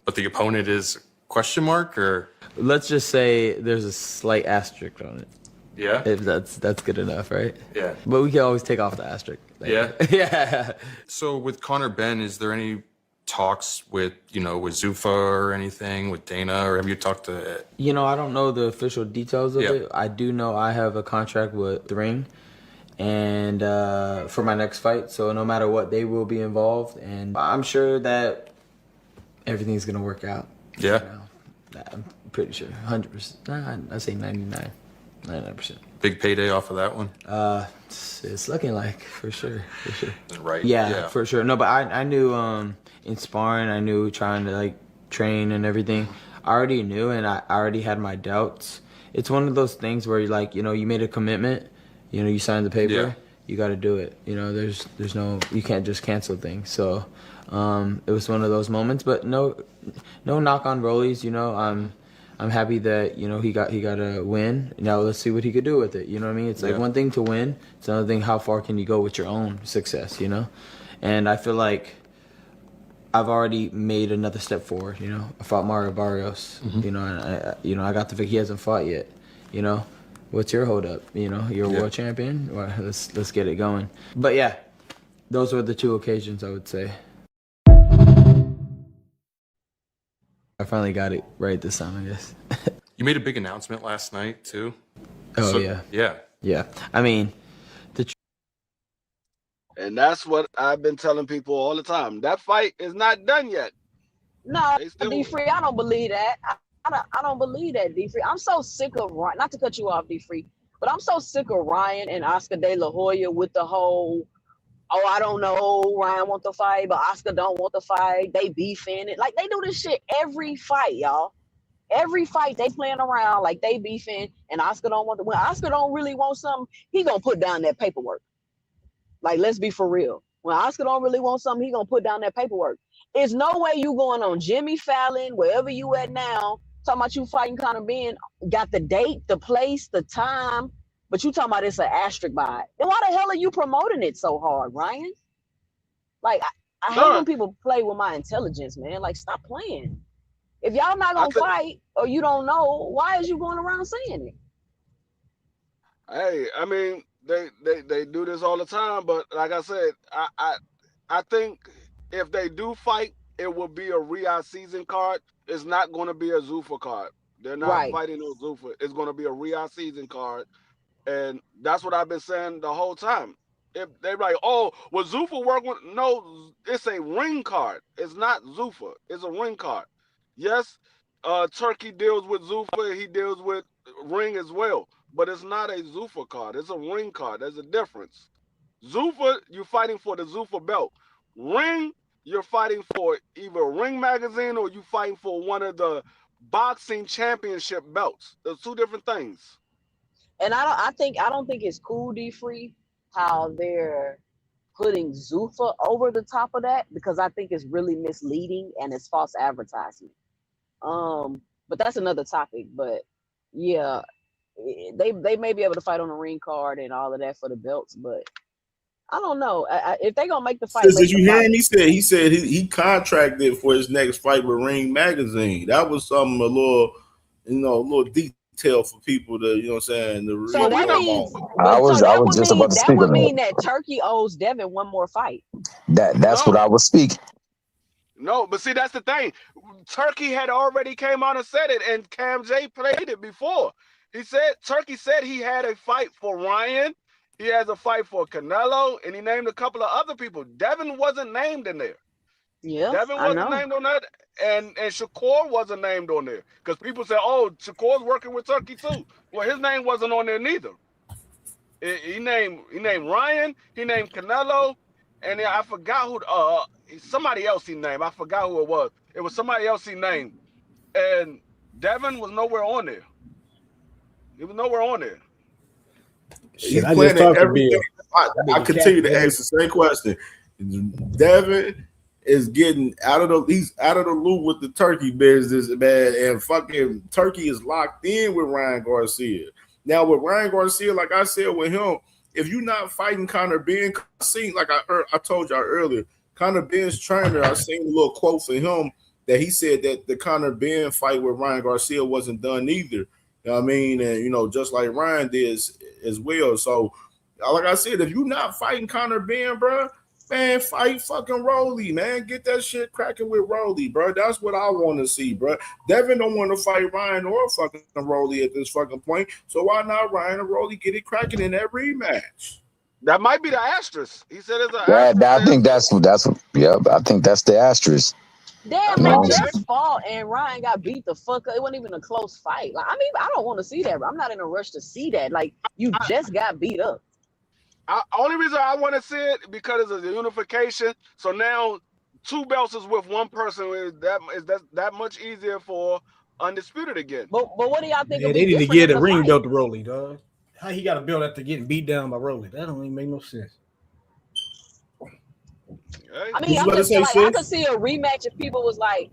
F: But the opponent is question mark or?
B: Let's just say there's a slight asterisk on it.
F: Yeah?
B: If that's good enough, right?
F: Yeah.
B: But we can always take off the asterisk.
F: Yeah?
B: Yeah.
F: So with Conor Ben, is there any talks with Zuffa or anything, with Dana, or have you talked to?
B: You know, I don't know the official details of
F: Yeah.
B: it. I do know I have a contract with the Ring, and for my next fight. So no matter what, they will be involved, and I'm sure that everything's gonna work out.
F: Yeah.
B: I'm pretty sure, 100%. I say 99%.
F: Big payday off of that one?
B: It's looking like for sure.
F: Right.
B: Yeah, for sure. No, but I knew in sparring, I knew trying to like train and everything. I already knew, and I already had my doubts. It's one of those things where you made a commitment, you signed the paper,
F: Yeah.
B: you got to do it. There's no, you can't just cancel things. So it was one of those moments, but no knock on Rollies. I'm happy that he got a win. Now let's see what he could do with it. You know what I mean? It's like
F: Yeah.
B: one thing to win. It's another thing how far can you go with your own success. And I feel like I've already made another step forward. I fought Mario Barrios. And I got the victory. He hasn't fought yet. What's your hold up? You're a
F: Yeah.
B: world champion. Well, let's get it going. But yeah, those were the two occasions I would say. I finally got it right this time, I guess.
F: You made a big announcement last night too.
B: Oh,
F: So-
B: yeah.
F: Yeah.
B: Yeah. I mean,
Q: And that's what I've been telling people all the time. That fight is not done yet.
O: No,
Q: They still-
O: D Free, I don't believe that. I don't believe that, D Free. I'm so sick of Ryan. Not to cut you off, D Free, but I'm so sick of Ryan and Oscar De La Hoya with the whole, oh, I don't know, Ryan want to fight, but Oscar don't want to fight. They beefing it. Like, they do this shit every fight, y'all. Every fight they playing around like they beefing, and Oscar don't want to. When Oscar don't really want something, he gonna put down that paperwork. Like, let's be for real. When Oscar don't really want something, he gonna put down that paperwork. There's no way you going on Jimmy Fallon, wherever you at now, talking about you fighting Conor Ben, got the date, the place, the time, but you talking about it's an asterisk by it. Then why the hell are you promoting it so hard, Ryan? Like, I hate when people play with my intelligence, man. Like, stop playing. If y'all not gonna fight or you don't know, why is you going around saying it?
Q: Hey, I mean, they do this all the time, but like I said, I think if they do fight, it will be a Riyadh season card. It's not going to be a Zuffa card. They're not
O: Right.
Q: fighting no Zuffa. It's going to be a Riyadh season card, and that's what I've been saying the whole time. If they're like, oh, will Zuffa work with? No, it's a ring card. It's not Zuffa. It's a ring card. Yes, Turkey deals with Zuffa. He deals with ring as well. But it's not a Zuffa card. It's a ring card. There's a difference. Zuffa, you're fighting for the Zuffa belt. Ring, you're fighting for either Ring Magazine or you fighting for one of the boxing championship belts. Those two different things.
O: And I don't think it's cool, D Free, how they're putting Zuffa over the top of that, because I think it's really misleading and it's false advertisement. But that's another topic. But yeah, they may be able to fight on the ring card and all of that for the belts, but I don't know. If they gonna make the fight,
K: Did you hear him? He said he contracted for his next fight with Ring Magazine. That was something a little detail for people to, you know what I'm saying, to
O: So
K: read
O: that
K: up
O: means,
K: on.
C: I was
O: that would
C: just
O: mean
C: about to speak on that.
O: that Turkey owes Devin one more fight.
C: That's what I was speaking.
Q: No, but see, that's the thing. Turkey had already came out and said it, and CamJ played it before. Turkey said he had a fight for Ryan. He has a fight for Canelo, and he named a couple of other people. Devin wasn't named in there.
O: Yeah,
Q: Devin wasn't named on that, and Shakur wasn't named on there, because people said, "Oh, Shakur's working with Turkey too." Well, his name wasn't on there neither. He named Ryan. He named Canelo, and I forgot who. Somebody else he named. I forgot who it was. It was somebody else he named, and Devin was nowhere on there. He was nowhere on there.
K: He's planning everything. I continue to ask the same question. Devin is getting he's out of the loop with the Turkey business, man, and fucking Turkey is locked in with Ryan Garcia. Now with Ryan Garcia, like I said with him, if you're not fighting Conor Ben, like I told y'all earlier, Conor Ben's trainer, I seen a little quote for him that he said that the Conor Ben fight with Ryan Garcia wasn't done either. You know what I mean? And just like Ryan did as well. So, like I said, if you're not fighting Conor Ben, bro, man, fight fucking Rolly, man. Get that shit cracking with Rolly, bro. That's what I want to see, bro. Devin don't want to fight Ryan or fucking Rolly at this fucking point. So why not Ryan and Rolly get it cracking in that rematch?
Q: That might be the asterisk. He said it's an
C: asterisk. I think I think that's the asterisk.
O: Damn, they just fought and Ryan got beat the fuck up. It wasn't even a close fight. Like, I mean, I don't want to see that. I'm not in a rush to see that. Like, you just got beat up.
Q: Only reason I want to see it because it's a unification. So now 2 belts is with one person. Is that much easier for Undisputed again?
O: But what do y'all think?
H: Yeah, they need to get a ring belt to Rolly, dog. How he got a belt after getting beat down by Rolly? That don't even make no sense.
O: I mean, I could see a rematch if people was like,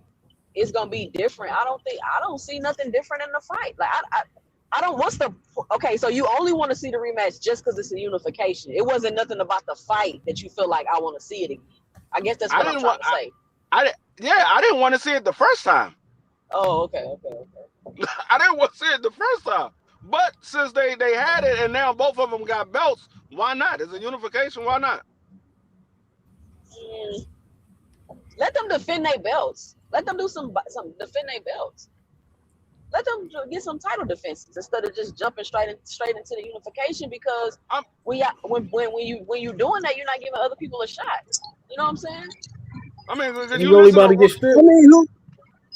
O: it's gonna be different. I don't see nothing different in the fight. Like I don't. What's the okay? So you only want to see the rematch just because it's a unification. It wasn't nothing about the fight that you feel like I want to see it again. I guess that's what I'm trying to say.
Q: I didn't want to see it the first time.
O: Oh, okay.
Q: I didn't want to see it the first time, but since they had it and now both of them got belts, why not? It's a unification. Why not?
O: Let them defend their belts. Let them do some defend their belts. Let them get some title defenses instead of just jumping straight into the unification. Because when you're doing that, you're not giving other people a shot. You know what I'm saying?
Q: I mean,
H: you really about to get stripped?
D: I mean,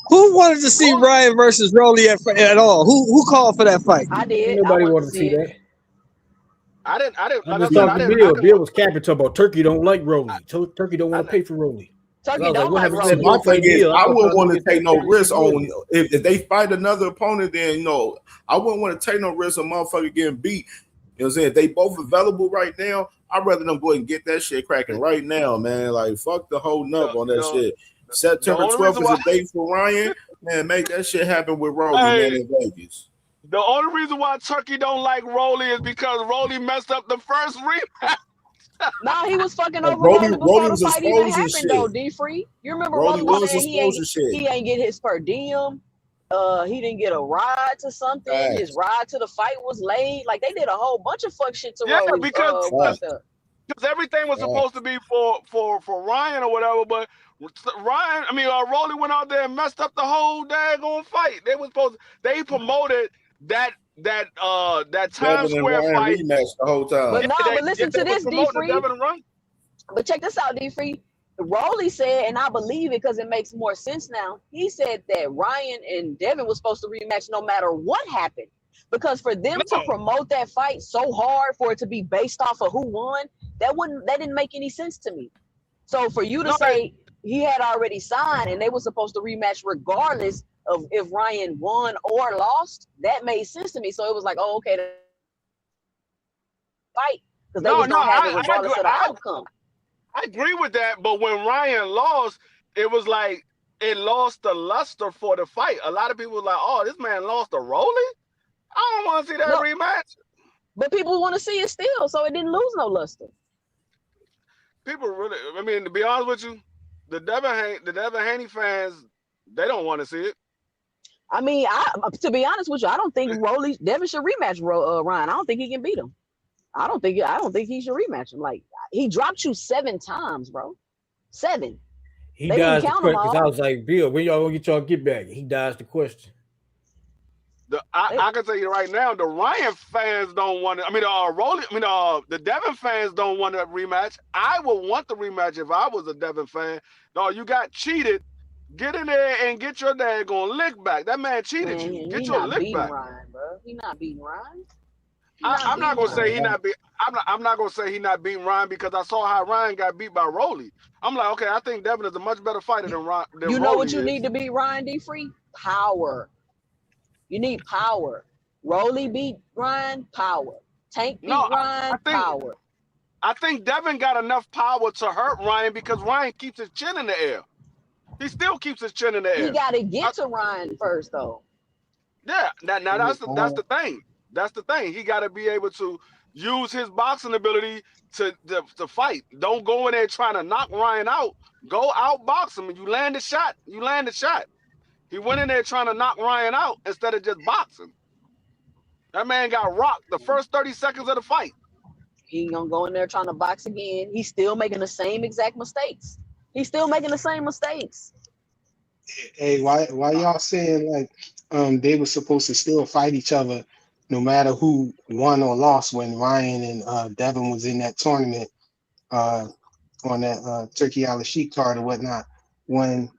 D: who wanted to see Ryan versus Rolly at all? Who called for that fight?
O: I did.
H: Nobody wanted to see that.
Q: I didn't.
H: I just talked to Bill. Bill was capping about Turkey don't like Rolly. Turkey don't want to pay for Rolly.
O: Turkey don't like Rolly.
K: My thing is, I wouldn't want to take no risk on if they fight another opponent. Then I wouldn't want to take no risk on motherfucker getting beat. You know what I'm saying? If they both available right now, I'd rather them go ahead and get that shit cracking right now, man. Like fuck the whole nub on that shit. September 12th is a date for Ryan. Man, make that shit happen with Rolly, man, in Vegas.
Q: The only reason why Turkey don't like Rolly is because Rolly messed up the first rematch.
O: Nah, he was fucking over Rolly before the fight even happened, though, D-Free. You remember Rolly was saying he ain't get his per diem. He didn't get a ride to something. Right. His ride to the fight was late. Like, they did a whole bunch of fuck shit to Rolly.
Q: Because everything was supposed to be for Ryan or whatever, but Rolly went out there and messed up the whole daggone fight. They promoted that Times Square fight
K: rematch the whole time.
O: But but listen to this, D-Free. But check this out, D-Free. Rolly said, and I believe it because it makes more sense now. He said that Ryan and Devin was supposed to rematch no matter what happened. Because for them to promote that fight so hard for it to be based off of who won, that didn't make any sense to me. So for you to say he had already signed, and they were supposed to rematch regardless of if Ryan won or lost. That made sense to me. So it was like, oh, okay, fight, because they was gonna have it regardless of the outcome.
Q: I agree with that, but when Ryan lost, it was like it lost the luster for the fight. A lot of people were like, "Oh, this man lost to Rolly. I don't want to see that rematch."
O: But people want to see it still, so it didn't lose no luster.
Q: People really, I mean, to be honest with you, the Devin Haney fans, they don't want to see it.
O: I mean, to be honest with you, I don't think Devin should rematch Ryan. I don't think he can beat him. I don't think he should rematch him. Like, he dropped you 7 times, bro. 7.
H: He
O: They
H: dodged
O: didn't
H: the
O: count them
H: question because
O: all.
H: I was like, Bill, when y'all gonna get y'all get back? He dodged the question.
Q: I can tell you right now, the Ryan fans don't want it. I mean, the Devin fans don't want a rematch. I would want the rematch if I was a Devin fan. No, you got cheated. Get in there and get your daggone lick back. That man cheated you. Get your lick back.
O: Ryan, bro. He not beating Ryan.
Q: I'm not gonna say he not beat. I'm not gonna say he not beating Ryan because I saw how Ryan got beat by Rolly. I'm like, okay, I think Devin is a much better fighter than Ryan.
O: You know what you need to beat Ryan D. Free? Power. You need power. Rolly beat Ryan, power. Tank beat Ryan, power.
Q: I think Devin got enough power to hurt Ryan because Ryan keeps his chin in the air. He still keeps his chin in the air.
O: He got to get to Ryan first, though.
Q: Yeah, now that's the thing. That's the thing. He got to be able to use his boxing ability to fight. Don't go in there trying to knock Ryan out. Go outbox him. You land the shot. You land the shot. He went in there trying to knock Ryan out instead of just boxing. That man got rocked the first 30 seconds of the fight.
O: He gonna go in there trying to box again. He's still making the same exact mistakes. He's still making the same mistakes.
A: Hey, why y'all saying like they were supposed to still fight each other no matter who won or lost when Ryan and Devin was in that tournament on that Turkey Island Sheik card or whatnot? When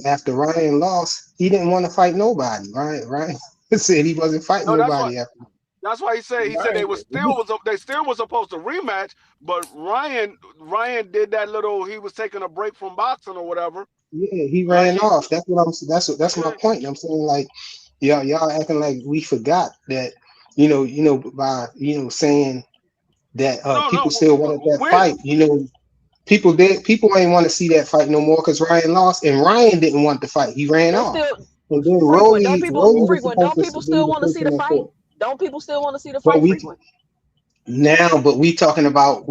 A: after Ryan lost, he didn't want to fight nobody. Ryan said he wasn't fighting nobody after.
Q: That's why he said they still was supposed to rematch, but Ryan did that little. He was taking a break from boxing or whatever.
A: Yeah, he ran off. That's my point. I'm saying like y'all acting like we forgot that by saying that people still wanted that fight. People ain't want to see that fight no more because Ryan lost and Ryan didn't want the fight. He ran off. And then Rolly
O: Don't people still want to see the fight? Don't people still want to see the fight frequent?
A: But we talking about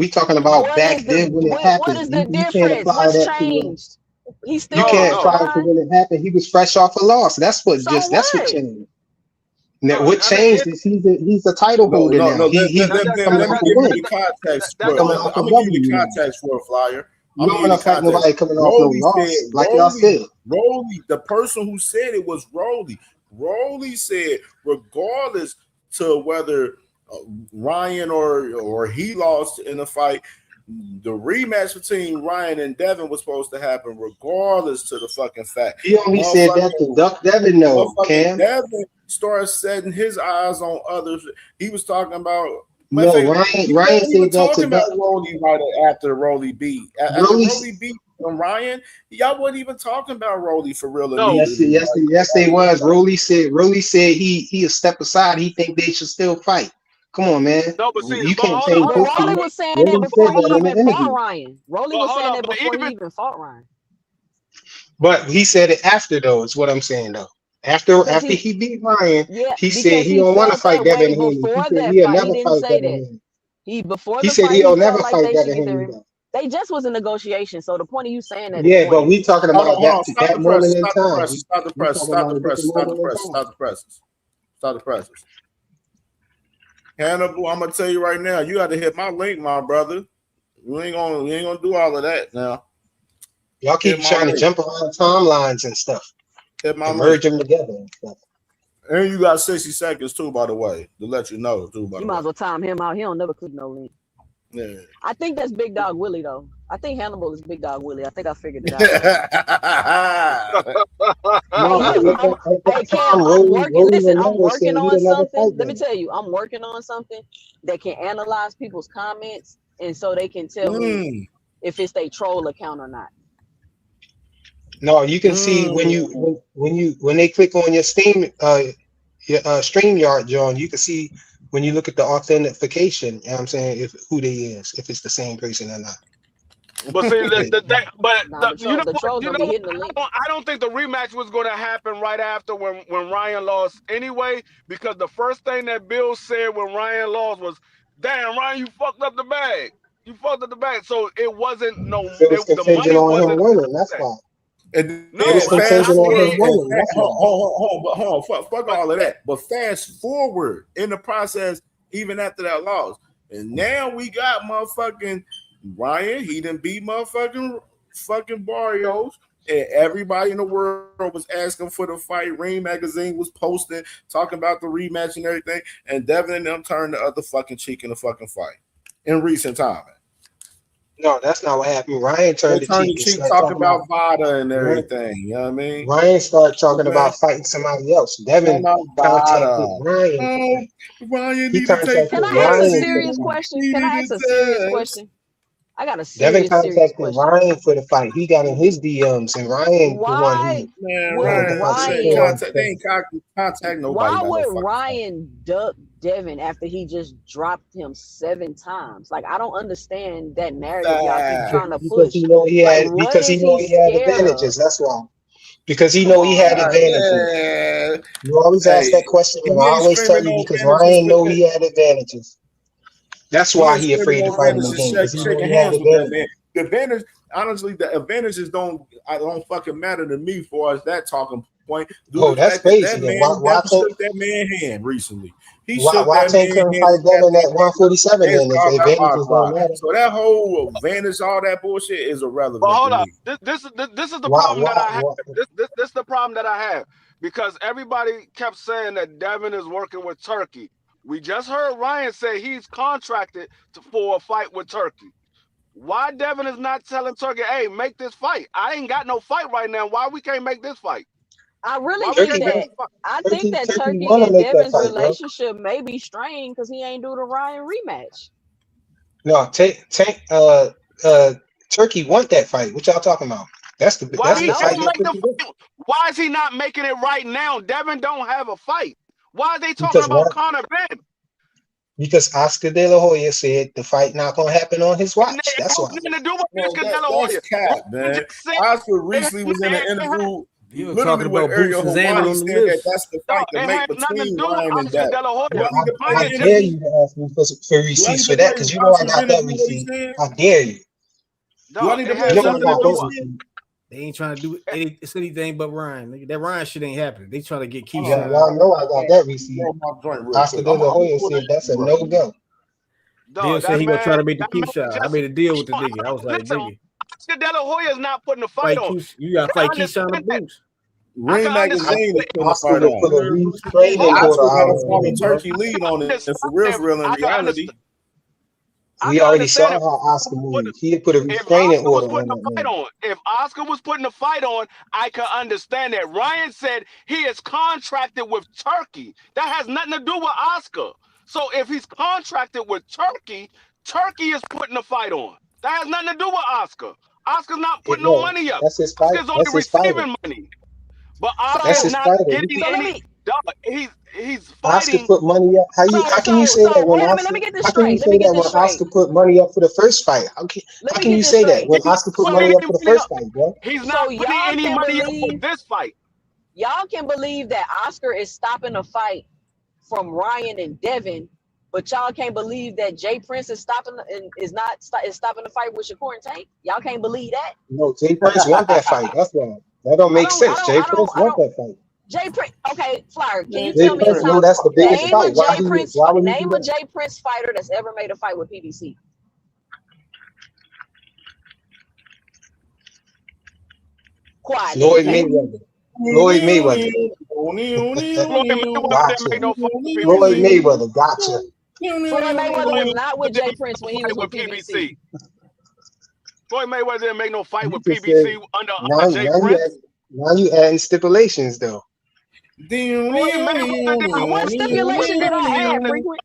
A: back then when it happened.
O: What is the
A: You can't
O: difference?
A: apply
O: What's
A: that
O: changed?
A: You can't apply it to when it happened. He was fresh off a loss. That's what that's what changed. Now, what changed is he's a title holder now.
K: Let me give you the context. I'm gonna give you the context for a flyer.
A: You don't want to fight nobody coming off no loss, like y'all said.
K: Rolly, the person who said it was Rolly. Rolly said, regardless to whether Ryan or he lost in the fight, the rematch between Ryan and Devin was supposed to happen regardless to the fucking fact.
A: He only said that to duck Devin, though, Cam.
K: Devin started setting his eyes on others. He was talking about
A: Ryan said that to
K: about Rolly right after Rolly beat. After Rolly beat Ryan, y'all wasn't even talking about Rolly for real.
A: Yes, they was. Rolly said he a step aside. He think they should still fight. Come on, man.
Q: No, but see,
A: you can't change history.
O: Rolly was saying that before he even fought Ryan. Rolly was saying that before he even fought Ryan.
A: But he said it after, though. Is what I'm saying, though. After he beat Ryan, he said he don't want to fight Devin Haney. He said he'll never fight Devin Haney.
O: He
A: said he'll never fight Devin Haney.
O: They just was in negotiation. So the point of you saying that,
A: yeah, but we talking about that moment in time.
K: Stop the presses. Hannibal, I'm gonna tell you right now, you got to hit my link, my brother. We ain't gonna do all of that now.
A: Y'all keep trying to jump around timelines and stuff. And merge them together and stuff.
K: And you got 60 seconds too, by the way, to let you know too.
O: You might as well time him out. He don't never click no link.
K: Yeah.
O: I think that's Big Dog Willie though. I think Hannibal is Big Dog Willie. I think I figured it out. I'm working on something. Let me tell you, I'm working on something that can analyze people's comments, and so they can tell me if it's their troll account or not.
A: No, you can see when they click on your StreamYard, John, you can see when you look at the authentication, you know what I'm saying, if who they is, if it's the same person or not.
Q: But see,
O: Nah, the trolls don't be hitting the link.
Q: I don't think the rematch was going to happen right after when Ryan lost anyway, because the first thing that Bill said when Ryan lost was, "Damn, Ryan, you fucked up the bag. You fucked up the bag." So it wasn't
A: It was
Q: the
A: contingent
Q: money
A: on him
Q: wasn't.
A: winning. That's why.
K: And
Q: No,
A: It was contingent on him winning. That's why.
K: Hold on, fuck all of that. But fast forward in the process, even after that loss, and now we got motherfucking Ryan. He didn't beat fucking Barrios, and everybody in the world was asking for the fight. Ring Magazine was posting, talking about the rematch and everything, and Devin and them turned the other fucking cheek in the fucking fight in recent time.
A: No, that's not what happened. Ryan turned the cheek.
K: Talking about Vada and everything. You know what I mean?
A: Ryan started talking about fighting somebody else. Devin contacted Ryan. He contacted
O: Can I
A: Ryan.
O: ask a serious question? Can I ask a serious question? I got a
A: Devin
O: serious
A: contacted Ryan for the fight. He got in his DMs, and Ryan the one who.
K: They ain't contact nobody.
O: Why would Ryan duck Devin after he just dropped him 7 times? Like, I don't understand that narrative y'all keep trying to push.
A: Because he know he had advantages. That's why. Because he know he had advantages. You always ask that question, and I always tell you because Ryan know he had advantages. That's why he afraid to fight him again. Because he know he had advantages.
K: The advantage, honestly, the advantages don't fucking matter to me for us that talking point.
A: That's crazy.
K: Why shook that man hand recently?
A: Why can't Conor fight Devin at 147 then if advantages don't matter?
K: So that whole advantage, all that bullshit is irrelevant.
Q: But hold up, this is the problem that I have. This is the problem that I have because everybody kept saying that Devin is working with Turkey. We just heard Ryan say he's contracted for a fight with Turkey. Why Devin is not telling Turkey, "Hey, make this fight"? I ain't got no fight right now. Why we can't make this fight?
O: I really think that Turkey and Devin's relationship may be strained because he ain't do the Ryan rematch.
A: No, Turkey want that fight. What y'all talking about? That's the fight.
Q: Why is he not making it right now? Devin don't have a fight. Why are they talking about Conor Ben?
A: Because Oscar De La Hoya said the fight not gonna happen on his watch. That's why.
K: That's cap, man. Oscar recently was in an interview.
H: You were talking about Boots and Xander on the list.
K: That's the fight to make between Ryan and Devin.
A: I dare you to ask me for receipts for that because you know I got that receipt. I dare you.
H: They ain't trying to do anything but Ryan. That Ryan shit ain't happening. They trying to get Keisha.
A: Y'all know I got that receipt. Oscar De La Hoya said that's a no-go.
H: Bill said he gonna try to make the Keisha. I made a deal with the nigga. I was like, nigga.
Q: Oscar De La Hoya is not putting a fight on.
H: You gotta fight Keisha on the Boots.
K: Ring Magazine is putting a fight on. Oscar had a fucking Turkey lead on it. And for real, in reality.
A: We already saw how Oscar moved. He put a restraining order on that.
Q: If Oscar was putting a fight on, I could understand that. Ryan said he is contracted with Turkey. That has nothing to do with Oscar. So if he's contracted with Turkey, Turkey is putting a fight on. That has nothing to do with Oscar. Oscar's not putting no money up.
A: That's his fight.
Q: Oscar's only receiving money. But Oscar's not getting any. He's fighting.
A: Oscar put money up. How can you say that when Oscar? How can you say that when Oscar put money up for the first fight? How can you say that when Oscar put money up for the first fight, bro?
Q: He's not putting any money up for this fight.
O: Y'all can believe that Oscar is stopping a fight from Ryan and Devin, but y'all can't believe that Jay Prince is stopping the fight with Shakur and Tank. Y'all can't believe that.
A: No, Jay Prince won that fight. That's why. That don't make sense. Jay Prince won that fight.
O: Jay Prince, okay, Flyer, can you
A: Jay
O: tell me
A: Prince, no, that's the biggest fight.
O: Name a Jay Prince fighter that's ever made a fight with PBC. Quiet.
A: Floyd Mayweather. Floyd Mayweather. Floyd Mayweather, gotcha.
O: Floyd Mayweather was not with Jay Prince when he was with PBC.
Q: Floyd Mayweather didn't make no fight with PBC under Jay Prince.
A: Now you adding stipulations though.
O: What stipulation did I add, Frequent?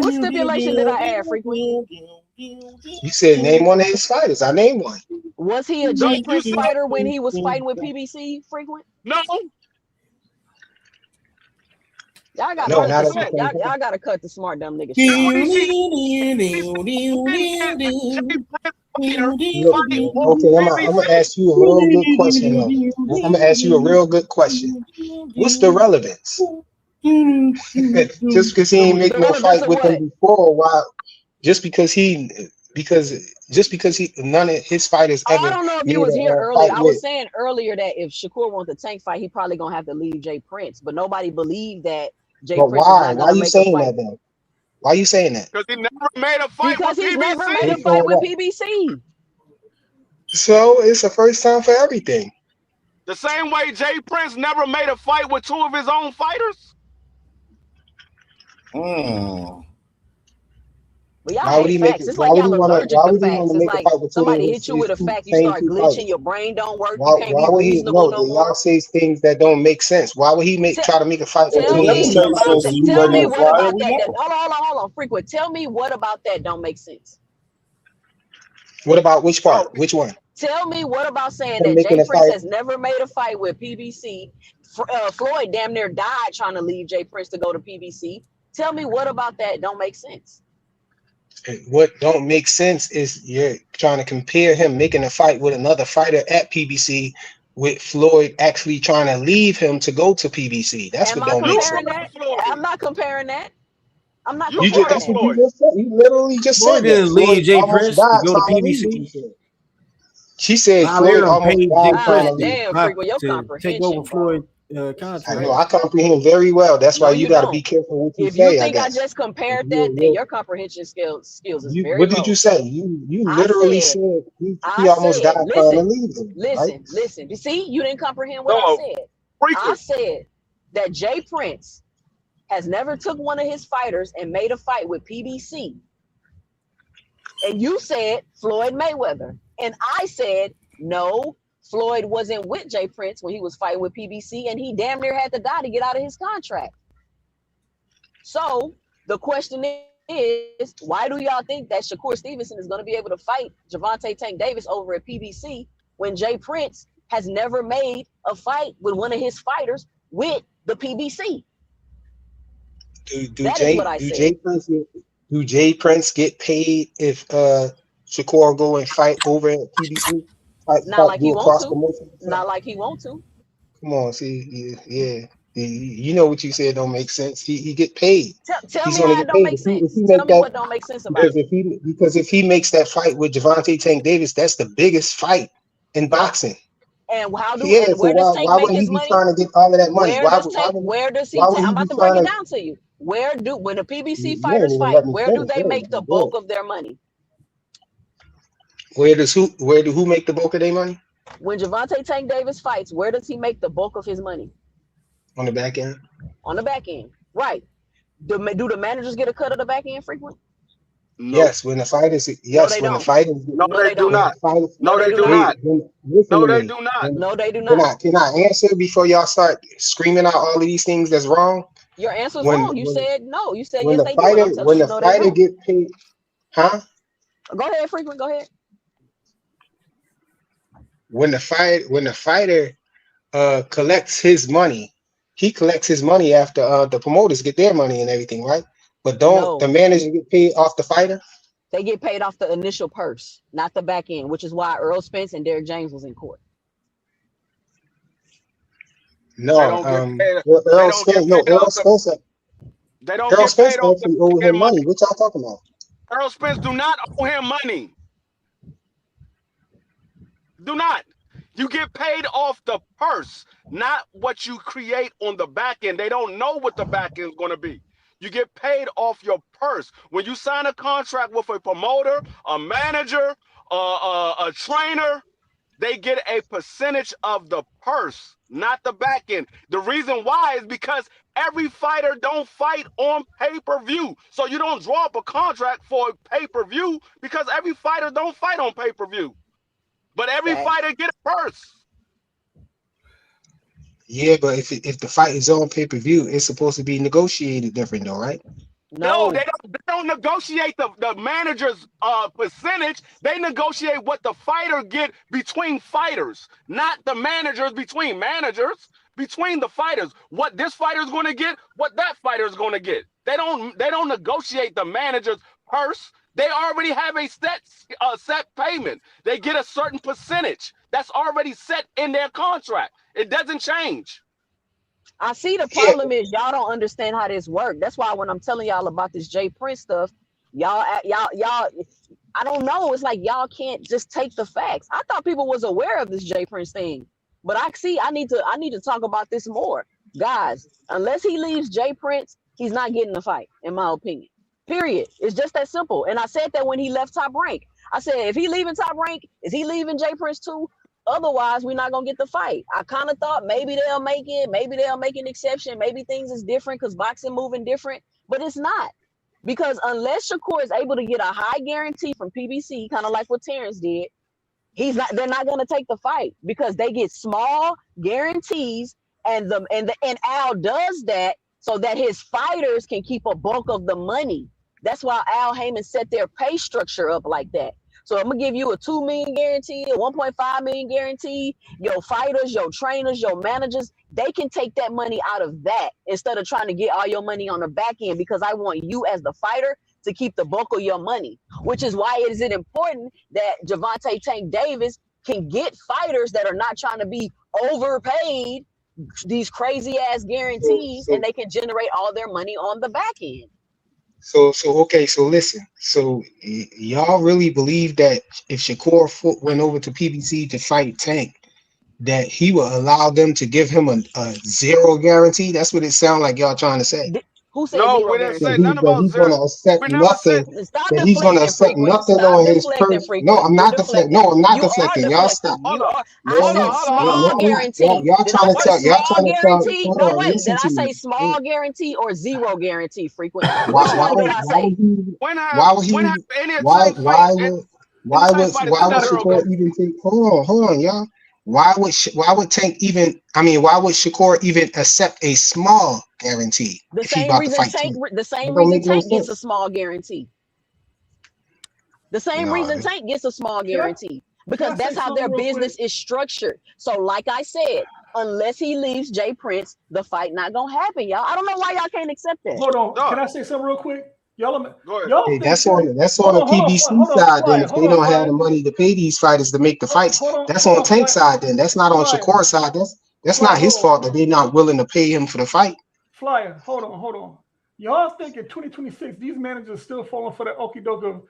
O: What stipulation did I add, Frequent?
A: You said name one of his fighters. I named one.
O: Was he a
Q: No,
O: Jay
Q: you
O: Prince
Q: said
O: fighter when he was fighting with PBC frequent?
Q: no.
O: Y'all gotta
A: No,
O: cut
A: not
O: the
A: at
O: smart.
A: the same
O: Y'all gotta cut the smart dumb nigga shit
Q: How
O: out.
Q: did she Jay Prince fighter
A: Look,
Q: fight on
A: okay, I'm
Q: PBC?
A: gonna ask you a real good question though. I'm gonna ask you a real good question. What's the relevance? Just because he ain't make
O: The
A: no
O: relevance
A: fight
O: of
A: with them
O: what?
A: before, why? Just because he none of his fighters
O: Oh, I
A: ever
O: don't know if you
A: made
O: was here
A: a
O: earlier.
A: fight
O: I
A: with.
O: was saying earlier that if Shakur wants a tank fight, he probably gonna have to leave Jay Prince. But nobody believed that Jay
A: But
O: Prince is
A: why?
O: not
A: Why
O: gonna
A: you
O: make a
A: saying
O: fight
A: that then? Why you saying that?
Q: Because he never made a fight
O: because
Q: with
O: he's never made a
Q: PBC.
A: Based
O: fight
A: on
O: with
A: what?
O: PBC.
A: So it's a first time for everything.
Q: The same way Jay Prince never made a fight with two of his own fighters.
O: But y'all
A: Why would
O: hate
A: he make
O: facts.
A: it?
O: It's like y'all allergic
A: Why
O: to
A: would he
O: facts.
A: want to
O: It's
A: make a
O: like
A: fight with two of
O: somebody hit you with a
A: two
O: fact, you
A: same
O: start
A: two fighters?
O: glitching, your brain don't work, you
A: Why
O: can't be
A: would he
O: reasonable no
A: y'all
O: more.
A: say things that don't make sense? Why would he try to make a fight
O: Tell
A: between
O: me
A: his
O: about that. Tell me what about that.
A: know.
O: Hold on, frequent. Tell me what about that don't make sense.
A: What about which part? Which one?
O: Tell me what about saying
A: Him
O: that
A: making
O: Jay
A: a
O: Prince
A: fight.
O: has never made a fight with PBC. Floyd damn near died trying to leave Jay Prince to go to PBC. Tell me what about that don't make sense.
A: What don't make sense is you're trying to compare him making a fight with another fighter at PBC with Floyd actually trying to leave him to go to PBC. That's
O: Am
A: what
O: I
A: don't make
O: comparing
A: sense.
O: that? I'm not comparing that. I'm not
Q: You
O: comparing
Q: brought up
A: That's
O: that.
A: what you
Q: Floyd.
A: just said. You literally just
H: Floyd
A: said that.
H: didn't leave
A: Floyd
H: Jay
A: almost
H: Prince to
A: died
H: go to
A: trying to leave
H: PBC.
A: him. She said Floyd
H: Tyler
A: almost
H: paid Jay
A: died trying
H: Prince
A: to
O: God
A: leave.
O: damn, frequent your
H: to take over
O: comprehension, bro.
H: Floyd's
A: I
H: contract.
A: know I comprehend very well. That's why
O: No,
A: you
O: you
A: got to be
O: don't.
A: careful what you
O: If you
A: say, I
O: think I
A: guess.
O: just compared that, then your comprehension skills is very
A: What did you
O: low.
A: say? You
O: I
A: literally
O: said,
A: said he almost died trying to leave him, right?
O: listen. You see, you didn't comprehend what I
Q: No,
O: said. I
Q: frequent.
O: said that Jay Prince has never took one of his fighters and made a fight with PBC. And you said Floyd Mayweather. And I said, no, Floyd wasn't with Jay Prince when he was fighting with PBC, and he damn near had to die to get out of his contract. So the question is, why do y'all think that Shakur Stevenson is going to be able to fight Gervonta Tank Davis over at PBC when Jay Prince has never made a fight with one of his fighters with the PBC? That is what I said.
A: Do Jay Prince get paid if Shakur go and fight over at PBC?
O: Not like he
A: Do a
O: want
A: cross
O: to.
A: promotion?
O: Not like he want to.
A: Come on, see, yeah. You know what you said don't make sense. He get paid.
O: Tell
A: He's
O: me
A: going to
O: how it
A: get
O: don't
A: paid
O: make
A: if he
O: sense. Tell
A: make
O: me
A: that
O: what don't make sense about it.
A: because if he makes that fight with Gervonta Tank Davis, that's the biggest fight in boxing.
O: And
A: Yeah, so
O: where does Tank
A: why
O: make
A: would he
O: his
A: be
O: money?
A: trying to get all of that money?
O: Where does Tank? Where does he?
A: Would
O: I'm
A: he
O: about
A: be
O: to break
A: trying
O: it
A: to?
O: down to you. When the PBC
A: You ain't
O: fighters
A: even
O: fight,
A: let me
O: where do
A: finish.
O: they make the bulk of their money?
A: Where do who make the bulk of their money?
O: When Gervonta Tank Davis fights, where does he make the bulk of his money?
A: On the back end.
O: On the back end, right? Do the managers get a cut of the back end frequent?
Q: No.
A: Yes, when the fighters.
O: No, they
A: When the
O: don't.
A: fighters.
Q: No, they do not.
O: No, they do not.
A: Listen
Q: No,
A: to
Q: they
A: me.
Q: do not.
O: No, they do not.
A: Can I answer before y'all start screaming out all of these things that's wrong?
O: Your answer's
A: When
O: wrong. You said no. You said
A: when
O: yes,
A: the
O: they do, and I'm
A: when
O: telling you
A: the
O: no, they
A: fighter
O: don't.
A: get paid, huh?
O: Go ahead, frequent. Go ahead.
A: When the fighter collects his money, he collects his money after the promoters get their money and everything, right? But don't the
O: No,
A: manager get paid off the fighter?
O: they get paid off the initial purse, not the back end, which is why Earl Spence and Derrick James was in court.
A: No,
Q: They don't get paid. They
A: Earl
Q: don't get
A: Spence. No,
Q: paid off the. They don't
A: Earl
Q: get
A: Spence
Q: paid off the
A: actually
Q: back
A: owed him
Q: end money.
A: money. What y'all talking about?
Q: Earl Spence do not owe him money. Do not. You get paid off the purse, not what you create on the back end. They don't know what the back end is going to be. You get paid off your purse. When you sign a contract with a promoter, a manager, a trainer, they get a percentage of the purse, not the back end. The reason why is because every fighter don't fight on pay-per-view. So you don't draw up a contract for a pay-per-view because every fighter don't fight on pay-per-view. But every fighter get a purse.
A: Yeah, but if the fight is on pay-per-view, it's supposed to be negotiated different though, right?
Q: No,
O: No.
Q: they don't negotiate the manager's percentage. They negotiate what the fighter get between fighters, not the managers between managers, between the fighters. What this fighter is going to get, what that fighter is going to get. They don't negotiate the manager's purse. They already have a set payment. They get a certain percentage that's already set in their contract. It doesn't change.
O: I see the problem is y'all don't understand how this works. That's why when I'm telling y'all about this Jay Prince stuff, y'all, I don't know. It's like y'all can't just take the facts. I thought people was aware of this Jay Prince thing, but I need to talk about this more, guys. Unless he leaves Jay Prince, he's not getting the fight, in my opinion. Period. It's just that simple. And I said that when he left Top Rank. I said, if he leaving Top Rank, is he leaving Jay Prince too? Otherwise, we're not gonna get the fight. I kind of thought maybe they'll make it, maybe they'll make an exception, maybe things is different because boxing moving different, but it's not. Because unless Shakur is able to get a high guarantee from PBC, kind of like what Terrence did, they're not gonna take the fight because they get small guarantees, and Al does that so that his fighters can keep a bulk of the money. That's why Al Heyman set their pay structure up like that. So I'm gonna give you a $2 million guarantee, a $1.5 million guarantee. Your fighters, your trainers, your managers, they can take that money out of that instead of trying to get all your money on the back end, because I want you as the fighter to keep the bulk of your money, which is why it is important that Gervonta Tank Davis can get fighters that are not trying to be overpaid these crazy ass guarantees, and they can generate all their money on the back end.
A: So okay, so listen. So y'all really believe that if Shakur went over to PBC to fight Tank, that he will allow them to give him a zero guarantee? That's what it sounds like y'all trying to say.
O: Who said
Q: No,
O: zero
Q: we didn't
O: guarantee?
Q: say nothing about
A: He's
Q: zero.
A: going to accept
Q: We never said.
A: nothing.
O: Stop
A: That he's going to
O: deflecting,
A: accept
O: Frequent.
A: nothing
O: Stop
A: on his
O: deflecting,
A: purse.
O: Frequent.
A: No, I'm
O: You're
A: not deflecting. No, I'm not
O: You are
A: deflecting. Y'all
O: deflecting.
A: stop.
O: You are.
A: No,
O: I said
A: no,
O: small
A: no,
O: guarantee.
A: y'all
O: Did
A: trying
O: I
A: to
O: say
A: tell. Y'all
O: small
A: trying to tell.
O: guarantee?
A: Hold
O: No,
A: on,
O: wait. Did
A: listen
O: I
A: to
O: say
A: me.
O: small guarantee or zero guarantee, Frequent?
A: Why
O: Which one did I say?
A: would he?
Q: When
A: Why
Q: have
A: would he?
Q: any
A: Why
Q: tank fight
A: would
Q: zero
A: Shakur
Q: guarantee?
A: even take? Hold on, y'all. Why would Tank even? I mean, why would Shakur even accept a small guarantee
O: The
A: if he
O: same
A: about to
O: reason
A: fight Tank?
O: The same
A: That don't
O: reason
A: make no
O: Tank gets a
A: sense.
O: small guarantee. The same
A: No,
O: reason Tank gets a small
U: Can I
O: guarantee, because
U: say
O: that's how
U: something
O: their
U: real quick?
O: business is structured. So, like I said, unless he leaves Jay Prince, the fight not gonna happen, y'all. I don't know why y'all can't accept that.
U: Hold on.
Q: No,
U: Can I say something real quick? Y'all
A: Hey,
U: think
A: that's on
U: hold
A: the
U: on,
A: PBC
U: hold on,
A: side. Then
U: Flyer,
A: if they don't have the money to pay these fighters to make the fights, that's on Tank's side. Then that's not on
U: Flyer,
A: Shakur's side. That's
U: Flyer,
A: not his fault that they're not willing to pay him for the fight.
U: Flyer, hold on. Y'all think in 2026 these managers still falling for that okie doke?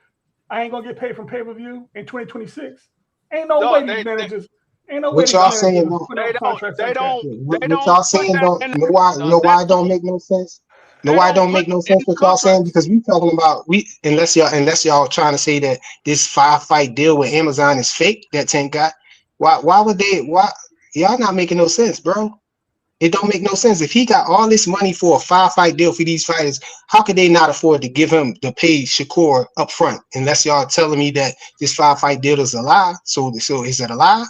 U: I ain't gonna get paid from pay-per-view in 2026. Ain't no way these managers. Ain't no way
A: What
U: these
A: y'all
U: managers
A: saying?
U: put out contracts like that.
A: What y'all saying don't know why it don't make no sense. No, why it don't make no sense what y'all saying, because we talking about unless y'all trying to say that this 5-fight deal with Amazon is fake that Tank got. Why would y'all not making no sense, bro? It don't make no sense. If he got all this money for a 5-fight deal for these fighters, how could they not afford to give him to pay Shakur up front? Unless y'all telling me that this 5-fight deal is a lie. So is it a lie?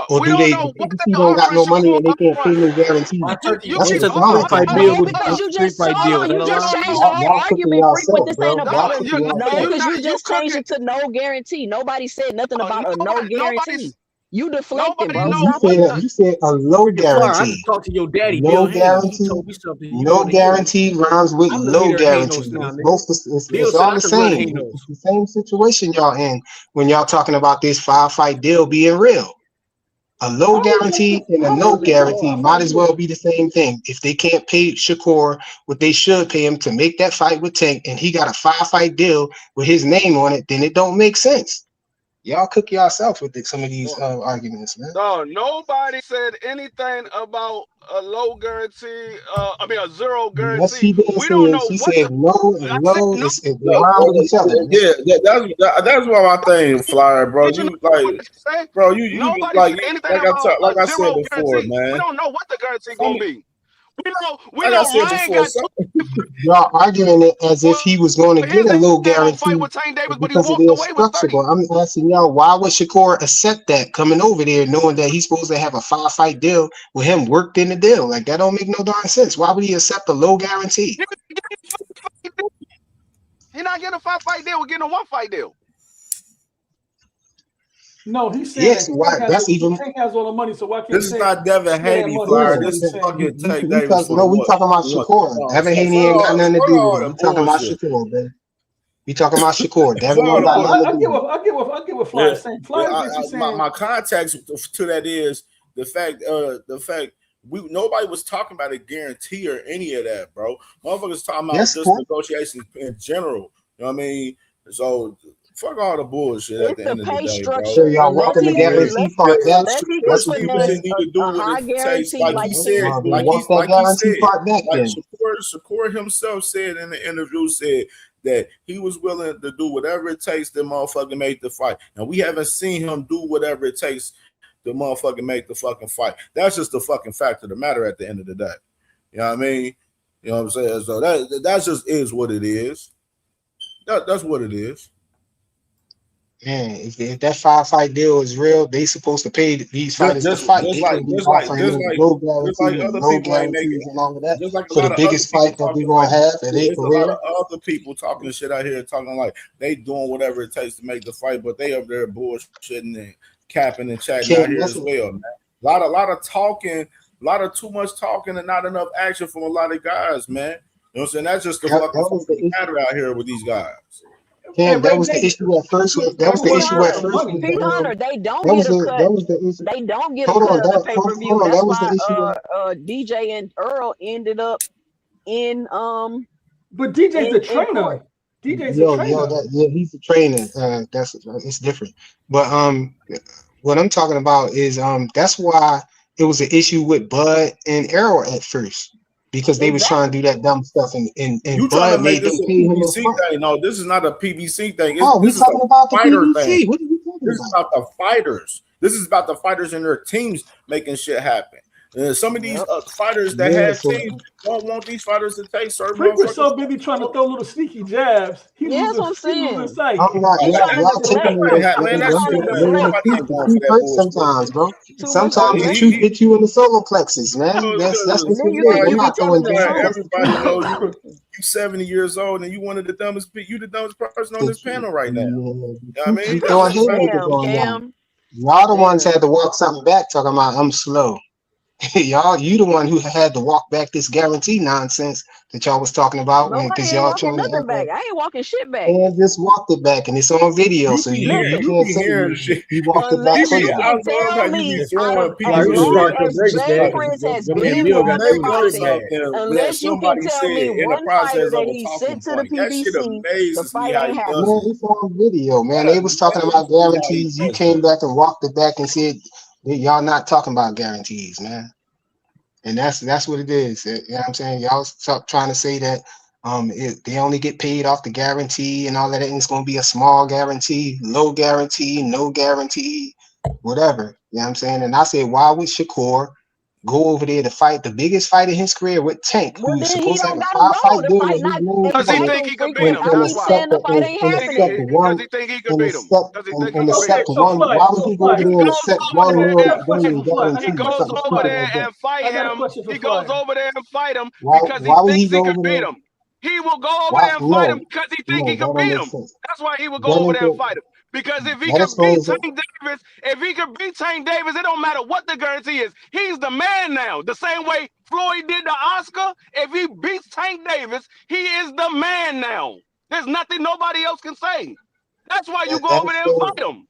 A: Or
Q: we
A: do
Q: don't
A: they?
Q: know
A: The
Q: what
A: PBC
Q: they're
A: don't got
Q: offering
A: no money
Q: Shakur
A: and they
Q: up
A: can't pay
Q: front.
A: no guarantees.
Q: You
A: That's
Q: keep
A: what's
Q: hold
A: wrong
Q: on,
A: with
Q: hold
A: y'all.
Q: on,
O: Yeah, because you just changed the whole
A: Y'all cooking
O: argument, Frequent.
A: yourself,
O: This ain't
A: bro. Y'all
O: about
A: cooking
O: no,
A: yourself.
O: because you just changed it to no guarantee. Nobody said nothing about a no guarantee. You deflecting, bro. Stop it.
A: You said a low
H: Freaking Flyer, I
A: guarantee.
H: just talked to your daddy, Bill
A: No
H: Haynes. He
A: guarantee.
H: told me something you
A: No
H: want to hear.
A: guarantee rhymes with
H: I'm the
A: low
H: leader of
A: guarantee.
H: Hanos now,
A: It's
H: nigga.
A: both.
H: Bill
A: It's
H: said
A: all
H: I
A: the
H: could run
A: same.
H: Hanos.
A: It's the same situation y'all in when y'all talking about this 5-fight deal being real. A low guarantee and a no guarantee might as well be the same thing. If they can't pay Shakur what they should pay him to make that fight with Tank, and he got a 5-fight deal with his name on it, then it don't make sense. Y'all cook yourself with some of these arguments, man.
Q: No, nobody said anything about a low guarantee. I mean, a zero
A: Yes,
Q: guarantee.
A: she did
Q: We
A: say
Q: don't
A: it.
Q: know
A: She
Q: what
A: said no and low. They rhyme with each other. Man.
K: That's what my thing, Flyer, bro. You
Q: say.
K: bro, you
Q: Nobody
K: like
Q: said anything about
K: like
Q: a
K: I said
Q: zero
K: before,
Q: guarantee. We
K: man.
Q: don't know what the guarantee gonna be. We
K: Like I
Q: know
K: said
Q: Ryan
K: before,
Q: got two.
A: Y'all arguing it as if he was going to get
Q: His
A: a low
Q: ain't gonna fight
A: guarantee
Q: with Tank Davis, but he
A: because of
Q: walked
A: their
Q: away with
A: structure.
Q: 30.
A: But I'm asking y'all, why would Shakur accept that coming over there, knowing that he's supposed to have a 5-fight deal with him worked in the deal? Like that don't make no darn sense. Why would he accept a low guarantee?
Q: He's not getting a 5-fight deal. We're getting a 1-fight deal.
U: No, he's saying
A: Yes,
U: that
A: why? That's even.
U: Tank has all the money, so why can't
K: This is
U: Tank
K: not Devin
U: share that
K: Haney,
U: money?
A: Yeah,
K: Flyer.
U: That's what
K: This
U: he's
K: is
U: saying.
K: fucking Tank
A: we
K: Davis
A: talking.
K: for
A: No, we talking about
K: what?
A: Shakur. Devin
K: Fuck
A: Haney ain't got nothing to
K: fuck
A: do
K: all
A: with it.
K: the
A: We talking about
K: bullshit.
A: Shakur, man. We talking about Shakur. Devin
K: Fuck all
A: ain't
K: the
A: got
K: bullshit.
A: nothing to do with it.
U: I get what Fly is saying. Fly is basically saying
K: My context to that is the fact nobody was talking about a guarantee or any of that, bro. Motherfuckers talking about
A: Yes,
K: just
A: cool.
K: negotiations in general. You know what I mean? So fuck all the bullshit at
O: It's
K: the
O: the
K: end of the
O: pay
K: day, bro.
O: structure.
A: So y'all
O: Unless
A: walking the
O: he can,
A: guarantee part back.
O: unless he can
A: That's
K: What
A: what you
O: finesse
K: Stevenson
A: saying.
K: need to do
O: a
K: what
O: high
K: it takes,
O: guarantee
K: like
O: like
K: he said,
A: Then
K: like
A: walk that guarantee
K: said,
A: part back
K: like
A: then.
K: Shakur himself said in the interview, said that he was willing to do whatever it takes to motherfucking make the fight. And we haven't seen him do whatever it takes to motherfucking make the fucking fight. That's just the fucking fact of the matter at the end of the day. You know what I mean? You know what I'm saying? So that just is what it is. That's what it is.
A: Man, if that 5-fight deal is real, they supposed to pay these fighters to fight. They can be offering them low guarantees,
K: other
A: low
K: people ain't making,
A: guarantees, and all of that
K: just like a
A: for the
K: lot of other
A: biggest
K: people
A: fight that they're
K: talking
A: gonna
K: like
A: have in their
K: it's a lot
A: career.
K: of other people talking shit out here talking like they doing whatever it takes to make the fight, but they up there bullshitting and capping and chatting out here as well, man. A lot of talking, a lot of too much talking and not enough action from a lot of guys, man. You know what I'm saying? That's just the fucking matter out here with these guys.
A: Cam, that was the issue at first. That was the issue at first.
O: Hunter, they don't
A: That
O: get
A: was
O: a cut.
A: the issue.
O: They don't get a
A: Hold on,
O: cut of the pay-per-view.
A: hold on.
O: That's
A: That was the
O: why
A: issue.
O: DJ and Earl ended up in
U: But DJ's the
O: in court.
U: trainer. DJ's a trainer.
A: He's a trainer. It's different. But what I'm talking about is that's why it was an issue with Bud and Arrow at first. Because they was trying to do that dumb stuff and
K: You trying
A: Bud
K: to make
A: made them
K: this a
A: pay him
K: PBC
A: up front.
K: thing? No, this is not a PBC thing.
A: Oh, we
K: This is a
A: talking about the
K: fighter
A: PBC.
K: thing.
A: What are you talking
K: This is about the fighters. This is about the fighters and their teams making shit happen. Some of these fighters that have teams don't want these fighters to take certain
U: Freak was so
K: motherfuckers.
U: busy trying to throw little sneaky jabs. He losing sight.
A: I'm not. Y'all taking away
K: Man, that shit, man. Nobody ain't going for that
A: hurt
K: bullshit.
A: sometimes, bro. Sometimes the truth hits you in the solar plexus, man. That's what it is. I'm not throwing jabs.
K: Everybody know you 70 years old and you one of the dumbest people. You the dumbest person on this panel right now. You know what I mean?
A: You throwing haymakers on y'all. Y'all the ones had to walk something back, talking about I'm slow. Y'all, you the one who had to walk back this guarantee nonsense that y'all was talking about,
O: Nobody
A: because
O: ain't
A: y'all
O: walking
A: trying to
O: nothing back. I ain't walking shit back.
A: and just walked it back, and it's on video,
K: You
A: so
K: be
A: you
K: hearing, you
A: can't
K: be
A: say
K: hearing shit.
A: you walked it back
O: Unless
A: for
O: you
A: y'all.
K: I
O: can
K: love
O: tell
K: how you
O: me,
K: be throwing people
O: as
K: shit.
O: long as Jay Prince has been in
K: You'll
O: one
K: never hear
O: fighting,
K: something that
O: unless you can
K: somebody
O: tell
K: said
O: me
K: in the
O: one fighter
K: process
O: that
K: of a
O: he
K: talking
O: sent to the
K: point. That shit
O: PBC, the
K: amazes me
O: fight
K: how
O: ain't
K: he
O: happening.
K: does
A: Man,
K: it.
A: it's on video, man.
K: That
A: They was talking about
K: amazes me how he
A: guarantees. You
K: does
A: came
K: it.
A: back and walked it back and said that y'all not talking about guarantees, man. And that's what it is. You know what I'm saying? Y'all stop trying to say that they only get paid off the guarantee and all that, and it's gonna be a small guarantee, low guarantee, no guarantee, whatever. You know what I'm saying? And I said, why would Shakur go over there to fight the biggest fight in his career with Tank,
O: Well,
A: who's
O: then he
A: supposed to have
O: don't
A: a
O: gotta go.
A: 5-fight
O: The
A: deal
O: fight
A: with his
O: not
A: name
Q: Because he
A: fight
Q: think he could beat
O: frequent.
Q: him.
O: I
Q: That's
O: keep
Q: why.
O: saying the fight ain't happening.
Q: Because he think he could beat him. Because he think he could beat him.
A: why would he go over there in accept $1 million
Q: He
A: guarantee for
Q: goes
A: something
Q: over
A: stupid
Q: there
A: like that?
Q: and fight
U: I got a
Q: him.
U: question for
Q: He goes
U: Flyer.
Q: over there and fight him
A: Why
Q: because he
A: would he
Q: thinks he
A: go
Q: could
A: over
Q: beat
A: there?
Q: him. He will go over
A: Why?
Q: there and fight him
A: No,
Q: because he think he
A: no,
Q: could
A: that don't
Q: beat
A: make
Q: him.
A: sense.
Q: That's why he will
A: That
Q: go over
A: make
Q: there and
A: it.
Q: fight him. Because if he
A: That
Q: could beat
A: explains it.
Q: Tank Davis, if he could beat Tank Davis, it don't matter what the guarantee is. He's the man now. The same way Floyd did the Oscar. If he beats Tank Davis, he is the man now. There's nothing nobody else can say. That's why you go
A: That
Q: over there and
A: explains.
Q: fight him.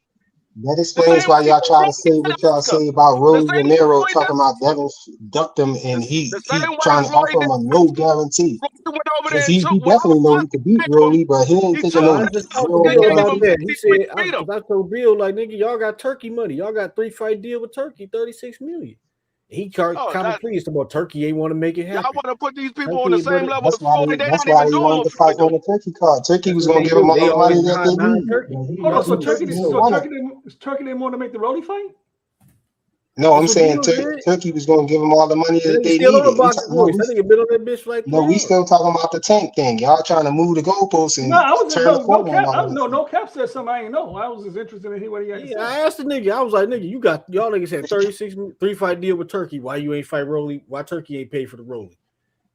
A: That
Q: The
A: explains
Q: same
A: why
Q: way
A: y'all try to
Q: Floyd
A: say
Q: did
A: what
Q: the
A: y'all
Q: Oscar.
A: say about
Q: The
A: Rolly
Q: same way
A: Romero
Q: Floyd
A: talking
Q: did.
A: about Devin ducked him, and he
Q: The same way
A: trying to offer
Q: Floyd
A: him
Q: did.
A: a no guarantee.
Q: Floyd went over
A: Because
Q: there and
A: he
Q: took whatever
A: definitely know
Q: fight
A: he could beat
Q: he gave him.
A: Rolly, but he ain't
Q: He
A: taking
Q: took
A: no
H: I just talked to
A: zero
H: Bill
Q: gave him
H: about
A: guarantee.
H: that. He said,
Q: beat him.
H: because I told Bill, like, nigga, y'all got Turkey money. Y'all got 3-fight deal with Turkey, 36 million. He kind
Q: Oh,
H: of pleased about Turkey ain't want to make it
Q: y'all
H: happen.
Q: want to put these people on
H: Turkey
Q: the
H: ain't
Q: same
H: better.
Q: level as Floyd. They
A: That's
Q: not
A: why
Q: even
A: they
Q: doing
A: wanted
Q: what
A: to fight
Q: Floyd
A: on
Q: doing.
A: the Turkey card. Turkey
H: That's
A: was
H: what
A: gonna
H: they
A: give them
H: do.
A: all
H: They
A: the money
H: always
A: that they
H: behind
A: need.
H: Turkey.
U: Hold on,
H: Y'all
U: so
H: see
U: Turkey
H: Turkey
U: didn't
H: so
U: Turkey didn't want to make the Rolly fight?
A: No, I'm
H: that's what
A: saying
H: Bill said.
A: Turkey was gonna give them all the money
H: That
A: that
H: nigga
A: they
H: still on the
A: needed.
H: box voice. That nigga been on that bitch for like 3
A: We
H: hours.
A: still talking about the Tank thing. Y'all trying to move the goalposts
U: No,
A: and
U: I was
A: turn the corner on
U: cap.
A: all of this.
U: No cap said something I ain't know. I was just interested in hear what he had to
H: Yeah, I
U: say.
H: asked the nigga. I was like, nigga, y'all niggas had 36 3-fight deal with Turkey. Why you ain't fight Rolly? Why Turkey ain't paid for the Rolly?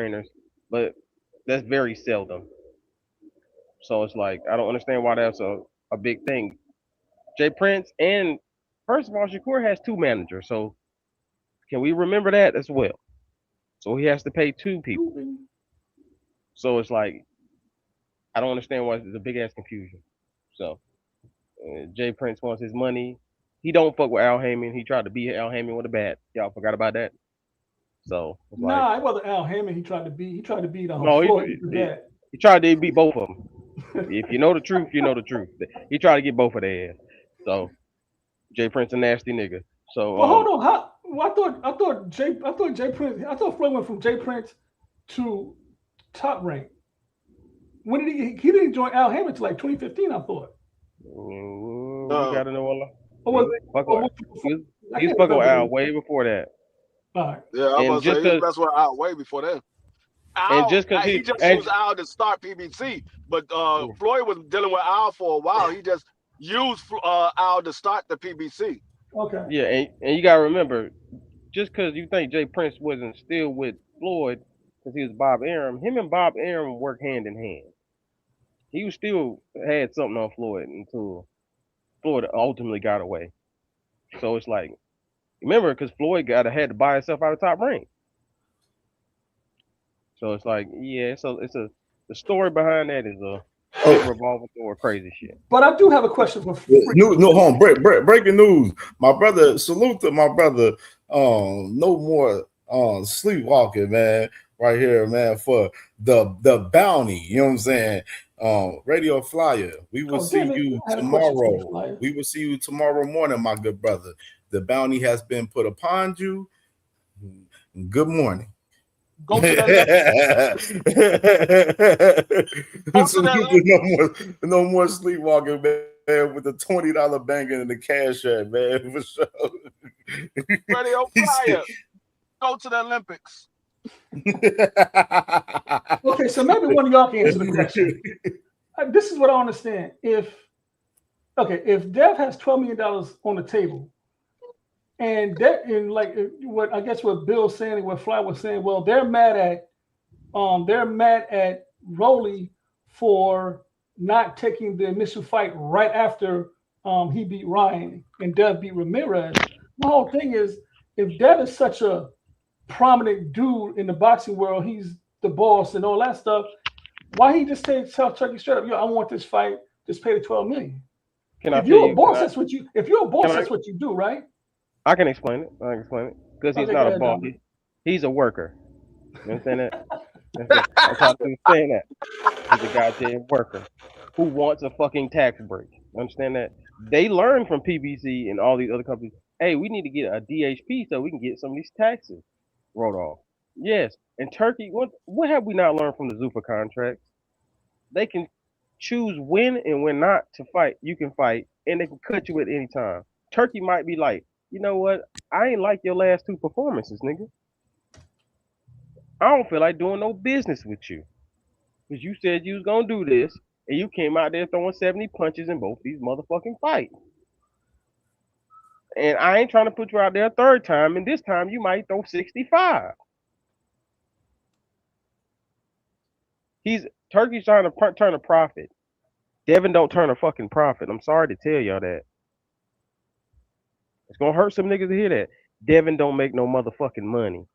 P: trainers, but that's very seldom. So it's like I don't understand why that's a big thing. Jay Prince and first of all, Shakur has two managers, so can we remember that as well? So he has to pay two people. So it's like I don't understand why there's a big ass confusion. So Jay Prince wants his money. He don't fuck with Al Heyman. He tried to beat Al Heyman with a bat. Y'all forgot about that. So it's like
U: Nah, it wasn't Al Heyman. He tried to beat. He tried to beat
P: no,
U: Floyd with that.
P: he tried to beat both of them. If you know the truth, you know the truth. He tried to get both of their ass. So Jay Prince a nasty nigga. So
U: Well, hold on. How? Well, I thought Jay Prince. I thought Floyd went from Jay Prince to top rank. When did he didn't join Al Heyman until like 2015? I thought.
P: You gotta know a lot.
U: Or was it?
P: He was fucking with Al way before that.
U: All right.
Q: Yeah, I was gonna say that's what Al way before that. Al,
P: just because
Q: he just used Al to start PBC, but Floyd was dealing with Al for a while. He just used Al to start the PBC.
U: Okay.
P: Yeah, and you gotta remember, just because you think Jay Prince wasn't still with Floyd because he was Bob Arum, him and Bob Arum work hand in hand. He was still had something on Floyd until Floyd ultimately got away. So it's like, remember, because Floyd had to buy himself out of Top Rank. So it's like, yeah, so the story behind that is a revolving door crazy shit.
U: But I do have a question for
K: breaking news. My brother, salute to my brother. No more sleepwalking, man. Right here, man, for the bounty. You know what I'm saying? Radio Flyer. We will see you tomorrow. We will see you tomorrow morning, my good brother. The bounty has been put upon you. Good morning.
Q: Go to that
K: no more sleepwalking, man, with the $20 banging in the cash app, man. For sure.
Q: Radio Flyer. Go to the Olympics.
U: Okay, so maybe one of y'all can answer the question. This is what I understand. If Dev has $12 million on the table, and that in like what I guess what Bill's saying and what Fly was saying, well, they're mad at Rolly for not taking the initial fight right after he beat Ryan and Dev beat Ramirez. My whole thing is, if Dev is such a prominent dude in the boxing world, he's the boss and all that stuff, why he just tell Chucky straight up, yo, I want this fight, just pay the $12 million. If you're a boss, that's what you do, right?
P: I can explain it. Because he's not a boss. He's a worker. You understand that? That's how I'm saying that. He's a goddamn worker who wants a fucking tax break. You understand that? They learn from PBC and all these other companies. Hey, we need to get a DHP so we can get some of these taxes rolled off. Yes. And Turkey, what have we not learned from the Zuffa contracts? They can choose when and when not to fight. You can fight, and they can cut you at any time. Turkey might be like, you know what? I ain't like your last two performances, nigga. I don't feel like doing no business with you. Because you said you was going to do this, and you came out there throwing 70 punches in both these motherfucking fights. And I ain't trying to put you out there a third time, and this time you might throw 65. Turkey's trying to turn a profit. Devin don't turn a fucking profit. I'm sorry to tell y'all that. It's gonna hurt some niggas to hear that. Devin don't make no motherfucking money.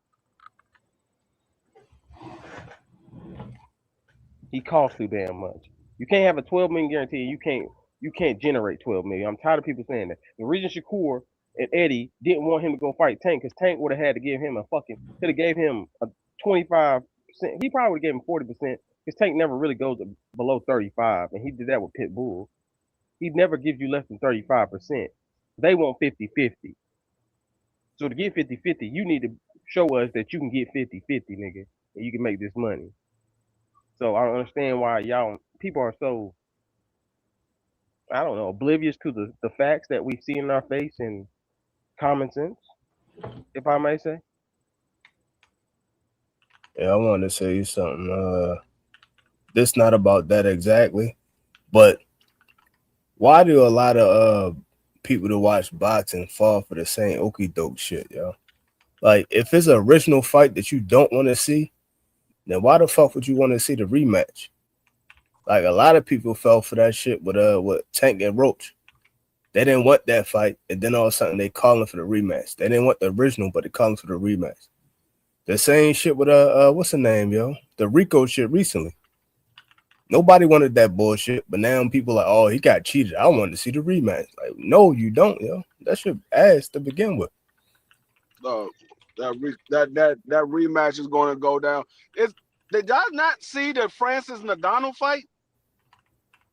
P: He costs too damn much. You can't have a 12 million guarantee. You can't generate 12 million. I'm tired of people saying that. The reason Shakur and Eddie didn't want him to go fight Tank, because Tank would have had to give him could have gave him a 25%. He probably would have gave him 40%, because Tank never really goes below 35, and he did that with Pitbull. He never gives you less than 35%. They want 50-50. So to get 50-50, you need to show us that you can get 50-50, nigga, and you can make this money. So I don't understand why people are so, I don't know, oblivious to the facts that we see in our face and common sense, if I may say.
S: Yeah, I wanted to say something. This not about that exactly, but why do a lot of people that watch boxing fall for the same okie doke shit, yo? Like, if it's an original fight that you don't want to see, then why the fuck would you want to see the rematch? Like a lot of people fell for that shit with Tank and Roach. They didn't want that fight, and then all of a sudden they calling for the rematch. They didn't want the original, but they calling for the rematch. The same shit with what's the name, yo? The Rico shit recently. Nobody wanted that bullshit, but now people like, oh, he got cheated. I wanted to see the rematch. Like, no, you don't, yo. That shit ass to begin with.
Q: That rematch is going to go down. Did y'all not see the Francis Ngannou fight?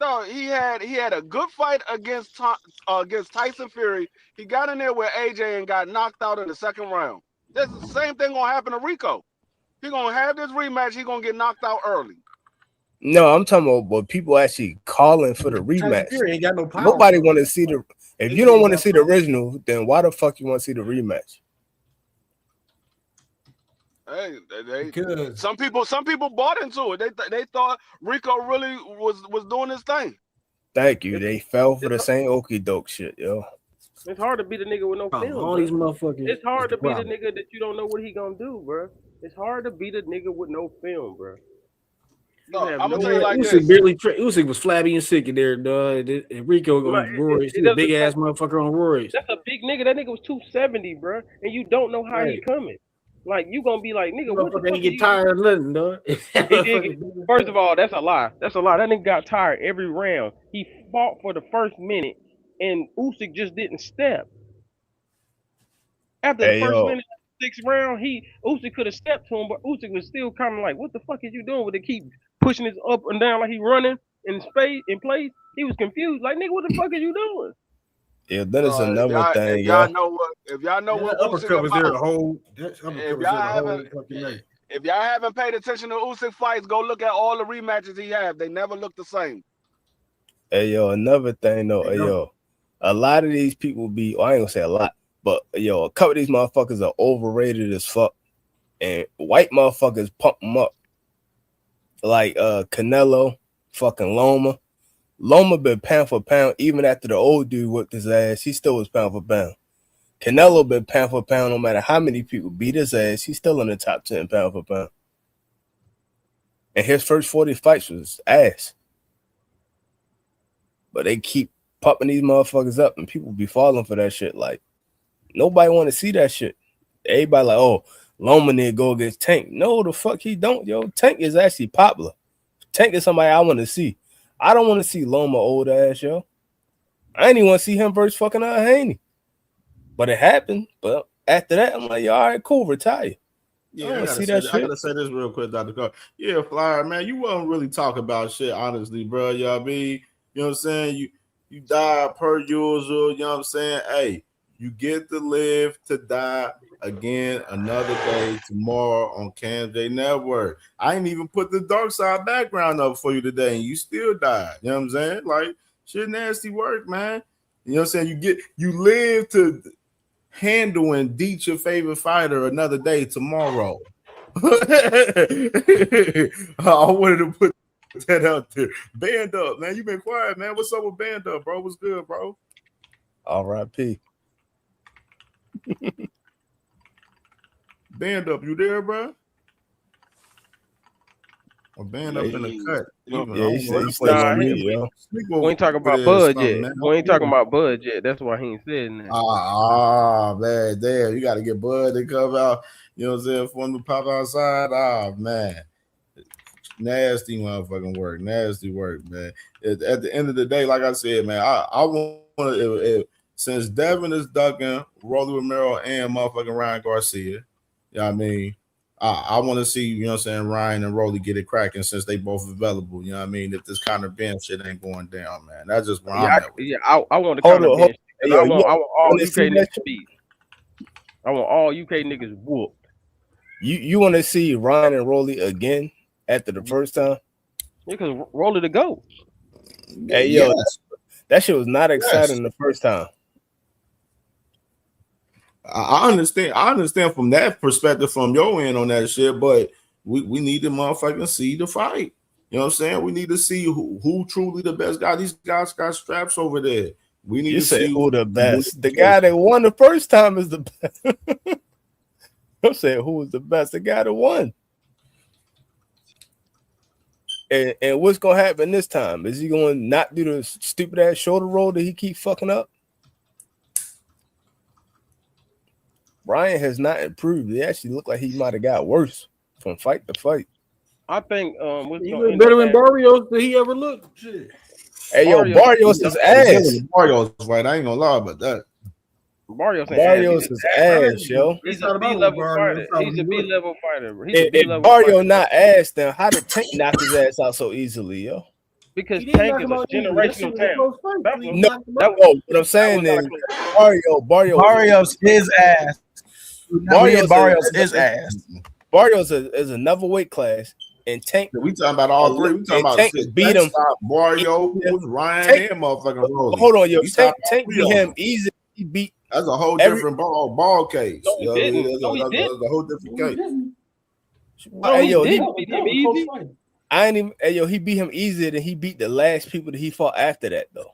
Q: No, he had a good fight against Tyson Fury. He got in there with AJ and got knocked out in the second round. This is the same thing gonna happen to Rico. He gonna have this rematch. He gonna get knocked out early.
S: No, I'm talking about what people actually calling for the rematch.
H: Fury ain't got no power.
S: Nobody want to see the. If you don't want to see the original, then why the fuck you want to see the rematch?
Q: Hey, some people bought into it. They thought Rico really was doing his thing.
S: Thank you. They fell for the same okie doke shit, yo.
P: It's hard to beat a nigga with no film.
H: All these motherfuckers.
P: It's hard to beat a nigga that you don't know what he gonna do, bro. It's hard to beat a nigga with no film, bro.
Q: No, I'm gonna tell you like
H: Usyk
Q: this.
H: Usyk was flabby and sick in there, dog. And Rico on Royce. He's a big ass motherfucker on Royce.
P: That's a big nigga. That nigga was 270, bro. And you don't know how he coming. Like, you gonna be like, nigga, what the fuck?
H: He get tired of nothing, dog.
P: First of all, that's a lie. That's a lie. That nigga got tired every round. He fought for the first minute, and Usyk just didn't step. After the first minute, 6th round, Usyk could have stepped to him, but Usyk was still kind of like, what the fuck is you doing? Would they keep pushing his up and down like he running in space in place? He was confused. Like, nigga, what the fuck is you doing?
S: Yeah, that is another thing,
Q: if y'all know what
H: uppercut was there the whole.
Q: If y'all haven't paid attention to Usyk fights, go look at all the rematches he have. They never look the same.
S: Hey, yo, another thing though, hey, yo, a lot of these people be, I ain't gonna say a lot, but yo, a couple of these motherfuckers are overrated as fuck, and white motherfuckers pump them up. Like Canelo, fucking Loma. Loma been pound for pound, even after the old dude whipped his ass, he still was pound for pound. Canelo been pound for pound, no matter how many people beat his ass, he's still in the top 10 pound for pound. And his first 40 fights was ass. But they keep popping these motherfuckers up, and people be falling for that shit. Like, nobody want to see that shit. Everybody like, oh, Loma need to go against Tank. No, the fuck he don't, yo. Tank is actually popular. Tank is somebody I want to see. I don't want to see Loma old ass, yo. I ain't even want to see him versus fucking Haney. But it happened. But after that, I'm like, yo, all right, cool, retire.
K: Yeah, I gotta say this real quick, Dr. Carr. Yeah, Flyer, man, you wasn't really talking about shit, honestly, bro. Y'all be, you know what I'm saying? You died per usual, you know what I'm saying? Hey, you get to live to die again another day tomorrow on CamJNetwork. I ain't even put the dark side background up for you today, and you still died. You know what I'm saying? Like, shit nasty work, man. You know what I'm saying? You live to handle and beat your favorite fighter another day tomorrow. I wanted to put that out there. Band up, man. You been quiet, man. What's up with Band up, bro? What's good, bro?
S: R.I.P.
K: Band up, you there, bro? Or Band up in the cut.
S: He's still on me, yo.
P: We ain't talking about Bud yet. We ain't talking about Bud yet. That's why he ain't said that.
K: Man, damn. You got to get Bud to come out. You know what I'm saying? For him to pop outside. Man. Nasty motherfucking work. Nasty work, man. At the end of the day, like I said, man, I want to, since Devin is ducking Rolly Romero and motherfucking Ryan Garcia, you know what I mean? I want to see, you know what I'm saying, Ryan and Rolly get it cracking since they both available. You know what I mean? If this Conor Ben shit ain't going down, man. That's just where I'm at.
P: I want the Conor Ben shit. I want all UK niggas beat. I want all UK niggas whooped.
S: You want to see Ryan and Rolly again after the first time?
P: Yeah, because Rolly the GOAT.
S: Hey, yo, that shit was not exciting the first time.
K: I understand from that perspective from your end on that shit, but we need to motherfucking see the fight. You know what I'm saying? We need to see who truly the best guy. These guys got straps over there. We need to see
S: who the best. The guy that won the first time is the best. I'm saying who was the best. The guy that won. And what's gonna happen this time? Is he gonna not do the stupid ass shoulder roll that he keep fucking up? Brian has not improved. It actually looked like he might have got worse from fight to fight.
P: I think what's
H: He
P: gonna
H: look
P: end
H: better
P: up
H: than
P: happening.
H: Barrios than he ever looked. Shit.
S: Hey, yo, Barrios is ass.
K: Barrios fight. I ain't gonna lie about that.
P: Barrios ain't
S: Barrios
P: ass.
S: is ass, yo.
P: He's
H: It's
P: a
H: not about
P: B
H: what
P: level
H: Barrios,
P: fighter.
H: it's how
P: He's
H: he
P: a B
H: look.
P: level fighter. He's a B
S: If
P: level
S: Barrio
P: fighter.
S: not ass, then how did Tank knock his ass out so easily, yo?
P: Because
H: He didn't
P: Tank
H: knock
P: is
H: him
P: a
H: out easily. That shit
P: generational
H: was a
P: talent.
H: close fight.
P: That
H: He
P: was,
S: No,
H: knocked him
P: that,
H: out.
S: no. What I'm
P: that
S: saying
P: was not a
S: is
P: close fight.
I: Barrios is ass. Barrios is ass.
S: Barrios is another weight class, and Tank.
K: We talking about all three. We talking about
S: Tank
K: shit.
S: beat
K: Tank
S: him.
K: stopped Barrios, Ryan,
S: Tank,
K: and motherfucking Rolly.
S: hold on, yo.
K: He stopped all
S: Tank
K: three
S: beat
K: of
S: him
K: them.
S: easy. He beat.
K: That's a whole
S: Every-
K: different ball case.
P: No, he
K: You know what I mean?
P: didn't. No, he
K: That's
P: didn't.
K: a whole different
H: No, he
K: case.
H: didn't.
P: No,
S: Hey,
P: he
S: yo,
P: didn't beat him easy.
S: I ain't even. Hey, yo, he beat him easier than he beat the last people that he fought after that, though.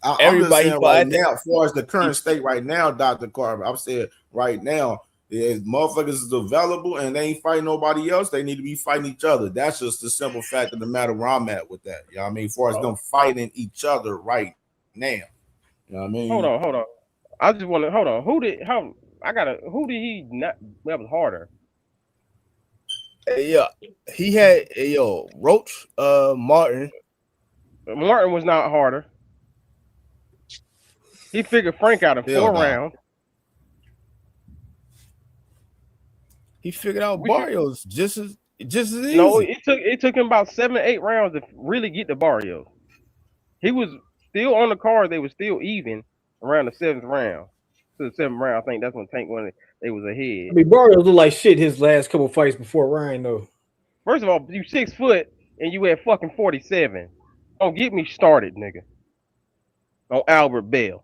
K: I'm just
S: Everybody
K: saying
S: he fought
K: right
S: after.
K: now, as far as the current state right now, Dr. Carver, I'm saying right now, if motherfuckers is available and they ain't fighting nobody else, they need to be fighting each other. That's just the simple fact of the matter where I'm at with that. You know what I mean? As far as them fighting each other right now. You know what I mean?
P: Hold on. I just want to hold on. Who did he not? That was harder.
S: Hey, yeah, he had Roach, Martin.
P: Martin was not harder. He figured Frank out in 4 rounds.
S: He figured out Barrios just as easy.
P: No, it took him about 7 or 8 rounds to really get to Barrios. He was still on the card. They were still even around the 7th round. To the 7th round, I think that's when Tank won. They was ahead.
H: I mean, Barrios looked like shit his last couple fights before Ryan, though.
P: First of all, you 6 foot and you at fucking 47. Don't get me started, nigga. On Albert Bell.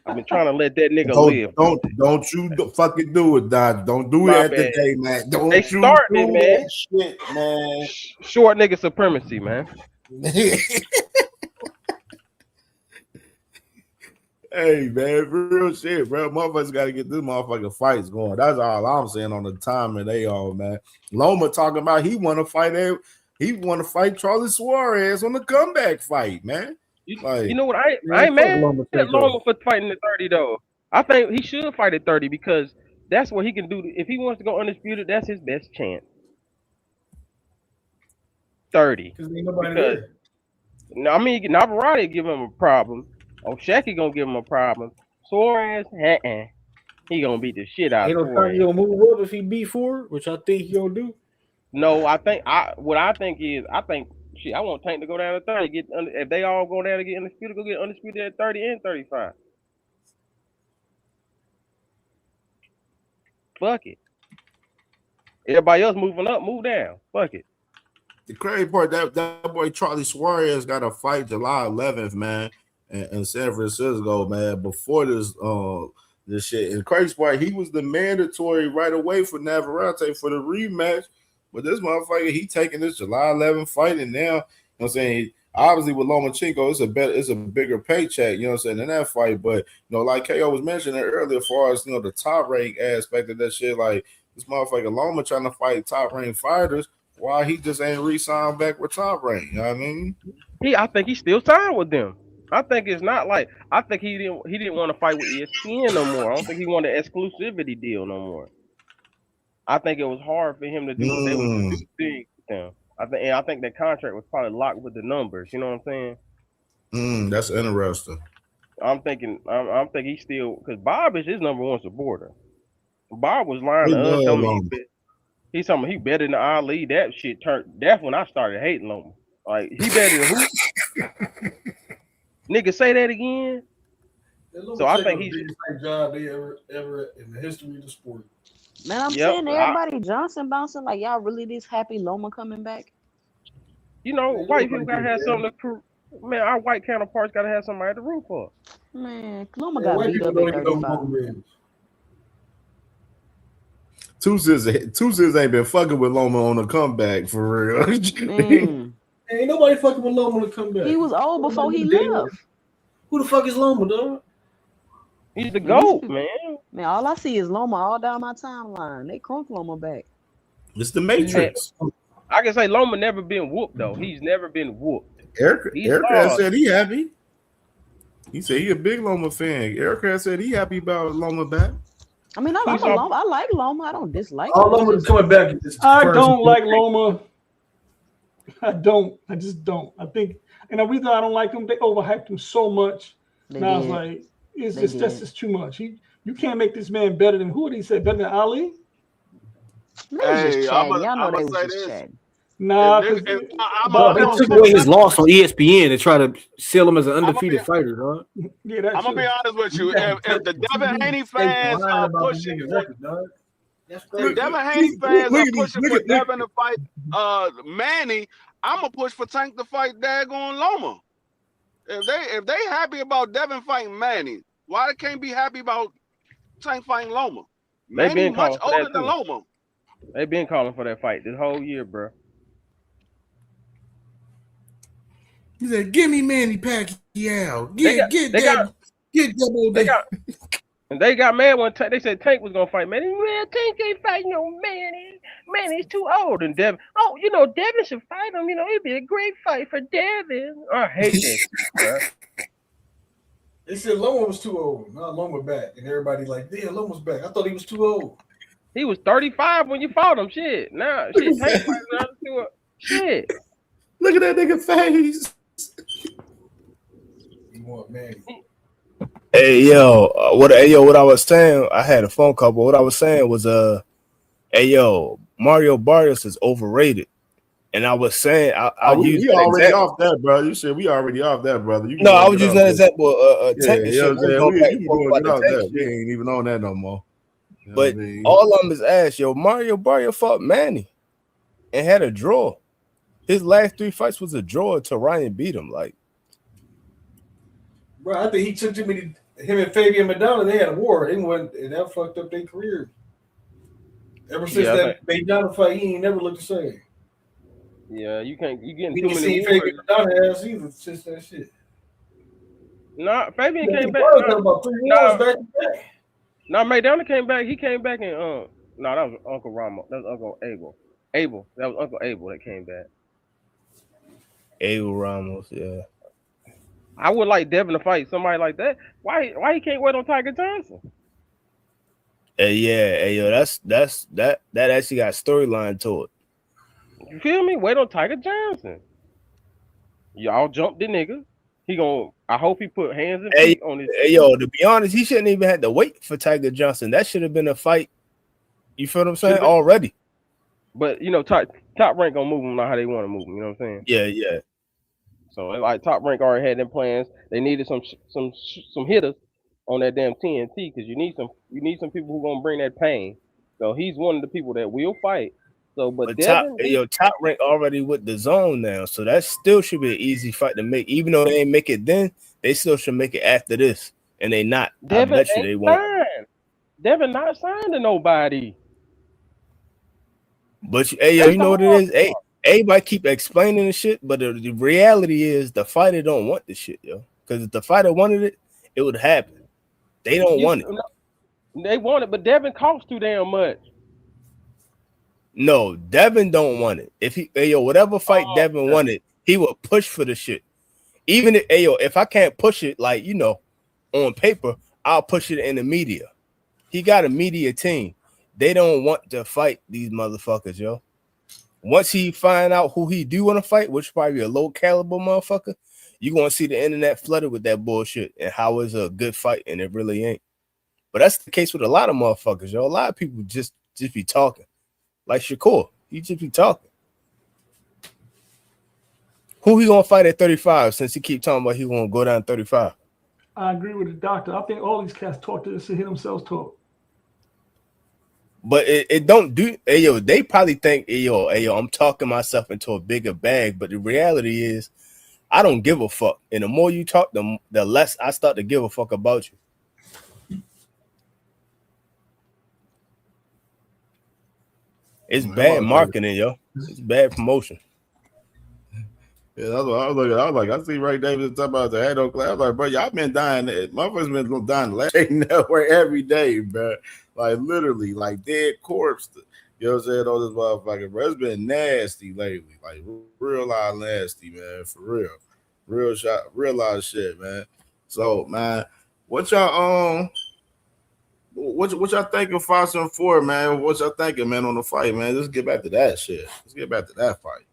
P: I've been trying to let that nigga live.
K: Don't you fucking do it, Dad. Don't do it
P: My
K: at the
P: bad.
K: day, man. Don't
P: They
K: you
P: starting
K: do
P: it, man.
K: that shit, man.
P: Short nigga supremacy, man.
K: Hey, man, real shit, bro. Motherfuckers got to get this motherfucking fights going. That's all I'm saying on the timing they all, man. Loma talking about he want to fight Charlie Suarez on the comeback fight, man.
P: You know what? I ain't mad at Loma for fighting at 30 though. I think he should fight at 30 because that's what he can do. If he wants to go undisputed, that's his best chance. 30.
H: Because ain't nobody
P: Because
H: there.
P: no, I mean Navarrete give him a problem. O'Shaquie gonna give him a problem. Suarez, he gonna beat the shit out
H: Ain't
P: of
H: no time
P: Suarez.
H: he gonna move up if he beat Ford, which I think he gonna do.
P: No, I think I want Tank to go down to 30. If they all go down to get undisputed, go get undisputed at 30 and 35. Fuck it. Everybody else moving up, move down. Fuck it.
K: The crazy part that boy Charlie Suarez got a fight July 11th, man, in San Francisco, man. Before this shit, and the crazy part, he was the mandatory right away for Navarrete for the rematch. But this motherfucker, he taking this July 11th fight, and now, you know what I'm saying, obviously with Lomachenko, it's a bigger paycheck, you know what I'm saying, in that fight. But, you know, like KO was mentioning earlier, as far as, you know, the top rank aspect of that shit, like this motherfucker Loma trying to fight top rank fighters, why he just ain't re-signed back with top rank, you know what I mean?
P: I think he still signed with them. I think it's not like I think he didn't want to fight with ESPN no more. I don't think he wanted an exclusivity deal no more. I think it was hard for him to do what they was doing with them. I think that contract was probably locked with the numbers. You know what I'm saying?
K: That's interesting.
P: I'm thinking he's still because Bob is his number one supporter. Bob was lying to us, telling me he's telling me he better than Ali. That shit turned. That's when I started hating on him. Like he better than who? Nigga, say that again. So I think he's
H: the biggest job they ever in the history of the sport.
O: Man, I'm saying everybody Johnson bouncing like y'all really this happy Loma coming back.
P: You know, white people gotta have something to prove. Man, our white counterparts gotta have somebody to root for.
O: Man, Loma got beat up at 35.
K: Two ain't been fucking with Loma on a comeback for real.
H: Ain't nobody fucking with Loma to come back.
O: He was old before he left.
H: Who the fuck is Loma, dog?
P: He's the GOAT, man.
O: Man, all I see is Loma all down my timeline. They crunk Loma back.
K: It's the Matrix.
P: I can say Loma never been whooped though. He's never been whooped.
K: Erica said he happy. He said he a big Loma fan. Erica said he happy about Loma back.
O: I mean, I'm a Loma. I like Loma. I don't dislike
H: All
O: him.
H: Loma's coming back.
U: I don't like Loma. I don't. I just don't. I think, and the reason I don't like him, they overhyped him so much. Now it's like it's just too much. You can't make this man better than who did he say? Better than Ali?
Q: Hey, I'm gonna say this.
U: Nah,
H: they took away his loss on ESPN and try to sell him as an undefeated fighter, dog.
U: Yeah, that's
Q: I'm gonna be honest with you. If the Devin Haney fans are pushing, if Devin Haney fans are pushing for Devin to fight Manny, I'm gonna push for Tank to fight daggone Loma. If they happy about Devin fighting Manny, why they can't be happy about Tank fighting Loma? Manny much older than Loma.
P: They been calling for that fight this whole year, bro.
K: He said, "Give me Manny Pacquiao. Get that.
P: And they got mad when they said Tank was gonna fight Manny. Well, Tank ain't fighting no Manny. Manny's too old. And Devin, Devin should fight him. It'd be a great fight for Devin. I hate that shit, bro.
H: They said Loma was too old. Now Loma back, and everybody like, "Damn, Loma's back." I thought he was too old.
P: He was 35 when you fought him. Shit. Nah, shit. Tank fighting now too old. Shit.
K: Look at that nigga face.
H: You want Manny?
S: Hey yo, what I was saying, I had a phone call, but what I was saying was Mario Barrios is overrated. And I was saying
K: we already off that, brother. You said we already off that, brother.
S: No, I was using that example. Tank
K: We ain't even on that no more. You know
S: but
K: what I mean?
S: all of them is ass, Mario Barrios fought Manny and had a draw. His last 3 fights was a draw until Ryan beat him. Like,
H: bro, I think he took too many. Him and Fabian Madonna, they had a war. They went, and that fucked up their career. Ever since that Madonna fight, he ain't never looked the same.
P: Yeah, you getting
H: We
P: too
H: can
P: many
H: see Fabian Madonna ass either since that shit.
P: Nah, Fabian came back.
H: About 3 wars back to back.
P: Nah, Madonna came back. He came back and no, that was Uncle Ramos. That was Uncle Abel. That was Uncle Abel that came back.
S: Abel Ramos, yeah.
P: I would like Devin to fight somebody like that. Why he can't wait on Tiger Johnson?
S: That actually got storyline to it.
P: You feel me? Wait on Tiger Johnson. Y'all jump the nigga. I hope he put hands and feet on his.
S: To be honest, he shouldn't even have to wait for Tiger Johnson. That should have been a fight. You feel what I'm saying? Already.
P: But top rank gonna move them how they want to move them. You know what I'm saying?
S: Yeah.
P: So like Top Rank already had them plans. They needed some hitters on that damn TNT because you need some people who gonna bring that pain. So he's one of the people that will fight. So, but Devin,
S: Top Rank already with the zone now, so that still should be an easy fight to make. Even though they ain't make it then, they still should make it after this, and they not.
P: Devin
S: I bet you they won't.
P: Devin not signed to nobody.
S: But you know what it is? Everybody keep explaining the shit, but the reality is the fighter don't want this shit, yo. Because if the fighter wanted it, it would happen. They don't want it.
P: They want it, but Devin costs too damn much.
S: No, Devin don't want it. If whatever fight Devin wanted, he would push for the shit. Even if I can't push it, like, on paper, I'll push it in the media. He got a media team. They don't want to fight these motherfuckers, yo. Once he find out who he do want to fight, which is probably a low caliber motherfucker, you gonna see the internet flooded with that bullshit and how it's a good fight, and it really ain't. But that's the case with a lot of motherfuckers, yo. A lot of people just be talking. Like Shakur, he just be talking. Who he gonna fight at 35 since he keep talking about he gonna go down 35?
U: I agree with the doctor. I think all these cats talk to this to hear themselves talk.
S: But it don't do. They probably think, I'm talking myself into a bigger bag. But the reality is, I don't give a fuck. And the more you talk, the less I start to give a fuck about you. It's bad marketing, yo. It's bad promotion.
K: Yeah, that's what I was looking at. I was like, I see Ray Davis talking about the head on class. I was like, bro, y'all been dying. Motherfuckers been dying last network every day, bro. Like literally, like dead corpse. You know what I'm saying? On this motherfucker, bro. It's been nasty lately. Like real live nasty, man. For real. Real live shit, man. So, man, what y'all what y'all thinking Foster and Ford, man? What y'all thinking, man, on the fight, man? Let's get back to that shit. Let's get back to that fight.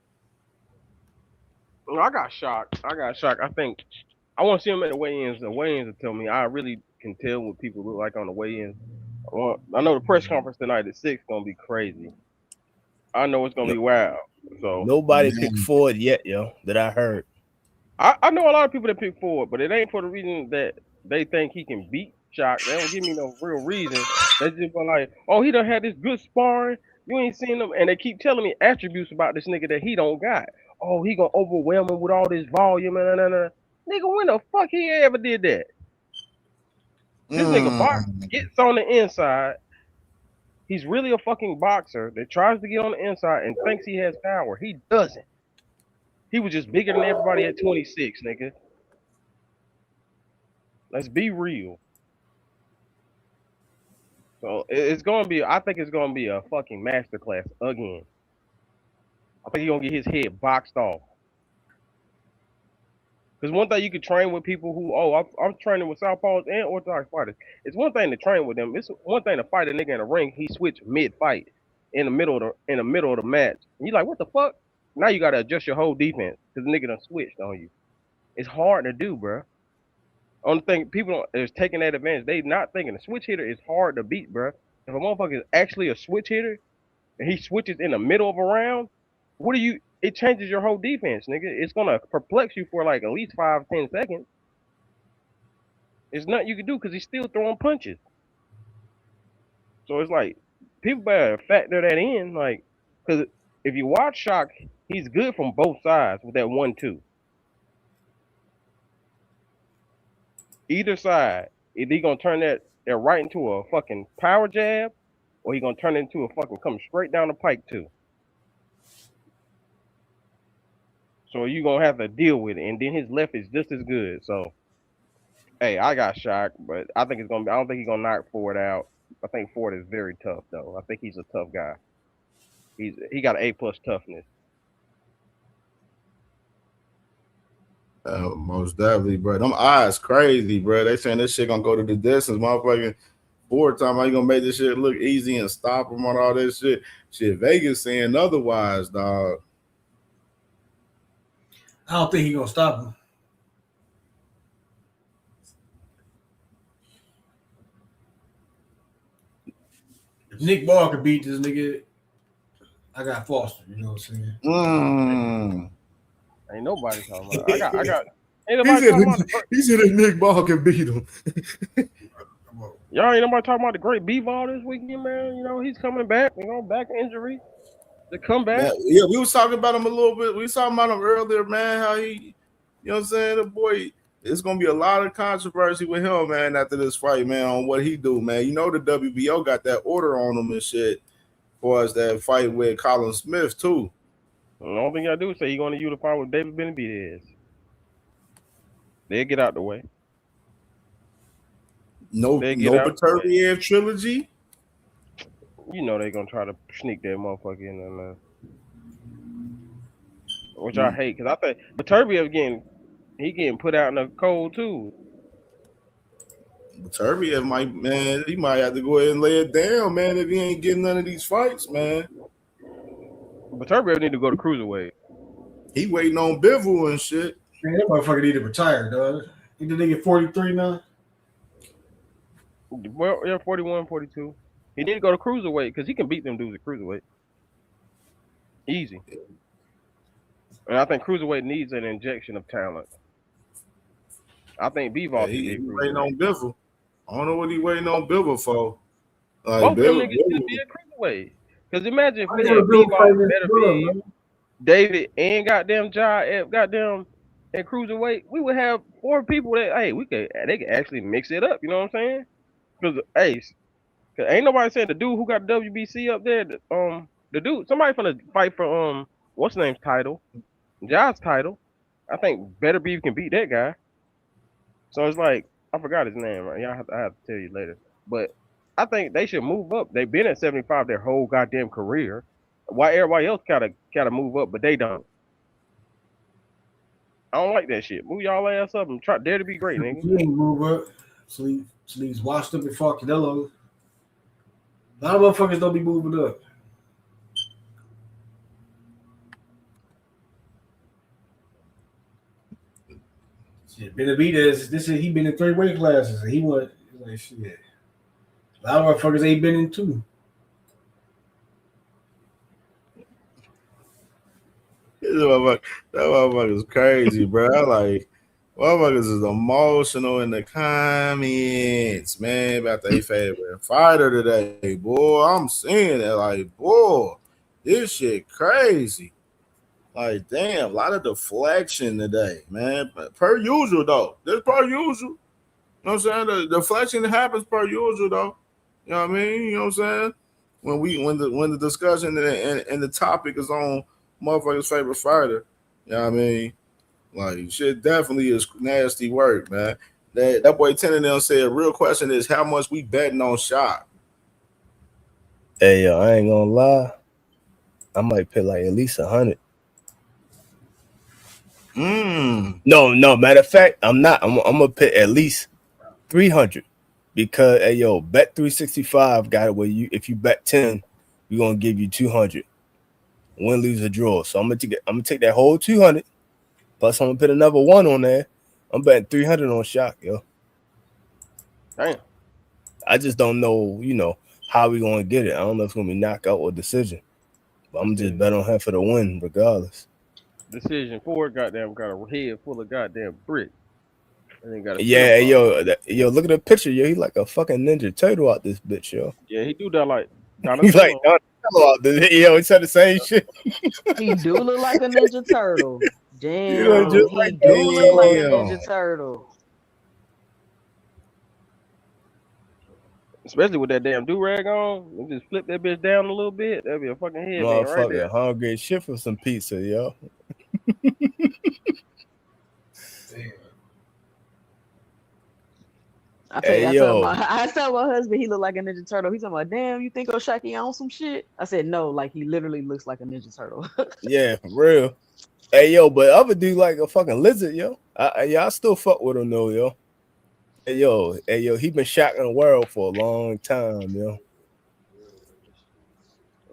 P: I got shocked. I think I want to see him at the weigh-ins. The weigh-ins will tell me. I really can tell what people look like on the weigh-ins. I know the press conference tonight at 6 gonna be crazy. I know it's gonna be wild. So
S: nobody picked Ford yet, yo. That I heard.
P: I know a lot of people that pick Ford, but it ain't for the reason that they think he can beat Shock. They don't give me no real reason. They just go like, oh, he done had this good sparring. You ain't seen him, and they keep telling me attributes about this nigga that he don't got. Oh, he gonna overwhelm him with all this volume and nigga, when the fuck he ever did that? This nigga box gets on the inside. He's really a fucking boxer that tries to get on the inside and thinks he has power. He doesn't. He was just bigger than everybody at 26, nigga. Let's be real. So it's gonna be. I think it's gonna be a fucking masterclass again. I think he's gonna get his head boxed off. Because one thing you could train with people who, I'm training with southpaws and orthodox fighters. It's one thing to train with them. It's one thing to fight a nigga in a ring. He switched mid-fight in the middle of the match. And you're like, what the fuck? Now you gotta adjust your whole defense because the nigga done switched on you. It's hard to do, bro. Only thing people is taking that advantage. They not thinking a switch hitter is hard to beat, bro. If a motherfucker is actually a switch hitter and he switches in the middle of a round, it changes your whole defense, nigga. It's gonna perplex you for like at least 5-10 seconds. There's nothing you can do because he's still throwing punches. So it's like people better factor that in, like, because if you watch Shock, he's good from both sides with that 1-2. Either side, either he gonna turn that right into a fucking power jab, or he gonna turn it into a fucking come straight down the pike too. So you gonna have to deal with it, and then his left is just as good. So, hey, I got Shock, but I think it's gonna be. I don't think he's gonna knock Ford out. I think Ford is very tough, though. I think he's a tough guy. He got an A+ toughness.
K: Most definitely, bro. Them odds crazy, bro. They saying this shit gonna go to the distance, motherfucking. Ford time, how you gonna make this shit look easy and stop him on all this shit? Shit, Vegas saying otherwise, dog.
H: I don't think he's gonna stop him. If Nick Ball could beat this nigga, I got Foster. You know what I'm saying?
P: Ain't nobody talking about. I got. Ain't nobody talking about.
K: He said if Nick Ball can beat him.
P: Y'all ain't nobody talking about the great B-Ball this weekend, man. You know he's coming back. You know, back injury. The comeback.
K: Yeah, we was talking about him a little bit. We was talking about him earlier, man. How he, you know what I'm saying? The boy, it's gonna be a lot of controversy with him, man, after this fight, man, on what he do, man. You know the WBO got that order on him and shit for us that fight with Colin Smith too.
P: The only thing I do is say he's gonna unify with David Benavidez. They'll get out the way.
K: No Beterbiev trilogy.
P: You know they're gonna try to sneak that motherfucker in there, man. Which I hate, because I think Beterbiev getting put out in the cold too.
K: Beterbiev he might have to go ahead and lay it down, man, if he ain't getting none of these fights, man.
P: Beterbiev need to go to cruiserweight.
K: He waiting on Bivol and shit.
H: Man, that motherfucker need to retire, dog. He did nigga 43 now.
P: Well, yeah, 41, 42. He need to go to cruiserweight because he can beat them dudes at cruiserweight. Easy. And I think cruiserweight needs an injection of talent. I think Bivol
K: he waiting on Bivol. I don't know what he waiting on Bivol for. Like,
P: both them niggas should be at cruiserweight. Because imagine if we had Bivol, Beterbiev, David, and goddamn Jai at goddamn at cruiserweight, we would have 4 people that they could actually mix it up. You know what I'm saying? Because cause ain't nobody saying the dude who got WBC up there. The dude, somebody finna fight for what's the name's title, Jai's title. I think Beterbiev can beat that guy. So it's like I forgot his name. Right? I have to tell you later. But I think they should move up. They've been at 75 their whole goddamn career. Why everybody else gotta move up, but they don't. I don't like that shit. Move y'all ass up and try dare to be great, nigga.
H: You ain't move up. Sleeves washed up and fucking hello. A lot of motherfuckers don't be moving up. Shit, Benavidez, he been in 3 weight classes and he went like shit. A lot of motherfuckers ain't been in 2.
K: That motherfucker's crazy, bro. Like, motherfuckers is emotional in the comments, man, about their favorite fighter today. Boy, I'm seeing it. Like, boy, this shit crazy. Like, damn, a lot of deflection today, man. But per usual, though. This per usual. You know what I'm saying? The deflection happens per usual, though. You know what I mean? You know what I'm saying? When the discussion and the topic is on motherfucker's favorite fighter, you know what I mean? Like, shit definitely is nasty work, man. That boy Tennant said, real question is how much we betting on shot.
S: Hey, yo, I ain't gonna lie. I might pay like at least 100. No, matter of fact, I'm not. I'm gonna pay at least 300 because hey yo, bet 365 got it where you if you bet 10, we're gonna give you 200. Win, lose, or draw. So I'm gonna take that whole 200. Plus I'm gonna put another 1 on there. I'm betting 300 on Shock, yo.
P: Damn.
S: I just don't know, how we gonna get it. I don't know if it's gonna be knockout or decision. But I'm just bet on him for the win, regardless.
P: Decision Ford goddamn got a head full of goddamn brick. And then got a
S: Yeah, yo, look at the picture, yo. He like a fucking Ninja Turtle out this bitch, yo.
P: Yeah, he do that like
S: He's like Donatello out this. Yo, he said the same shit.
O: He do look like a Ninja Turtle. Damn,
S: look just
O: he
S: like
O: do look like a
S: damn.
O: Ninja Turtle.
P: Especially with that damn do-rag on, and just flip that bitch down a little bit. That'd be a fucking headband right there.
S: Motherfucker, hungry as shit for some pizza, yo.
O: I tell my husband he look like a Ninja Turtle. He's talking about, damn, you think Oshaki on some shit? I said no, like he literally looks like a Ninja Turtle.
S: Yeah, for real. Hey, yo, but other dude like a fucking lizard, yo. I still fuck with him though, yo. Hey, yo, he been shocking the world for a long time, yo.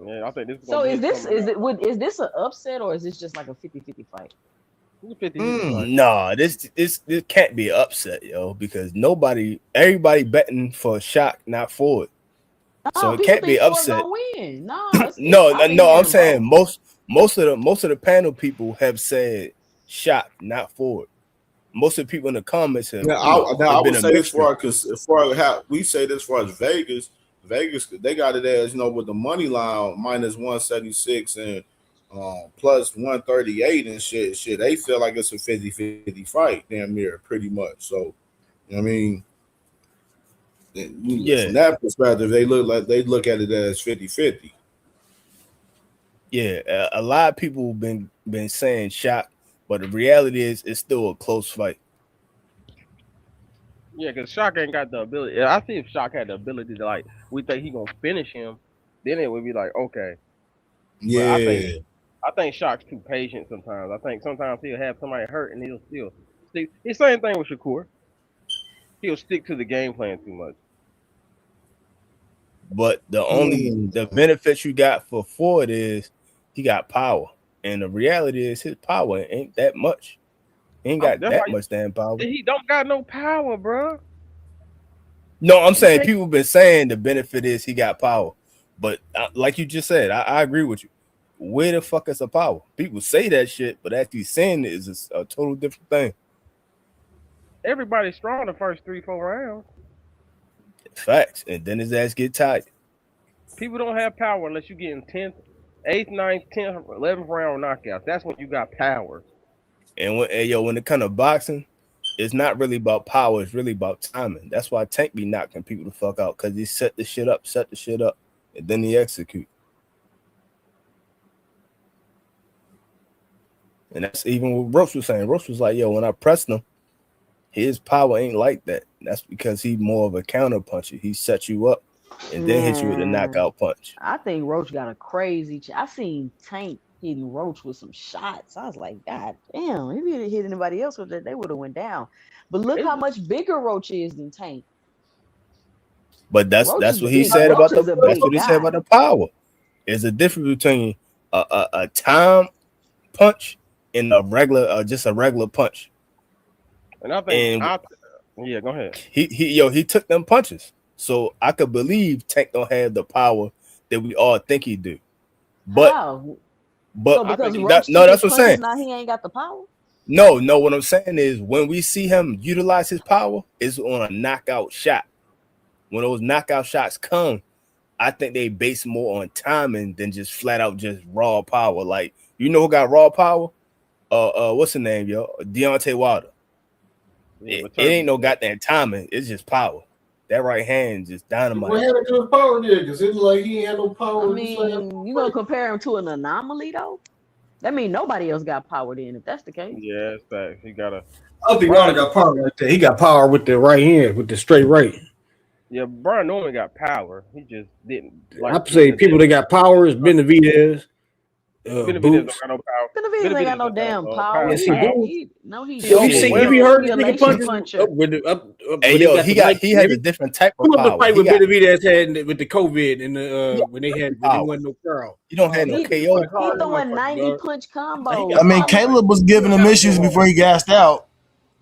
P: Yeah, I think this.
O: So is this an upset or is this just like a 50-50 fight?
S: Nah, this can't be an upset, yo, because everybody betting for Shock, not Ford. So it can't be upset.
O: Win.
S: No, I'm saying most of the panel people have said Shock, not Ford. Most of the people in the comments have.
K: I would say this as far how we say this far as Vegas, they got it as with the money line minus 176 and plus 138 and shit. They feel like it's a 50-50 fight, damn near, pretty much. So, I mean, from that perspective, they look at it as 50-50.
S: Yeah, a lot of people been saying Shock, but the reality is it's still a close fight.
P: Yeah, because Shock ain't got the ability. I see if Shock had the ability to we think he gonna finish him, then it would be like okay.
K: Yeah.
P: But I think Shock's too patient sometimes. I think sometimes he'll have somebody hurt and he'll still stick. It's the same thing with Shakur. He'll stick to the game plan too much.
S: But the benefits you got for Ford is he got power. And the reality is his power ain't that much. He ain't got that much damn power.
P: He don't got no power, bro.
S: No, I'm saying people been saying the benefit is he got power. But like you just said, I agree with you. Where the fuck is the power? People say that shit, but actually saying it is a total different thing.
P: Everybody's strong the first 3-4 rounds.
S: Facts. And then his ass get tired.
P: People don't have power unless you get in 10th, 8th, 9th, 10th, 11th round knockouts. That's when you got power.
S: And when it comes to boxing, it's not really about power. It's really about timing. That's why Tank be knocking people the fuck out, because he set the shit up, and then he execute. And that's even what Roach was saying. Roach was like, yo, when I pressed him, his power ain't like that. That's because he's more of a counter puncher. He set you up and then hit you with a knockout punch.
O: I think Roach got a crazy. I seen Tank hitting Roach with some shots. I was like, God damn! If he had hit anybody else with that, they would have went down. But look how much bigger Roach is than Tank.
S: But that's what he said about the power. There's a difference between a time punch and a regular, just a regular punch.
P: And I think, yeah, go ahead.
S: He took them punches, so I could believe Tank don't have the power that we all think he do. But
O: how?
S: But
O: so because
S: that's what I'm saying.
O: Now he ain't got the power.
S: No. What I'm saying is when we see him utilize his power, it's on a knockout shot. When those knockout shots come, I think they base more on timing than just flat out just raw power. Like, you know who got raw power? What's the name, yo? Deontay Wilder. It ain't no goddamn timing. It's just power. That right hand just dynamite.
H: What happened to his power there? Because it's like he ain't had no power.
O: I mean, you gonna compare him to an anomaly though? That mean nobody else got power then. If that's the case,
P: yeah, it's that he got a.
H: I don't think Wilder got power like that. He got power with the right hand, with the straight right.
P: Yeah, Brian Norman got power. He just didn't. Like,
H: I'd say people that got power is Benavidez.
P: Benavidez don't got no power.
O: Benavidez ain't got no damn power.
H: Yes, he do.
O: He
H: If you heard this nigga punch
S: Hey, yo, he had a different type of power.
H: The fight with Benavidez had with the COVID and when they wasn't no crowd.
S: You don't have no KO.
O: He throwing 90 punch combos.
I: I mean, Caleb was giving him issues before he gassed out.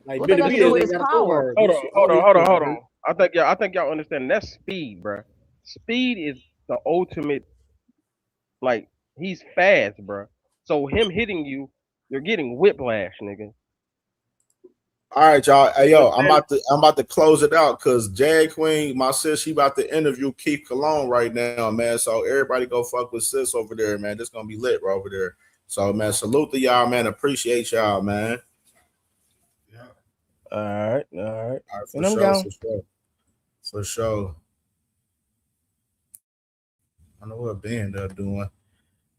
H: Like
O: what they got to do with his power?
P: Hold on. I think y'all understand that's speed, bro. Speed is the ultimate. Like, he's fast, bro. So him hitting you, you're getting whiplash, nigga.
K: All right, y'all. Hey, yo, I'm about to close it out because Jag Queen, my sis, she about to interview Keith Cologne right now, man. So everybody go fuck with sis over there, man. This gonna be lit right over there. So, man, salute to y'all, man. Appreciate y'all, man.
S: All right.
K: For sure. I know what Ben they're doing.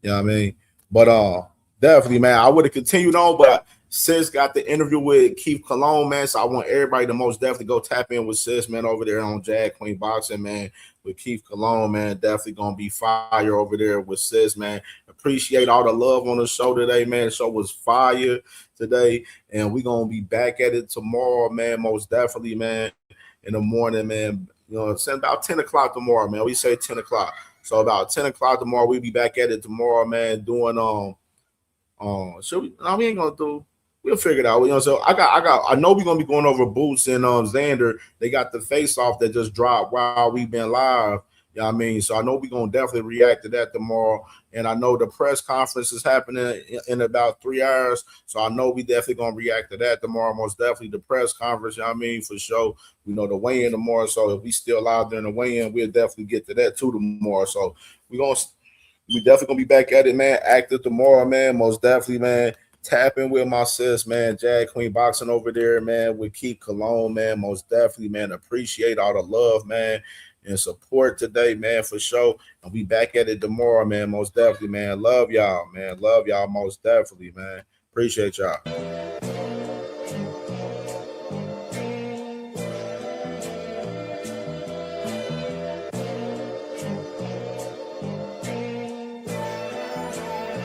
K: You know what I mean? But definitely, man, I would have continued on, but Sis got the interview with Keith Cologne, man. So I want everybody to most definitely go tap in with Sis, man, over there on Jag Queen Boxing, man, with Keith Cologne, man. Definitely gonna be fire over there with Sis, man. Appreciate all the love on the show today, man. The show was fire today, and we gonna be back at it tomorrow, man. Most definitely, man. In the morning, man. You know, it's about 10 o'clock tomorrow, man. We say 10 o'clock. So about 10 o'clock tomorrow, we'll be back at it tomorrow, man. Doing we ain't gonna do. We'll figure it out. You know, so I know we're gonna be going over Boots and Xander. They got the face off that just dropped while we've been live. You know what I mean? So I know we're gonna definitely react to that tomorrow. And I know the press conference is happening in about 3 hours. So I know we definitely gonna react to that tomorrow. Most definitely the press conference, you know what I mean, for sure. We know the weigh-in tomorrow. So if we still out there in the weigh-in, we'll definitely get to that too tomorrow. So we definitely gonna be back at it, man. Active tomorrow, man. Most definitely, man. Tap in with my sis, man. Jag Queen Boxing over there, man. With Keith Cologne, man. Most definitely, man. Appreciate all the love, man, and support today, man, for sure. And we back at it tomorrow, man. Most definitely, man. Love y'all, man. Love y'all most definitely, man. Appreciate y'all.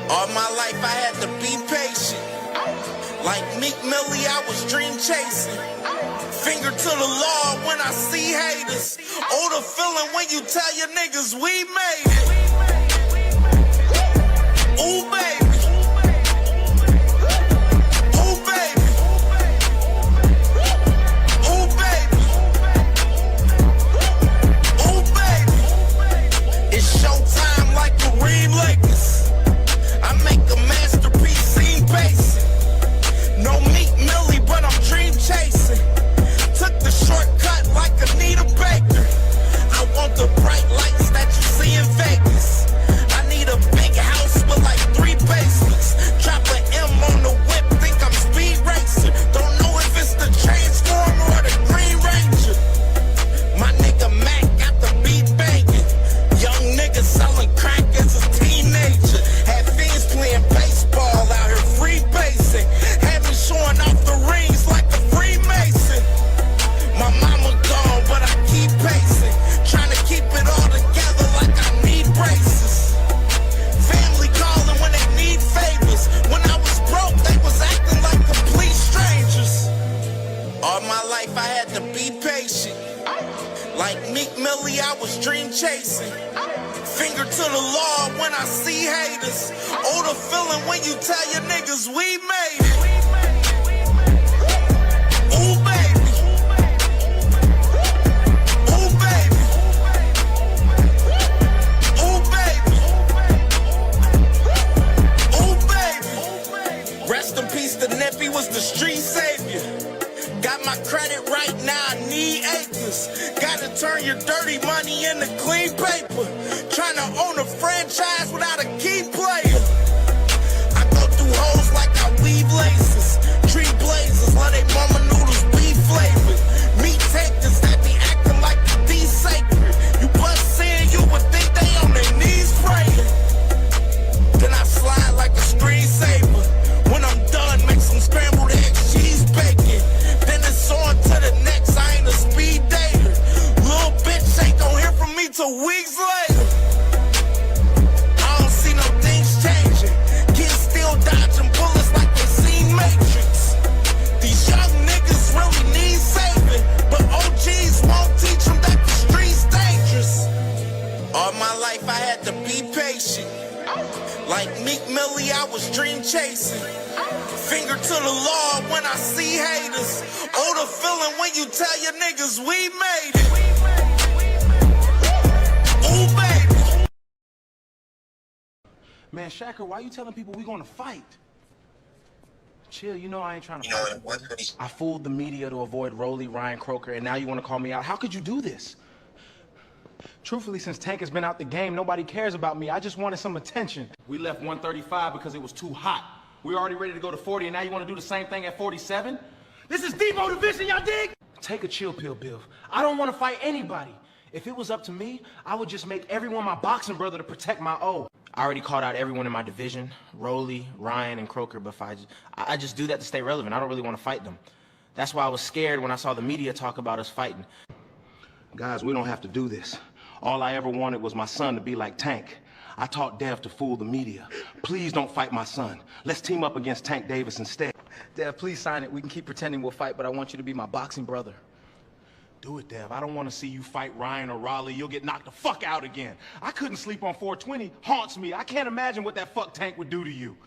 N: All my life I had to be patient. Like Meek Millie, I was dream chasing. Finger to the law when I see haters. Oh, the feeling when you tell your niggas we made it. Ooh, baby. Ooh, baby. Ooh, baby. Ooh, baby. It's showtime like Kareem Lakers. I make a masterpiece, scene basic. No Meek Millie, but I'm dream chasing. Took the shortcut like Anita Baker. I want the bright lights that you see in Vegas. I need a big house with like 3 Meek Millie, I was dream chasing. Finger to the law when I see haters. Oh, the feeling when you tell your niggas we made it. Ooh, baby. Ooh, baby. Ooh, baby. Ooh, baby. Rest in peace, the Nippy was the street savior. Got my credit right now, I need acres. Gotta turn your dirty money into clean paper. Trying to own a franchise without a key player. I go through hoes like I weave laces. Tree blazers, let they mama noodles be flavored. Meat takers that be acting like the D sacred. You bust in, you would think they on their knees praying. Then I slide like a screensaver. When I'm done, make some scrambled eggs, cheese bacon. Then it's on to the next, I ain't a speed dater. Little bitch ain't gon' hear from me till weeks later. I don't see no things changing. Kids still dodging bullets like they seen Matrix. These young niggas really need saving, but OGs won't teach them that the street's dangerous. All my life I had to be patient. Like Meek Millie, I was dream chasing. Finger to the law when I see haters. Oh, the feeling when you tell your niggas we made it. Ooh, baby.
T: Man, Shacker, why you telling people we gonna fight? Chill, you know I ain't trying to fight. I fooled the media to avoid Rolly, Ryan Croker, and now you want to call me out. How could you do this? Truthfully, since Tank has been out the game, nobody cares about me. I just wanted some attention. We left 135 because it was too hot. We were already ready to go to 40, and now you want to do the same thing at 47? This is Debo division, y'all dig? Take a chill pill, Bill. I don't want to fight anybody. If it was up to me, I would just make everyone my boxing brother to protect my O. I already called out everyone in my division, Rolly, Ryan, and Croker, but I just do that to stay relevant. I don't really want to fight them. That's why I was scared when I saw the media talk about us fighting. Guys, we don't have to do this. All I ever wanted was my son to be like Tank. I taught Dev to fool the media. Please don't fight my son. Let's team up against Tank Davis instead. Dev, please sign it. We can keep pretending we'll fight, but I want you to be my boxing brother. Do it, Dev. I don't want to see you fight Ryan or Raleigh. You'll get knocked the fuck out again. I couldn't sleep on 420. Haunts me. I can't imagine what that fuck Tank would do to you.